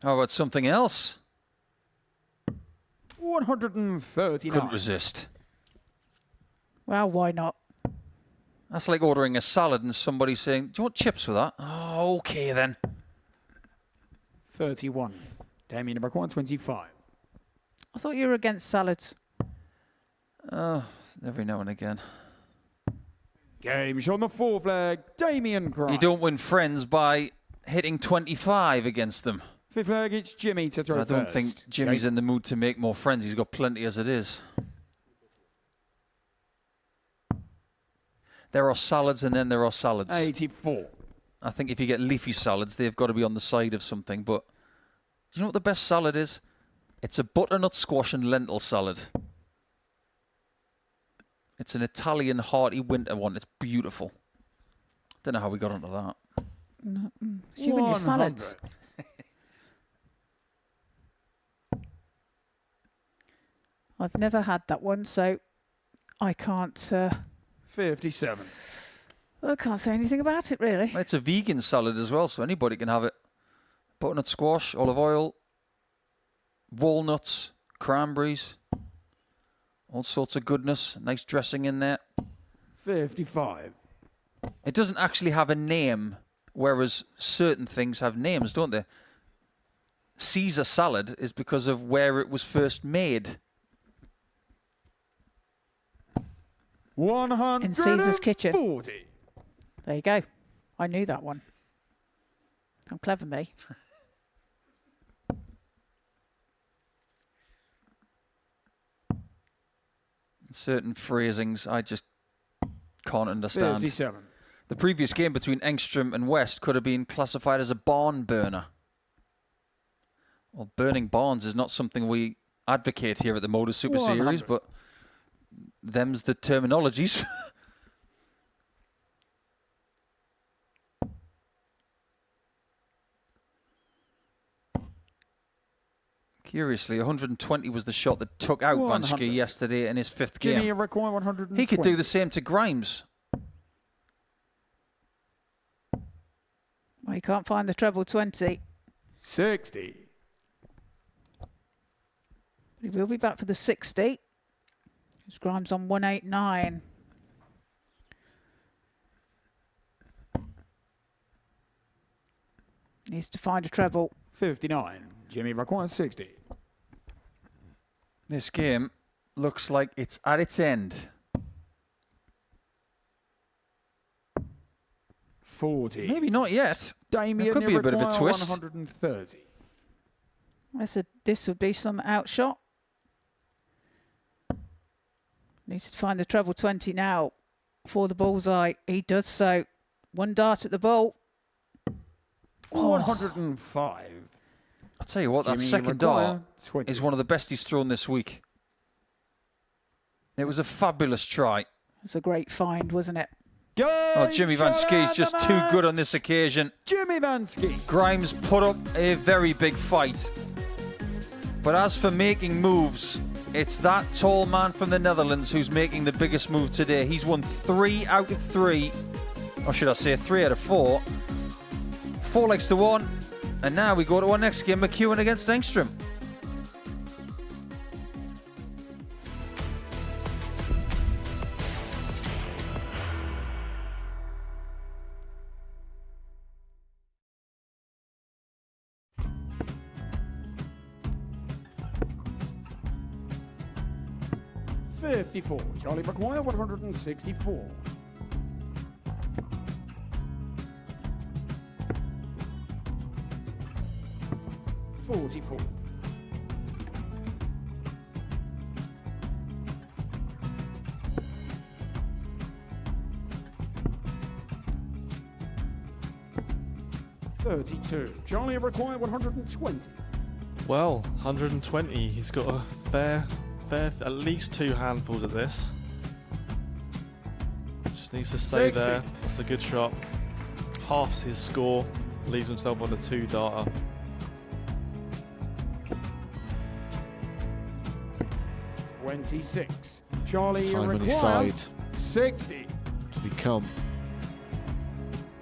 D: How about something else?
G: 139.
D: Couldn't resist.
C: Well, why not?
D: That's like ordering a salad and somebody saying, do you want chips with that? Oh, okay then.
G: 31. Damien McEwan, 25.
C: I thought you were against salads.
D: Oh, every now and again.
G: Game shot on the fourth leg. Damien Grimes.
D: You don't win friends by hitting 25 against them.
G: Fifth leg, it's Jimmy to throw
D: I don't
G: first.
D: think Jimmy's in the mood to make more friends. He's got plenty as it is. There are salads and then there are salads.
G: 84.
D: I think if you get leafy salads, they've got to be on the side of something. But do you know what the best salad is? It's a butternut squash and lentil salad. It's an Italian hearty winter one. It's beautiful. Don't know how we got onto that.
C: It's you and your salads. I've never had that one, so I can't.
G: 57.
C: I can't say anything about it really.
D: It's a vegan salad as well, so anybody can have it. Butternut squash, olive oil, walnuts, cranberries, all sorts of goodness. Nice dressing in there.
G: 55.
D: It doesn't actually have a name, whereas certain things have names, don't they? Caesar salad is because of where it was first made.
G: 140.
C: In Caesar's kitchen. There you go. I knew that one. I'm clever, me.
D: Certain phrasings I just can't understand.
G: 57.
D: The previous game between Engstrom and West could have been classified as a barn burner. Well, burning barns is not something we advocate here at the Modus Super
G: 100.
D: Series, but them's the terminologies. Curiously, 120 was the shot that took out
G: 100.
D: Vansky yesterday in his fifth
G: Jimmy
D: game.
G: require 120.
D: He could do the same to Grimes.
C: Well, you can't find the treble 20.
G: 60.
C: He will be back for the 60. It's Grimes on 189. Needs to find a treble.
G: 59. Jimmy requires 60.
D: This game looks like it's at its end.
G: 40.
D: Maybe not yet.
G: Damien
D: There could be a bit of a twist.
G: 130.
C: I said this would be some outshot. Needs to find the treble 20 now for the bullseye. He does so. One dart at the ball.
G: 105.
D: I'll tell you what, that
G: Jimmy
D: second
G: Maguire,
D: dart
G: 20.
D: is one of the best he's thrown this week. It was a fabulous try.
C: It's a great find, wasn't it?
D: Oh, Jimmy Vansky's just too good on this occasion.
G: Jimmy Vansky.
D: Grimes put up a very big fight. But as for making moves, it's that tall man from the Netherlands who's making the biggest move today. He's won 3 out of 3, or should I say 3 out of 4. 4 legs to 1. And now we go to our next game, McEwan against Engstrom.
G: $54. Charlie McEwan, 164. $44. $32. Charlie require 120.
I: Well, 120. He's got a fair, at least 2 handfuls at this. Just needs to stay
G: 60.
I: there. That's a good shot. Halves his score. Leaves himself on a 2-darter.
G: $26. Charlie
J: Time on his
G: require
J: side
G: 60.
J: to become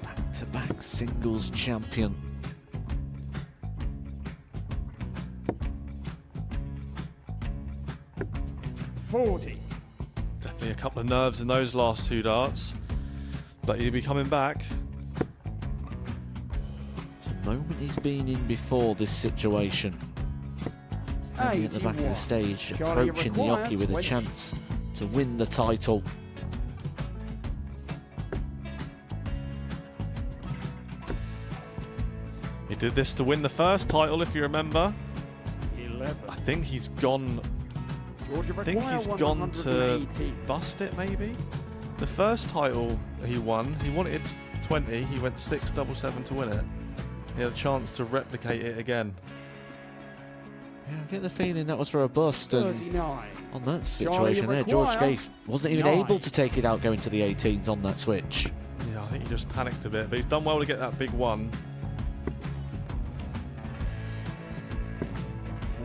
J: back-to-back singles champion.
G: $40.
I: Definitely a couple of nerves in those last 2 darts. but he'll be coming back.
J: It's a moment he's been in before this situation. Standing at the back of the stage, approaching the Yoki with a chance to win the title.
I: He did this to win the first title, if you remember.
H: 11.
I: I think he's gone. I think he's gone to bust it, maybe. The first title he wanted 20. He went 6-7-7 to win it. He had a chance to replicate it again.
J: Yeah, I get the feeling that was for a bust, and
H: 39.
J: on that situation there, George Scaife wasn't even able to take it out going to the 18s on that switch.
I: Yeah, I think he just panicked a bit, but he's done well to get that big one.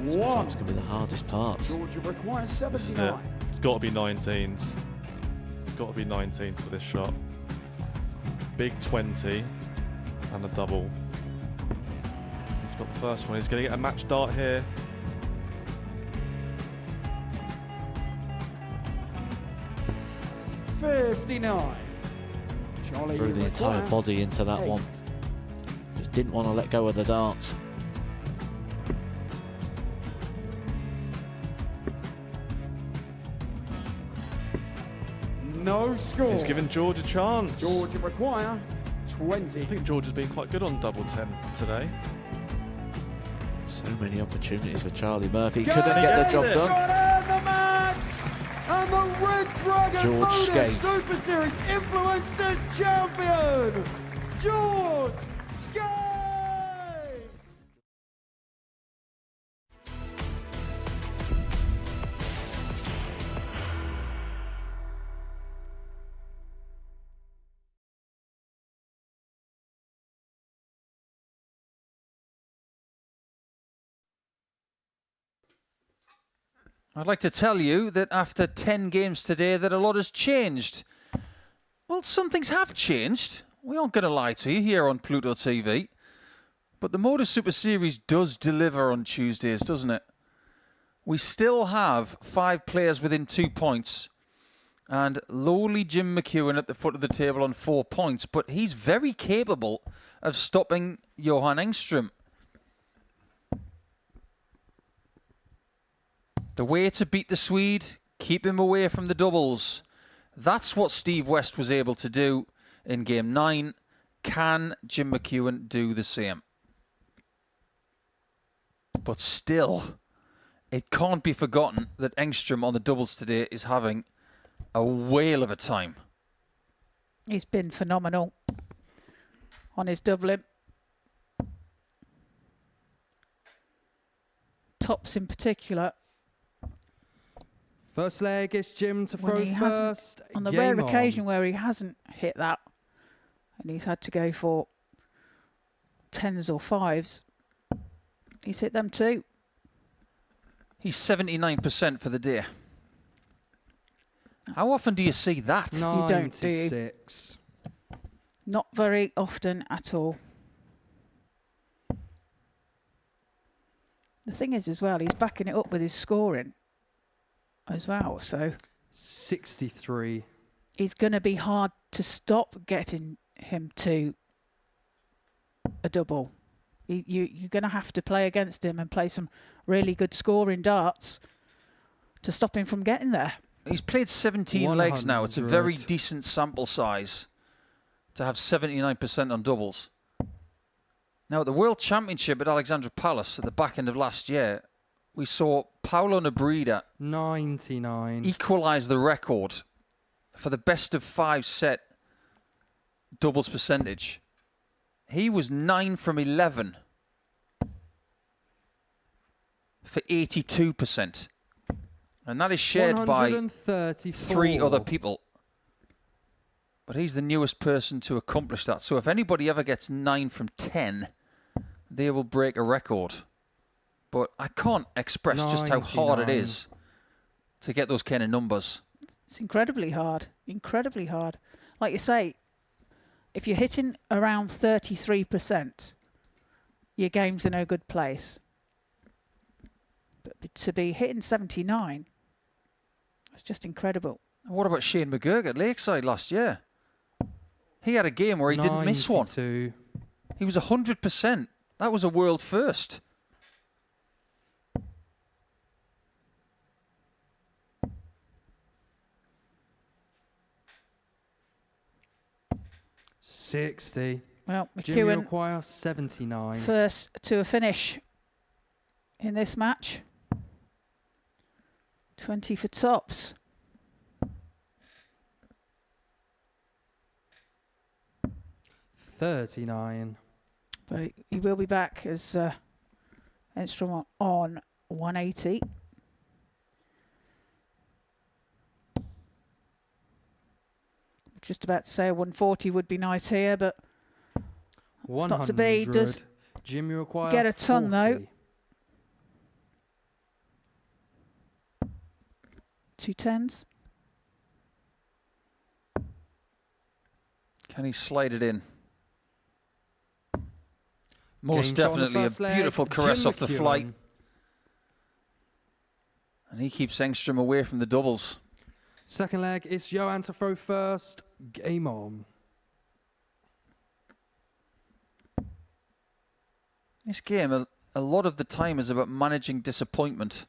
J: Sometimes can be the hardest part.
H: Georgia requires
I: This is it.
H: 79.
I: It's got to be 19s. It's got to be 19s for this shot. Big 20 and a double. He's got the first one. He's going to get a match dart here.
H: $59. Charlie,
J: Threw the entire
H: require
J: body into that
H: 8.
J: one. Just didn't want to let go of the dart.
H: No score.
I: He's given George a chance.
H: Georgia require 20.
I: I think George has been quite good on double 10 today.
J: So many opportunities for Charlie Murphy.
H: Go
J: Couldn't get the job done.
H: Got the match! And the Red Dragon
J: George
H: Modus
J: Scaife.
H: Super Series Influencers Champion, George Scaife!
D: I'd like to tell you that after 10 games today that a lot has changed. Well, some things have changed. We aren't going to lie to you here on Pluto TV. But the Modus Super Series does deliver on Tuesdays, doesn't it? We still have 5 players within 2 points. And lowly Jim McEwan at the foot of the table on 4 points. But he's very capable of stopping Johan Engstrom. The way to beat the Swede, keep him away from the doubles. That's what Steve West was able to do in Game 9. Can Jim McEwan do the same? But still, it can't be forgotten that Engstrom on the doubles today is having a whale of a time.
C: He's been phenomenal on his doubling. Tops in particular.
F: First leg, it's Jim to throw first.
C: On the rare occasion where he hasn't hit that, and he's had to go for 10s or 5s, he's hit them too.
D: He's 79% for the day. How often do you see that?
C: You don't, do you?
F: 96.
C: Not very often at all. The thing is as well, he's backing it up with his scoring as well, so
F: 63.
C: it's going to be hard to stop getting him to a double. You're going to have to play against him and play some really good scoring darts to stop him from getting there.
D: He's played 17 legs now. It's a very decent sample size to have 79% on doubles. Now, at the World Championship at Alexandra Palace at the back end of last year, we saw Paulo Nebrida
F: 99.
D: equalise the record for the best of 5 set doubles percentage. He was 9 from 11 for 82%. And that is shared by 3 other people. But he's the newest person to accomplish that. So if anybody ever gets 9 from 10, they will break a record. But I can't express just how hard it is to get those kind of numbers.
C: It's incredibly hard. Incredibly hard. Like you say, if you're hitting around 33%, your game's in a good place. But to be hitting 79, it's just incredible.
D: What about Shane McGurk at Lakeside last year? He had a game where he didn't miss one.
F: 92.
D: He was 100%. That was a world first.
F: $60.
C: Well,
F: Jimmy
C: McEwan
F: Require 79.
C: first to a finish in this match. 20 for tops.
F: $39.
C: But he will be back as Engstrom on 180. Just about to say a 140 would be nice here, but it's not to be. Does
F: Jimmy Require
C: get a ton
F: 40.
C: though. 210s.
D: Can he slide it in? Most
F: Game shot on the
D: definitely a
F: first leg,
D: beautiful caress
F: Jim
D: off the flight.
F: McEwan.
D: And he keeps Engstrom away from the doubles.
F: Second leg, it's Johan to throw first. Game on.
D: This game, a lot of the time, is about managing disappointment.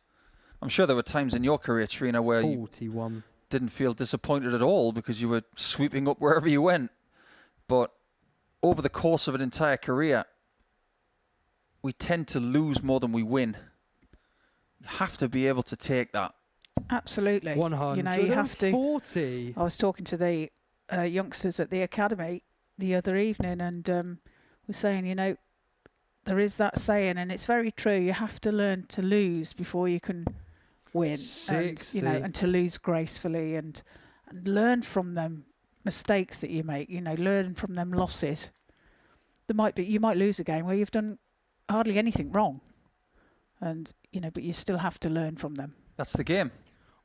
D: I'm sure there were times in your career, Trina, where
F: 41.
D: you didn't feel disappointed at all because you were sweeping up wherever you went. But over the course of an entire career, we tend to lose more than we win. You have to be able to take that.
C: Absolutely.
F: 140.
C: You know, you have to. I was talking to the youngsters at the academy the other evening, and we're saying, you know, there is that saying, and it's very true. You have to learn to lose before you can win,
F: 60.
C: and, you know, and to lose gracefully, and learn from them mistakes that you make. You know, learn from them losses. You might lose a game where you've done hardly anything wrong, and you know, but you still have to learn from them.
D: That's the game.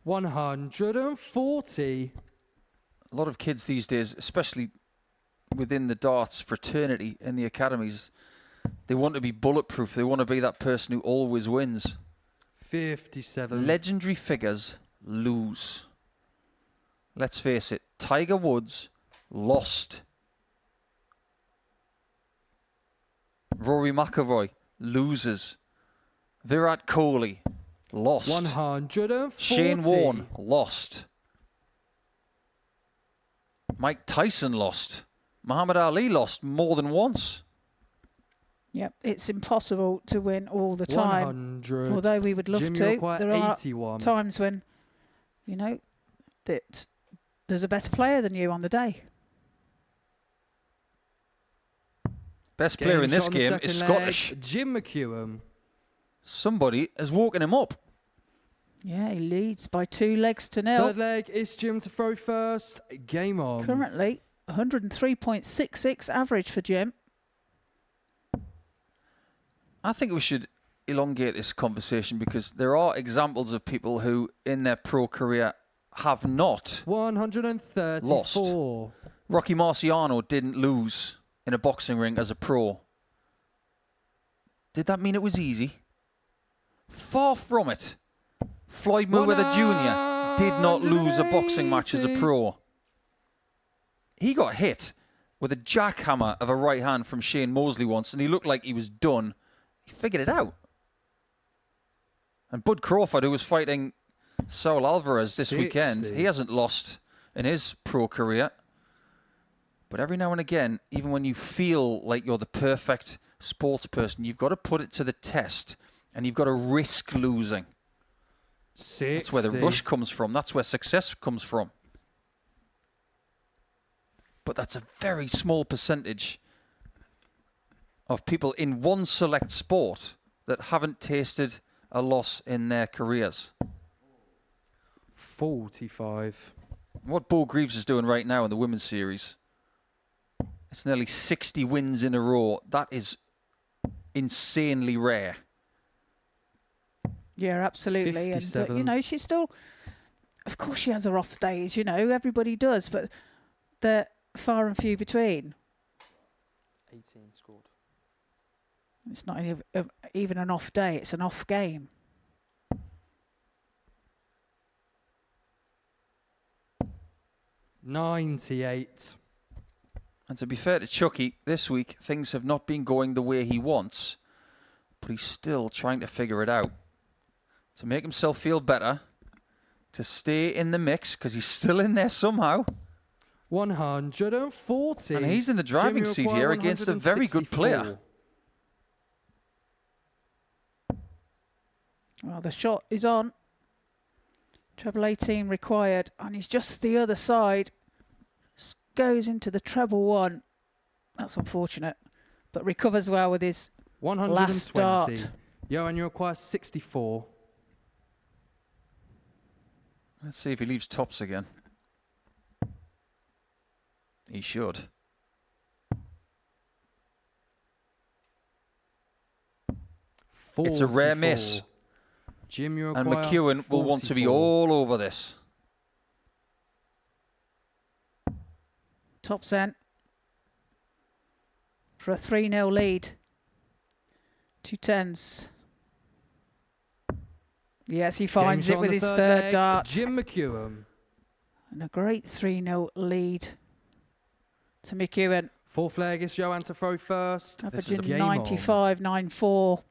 F: 140.
D: A lot of kids these days, especially within the darts fraternity in the academies, they want to be bulletproof. They want to be that person who always wins.
F: 57.
D: Legendary figures lose. Let's face it, Tiger Woods lost. Rory McIlroy loses. Virat Kohli lost.
F: 140.
D: Shane Warne lost. Mike Tyson lost. Muhammad Ali lost more than once.
C: Yep, it's impossible to win all the time.
F: 100.
C: Although we would love
F: Jimmy
C: to.
F: Require
C: There are
F: 81.
C: times when, you know, that there's a better player than you on the day.
D: Best player in this
F: shot on the
D: game
F: second
D: is
F: leg,
D: Scottish.
F: Jim McEwan.
D: Somebody has woken him up.
C: Yeah, he leads by 2 legs to 0.
F: Third leg, it's Jim to throw first. Game on.
C: Currently, 103.66 average for Jim.
D: I think we should elongate this conversation because there are examples of people who, in their pro career, have not
F: 134.
D: lost. Rocky Marciano didn't lose in a boxing ring as a pro. Did that mean it was easy? Far from it. Floyd Mayweather Jr. did not lose a boxing match as a pro. He got hit with a jackhammer of a right hand from Shane Mosley once, and he looked like he was done. He figured it out. And Bud Crawford, who was fighting Saul Alvarez this weekend, he hasn't lost in his pro career. But every now and again, even when you feel like you're the perfect sports person, you've got to put it to the test, and you've got to risk losing.
F: 60.
D: That's where the rush comes from. That's where success comes from. But that's a very small percentage of people in one select sport that haven't tasted a loss in their careers.
F: 45.
D: What Bo Greaves is doing right now in the women's series, it's nearly 60 wins in a row. That is insanely rare.
C: Yeah, absolutely.
F: 57.
C: And, you know, she's still, of course she has her off days, you know, everybody does, but they're far and few between.
F: 18 scored.
C: It's not even an off day, it's an off game.
F: $98.
D: And to be fair to Chucky, this week things have not been going the way he wants, but he's still trying to figure it out. To make himself feel better, to stay in the mix, because he's still in there somehow.
F: 140.
D: And he's in the driving seat here against a very good player.
C: Well, the shot is on. Treble 18 required, and he's just the other side. Goes into the treble 1. That's unfortunate, but recovers well with his
F: 120.
C: last start.
F: Johan, you require 64.
D: Let's see if he leaves tops again. He should. It's a rare miss.
F: Jim, you
D: and
F: require
D: McEwan will want to be
F: 44.
D: all over this.
C: Top end for a 3-0 lead. 2 10s. Yes, he finds
F: Game's
C: it
F: on
C: with
F: the
C: his
F: third
C: third
F: leg.
C: dart.
F: Jim McEwan.
C: And a great 3-0 lead to McEwan.
F: Fourth leg is Johan to throw first.
C: Averaging
F: Game on.
C: 95.94.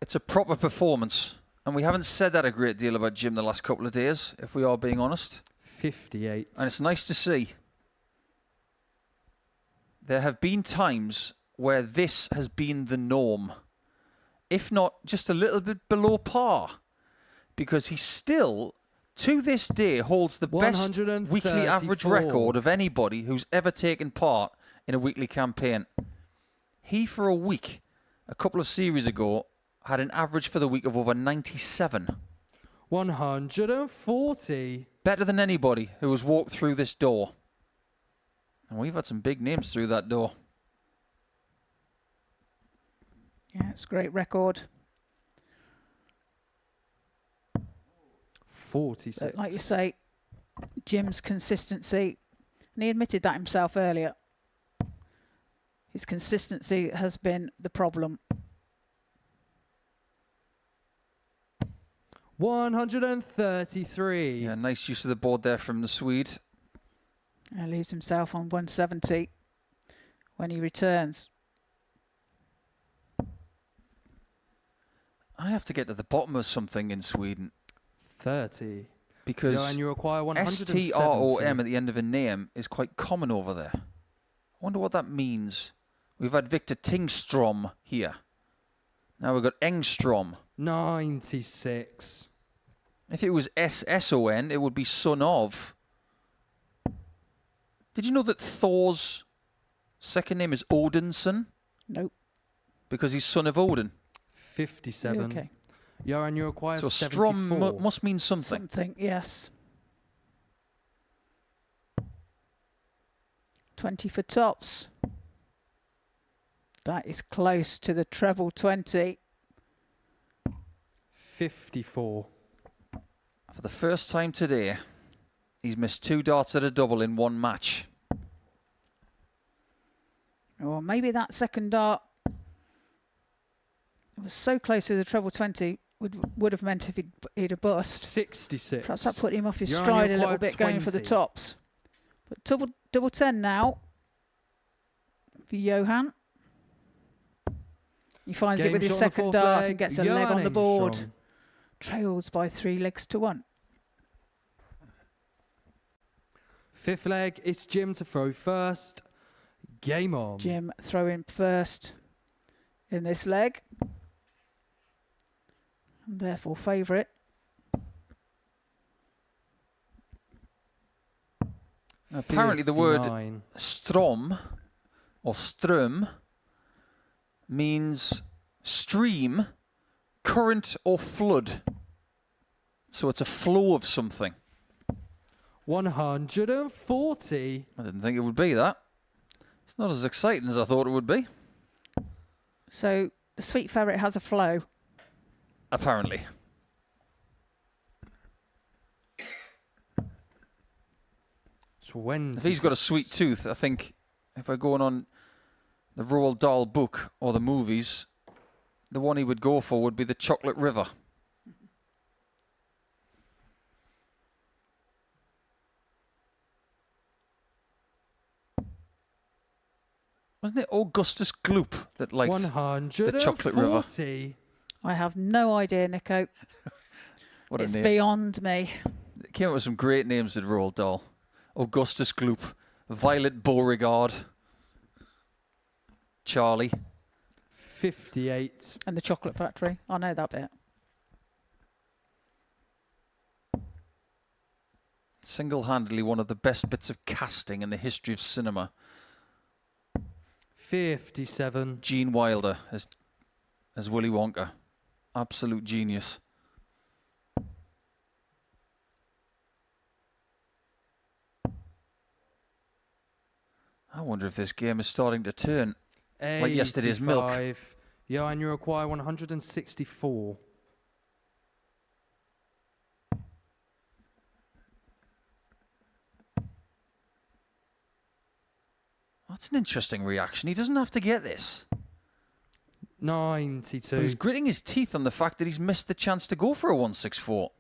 D: It's a proper performance. And we haven't said that a great deal about Jim the last couple of days, if we are being honest.
F: 58.
D: And it's nice to see. There have been times where this has been the norm, if not just a little bit below par, because he still, to this day, holds the best weekly average
F: 134.
D: record of anybody who's ever taken part in a weekly campaign. He, for a week, a couple of series ago, had an average for the week of over 97.
F: 140.
D: Better than anybody who has walked through this door. And we've had some big names through that door.
C: Yeah, it's a great record.
F: 46.
C: But like you say, Jim's consistency, and he admitted that himself earlier. His consistency has been the problem.
F: 133.
D: Yeah, nice use of the board there from the Swede.
C: And leaves himself on 170 when he returns.
D: I have to get to the bottom of something in Sweden.
F: 30.
D: Because
F: and you require 170.
D: STROM at the end of a name is quite common over there. I wonder what that means. We've had Victor Tingstrom here. Now we've got Engstrom.
F: 96.
D: If it was SSON, it would be son of. Did you know that Thor's second name is Odinson?
C: Nope.
D: Because he's son of Odin.
F: 57.
C: Okay.
F: Johan, you require
D: So
F: 74.
D: Strom must mean something.
C: Something, yes. 20 for tops. That is close to the treble 20.
F: 54.
D: For the first time today, he's missed 2 darts at a double in one match.
C: Or maybe that second dart, it was so close to the treble 20, would have meant if he'd have bust.
F: 66.
C: Perhaps that put him off his
F: You're
C: stride
F: only
C: a little
F: required
C: bit going for the
F: 20.
C: tops. But double 10 now for Johan. He finds it with his
F: Game shot on the
C: second
F: fourth
C: dart
F: leg.
C: and gets a
F: Johan
C: leg on the board.
F: Engstrom.
C: Trails by 3 legs to 1.
F: Fifth leg, it's Jim to throw first. Game on.
C: Jim throwing first in this leg. And therefore favourite.
D: Apparently the word
F: 59.
D: strom or strum means stream, current or flood. So it's a flow of something.
F: 140.
D: I didn't think it would be that. It's not as exciting as I thought it would be.
C: So the Sweet Ferret has a flow.
D: Apparently. If he's got a sweet tooth, I think if we're going on the Roald Dahl book or the movies, the one he would go for would be the Chocolate River. Wasn't it Augustus Gloop that liked the Chocolate River?
C: I have no idea, Nico.
D: What a
C: It's
D: name.
C: beyond me.
D: It came up with some great names at Roald Dahl. Augustus Gloop, Violet Beauregard, Charlie.
L: 58.
C: And the Chocolate Factory. I know that bit.
D: Single-handedly one of the best bits of casting in the history of cinema.
L: 57.
D: Gene Wilder as Willy Wonka. Absolute genius. I wonder if this game is starting to turn like yesterday's milk.
L: 85. Johan, you require 164.
D: That's an interesting reaction. He doesn't have to get this.
L: 92.
D: But he's gritting his teeth on the fact that he's missed the chance to go for a 164.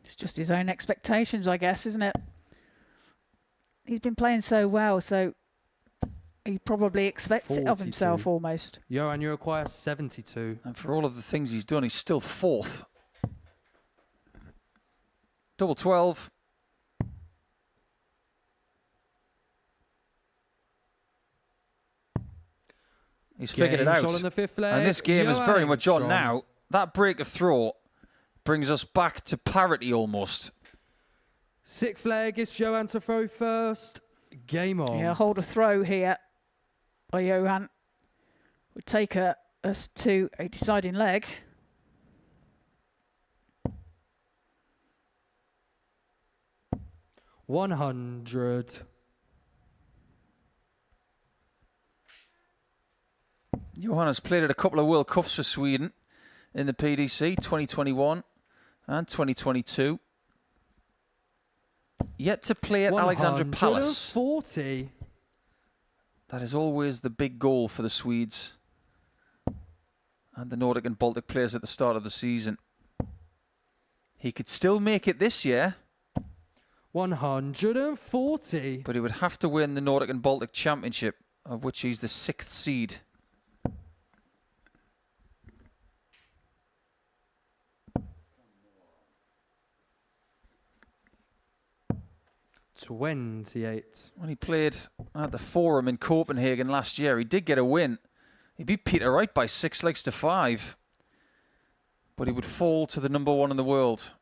C: It's just his own expectations, I guess, isn't it? He's been playing so well, so he probably expects it of
L: 42.
C: himself almost.
L: Johan, you require 72.
D: And for all of the things he's done, he's still fourth. Double 12. He's figured it out.
L: On the fifth leg.
D: And this game is
L: Johan
D: very much on
L: Engstrom.
D: now. That break of throw brings us back to parity almost.
L: Sixth leg, it's Johan to throw first. Game on.
C: Yeah, hold a throw here by Johan. Would take us to a deciding leg.
L: $100.
D: Johan has played at a couple of World Cups for Sweden in the PDC, 2021 and 2022. Yet to play at Alexandra Palace.
L: 140.
D: That is always the big goal for the Swedes and the Nordic and Baltic players at the start of the season. He could still make it this year.
L: 140.
D: But he would have to win the Nordic and Baltic Championship, of which he's the 6th seed.
L: $28.
D: When he played at the Forum in Copenhagen last year, he did get a win. He beat Peter Wright by 6 legs to 5. But he would fall to the #1 in the world,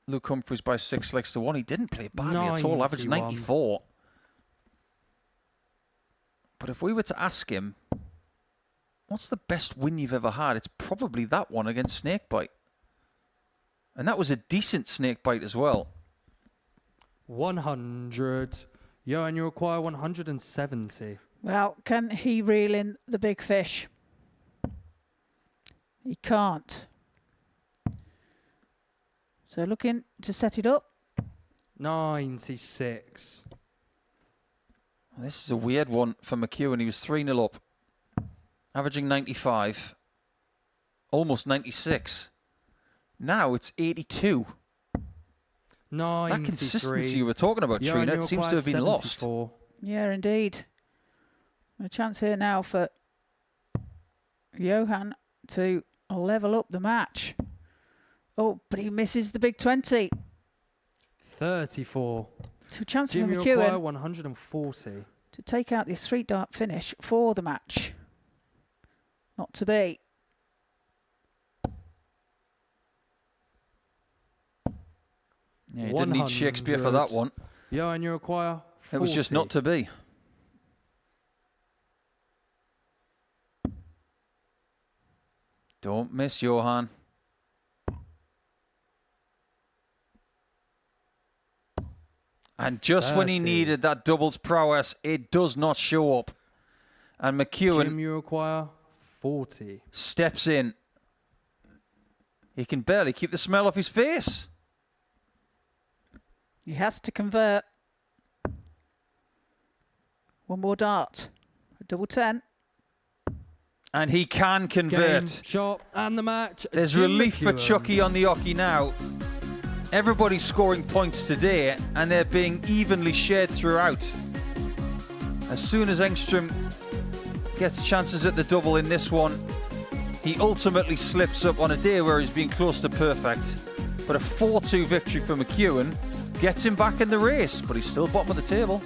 D: Luke Humphries, by 6 legs to 1. He didn't play badly at all, averaged 94. But if we were to ask him, what's the best win you've ever had? It's probably that one against Snakebite. And that was a decent Snakebite as well.
L: 100. Johan, you require 170.
C: Well, can he reel in the big fish? He can't. So looking to set it up.
L: 96.
D: This is a weird one for McEwan. He was 3-0 up, averaging 95, almost 96. Now it's 82.
L: 93.
D: That consistency you were talking about,
L: Johan,
D: Trina,
L: you
D: it seems to have been
L: require
D: lost.
L: 74.
C: Yeah, indeed. A chance here now for Johan to level up the match. Oh, but he misses the big 20.
L: 34.
C: So a chance
L: Jim,
C: for
L: you require
C: McEwan
L: 140.
C: to take out this 3-dart finish for the match. Not to be.
D: Yeah, he didn't need Shakespeare for that one.
L: Johan, you require 40.
D: It was just not to be. Don't miss, Johan. And just when he
L: 30.
D: needed that doubles prowess, it does not show up. And McEwan
L: Jim, you require 40.
D: steps in. He can barely keep the smell off his face.
C: He has to convert. One more dart. A double 10.
D: And he can convert.
L: Game, shot, and the match.
D: There's
L: Jim
D: relief for
L: McEwan.
D: Chucky on the hockey now. Everybody's scoring points today, and they're being evenly shared throughout. As soon as Engstrom gets chances at the double in this one, he ultimately slips up on a day where he's been close to perfect. But a 4-2 victory for McEwan gets him back in the race, but he's still bottom of the table.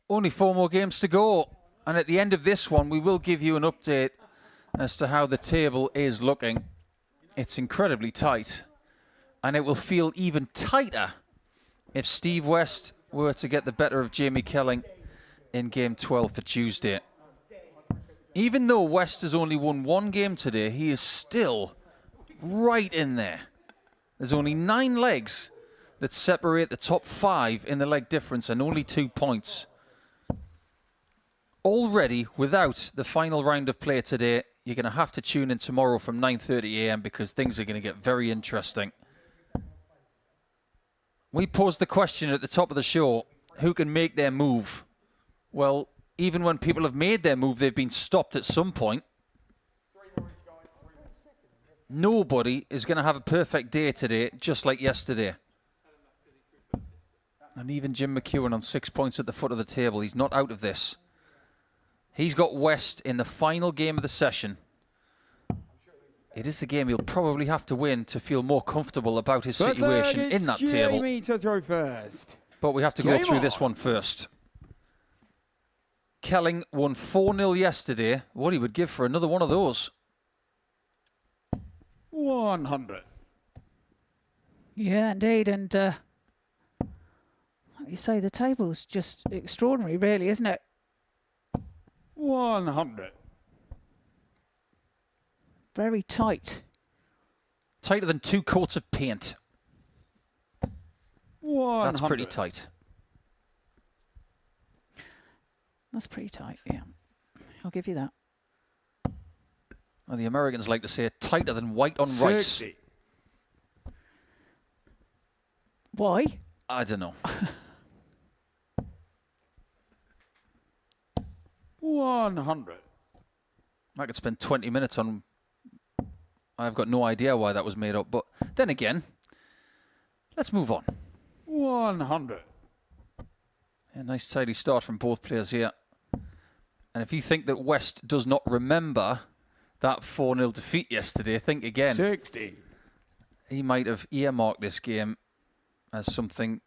D: Only 4 more games to go, and at the end of this one we will give you an update as to how the table is looking. It's incredibly tight, and it will feel even tighter if Steve West were to get the better of Jamie Kelling in game 12 for Tuesday. Even though West has only won 1 game today, he is still right in there. There's only 9 legs that separate the top 5 in the leg difference, and only 2 points. Already, without the final round of play today, you're going to have to tune in tomorrow from 9:30 a.m. because things are going to get very interesting. We posed the question at the top of the show, who can make their move? Well, even when people have made their move, they've been stopped at some point. Nobody is going to have a perfect day today, just like yesterday. And even Jim McEwan on 6 points at the foot of the table. He's not out of this. He's got West in the final game of the session. It is the game he'll probably have to win to feel more comfortable about his situation in that table.
G: Jamie to throw first.
D: But we have to go through this one first. Kelling won 4-0 yesterday. What he would give for another one of those.
G: 100.
C: Yeah, indeed. And like you say, the table's just extraordinary, really, isn't it?
G: 100.
C: Very tight.
D: Tighter than 2 coats of paint.
G: 100.
D: That's pretty tight.
C: That's pretty tight, yeah. I'll give you that.
D: Well, the Americans like to say tighter than white on rice.
G: 60.
C: Why?
D: I don't know.
G: 100.
D: I could spend 20 minutes on... I've got no idea why that was made up. But then again, let's move on.
G: 100.
D: A nice tidy start from both players here. And if you think that West does not remember that 4-0 defeat yesterday, think again.
G: 60.
D: He might have earmarked this game as something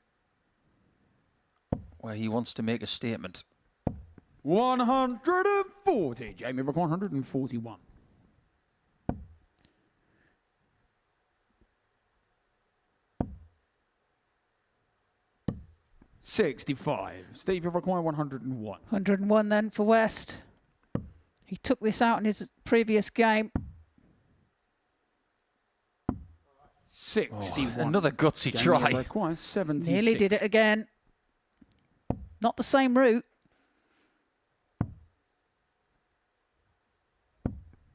D: where he wants to make a statement.
G: 140. Jamie Rock 141. $65. Steve, you require 101.
C: 101 then for West. He took this out in his previous game.
G: 61.
D: Oh, another gutsy
G: Jamie
D: try.
G: requires 76.
C: Nearly did it again. Not the same route.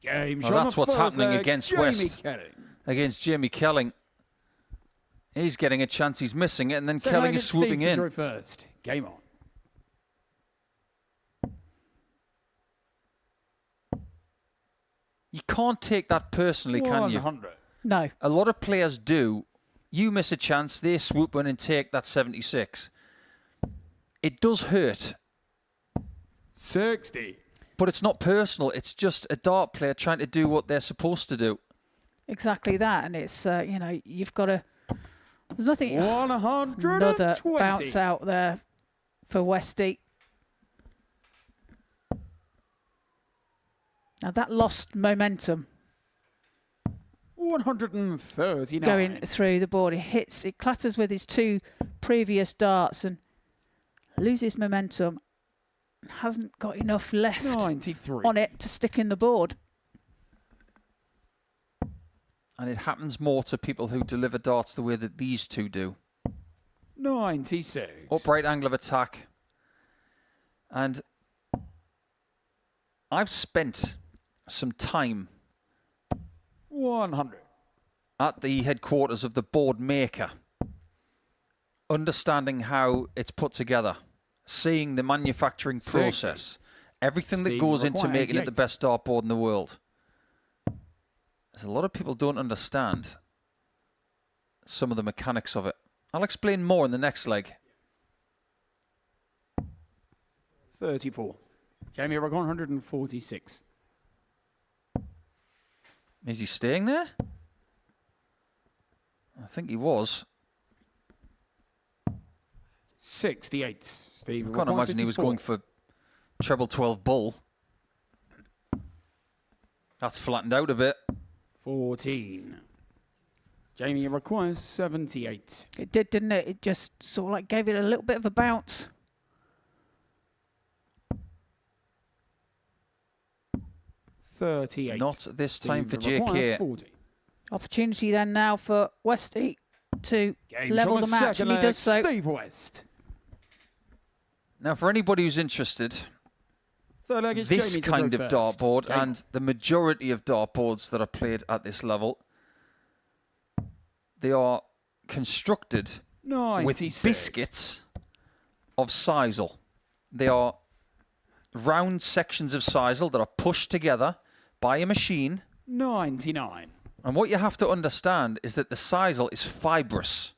G: Game
D: Well,
G: shot
D: that's
G: on
D: what's
G: first
D: happening
G: leg,
D: against
G: Jamie
D: West.
G: Kelling.
D: Against Jamie Kelling. He's getting a chance, he's missing it, and then
G: Second
D: Kelling
G: leg,
D: is
G: it's
D: swooping
G: Steve to
D: in.
G: throw first. Game on.
D: You can't take that personally, can you?
G: 100.
C: No.
D: A lot of players do. You miss a chance, they swoop in and take that 76. It does hurt.
G: 60.
D: But it's not personal. It's just a dart player trying to do what they're supposed to do.
C: Exactly that. And it's, you know, you've got to... There's nothing...
G: 120.
C: Another bounce out there for Westy. Now that lost momentum
G: 139.
C: going through the board. It clatters with his 2 previous darts and loses momentum. Hasn't got enough left
G: 93.
C: on it to stick in the board.
D: And it happens more to people who deliver darts the way that these two do.
G: 96.
D: Upright angle of attack. And I've spent some time
G: 100.
D: at the headquarters of the board maker, understanding how it's put together, seeing the manufacturing process, everything that
G: Steve
D: goes into
G: requires
D: making it
G: 88.
D: the best dartboard in the world. There's a lot of people don't understand some of the mechanics of it. I'll explain more in the next leg.
G: 34. Jamie Rock 146.
D: Is he staying there? I think he was.
G: 68. Steve
D: I can't imagine he was going for treble 12 bull. That's flattened out a bit.
G: 14. Jamie requires 78.
C: It did, didn't it? It just sort of like gave it a little bit of a bounce.
G: 38.
D: Not this time for
G: Steve requires
D: JK.
G: 40.
C: Opportunity then now for Westy to
G: Game
C: level
G: shot
C: the
G: on
C: match,
G: second
C: and he does so.
G: leg, Steve West.
D: Now, for anybody who's interested,
G: Third leg is
D: this
G: Jamie to
D: kind
G: throw
D: of
G: first.
D: dartboard
G: Game
D: and the majority of dartboards that are played at this level, they are constructed with
G: 96.
D: biscuits of sisal. They are round sections of sisal that are pushed together by a machine.
G: 99.
D: And what you have to understand is that the sisal is fibrous.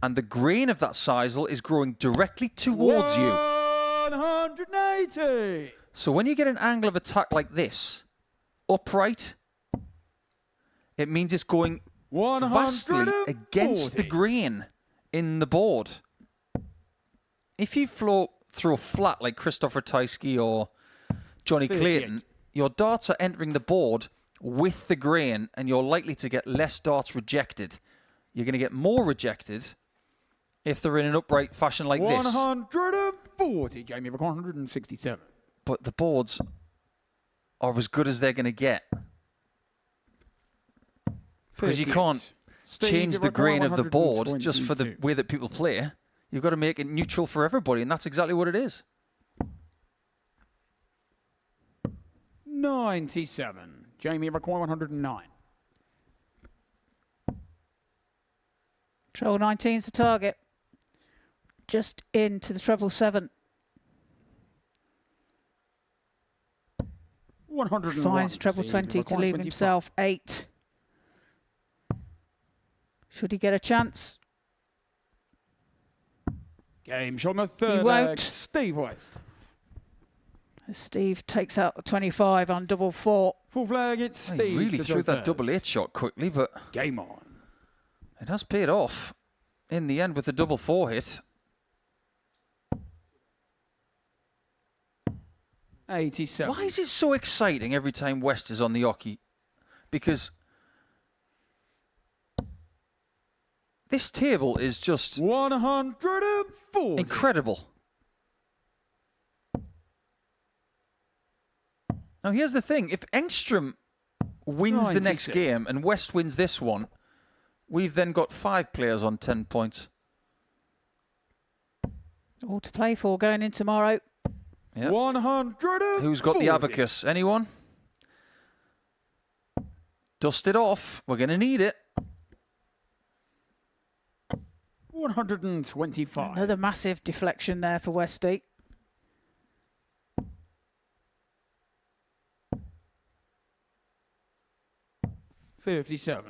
D: And the grain of that sisal is growing directly towards you.
G: 180.
D: So when you get an angle of attack like this, upright, it means it's going vastly against the
G: 140.
D: grain in the board. If you float throw flat like Christopher Tyskie or Johnny Clayton, your darts are entering the board with the grain, and you're likely to get less darts rejected. You're going to get more rejected if they're in an upright fashion like this.
G: 140, Jamie, 167.
D: But the boards are as good as they're going to get. Because you can't change the grain of the board just for the way that people play. You've got to make it neutral for everybody, and that's exactly what it is.
G: 97. Jamie, require 109.
C: Treble 19's the target. Just into the treble 7.
G: 101.
C: Finds treble 20 to leave himself 8. Should he get a chance?
G: Game shot on the third
C: He
G: leg.
C: won't.
G: Steve West.
C: As Steve takes out the 25 on double 4.
G: Full flag, it's Steve.
D: He really
G: to
D: threw
G: throw
D: that double
G: first.
D: 8 shot quickly, but
G: Game on.
D: it has paid off in the end with the double 4 hit.
G: 87.
D: Why is it so exciting every time West is on the hockey? Because this table is just
G: 140.
D: incredible. Now, here's the thing. If Engstrom wins the next
G: 96.
D: game and West wins this one, we've then got 5 players on 10 points.
C: All to play for going in tomorrow.
D: Yep.
G: 140.
D: Who's got the abacus? Anyone? Dust it off. We're going to need it.
G: 125.
C: Another massive deflection there for Westy.
G: $57.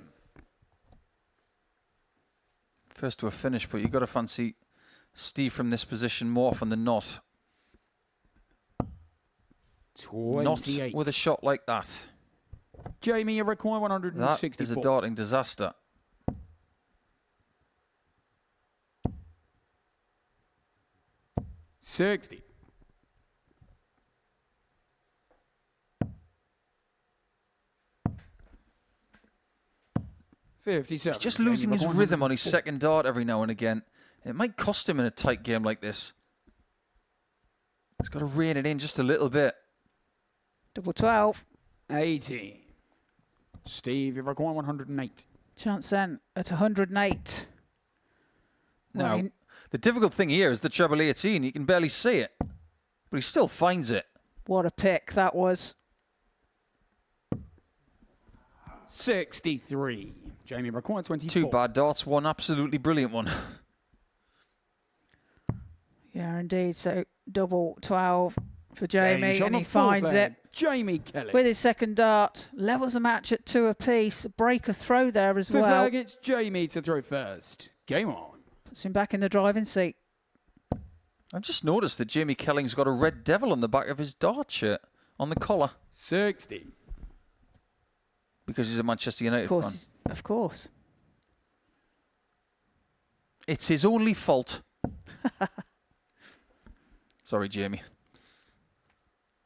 D: First to a finish, but you've got to fancy Steve from this position more often than not.
G: 28.
D: Not with a shot like that.
G: Jamie, you require 164.
D: That is a darting disaster.
G: $60. $57.
D: He's just losing his rhythm on his second dart every now and again. It might cost him in a tight game like this. He's got to rein it in just a little bit.
C: Double 12.
G: 80. Steve, you require 108.
C: Chance then at 108.
D: Now,
C: Well,
D: the difficult thing here is the treble 18. You can barely see it, but he still finds it.
C: what a pick that was.
G: 63. Jamie, require 24.
D: 2 bad darts, 1 absolutely brilliant one.
C: Yeah, indeed. So double 12 for Jamie,
G: Game shot
C: and
G: on
C: he
G: the full
C: finds
G: flag.
C: it
G: Jamie Kelling.
C: with his second dart. Levels the match at 2 apiece. Break a throw there as
G: Fifth
C: well.
G: leg, it's Jamie to throw first. Game on.
C: Puts him back in the driving seat.
D: I've just noticed that Jamie Kelling's got a red devil on the back of his dart shirt on the collar
G: 60.
D: because he's a Manchester United
C: Of course,
D: fan.
C: of course.
D: It's his only fault. Sorry, Jamie.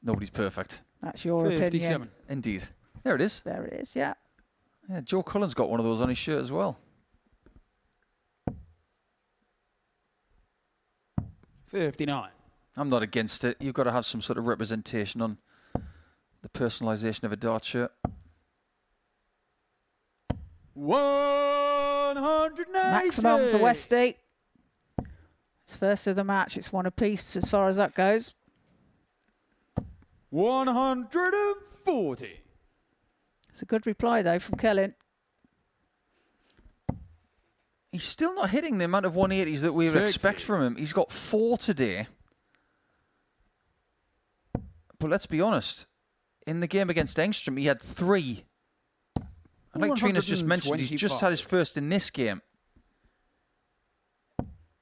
D: Nobody's perfect.
C: That's your
G: 57.
C: opinion.
D: Indeed. There it is.
C: There it is, yeah.
D: Yeah, Joe Cullen's got one of those on his shirt as well.
G: 59.
D: I'm not against it. You've got to have some sort of representation on the personalisation of a dart shirt.
G: 180.
C: Maximum for Westy. It's first of the match. It's 1 apiece as far as that goes.
G: 140.
C: It's a good reply, though, from Kelling.
D: He's still not hitting the amount of 180s that we would
G: 60.
D: expect from him. He's got 4 today. But let's be honest. In the game against Engstrom, he had 3. And like Trina's just mentioned, he's just had his first in this game.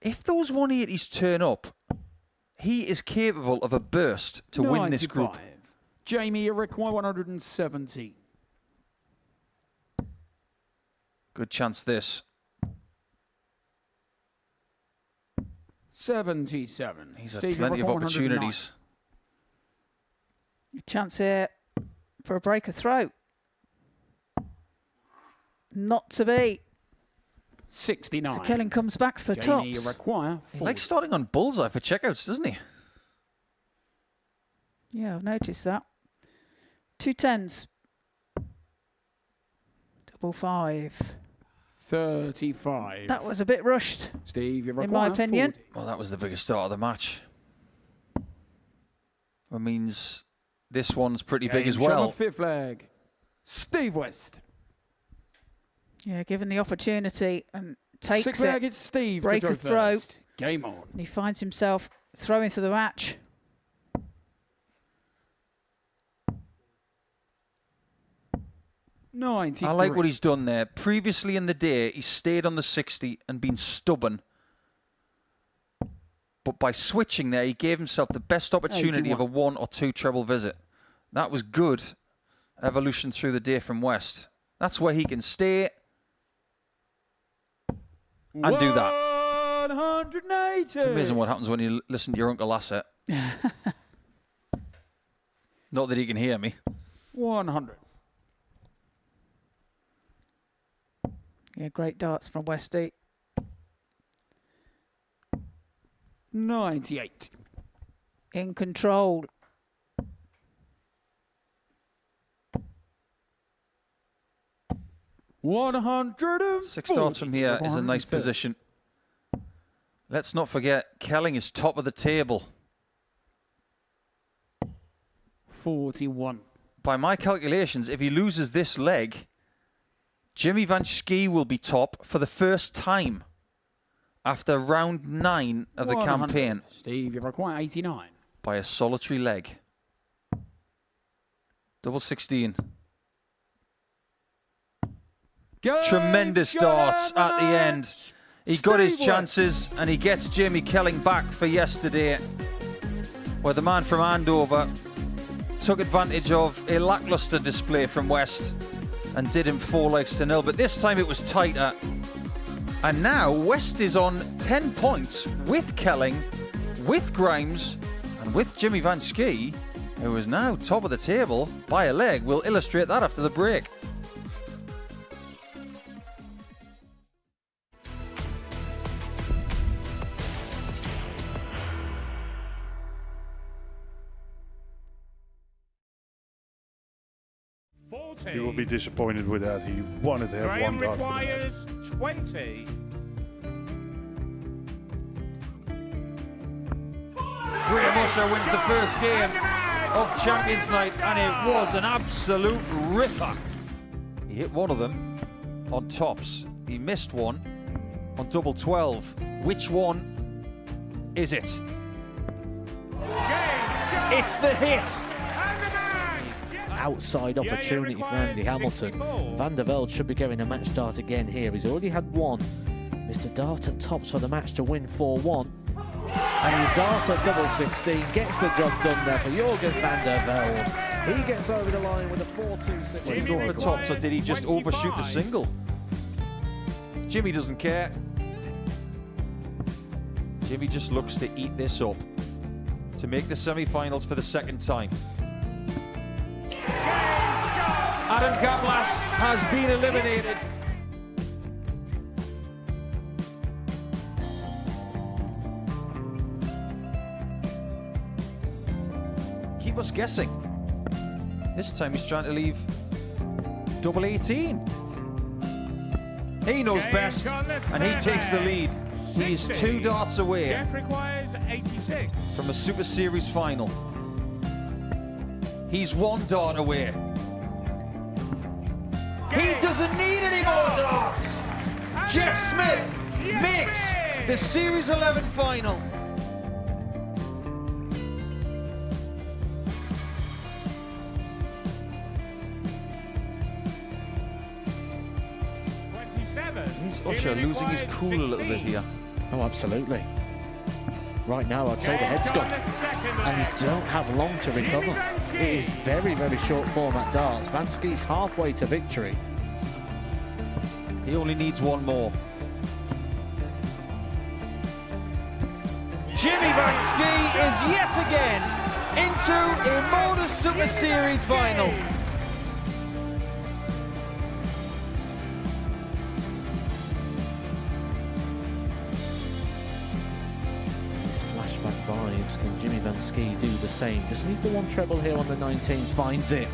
D: If those 180s turn up, he is capable of a burst to win this group.
G: 95. Jamie, you require 170.
D: Good chance this.
G: 77.
D: He's had
G: Steve,
D: plenty
G: you've
D: of
G: got 109.
D: opportunities.
C: Chance here for a break of throw. Not to be.
G: 69.
C: So Kelling comes back for
G: Jamie, you
C: tops.
G: require
D: He
G: 40.
D: likes starting on bullseye for checkouts, doesn't he?
C: Yeah, I've noticed that. 2 10s. Double 5.
G: 35.
C: That was a bit rushed,
G: Steve, you require
C: in my opinion.
G: 40.
D: Well, that was the biggest start of the match. That means this one's pretty big as
G: Game shot
D: well.
G: on fifth leg. Steve West.
C: Yeah, given the opportunity and takes
G: Sixth
C: it.
G: leg, it's Steve
C: Break
G: to go
C: of throw.
G: first. Game on.
C: And he finds himself throwing for the match.
D: I like what he's done there. Previously in the day, he stayed on the 60 and been stubborn. But by switching there, he gave himself the best opportunity of a 1 or 2 treble visit. That was good evolution through the day from West. That's where he can stay and do that.
G: 180.
D: It's amazing what happens when you listen to your Uncle Asset. Not that he can hear me.
G: 100.
C: Yeah, great darts from Westy.
G: 98.
C: In control.
D: Six darts from here is a nice position. Let's not forget, Kelling is top of the table.
G: 41.
D: By my calculations, if he loses this leg, Jimmy Vansky will be top for the first time after round 9 of the
G: 100.
D: campaign.
G: Steve, you require 89.
D: By a solitary leg. Double 16. Tremendous darts at the end. He got his chances and he gets Jamie Kelling back for yesterday, where the man from Andover took advantage of a lackluster display from West and did him 4 legs to 0, but this time it was tighter. And now West is on 10 points with Kelling, with Grimes, and with Jimmy Vansky, who is now top of the table by a leg. We'll illustrate that after the break.
K: You will be disappointed with that. He wanted to have
M: Graham
K: one dart for the match.
M: requires 20.
D: Graham Usher wins the first game of Champions Night, and it was an absolute ripper. He hit one of them on tops. He missed one on double 12. Which one is it? It's the hit.
J: Outside opportunity for Andy Hamilton. Van der Velde should be getting a match start again here. He's already had one. Mr. Darter tops for the match to win 4-1. And Darter double 16 gets the job done there for Jurgen van der Velde. He gets over the line with a 4-2-6.
D: Did he go for tops or did he just overshoot the single? Jimmy doesn't care. Jimmy just looks to eat this up to make the semi-finals for the second time. Adam Kaplas has been eliminated. Keep us guessing. This time he's trying to leave double 18. He knows best, and he takes the lead. He's 2 darts away
M: Jeff requires 86.
D: from a Super Series final. He's 1 dart away. He doesn't need any more darts. Jeff Smith makes the Series 11 final. Is Usher losing his cool a little bit here?
J: Oh, absolutely. Right now, I'd say the head's gone. And you don't have long to recover. It is very, very short format darts. Vansky's halfway to victory.
D: He only needs 1 more. Jimmy Vansky is yet again into a Modus Super Series final.
J: Flashback vibes. Can Jimmy Vansky do the same? Just needs the one treble here on the 19s. Finds it.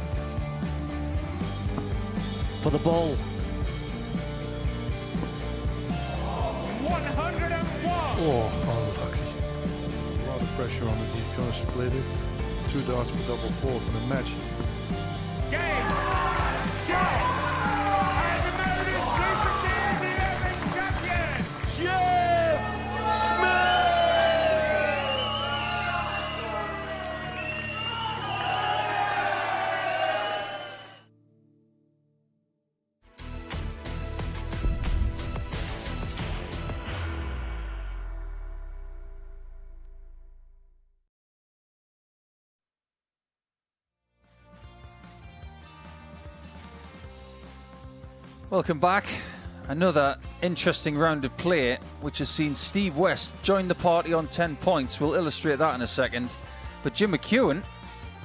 J: For the ball.
M: 101.
K: Oh, unlucky. A lot of pressure on it. He's going to split it. 2 darts for double four for the match.
M: Game. Game. And the Modus Super Series 11 champion.
H: Jeff Smith!
D: Welcome back. Another interesting round of play, which has seen Steve West join the party on 10 points. We'll illustrate that in a second. But Jim McEwan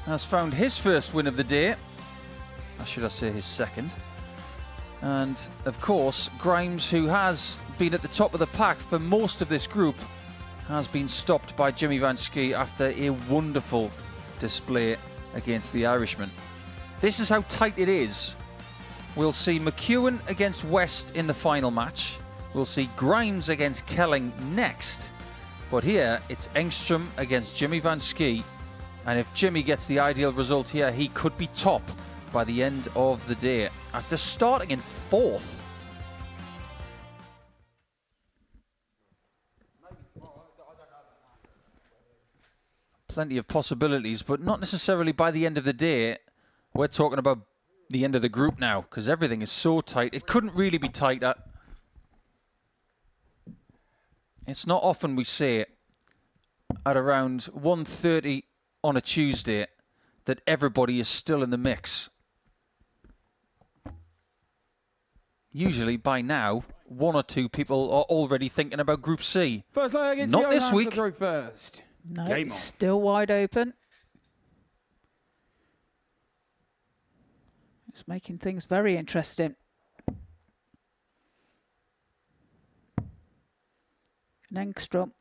D: has found his first win of the day. Or should I say his second? And of course, Grimes, who has been at the top of the pack for most of this group, has been stopped by Jimmy Vansky after a wonderful display against the Irishman. This is how tight it is. We'll see McEwan against West in the final match. We'll see Grimes against Kelling next. But here, it's Engstrom against Jimmy Vansky. And if Jimmy gets the ideal result here, he could be top by the end of the day, after starting in 4th. Plenty of possibilities, but not necessarily by the end of the day. We're talking about the end of the group now, because everything is so tight. It couldn't really be tighter. It's not often we say at around 1:30 on a Tuesday that everybody is still in the mix. Usually by now, 1 or 2 people are already thinking about Group C.
G: First leg against
D: Not this
G: Johan
D: week.
G: to throw first.
C: No,
G: Game
C: it's
G: on.
C: still wide open. It's making things very interesting. And Engstrom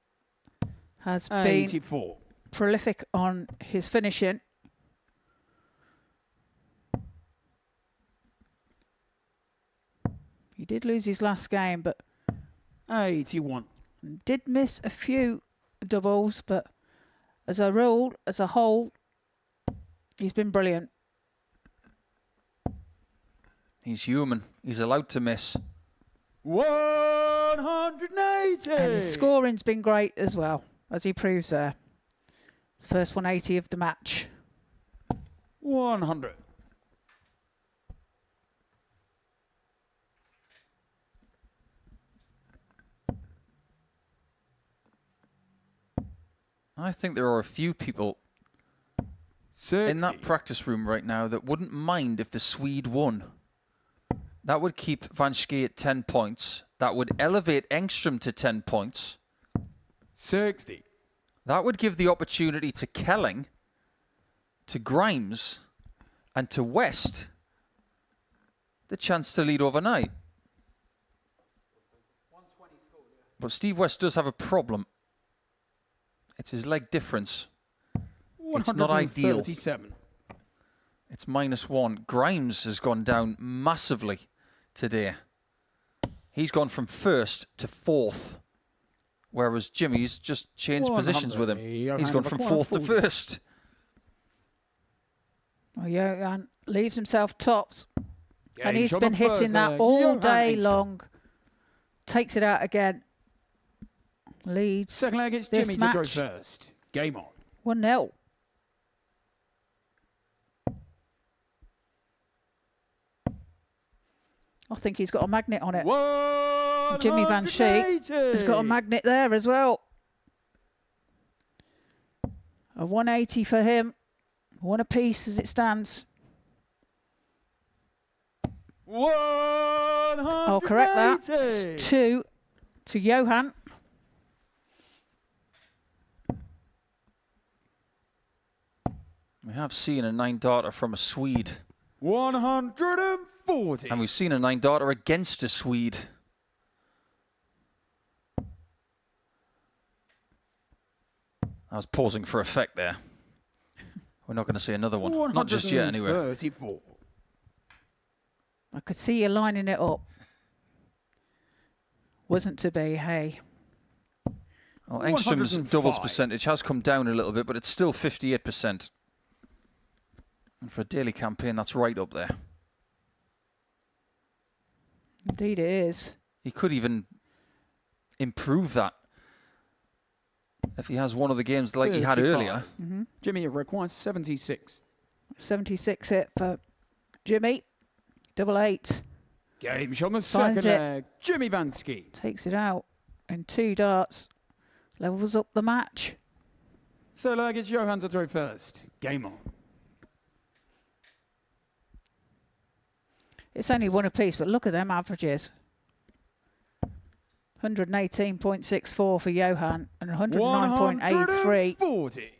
C: has been
G: 84.
C: prolific on his finishing. He did lose his last game, but
G: 81.
C: did miss a few doubles, but as a rule, as a whole, he's been brilliant.
D: He's human. He's allowed to miss.
G: 180.
C: And his scoring's been great as well, as he proves there. His first 180 of the match.
G: 100.
D: I think there are a few people
G: 60.
D: in that practice room right now that wouldn't mind if the Swede won. That would keep Vansky at 10 points. That would elevate Engstrom to 10 points.
G: 60.
D: That would give the opportunity to Kelling, to Grimes, and to West the chance to lead overnight. But Steve West does have a problem. It's his leg difference. It's not ideal.
G: 137.
D: It's -1. Grimes has gone down massively today. He's gone from 1st to 4th. Whereas Jimmy's just changed positions with him. He's gone from 4th to 1st.
C: Well, Johan leaves himself tops. And he's
G: shot
C: been
G: on
C: hitting
G: first,
C: that all
G: Johan
C: day
G: Engstrom.
C: long. Takes it out again. Leads
G: Second leg against
C: this
G: Jimmy to throw
C: match.
G: first. Game on.
C: 1-0. I think he's got a magnet on it. Jimmy Vansky has got a magnet there as well. A 180 for him. 1 apiece as it stands. I'll correct that. It's 2 to Johan.
D: We have seen a 9-darter from a Swede.
G: 140.
D: And we've seen a 9-darter against a Swede. I was pausing for effect there. We're not going to see another one. Not just yet, anyway.
G: 134.
C: I could see you lining it up. Wasn't to be, hey.
D: Well, Engstrom's
G: 105.
D: doubles percentage has come down a little bit, but it's still 58%. And for a daily campaign, that's right up there.
C: Indeed it is.
D: He could even improve that if he has one of the games like he had
G: 55.
D: earlier.
G: Jimmy, it requires 76.
C: 76 hit for Jimmy. 88.
G: Game shot on the
C: Finds
G: second
C: it.
G: leg. Jimmy Vansky.
C: Takes it out in 2 darts. Levels up the match.
G: Third leg, it's Johan to throw first. Game on.
C: It's only one apiece, but look at them averages. 118.64 for Johan and 109.83.
G: 140.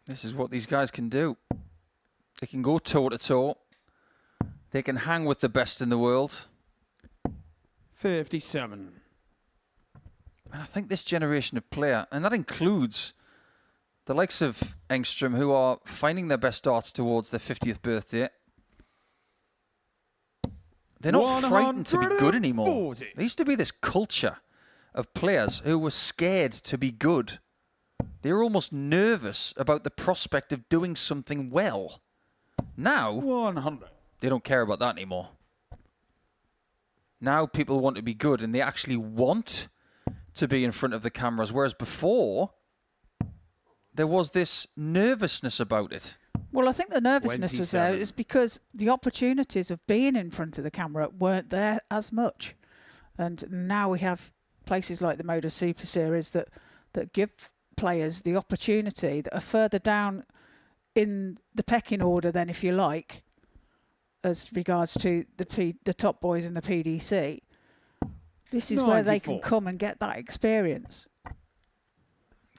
D: This is what these guys can do. They can go toe-to-toe. They can hang with the best in the world.
G: 57.
D: And I think this generation of player, and that includes the likes of Engstrom, who are finding their best darts towards their 50th birthday. They're not frightened to be good anymore.
G: 140.
D: There used to be this culture of players who were scared to be good. They were almost nervous about the prospect of doing something well. Now,
G: 100.
D: they don't care about that anymore. Now people want to be good and they actually want to be in front of the cameras, whereas before there was this nervousness about it.
C: Well, I think the nervousness was there
G: 27.
C: is because the opportunities of being in front of the camera weren't there as much. And now we have places like the Modus Super Series that give players the opportunity that are further down in the pecking order then, if you like, as regards to the top boys in the PDC. This is where they can
G: 94.
C: come and get that experience.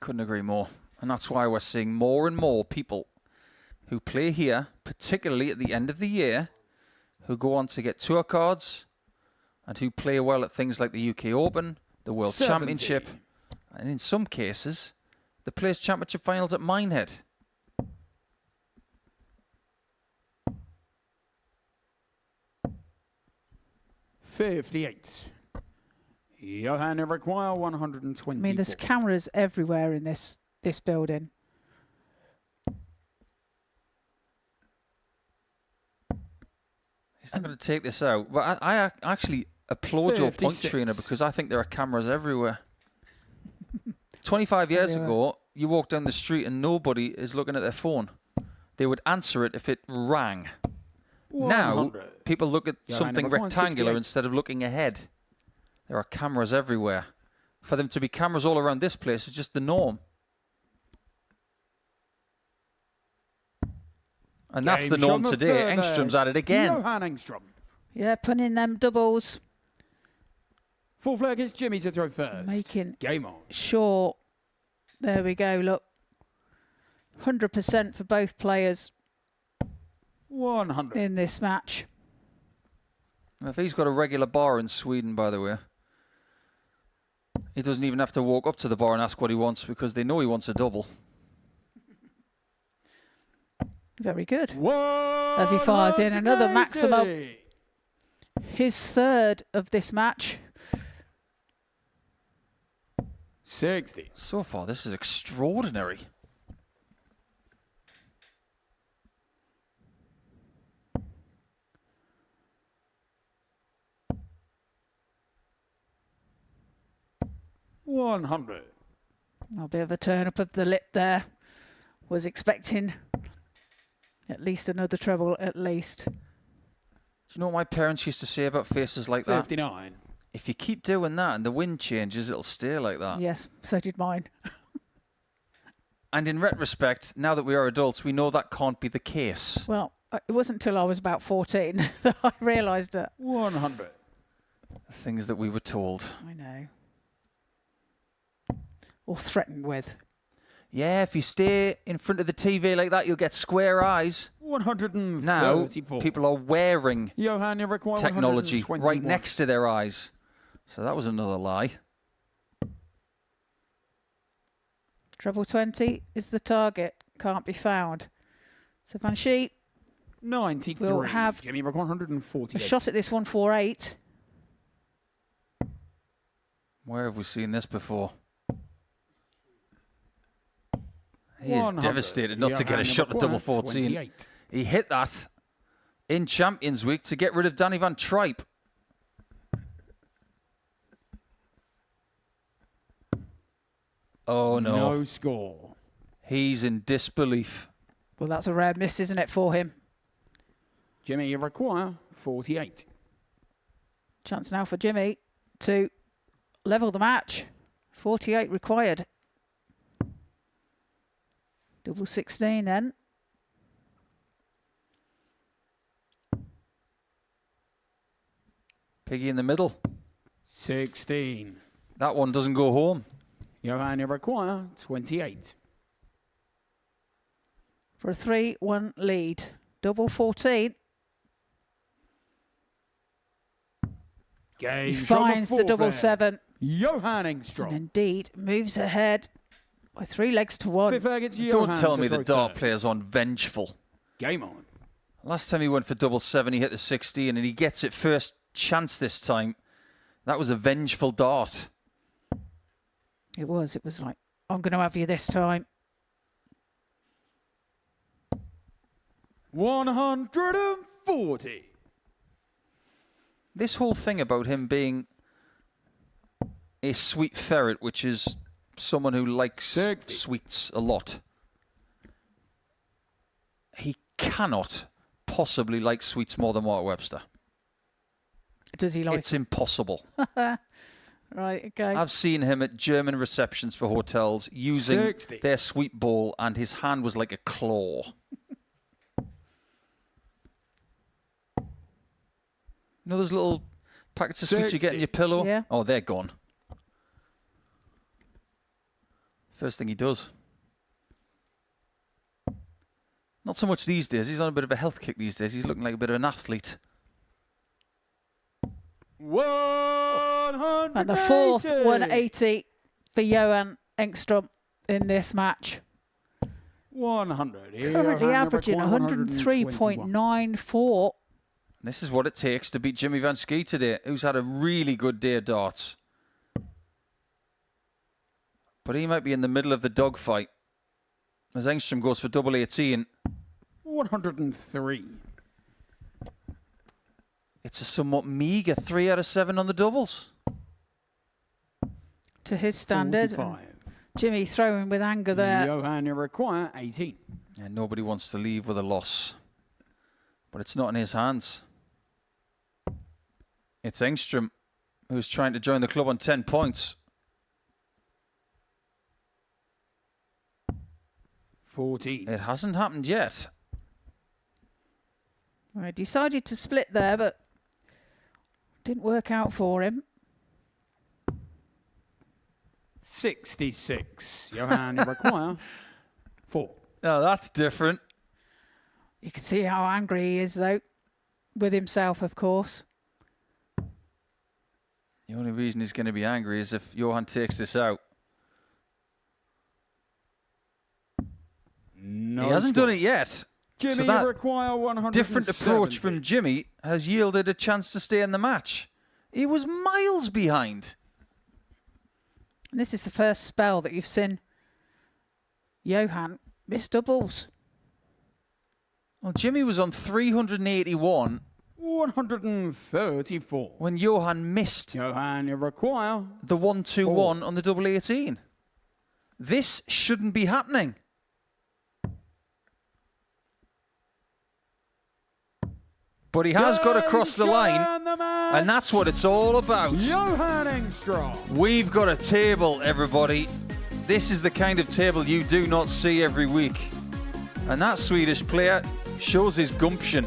D: Couldn't agree more. And that's why we're seeing more and more people who play here, particularly at the end of the year, who go on to get tour cards and who play well at things like the UK Open, the World
G: 70.
D: Championship, and in some cases, the Players' Championship finals at Minehead.
G: $58. Johan, it require 120.
C: I mean, there's cameras everywhere in this building.
D: He's not going to take this out. But I actually applaud your point,
G: 56.
D: Trina, because I think there are cameras everywhere. 25 years ago, you walk down the street and nobody is looking at their phone. They would answer it if it rang. Now,
G: 100.
D: people look at
G: Johan,
D: something
G: number
D: rectangular
G: 168.
D: instead of looking ahead. There are cameras everywhere. For them to be cameras all around this place is just the norm. And that's the
G: Game
D: norm
G: shot on the
D: today.
G: third
D: Engstrom's
G: leg.
D: at it again.
G: Johan Engstrom.
C: Yeah, punning them doubles.
G: Full flag is Jimmy to throw first.
C: Making
G: Game on.
C: sure. There we go, look. 100% for both players
G: 100.
C: in this match.
D: If he's got a regular bar in Sweden, by the way, he doesn't even have to walk up to the bar and ask what he wants because they know he wants a double.
C: Very good. As he fires in another maximum. His third of this match.
G: 60.
D: So far, this is extraordinary.
G: $100.
C: A bit of a turn up of the lip there. Was expecting at least another treble, at least.
D: Do you know what my parents used to say about faces like that?
G: 59.
D: If you keep doing that and the wind changes, it'll stay like that.
C: Yes, so did mine.
D: And in retrospect, now that we are adults, we know that can't be the case.
C: Well, it wasn't until I was about 14 that I realised it.
G: 100.
D: The things that we were told.
C: I know. Or threatened with.
D: Yeah, if you stay in front of the TV like that, you'll get square eyes.
G: 134.
D: Now, people are wearing
G: Johan, you require
D: technology
G: 121.
D: right next to their eyes. So that was another lie.
C: Treble 20 is the target. Can't be found. So Vansky
G: 93.
C: will have
G: Jimmy require 148.
C: a shot at this 148.
D: Where have we seen this before? He is devastated not to get a shot at double 14.
G: 28.
D: He hit that in Champions Week to get rid of Danny Van Tripe. Oh, no.
G: No score.
D: He's in disbelief.
C: Well, that's a rare miss, isn't it, for him?
G: Jimmy, you require 48.
C: Chance now for Jimmy to level the match. 48 required. Double 16 then.
D: Piggy in the middle.
G: 16.
D: That one doesn't go home.
G: Johan, you require 28.
C: For a 3-1 lead. Double 14.
G: Game
C: He finds the double 7.
G: Johan
C: And
G: Engstrom.
C: indeed moves ahead by 3 legs to 1.
G: Fifth leg, it's
D: Don't
G: Johan
D: tell
G: to
D: me
G: throw
D: the dart
G: first.
D: player's on vengeful.
G: Game on.
D: Last time he went for double 7, he hit the 16, and he gets it first chance this time. That was a vengeful dart.
C: It was like, I'm going to have you this time.
G: 140.
D: This whole thing about him being a sweet ferret, which is someone who likes
G: 60.
D: sweets a lot. He cannot possibly like sweets more than Mark Webster.
C: Does he like
D: It's impossible.
C: Right, okay.
D: I've seen him at German receptions for hotels using
G: 60.
D: their sweet bowl, and his hand was like a claw. You know those little packets of sweets you get in your pillow?
C: Yeah.
D: Oh, they're gone. First thing he does. Not so much these days. He's on a bit of a health kick these days. He's looking like a bit of an athlete.
G: 180.
C: And the fourth 180 for Johan Engstrom in this match.
G: 100.
C: Currently
G: Johan, you
C: averaging
G: require
C: 103.94.
D: This is what it takes to beat Jimmy Vansky today, who's had a really good day of darts. But he might be in the middle of the dogfight as Engstrom goes for double 18.
G: 103.
D: It's a somewhat meagre 3 out of 7 on the doubles.
C: To his standard.
G: 45.
C: Jimmy throwing with anger there.
G: Johan, you require 18.
D: And nobody wants to leave with a loss. But it's not in his hands. It's Engstrom who's trying to join the club on 10 points.
G: 14.
D: It hasn't happened yet.
C: I decided to split there, but didn't work out for him.
G: 66. Johan, you require 4.
D: Oh, that's different.
C: You can see how angry he is, though, with himself, of course.
D: The only reason he's going to be angry is if Johan takes this out.
G: No
D: He hasn't
G: score.
D: done it yet.
G: Jimmy,
D: So
G: you
D: that
G: require 170.
D: different approach from Jimmy has yielded a chance to stay in the match. He was miles behind.
C: And this is the first spell that you've seen Johan miss doubles.
D: Well, Jimmy was on 381
G: 134.
D: when Johan missed
G: Johan, you require
D: the 1-2-1 on the double 18. This shouldn't be happening. But he has got across the line, and that's what it's all about.
G: Johan Engstrom.
D: We've got a table, everybody. This is the kind of table you do not see every week. And that Swedish player shows his gumption.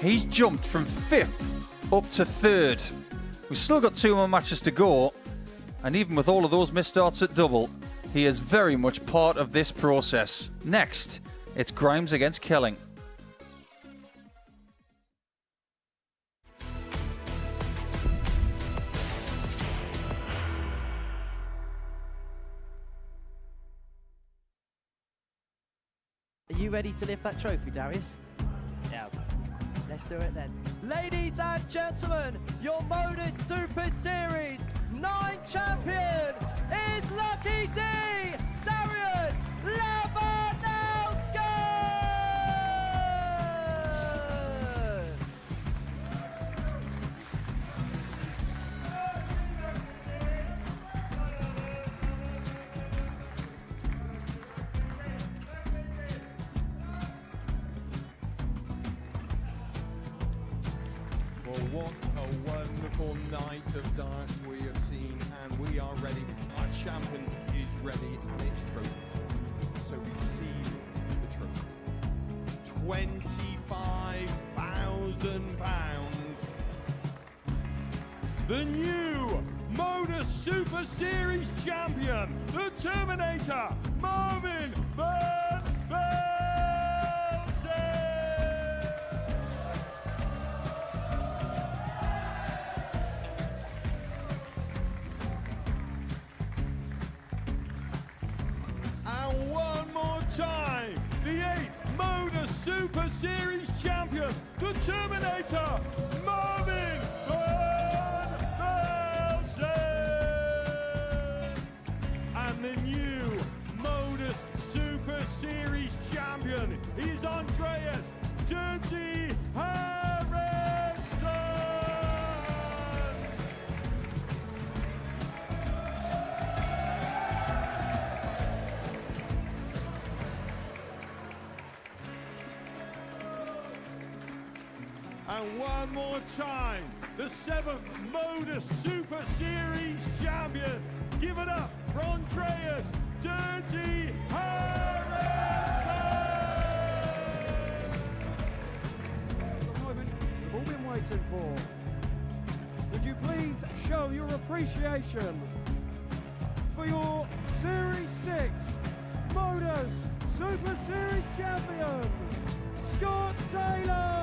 D: He's jumped from 5th up to 3rd. We've still got 2 more matches to go. And even with all of those missed darts at double, He is very much part of this process. Next, it's Grimes against Kelling.
B: Are you ready to lift that trophy, Darius? Yes. Let's do it then. Ladies and gentlemen, your Modus Super Series 9 champion is Lucky D, Darius Labanowski!
A: Well, what a wonderful night of darts we have seen, and we are ready. Our champion is ready, and it's trophy. So receive the trophy. £25,000. The new Modus Super Series champion, the Terminator, Marvin Van And one more time, the 8th Modus Super Series champion, the Terminator, Marvin Van Velzen. And the new Modus Super Series champion is Andreas Dirty Harrison. And one more time, the 7th Modus Super Series champion. Give it up for Andreas Dirty Harrison!
H: The moment we've all been waiting for. Would you please show your appreciation for your Series 6 Modus Super Series champion, Scott Taylor!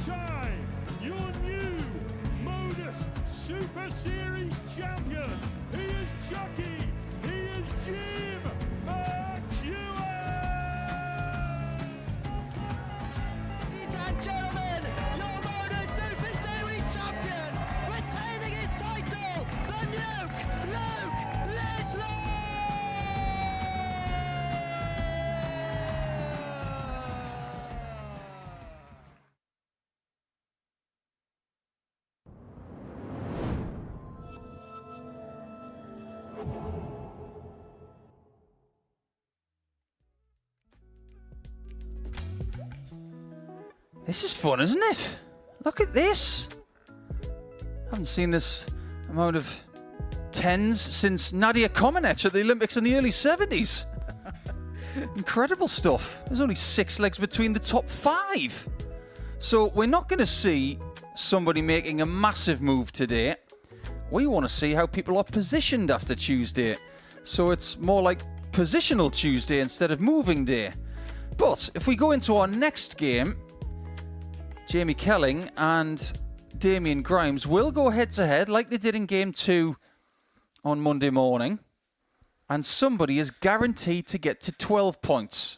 A: Time, your new Modus Super Series champion. He is Chucky. He is Jim McEwan.
B: Ladies and gentlemen, your Modus Super Series champion, retaining his title, the Nuke, Luke Littler!
D: This is fun, isn't it? Look at this. Haven't seen this amount of tens since Nadia Comaneci at the Olympics in the early 70s. Incredible stuff. There's only 6 legs between the top 5. So we're not going to see somebody making a massive move today. We want to see how people are positioned after Tuesday. So it's more like positional Tuesday instead of moving day. But if we go into our next game, Jamie Kelling and Damien Grimes will go head-to-head like they did in Game 2 on Monday morning. And somebody is guaranteed to get to 12 points.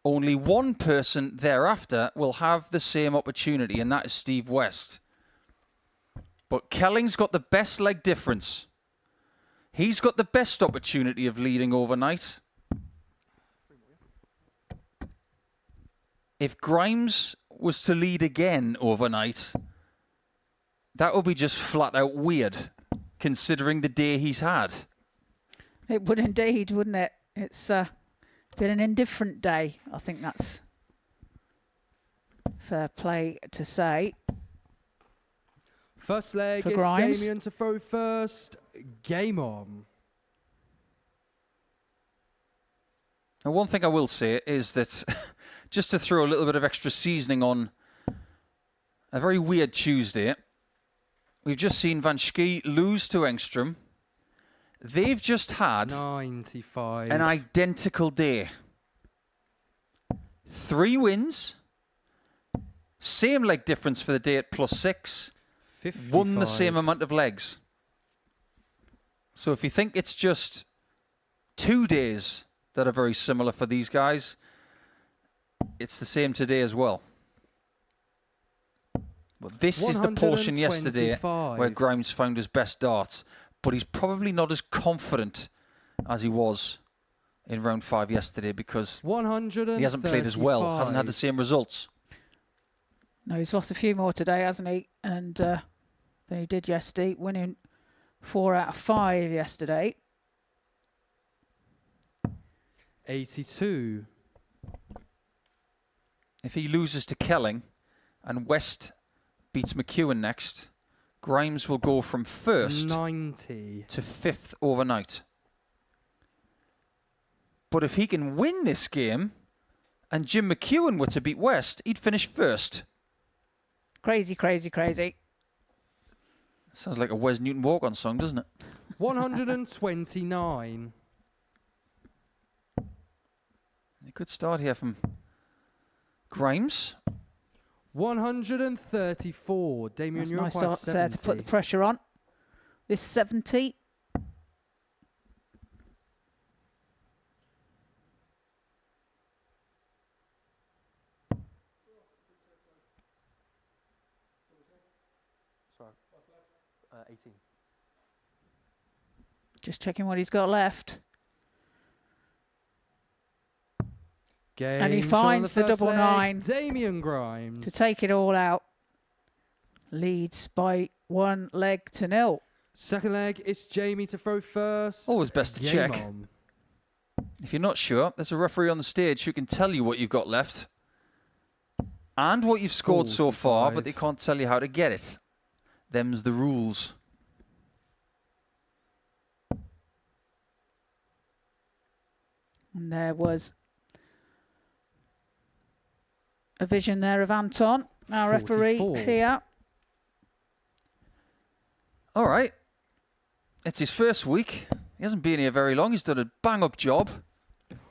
D: Only one person thereafter will have the same opportunity, and that is Steve West. But Kelling's got the best leg difference. He's got the best opportunity of leading overnight. If Grimes was to lead again overnight, that would be just flat out weird, considering the day he's had.
C: It would indeed, wouldn't it? It's been an indifferent day. I think that's fair play to say.
L: First leg
C: For
L: is
C: Grimes.
L: Damien to throw first. Game on.
D: And one thing I will say is that just to throw a little bit of extra seasoning on a very weird Tuesday, we've just seen Vansky lose to Engstrom. They've just had
L: 95.
D: an identical day. 3 wins, same leg difference for the day at +6,
L: 55.
D: won the same amount of legs. So if you think it's just 2 days that are very similar for these guys, it's the same today as well. But this is the portion yesterday where Grimes found his best darts, but he's probably not as confident as he was in round 5 yesterday because he hasn't played as well, hasn't had the same results.
C: No, he's lost a few more today, hasn't he? And than he did yesterday, winning 4 out of 5 yesterday.
L: 82.
D: If he loses to Kelling and West beats McEwan next, Grimes will go from 1st
L: 90
D: to 5th overnight. But if he can win this game and Jim McEwan were to beat West, he'd finish 1st.
C: Crazy, crazy, crazy.
D: Sounds like a Wes Newton walk-on song, doesn't it?
L: 129.
D: A good start here from Grimes.
L: 134. Damien,
C: That's a
L: you're
C: nice
L: quite
C: start there
L: 70.
C: to put the pressure on. This 70.
L: Sorry. 18.
C: Just checking what he's got left.
L: Game
C: And he
L: shot on
C: finds the
L: first
C: double
L: leg,
C: 9
L: Damien Grimes.
C: to take it all out. Leads by 1 leg to 0.
L: Second leg, it's Jamie to throw first.
D: Always best to
L: Game
D: check.
L: on.
D: If you're not sure, there's a referee on the stage who can tell you what you've got left and what you've scored so far, but they can't tell you how to get it. Them's the rules.
C: And there was a vision there of Anton, our referee
L: 44.
C: here.
D: All right. It's his first week. He hasn't been here very long. He's done a bang-up job.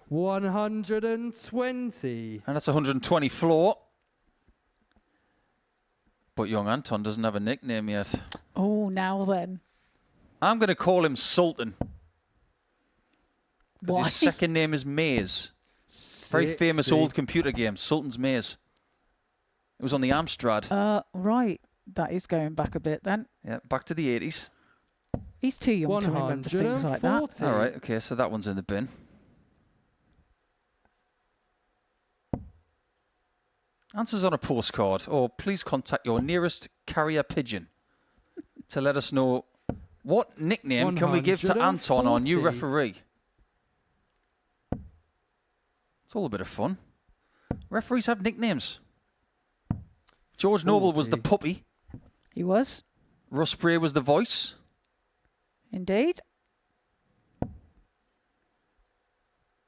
L: 120.
D: And that's 120 floor. But young Anton doesn't have a nickname yet.
C: Oh, now then.
D: I'm going to call him Sultan. Because
C: Why?
D: his second name is Maze. Very famous
L: 60.
D: old computer game, Sultan's Maze. It was on the Amstrad.
C: Right. That is going back a bit then.
D: Yeah, back to the 80s.
C: He's too young to remember things like that.
L: 140.
D: All right, okay, so that one's in the bin. Answers on a postcard, or please contact your nearest carrier pigeon to let us know what nickname can we give to Anton, our new
L: 140.
D: referee. It's all a bit of fun. Referees have nicknames. George Noble was the
L: 40.
D: puppy.
C: He was,
D: Russ Bray was the voice.
C: indeed.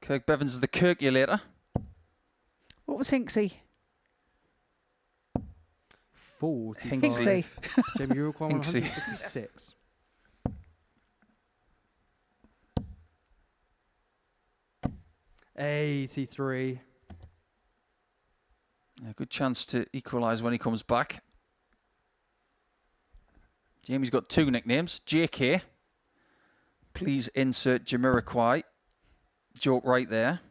D: Kirk Bevins is the Kirkulator.
C: What was Hinksy?
L: 45.
C: Hinksy.
L: Jamie, you require
D: Hinksy.
L: 156. $83.
D: A good chance to equalise when he comes back. Jamie's got 2 nicknames. JK. Please insert Jamiroquai. Joke right there.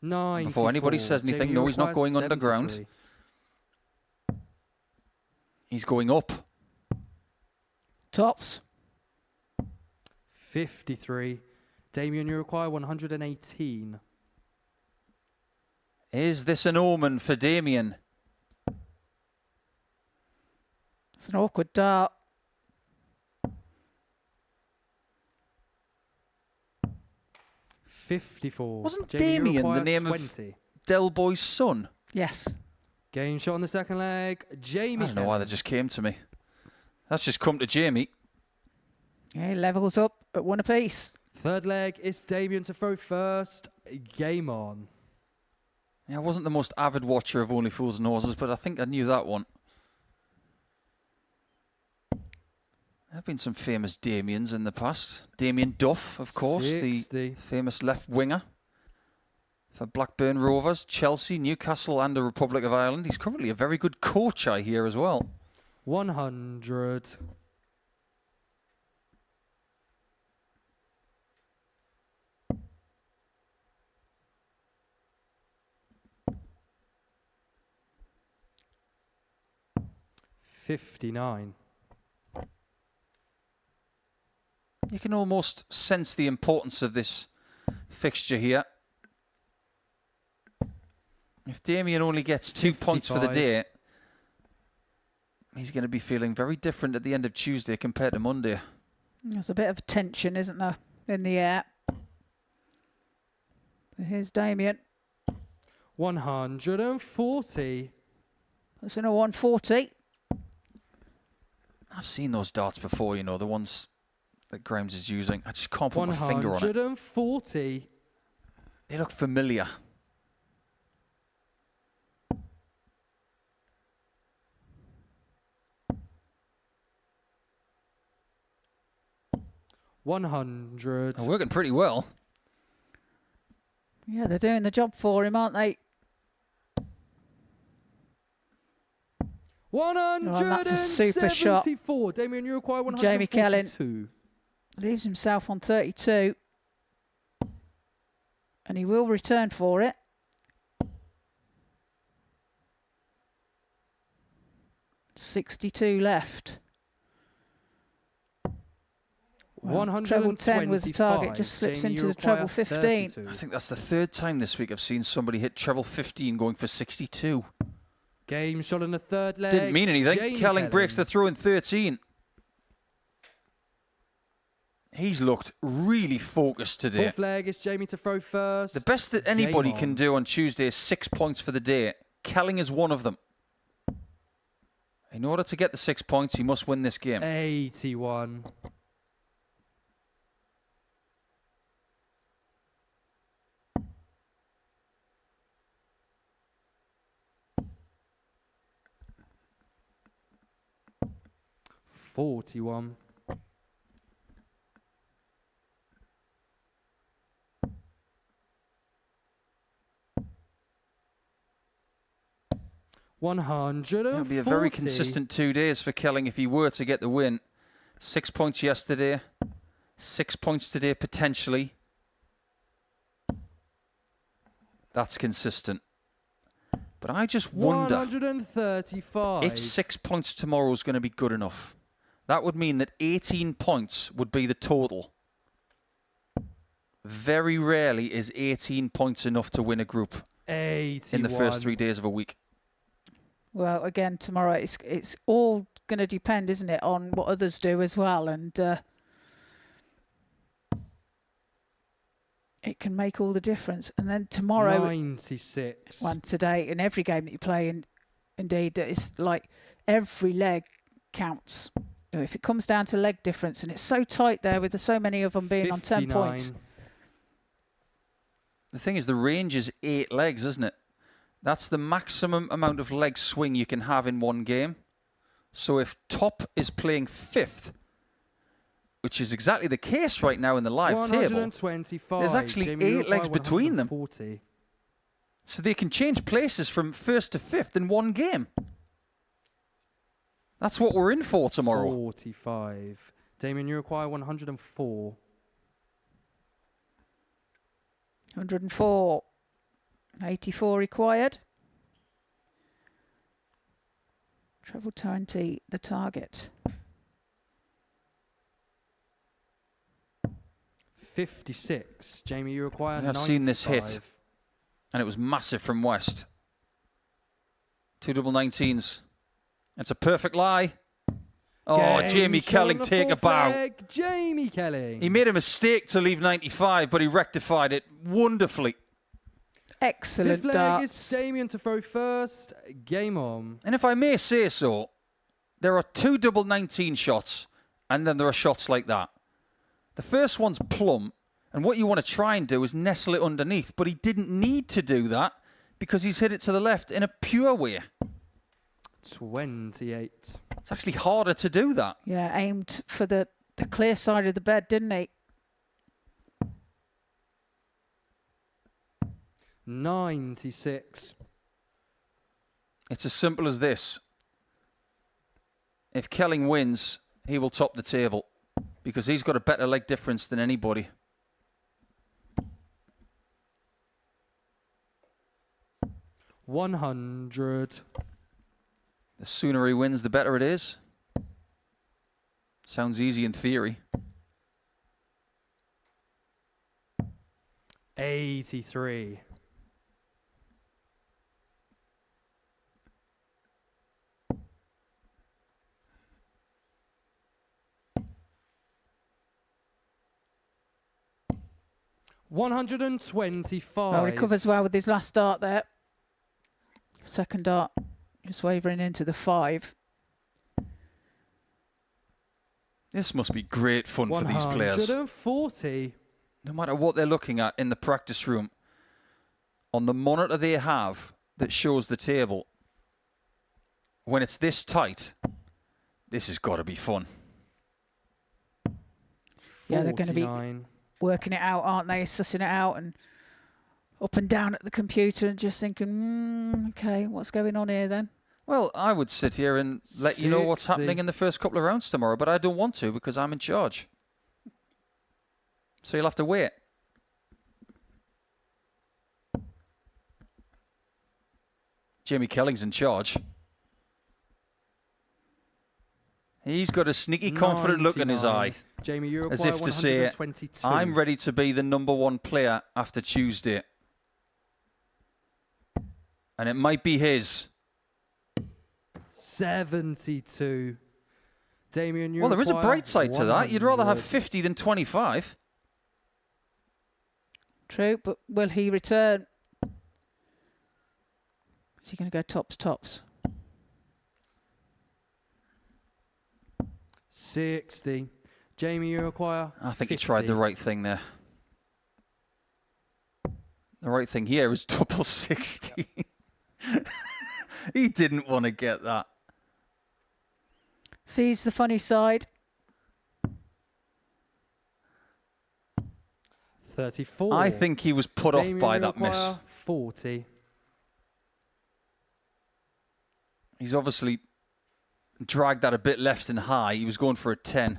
L: 94.
D: Before anybody says anything, no, he's not going underground.
L: 73.
D: He's going up.
C: Tops.
L: 53. Damien, you require 118.
D: Is this an omen for Damien?
C: It's an awkward dart.
L: 54.
D: Wasn't
L: Jamie, you
D: Damien the
L: require
D: name
L: 20.
D: of Del Boy's son?
C: Yes.
L: Game shot on the second leg. Jamie.
D: I don't know why that just came to me. That's just come to Jamie.
C: Yeah, levels up at 1 apiece.
F: Third leg, it's Damien to throw first. Game on.
D: Yeah, I wasn't the most avid watcher of Only Fools and Horses, but I think I knew that one. There have been some famous Damiens in the past. Damien Duff, of course,
F: 60.
D: the famous left winger for Blackburn Rovers, Chelsea, Newcastle and the Republic of Ireland. He's currently a very good coach, I hear, as well.
F: 100. $59.
D: You can almost sense the importance of this fixture here. If Damien only gets 2 points for the
F: 55.
D: day, he's going to be feeling very different at the end of Tuesday compared to Monday.
C: There's a bit of tension, isn't there, in the air. Here's Damien.
F: 140.
C: That's in a 140.
D: I've seen those darts before, you know, the ones that Grimes is using. I just can't put my finger on it.
F: 140.
D: They look familiar.
F: $100.
D: They're working pretty well.
C: Yeah, they're doing the job for him, aren't they?
F: 174. Damien, you require 142.
C: Jamie Kelling leaves himself on 32. And he will return for it. $62 left. Well, treble 10 was the target, just slips
F: Jamie,
C: into
F: you
C: the treble
F: require
C: 15.
F: 32.
D: I think that's the third time this week I've seen somebody hit treble 15 going for 62.
F: Game shot in the third leg.
D: Didn't mean anything.
F: Jamie
D: Kelling breaks the
F: Kelling.
D: throw in 13. He's looked really focused today.
F: Fourth leg is Jamie to throw first.
D: The best that anybody
F: Game
D: can
F: on.
D: do on Tuesday is 6 points for the day. Kelling is one of them. In order to get the 6 points, he must win this game.
F: 81. $41.
D: It'll be a very consistent 2 days for Kelling if he were to get the win. 6 points yesterday, 6 points today potentially. That's consistent. But I just wonder
F: 135.
D: if 6 points tomorrow is going to be good enough. That would mean that 18 points would be the total. Very rarely is 18 points enough to win a group
F: 81.
D: in the first 3 days of a week.
C: Well, again, tomorrow it's all going to depend, isn't it, on what others do as well. And it can make all the difference. And then tomorrow...
F: 96.
C: One today, in every game that you play, indeed, it's like every leg counts. You know, if it comes down to leg difference, and it's so tight there with so many of them being
F: 59.
C: on 10 points.
D: The thing is, the range is 8 legs, isn't it? That's the maximum amount of leg swing you can have in one game. So if top is playing 5th, which is exactly the case right now in the live table,
F: 125.
D: there's actually
F: Jamie,
D: 8
F: you
D: legs
F: require
D: between them.
F: 140.
D: So they can change places from 1st to 5th in one game. That's what we're in for tomorrow.
F: 45. Damien, you require 104.
C: 104. 84 required. Treble 20, the target.
F: 56. Jamie, you require
D: I've
F: 95.
D: seen this hit, and it was massive from West. 2 double 19s. It's a perfect lie. Oh,
F: Game
D: Jamie
F: shot on
D: Kelling,
F: the
D: take a
F: fourth
D: bow.
F: leg. Jamie Kelling.
D: He made a mistake to leave 95, but he rectified it wonderfully.
C: Excellent
F: Fifth leg
C: darts.
F: is Damien to throw first. Game on.
D: And if I may say so, there are 2 double 19 shots, and then there are shots like that. The first one's plumb, And what you want to try and do is nestle it underneath, but he didn't need to do that because he's hit it to the left in a pure way.
F: 28.
D: It's actually harder to do that.
C: Yeah, aimed for the clear side of the bed, didn't he?
F: 96.
D: It's as simple as this. If Kelling wins, he will top the table because he's got a better leg difference than anybody.
F: $100.
D: The sooner he wins, the better it is. Sounds easy in theory.
F: 83. $125.
C: Well, recovers well with his last dart there. Second dart, just wavering into the 5.
D: This must be great fun for these players.
F: 140.
D: No matter what they're looking at in the practice room, on the monitor they have that shows the table, when it's this tight, this has got to be fun.
C: Yeah, they're going to be working it out, aren't they? Sussing it out and up and down at the computer and just thinking, okay, what's going on here then?
D: Well, I would sit here and let you know what's happening in the first couple of rounds tomorrow, but I don't want to because I'm in charge. So you'll have to wait. Jamie Kelling's in charge. He's got a sneaky, confident look in his eye.
F: Jamie, you
D: as if to say, I'm ready to be the #1 player after Tuesday. And it might be his.
F: 72. Damien, you
D: well, there is a bright side to that. You'd rather have 50 than 25.
C: True, but will he return? Is he going to go tops?
F: 60. Jamie, you require
D: I think
F: 50.
D: he tried the right thing there. The right thing here is double 60. He didn't want to get that.
C: Sees the funny side.
F: 34.
D: I think he was put off by that miss.
F: 40.
D: He's obviously dragged that a bit left and high. He was going for a 10.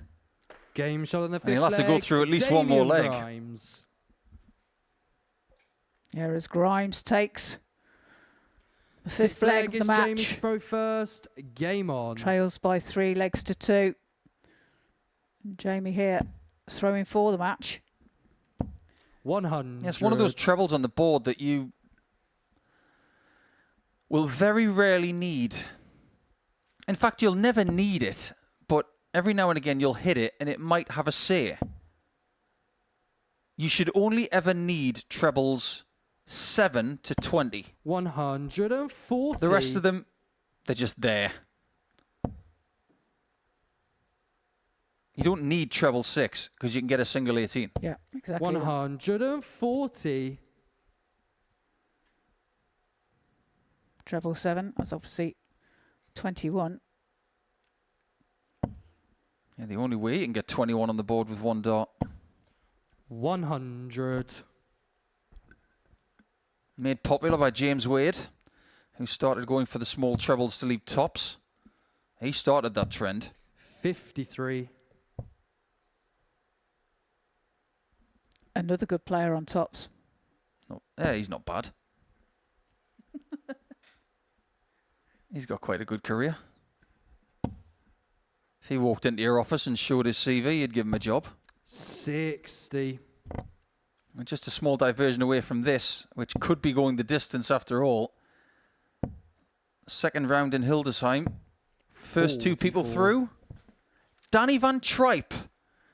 F: Game shot on the 5th leg.
D: He'll have to go through at least one more leg.
F: Grimes.
C: Yeah, as Grimes takes the 5th
F: 6th
C: leg of the
F: is
C: match.
F: Jamie to throw first. Game on.
C: Trails by 3 legs to 2. And Jamie here throwing for the match.
F: 100.
D: Yes, one of those trebles on the board that you will very rarely need. In fact, you'll never need it, but every now and again you'll hit it and it might have a say. You should only ever need trebles 7 to 20.
F: 140.
D: The rest of them, they're just there. You don't need treble 6 because you can get a single 18.
C: Yeah, exactly.
F: 140.
C: Treble 7, that's obviously 21.
D: Yeah, the only way you can get 21 on the board with one dart.
F: 100.
D: Made popular by James Wade, who started going for the small trebles to leave tops. He started that trend.
F: 53.
C: Another good player on tops.
D: No, yeah, he's not bad. He's got quite a good career. If he walked into your office and showed his CV, you'd give him a job.
F: 60.
D: And just a small diversion away from this, which could be going the distance after all. Second round in Hildesheim. First 2 people through. Danny Van Tripe,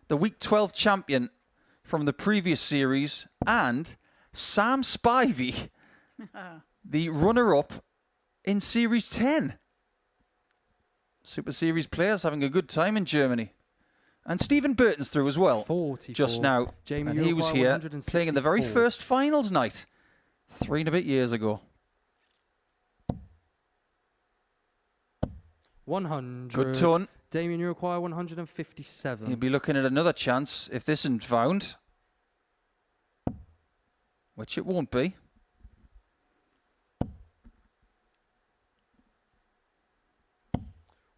D: the Week 12 champion from the previous series, and Sam Spivey, the runner-up in Series 10. Super Series players having a good time in Germany. And Stephen Burton's through as well.
L: 44.
D: Just now.
L: Jamie
D: And he was
L: Uruguay,
D: here
L: 164.
D: playing in the very first finals night 3 and a bit years ago.
L: 100.
D: Good ton.
L: Damien Uruguay, 157.
D: He'll be looking at another chance if this isn't found. Which it won't be.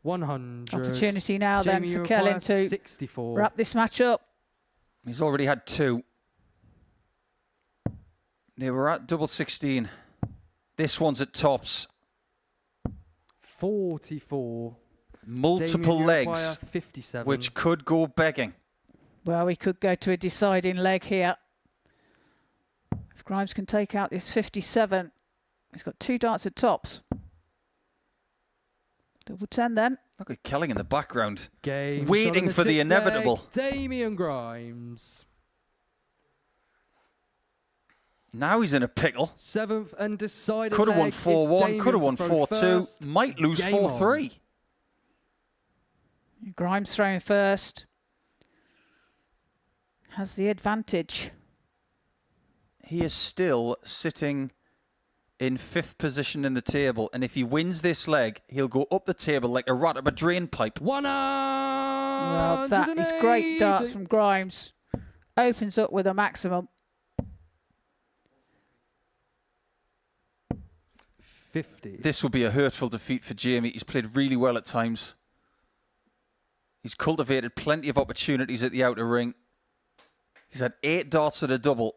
C: Opportunity now
L: Jamie
C: then for
L: Uruguay,
C: Kelling to
L: 64.
C: wrap this match up.
D: He's already had 2. They were at double 16. This one's at tops.
L: 44.
D: Multiple
L: Damien
D: legs,
L: Uruguay, 57.
D: which could go begging.
C: Well, we could go to a deciding leg here. If Grimes can take out this 57, he's got 2 darts at tops. Double 10 then.
D: Look at Kelling in the background,
L: Game
D: waiting for the inevitable.
L: Damien Grimes.
D: Now he's in a pickle.
L: 7th and decided
D: Could have won
L: leg.
D: 4-1, could have won 4-2,
L: first.
D: might lose
L: Game on.
D: 4-3.
C: Grimes throwing first. Has the advantage.
D: He is still sitting in 5th position in the table, and if he wins this leg, he'll go up the table like a rat up a drain pipe.
C: Well, that is great darts from Grimes. Opens up with a maximum.
L: 50.
D: This will be a hurtful defeat for Jamie. He's played really well at times. He's cultivated plenty of opportunities at the outer ring. He's had 8 darts at a double,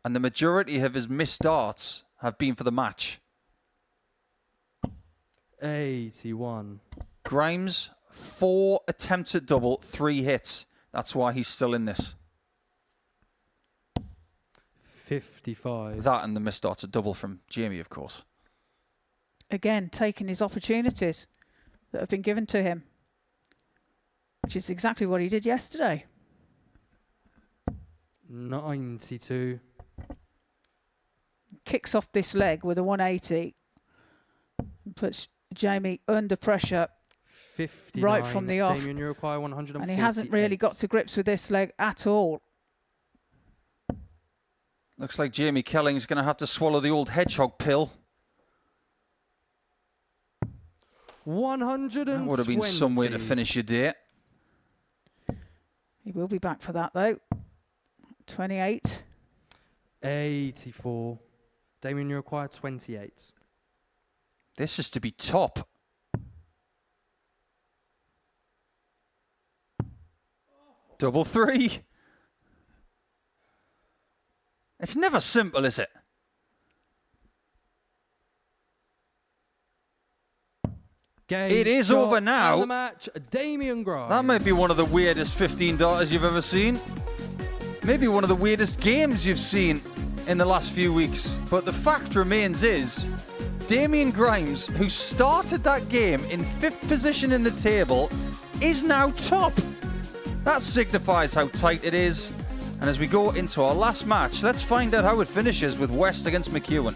D: and the majority of his missed darts have been for the match.
L: 81.
D: Grimes, 4 attempts at double, 3 hits. That's why he's still in this.
L: 55.
D: That and the missed darts at double from Jamie, of course.
C: Again, taking his opportunities that have been given to him, which is exactly what he did yesterday.
L: 92.
C: Kicks off this leg with a 180. Puts Jamie under pressure
L: 59.
C: right from the off.
L: Damien Uruguay, 148.
C: And he hasn't really got to grips with this leg at all.
D: Looks like Jamie Kelling's going to have to swallow the old hedgehog pill.
L: 120.
D: That would have been some way to finish your day.
C: He will be back for that though. 28.
L: 84. Damien Uruguay, 28.
D: This is to be top. Double 3. It's never simple, is it?
L: Game
D: It is
L: shot
D: over now.
L: and the match, Damien Grimes.
D: That might be one of the weirdest 15 darters you've ever seen. Maybe one of the weirdest games you've seen in the last few weeks. But the fact remains is, Damien Grimes, who started that game in 5th position in the table, is now top. That signifies how tight it is. And as we go into our last match, let's find out how it finishes with West against McEwan.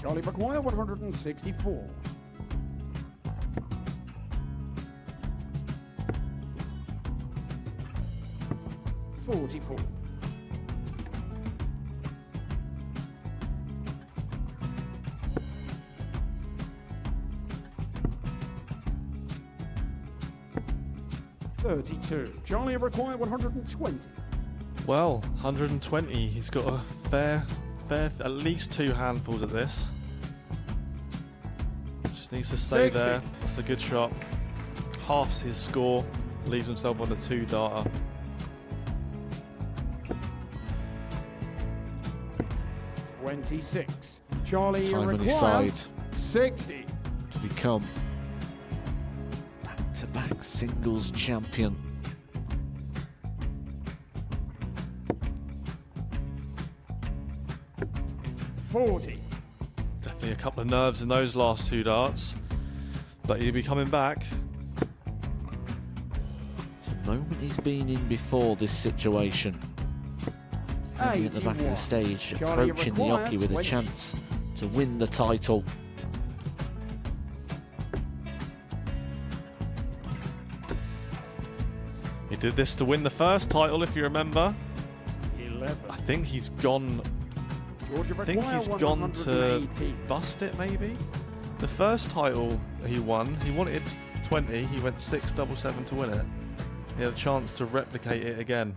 G: Charlie McEwan, 164. 44. 32. Charlie require 120.
I: Well, 120. He's got a fair, at least 2 handfuls at this. Just needs to stay
G: 60.
I: there. That's a good shot. Halves his score. Leaves himself on a 2-darter.
G: $26. Charlie
J: Time on his
G: require
J: side
G: 60.
J: to become back-to-back singles champion.
G: $40.
I: Definitely a couple of nerves in those last 2 darts. But he'll be coming back.
J: The moment he's been in before this situation. Standing at the back of the stage, approaching the hockey with a chance to win the title.
I: He did this to win the first title, if you remember.
G: 11.
I: I think he's gone. I think he's gone to bust it, maybe. The first title he won, he wanted 20. He went 6-7-7 to win it. He had a chance to replicate it again.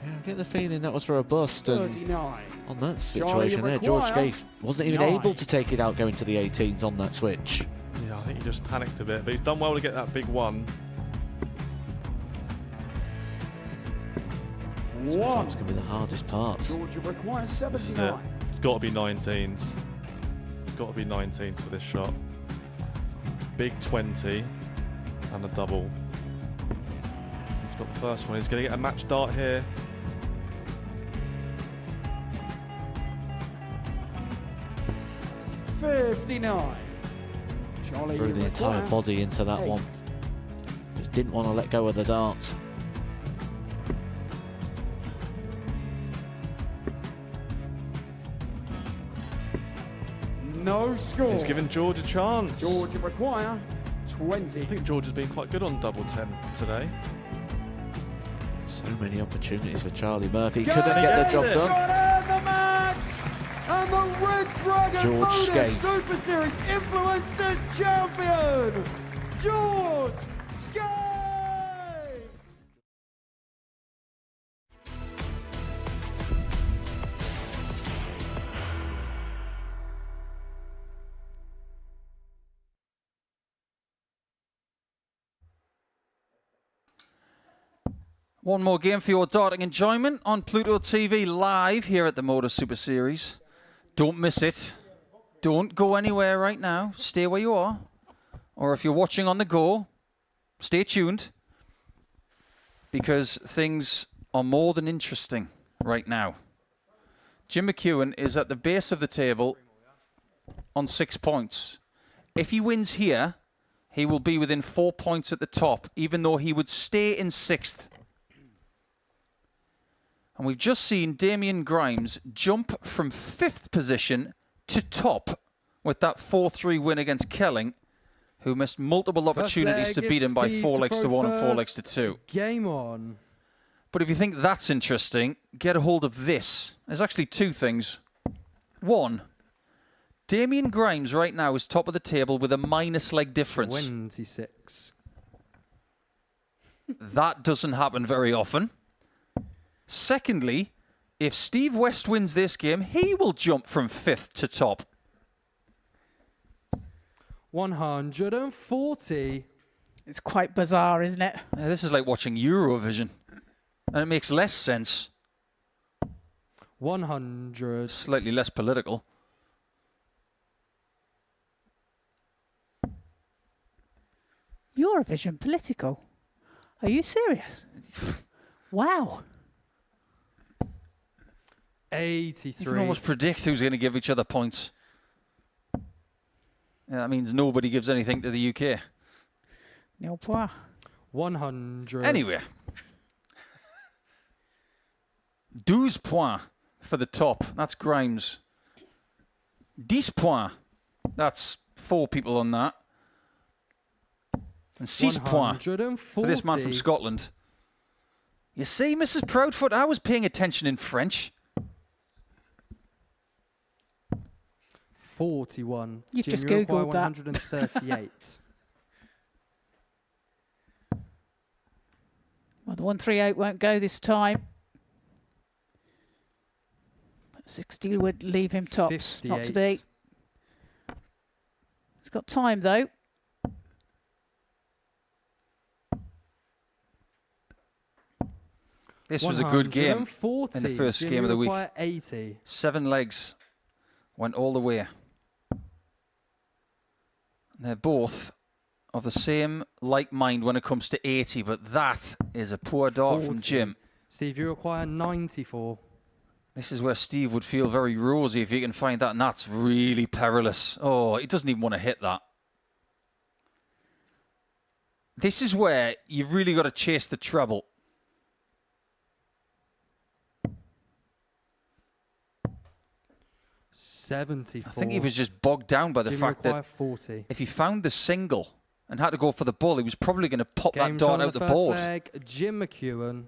J: Yeah, I get the feeling that was for a bust. And
G: 39.
J: on that situation there, George Scaife wasn't even able to take it out going to the 18s on that switch.
I: Yeah, I think he just panicked a bit, but he's done well to get that big one.
J: Sometimes can be the hardest part.
G: Georgia requires 79.
I: This is it. It's got to be 19s. It's got to be 19s for this shot. Big 20 and a double. He's got the first one. He's going to get a match dart here.
G: $59. Charlie
J: Threw the entire body into that
G: 8.
J: one. Just didn't want to let go of the dart.
G: No score.
I: He's given George a chance.
G: Georgia require 20.
I: I think George has been quite good on double 10 today.
J: So many opportunities for Charlie Murphy. Couldn't get the job done.
H: The match! And the Red Dragon
J: George
H: Modus
J: Scaife.
H: Super Series Influencers Champion, George Scaife!
D: One more game for your darting enjoyment on Pluto TV live here at the Modus Super Series. Don't miss it. Don't go anywhere right now. Stay where you are. Or if you're watching on the go, stay tuned. Because things are more than interesting right now. Jim McEwan is at the base of the table on 6 points. If he wins here, he will be within 4 points at the top, even though he would stay in 6th. And we've just seen Damien Grimes jump from 5th position to top with that 4-3 win against Kelling, who missed multiple opportunities to beat him by 4 legs to 1 and 4 legs to 2.
L: Game on.
D: But if you think that's interesting, get a hold of this. There's actually 2 things. 1, Damien Grimes right now is top of the table with a minus leg difference.
L: 26.
D: That doesn't happen very often. Secondly, if Steve West wins this game, he will jump from 5th to top.
L: 140.
C: It's quite bizarre, isn't it?
D: Yeah, this is like watching Eurovision. And it makes less sense.
L: 100.
D: Slightly less political.
C: Eurovision political? Are you serious? Wow.
L: 83.
D: You can almost predict who's going to give each other points. Yeah, that means nobody gives anything to the UK.
C: Nil point.
L: 100.
D: Anyway. 12 points for the top. That's Grimes. 10 points. That's 4 people on that. And 6 points for this man from Scotland. You see, Mrs. Proudfoot, I was paying attention in French.
L: 41.
C: You've
L: Jim,
C: just
L: you require
C: Googled that.
L: 138.
C: Well, the 138 won't go this time. 60 would leave him tops. Not to be.
L: 58.
C: He's got time, though.
D: This was a good game
L: 140.
D: in the first
L: Jim,
D: game of
L: you
D: the week.
L: require 80.
D: 7 legs went all the way. They're both of the same like mind when it comes to 80, but that is a poor dart
L: 40.
D: from Jim.
L: Steve, you require 94.
D: This is where Steve would feel very rosy if he can find that, and that's really perilous. Oh, he doesn't even want to hit that. This is where you've really got to chase the treble.
F: $74.
D: I think he was just bogged down by the
F: Jim
D: fact that
F: 40.
D: if he found the single and had to go for the ball, he was probably going to pop that
F: Game's
D: dart
F: on
D: out the
F: first
D: board.
F: leg, Jim McEwan.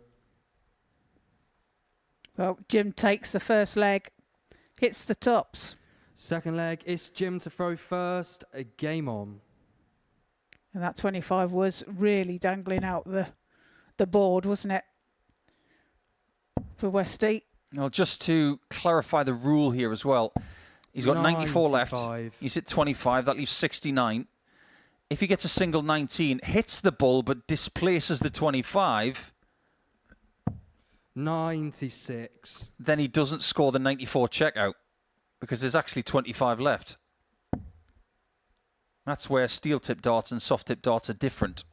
C: Well, Jim takes the first leg, hits the tops.
F: Second leg, it's Jim to throw first. Game on.
C: And that 25 was really dangling out the board, wasn't it? For Westy.
D: Well, just to clarify the rule here as well, he's got 94 left. He's hit 25. That leaves 69. If he gets a single 19, hits the ball but displaces the 25,
F: 96.
D: then he doesn't score the 94 checkout because there's actually 25 left. That's where steel tip darts and soft tip darts are different.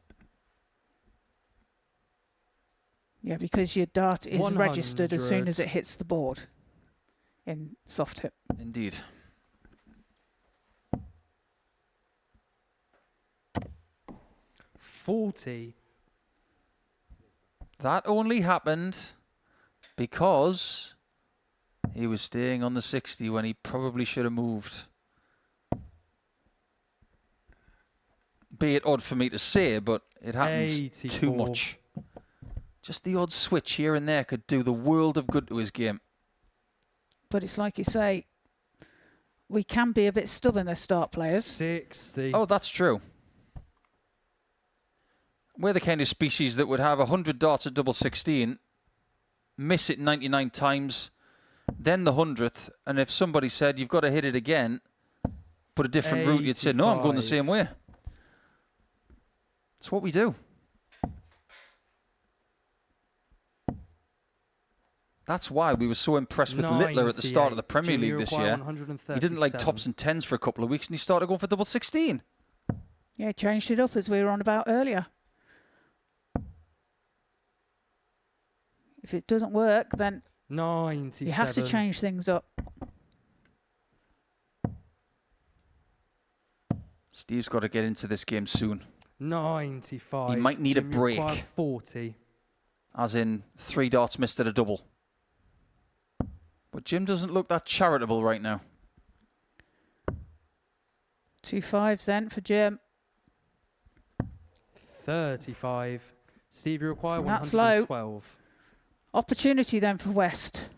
C: Yeah, because your dart is
F: 100.
C: registered as soon as it hits the board in soft tip.
D: Indeed.
F: $40.
D: That only happened because he was staying on the 60 when he probably should have moved. Be it odd for me to say, but it happens
F: 84.
D: too much. Just the odd switch here and there could do the world of good to his game.
C: But it's like you say, we can be a bit stubborn as start players.
F: 60.
D: Oh, that's true. We're the kind of species that would have 100 darts at double 16, miss it 99 times, then the 100th, and if somebody said, you've got to hit it again, put a different route, you'd say, no, I'm going the same way. It's what we do. That's why we were so impressed with Littler at the start of the Premier League this year. He didn't like tops and tens for a couple of weeks, and he started going for double 16.
C: Yeah, changed it up as we were on about earlier. If it doesn't work, then
F: 97.
C: you have to change things up.
D: Steve's got to get into this game soon.
F: 95.
D: He might need a
F: Jim,
D: break.
F: 40.
D: As in 3 darts missed at a double. But Jim doesn't look that charitable right now.
C: 2 5s then for Jim.
F: 35. Steve, you require
C: And that's low.
F: 112.
C: Opportunity then for West.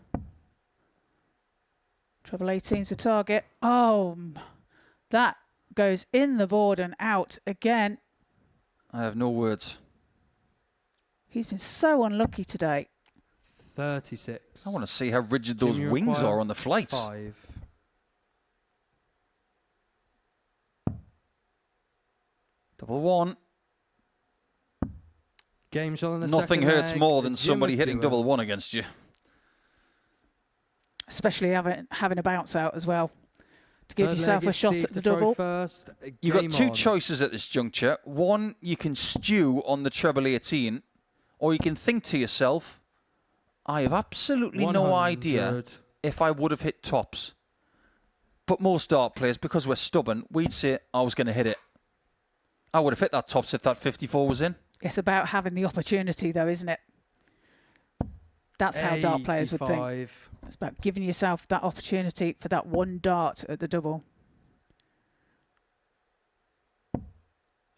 C: Treble 18's a target. Oh, that goes in the board and out again.
D: I have no words.
C: He's been so unlucky today.
F: 36.
D: I want to see how rigid those
F: Jim, you
D: wings
F: require
D: are on the flights.
F: 5.
D: Double 1.
F: Game shot in the
D: Nothing
F: second
D: hurts
F: leg,
D: more than
F: Jim
D: somebody hitting
F: McEwan.
D: double 1 against you.
C: Especially having a bounce out as well. To give
F: Third
C: yourself
F: leg
C: a
F: is
C: shot
F: Steve
C: at the
F: to throw
C: double.
F: First.
D: You've got
F: Game
D: 2
F: on.
D: choices at this juncture. One, you can stew on the treble 18, or you can think to yourself, I have absolutely no idea
F: 100.
D: if I would have hit tops. But most dart players, because we're stubborn, we'd say I was going to hit it. I would have hit that tops if that 54 was in.
C: It's about having the opportunity though, isn't it? That's how dart players would think.
F: 85.
C: It's about giving yourself that opportunity for that one dart at the double.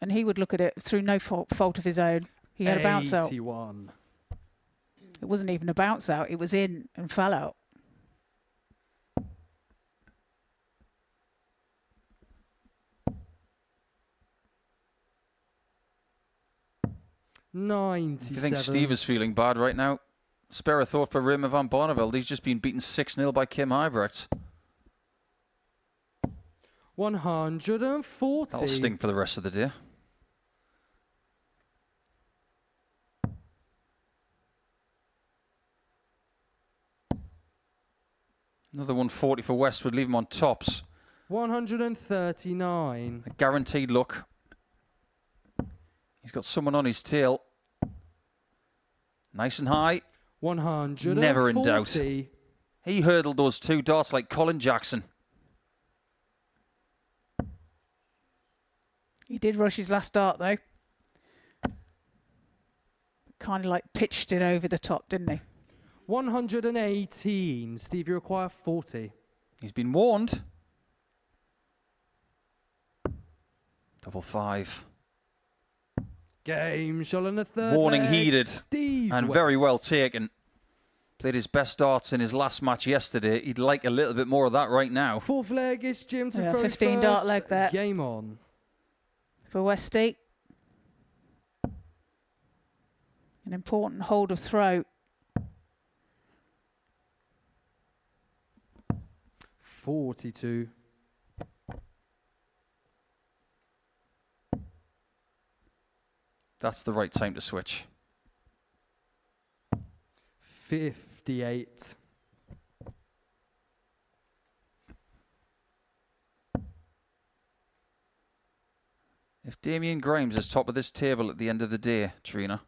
C: And he would look at it through no fault of his own. He had a bounce out.
F: 81.
C: It wasn't even a bounce out. It was in and fell out.
D: Do
F: 97.
D: you think Steve is feeling bad right now? Spare a thought for Raymond van Barneveld. He's just been beaten 6-0 by Kim Huybrecht.
F: 140.
D: That'll sting for the rest of the day. Another 140 for West would leave him on tops.
F: 139.
D: A guaranteed look. He's got someone on his tail. Nice and high.
F: 140.
D: Never in doubt. He hurdled those 2 darts like Colin Jackson.
C: He did rush his last dart though. kind of like pitched it over the top, didn't he?
L: 118. Steve, you require 40.
D: He's been warned. Double 5.
L: Game shot on the third
D: Warning
L: leg.
D: heeded
L: Steve
D: and
L: West.
D: very well taken. Played his best darts in his last match yesterday. He'd like a little bit more of that right now.
L: Fourth leg is Jim to
C: Yeah,
L: throw
C: 15
L: first.
C: dart leg there.
L: Game on.
C: For Westy. An important hold of throw.
L: 42.
D: That's the right time to switch.
L: 58.
D: If Damien Grimes is top of this table at the end of the day, Trina,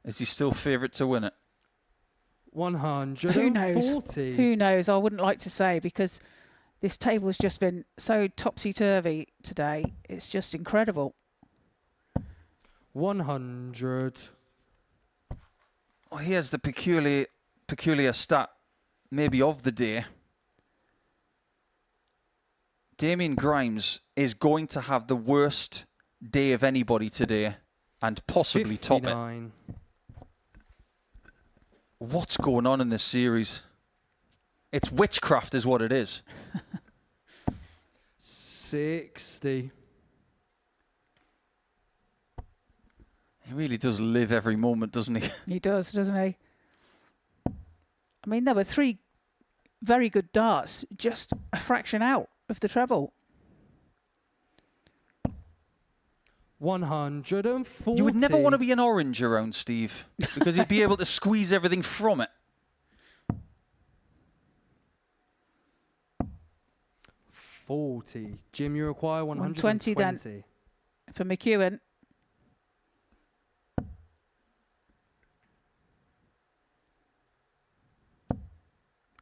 D: is he still favourite to win it?
L: 140.
C: Who knows? Who knows? I wouldn't like to say, because this table has just been so topsy-turvy today. It's just incredible.
L: 100.
D: Well, here's the peculiar stat, maybe of the day. Damien Grimes is going to have the worst day of anybody today and possibly
L: 59.
D: top it. What's going on in this series? It's witchcraft is what it is.
L: 60.
D: He really does live every moment, doesn't he?
C: He does, doesn't he? I mean, there were 3 very good darts, just a fraction out of the treble.
L: 140.
D: You would never want to be an orange around Steve, because he'd be able to squeeze everything from it.
L: 40. Jim, you require
C: 120
L: 120.
C: then. For McEwan.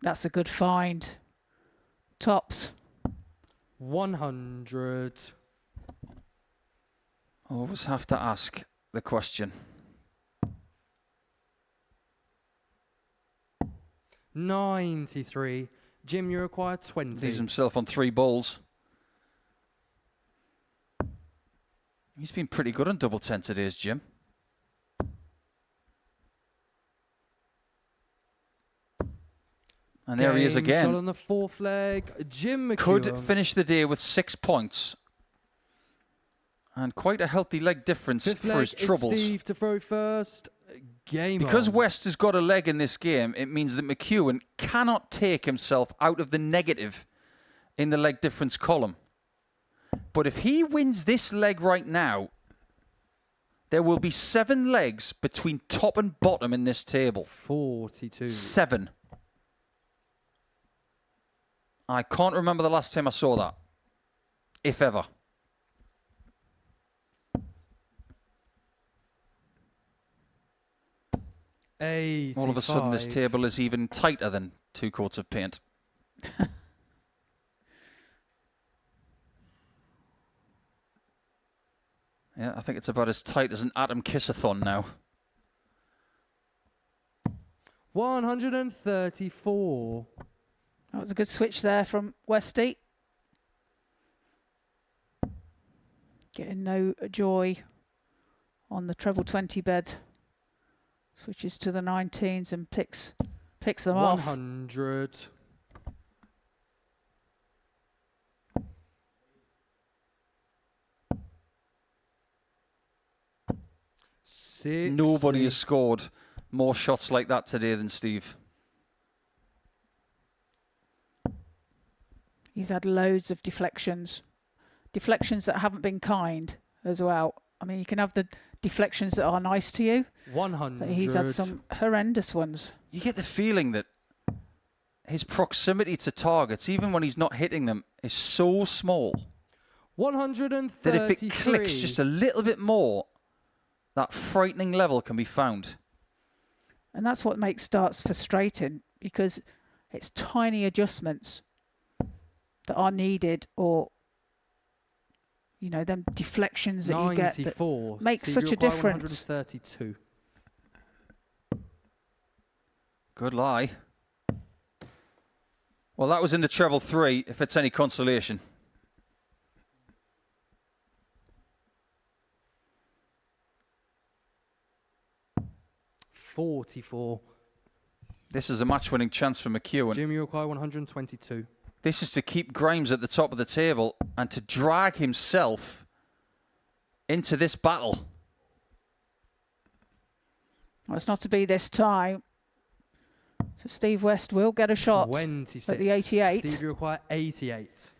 C: That's a good find. Tops.
L: 100.
D: Always have to ask the question.
L: 93. Jim, you require 20.
D: Leaves himself on 3 balls. He's been pretty good on double 10 today's Jim. And there he is again.
L: Shot on the fourth leg. Jim McEwan.
D: Could finish the day with 6 points. And quite a healthy leg difference
L: Fifth
D: for
L: leg
D: his troubles.
L: is Steve to throw first. Game
D: Because
L: on.
D: West has got a leg in this game, it means that McEwan cannot take himself out of the negative in the leg difference column. But if he wins this leg right now, there will be 7 legs between top and bottom in this table.
L: 42.
D: 7. I can't remember the last time I saw that, if ever. All of a sudden, this table is even tighter than 2 coats of paint. Yeah, I think it's about as tight as an atom kiss-a-thon now.
L: 134.
C: That was a good switch there from Westy. Getting no joy on the treble 20 bed. Switches to the 19s and picks them off.
L: 100.
D: Nobody has scored more shots like that today than Steve.
C: He's had loads of deflections. Deflections that haven't been kind as well. I mean, you can have the deflections that are nice to you.
L: 100.
C: But he's had some horrendous ones.
D: You get the feeling that his proximity to targets, even when he's not hitting them, is so small
L: 133.
D: that if it clicks just a little bit more, that frightening level can be found.
C: And that's what makes darts frustrating, because it's tiny adjustments that are needed, or you know, them deflections that you get that make
L: Steve,
C: such
L: you
C: a
L: require
C: difference.
L: 132.
D: Good lie. Well, that was in the treble 3, if it's any consolation.
L: $44.
D: This is a match-winning chance for McEwan.
L: Jim, you require 122.
D: This is to keep Grimes at the top of the table and to drag himself into this battle.
C: Well, it's not to be this time. So Steve West will get a shot
L: 26.
C: at the 88.
L: Steve, you require 88.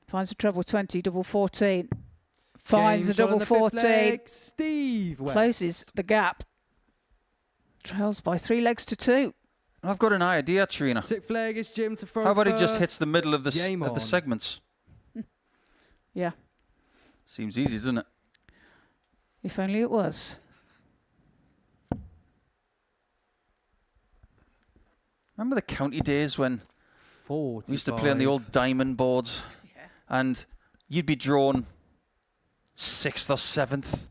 C: Finds a treble 20, double 14. Finds
L: Game
C: a
L: shot on
C: double
L: the fifth
C: 14.
L: leg, Steve West.
C: Closes the gap. Trails by 3 legs to 2.
D: I've got an idea, Trina.
L: Sixth leg is Jim to throw.
D: How about
L: first.
D: he just hits the middle of the
L: Game on.
D: segments?
C: Yeah,
D: Seems easy, doesn't it?
C: if only it was.
D: Remember the county days when
L: 45.
D: we used to play on the old diamond boards, and you'd be drawn 6th or 7th,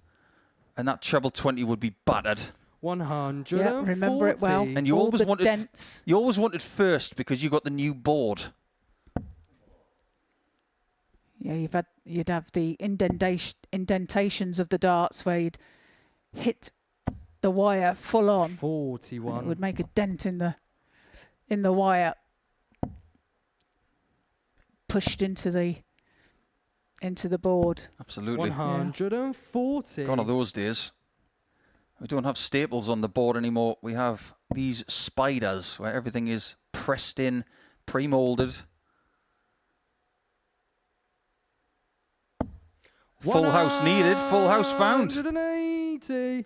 D: and that treble 20 would be battered.
L: 100.
C: Yeah, remember it well.
D: And you
C: All
D: always
C: the
D: wanted
C: dents.
D: you always wanted first because you got the new board.
C: Yeah, you'd have the indentations of the darts where you'd hit the wire full on.
L: 41.
C: It would make a dent in the wire. Pushed into the board.
D: Absolutely.
L: 140.
D: Gone are those days. We don't have staples on the board anymore. We have these spiders where everything is pressed in, pre-molded. Full house needed, full house found.
L: 180.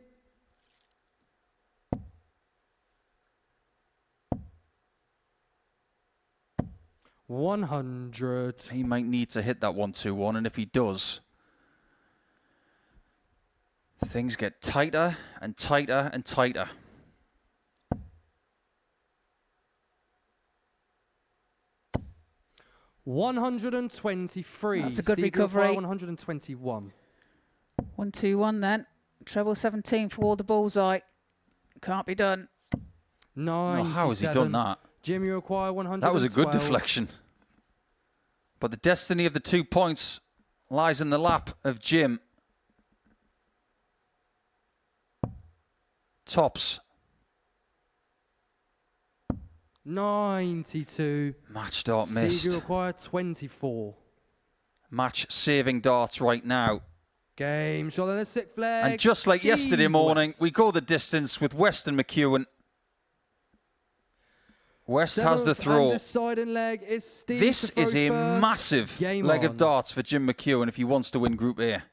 L: $100.
D: He might need to hit that 1-2-1, and if he does, things get tighter and tighter and tighter.
L: $123.
C: That's a good
L: Steve,
C: recovery.
L: 121.
C: 1-2-1 then. Treble 17 for all the bullseye. Can't be done.
L: 97.
D: How has he done that?
L: Jim, you require 112.
D: That was a good deflection. But the destiny of the 2 points lies in the lap of Jim. Tops.
L: 92.
D: Match dart
L: Steve,
D: missed.
L: you require 24.
D: Match saving darts right now.
L: Game shot on the sixth flag.
D: And just like yesterday morning,
L: West.
D: we go the distance with West and McEwan. West has the
L: Seventh
D: throw.
L: undecided leg is Steve
D: This
L: to throw
D: is a
L: first.
D: massive
L: Game
D: leg
L: on.
D: of darts for Jim McEwan if he wants to win Group A.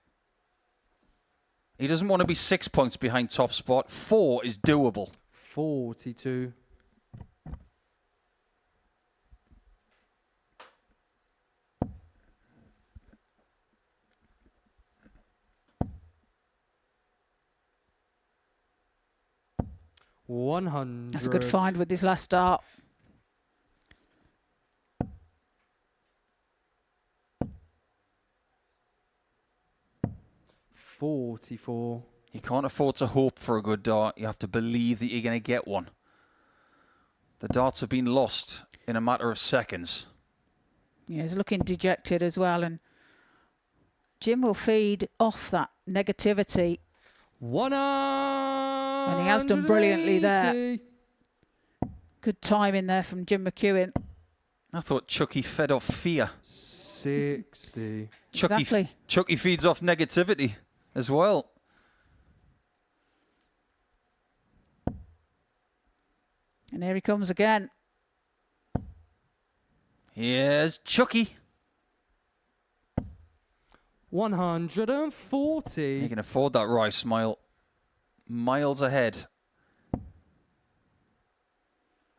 D: He doesn't want to be 6 points behind top spot. 4 is doable.
L: 42. $100.
C: That's a good find with this last dart.
L: $44.
D: You can't afford to hope for a good dart. You have to believe that you're going to get one. The darts have been lost in a matter of seconds.
C: Yeah, he's looking dejected as well, and Jim will feed off that negativity. And he has done brilliantly there. Good timing there from Jim McEwan.
D: I thought Chucky fed off fear.
L: 60.
C: Exactly.
D: Chucky feeds off negativity as well.
C: And here he comes again.
D: Here's Chucky.
L: 140.
D: You can afford that rice smile. Miles ahead.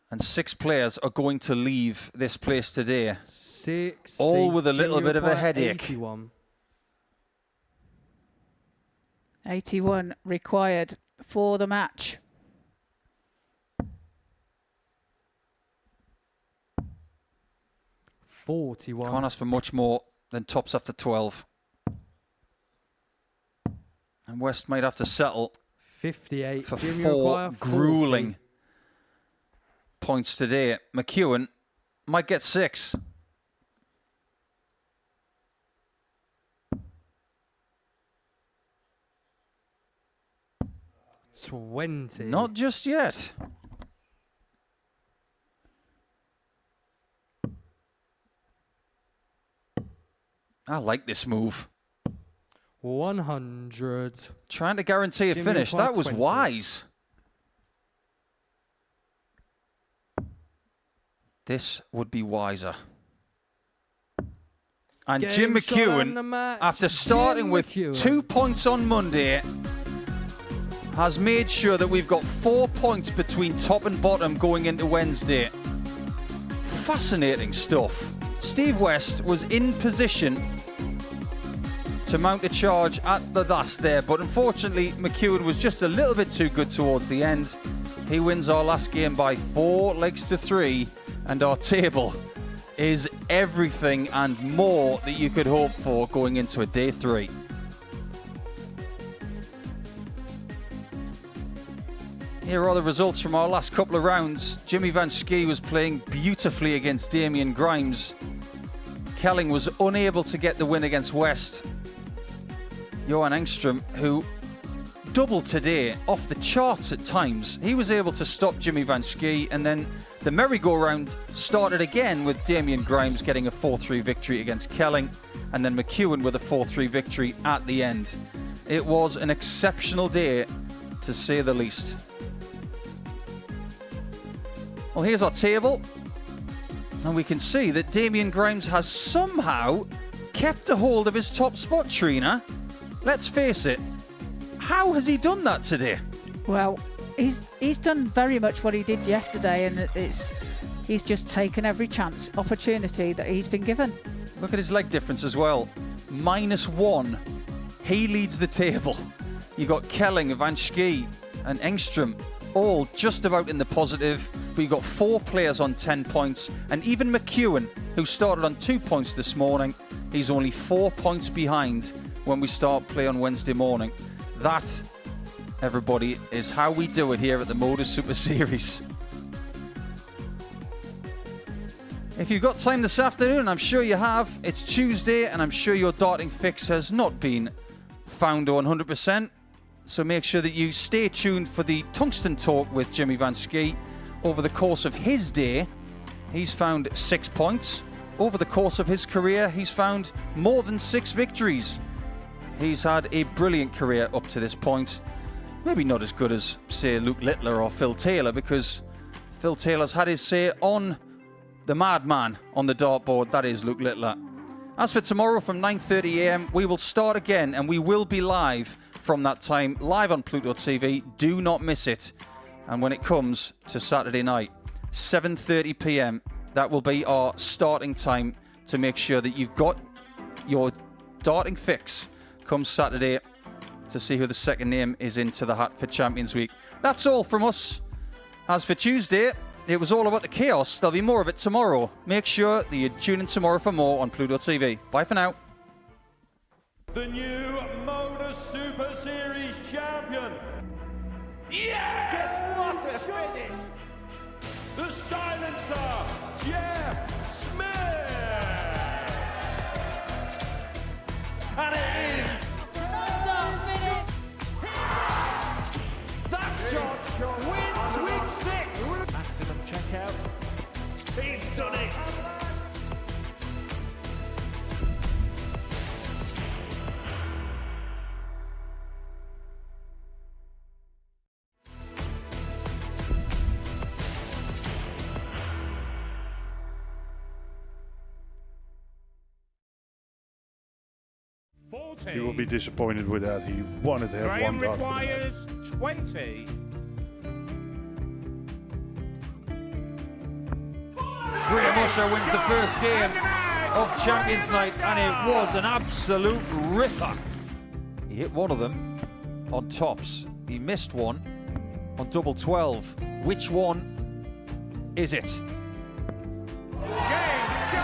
D: And 6 players are going to leave this place today.
L: 60.
D: All with a little
L: Jimmy
D: bit of a
L: require
D: headache.
L: 81.
C: 81 required for the match.
L: $41.
D: Can't ask for much more than tops after 12. And West might have to settle.
F: 58.
D: for
F: Jimmy
D: 4
F: require 40.
D: grueling points today. McEwan might get 6.
F: 20.
D: Not just yet. I like this move.
F: 100.
D: Trying to guarantee a
F: Jimmy
D: finish.
F: required
D: That was
F: 20.
D: wise. This would be wiser. And
F: Game
D: Jim
F: shot and the
D: McEwan,
F: match.
D: after starting
F: Jim
D: with
F: McEwan.
D: 2 points on Monday, has made sure that we've got 4 points between top and bottom going into Wednesday. Fascinating stuff. Steve West was in position to mount a charge at the last there, but unfortunately McEwan was just a little bit too good towards the end. He wins our last game by 4 legs to 3, and our table is everything and more that you could hope for going into a day 3. Here are the results from our last couple of rounds. Jimmy Vansky was playing beautifully against Damien Grimes. Kelling was unable to get the win against West. Johan Engstrom, who doubled today, off the charts at times. He was able to stop Jimmy Vansky, and then the merry-go-round started again with Damien Grimes getting a 4-3 victory against Kelling, and then McEwan with a 4-3 victory at the end. It was an exceptional day, to say the least. Well, here's our table, and we can see that Damien Grimes has somehow kept a hold of his top spot, Trina. Let's face it, how has he done that today?
C: Well, he's done very much what he did yesterday, and he's just taken every opportunity that he's been given.
D: Look at his leg difference as well. -1. He leads the table. You got Kelling, Vansky, and Engstrom all just about in the positive. But you got 4 players on 10 points, and even McEwan, who started on 2 points this morning, he's only 4 points behind when we start play on Wednesday morning. That, everybody, is how we do it here at the Modus Super Series. If you've got time this afternoon, and I'm sure you have, it's Tuesday, and I'm sure your darting fix has not been found to 100%. So make sure that you stay tuned for the Tungsten Talk with Jimmy Vansky. Over the course of his day, he's found 6 points. Over the course of his career, he's found more than 6 victories. He's had a brilliant career up to this point. Maybe not as good as, say, Luke Littler or Phil Taylor, because Phil Taylor's had his say on the madman on the dartboard. That is Luke Littler. As for tomorrow from 9:30 a.m, we will start again, and we will be live from that time, live on Pluto TV. Do not miss it. And when it comes to Saturday night, 7:30 p.m, that will be our starting time to make sure that you've got your darting fix come Saturday to see who the second name is into the hat for Champions Week. That's all from us. As for Tuesday, it was all about the chaos. There'll be more of it tomorrow. Make sure that you tune in tomorrow for more on Pluto TV. Bye for now.
M: The new Modus Super Series champion. Yeah! Guess what a finish! The silencer, Jeff Smith! And it is that shot wins week 6. Maximum checkout. He's done it.
K: He will be disappointed with that. He wanted to have
M: Graham
K: one dart.
M: requires 20.
D: Graham Usher wins the first game of Champions Night, and it was an absolute ripper. He hit one of them on tops. He missed one on double 12. Which one is it?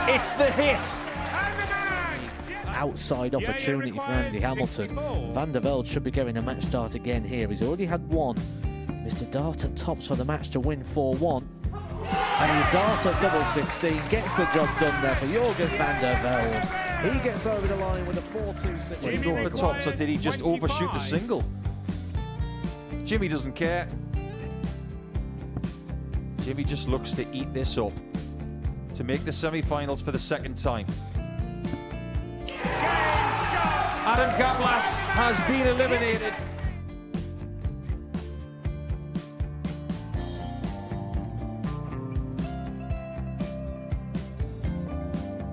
D: It's the hit.
J: outside opportunity for Andy Hamilton. Van der Velde should be getting a match start again here. He's already had one. Mr. Dart at tops for the match to win 4-1. And the Dart at double 16 gets the job done there for Jurgen van der Velde. He gets over the line with a 4-2-6.
D: Did he go for tops, or did he just overshoot the single? Jimmy doesn't care. Jimmy just looks to eat this up to make the semi-finals for the second time. Adam Gablas has been eliminated.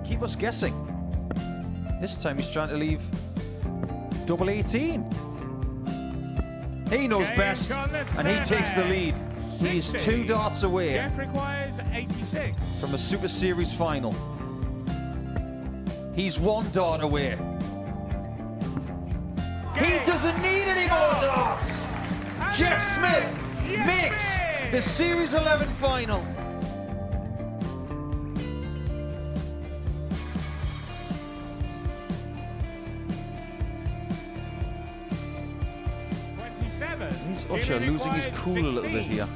D: Keep us guessing. This time he's trying to leave double 18. He knows best, and he takes the lead. He's 2 darts away from a Super Series final. He's 1 dart away. He doesn't need any more darts. Jeff Smith makes the Series 11 final. Is Usher losing his cool a little bit here?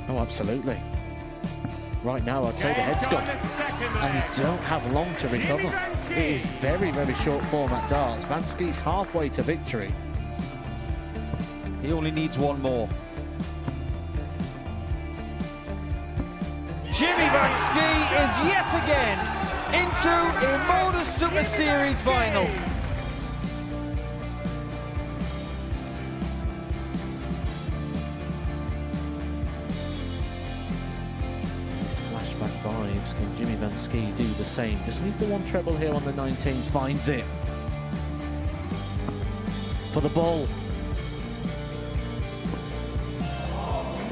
J: Oh, absolutely. Right now, I'd say the head's gone, and you don't have long to recover. It is very, very short format darts. Vansky's halfway to victory.
D: He only needs 1 more. Jimmy Vansky is yet again into a Modus Super Series final.
J: Flashback vibes. Can Jimmy Vansky do the same? Just needs the 1 treble here on the 19s. Finds it. For the ball.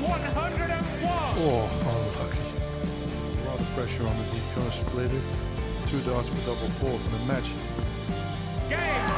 M: 101!
K: Oh, unlucky. A lot of pressure on it. He's going to split it. 2 darts for double 4 for the match.
M: Game!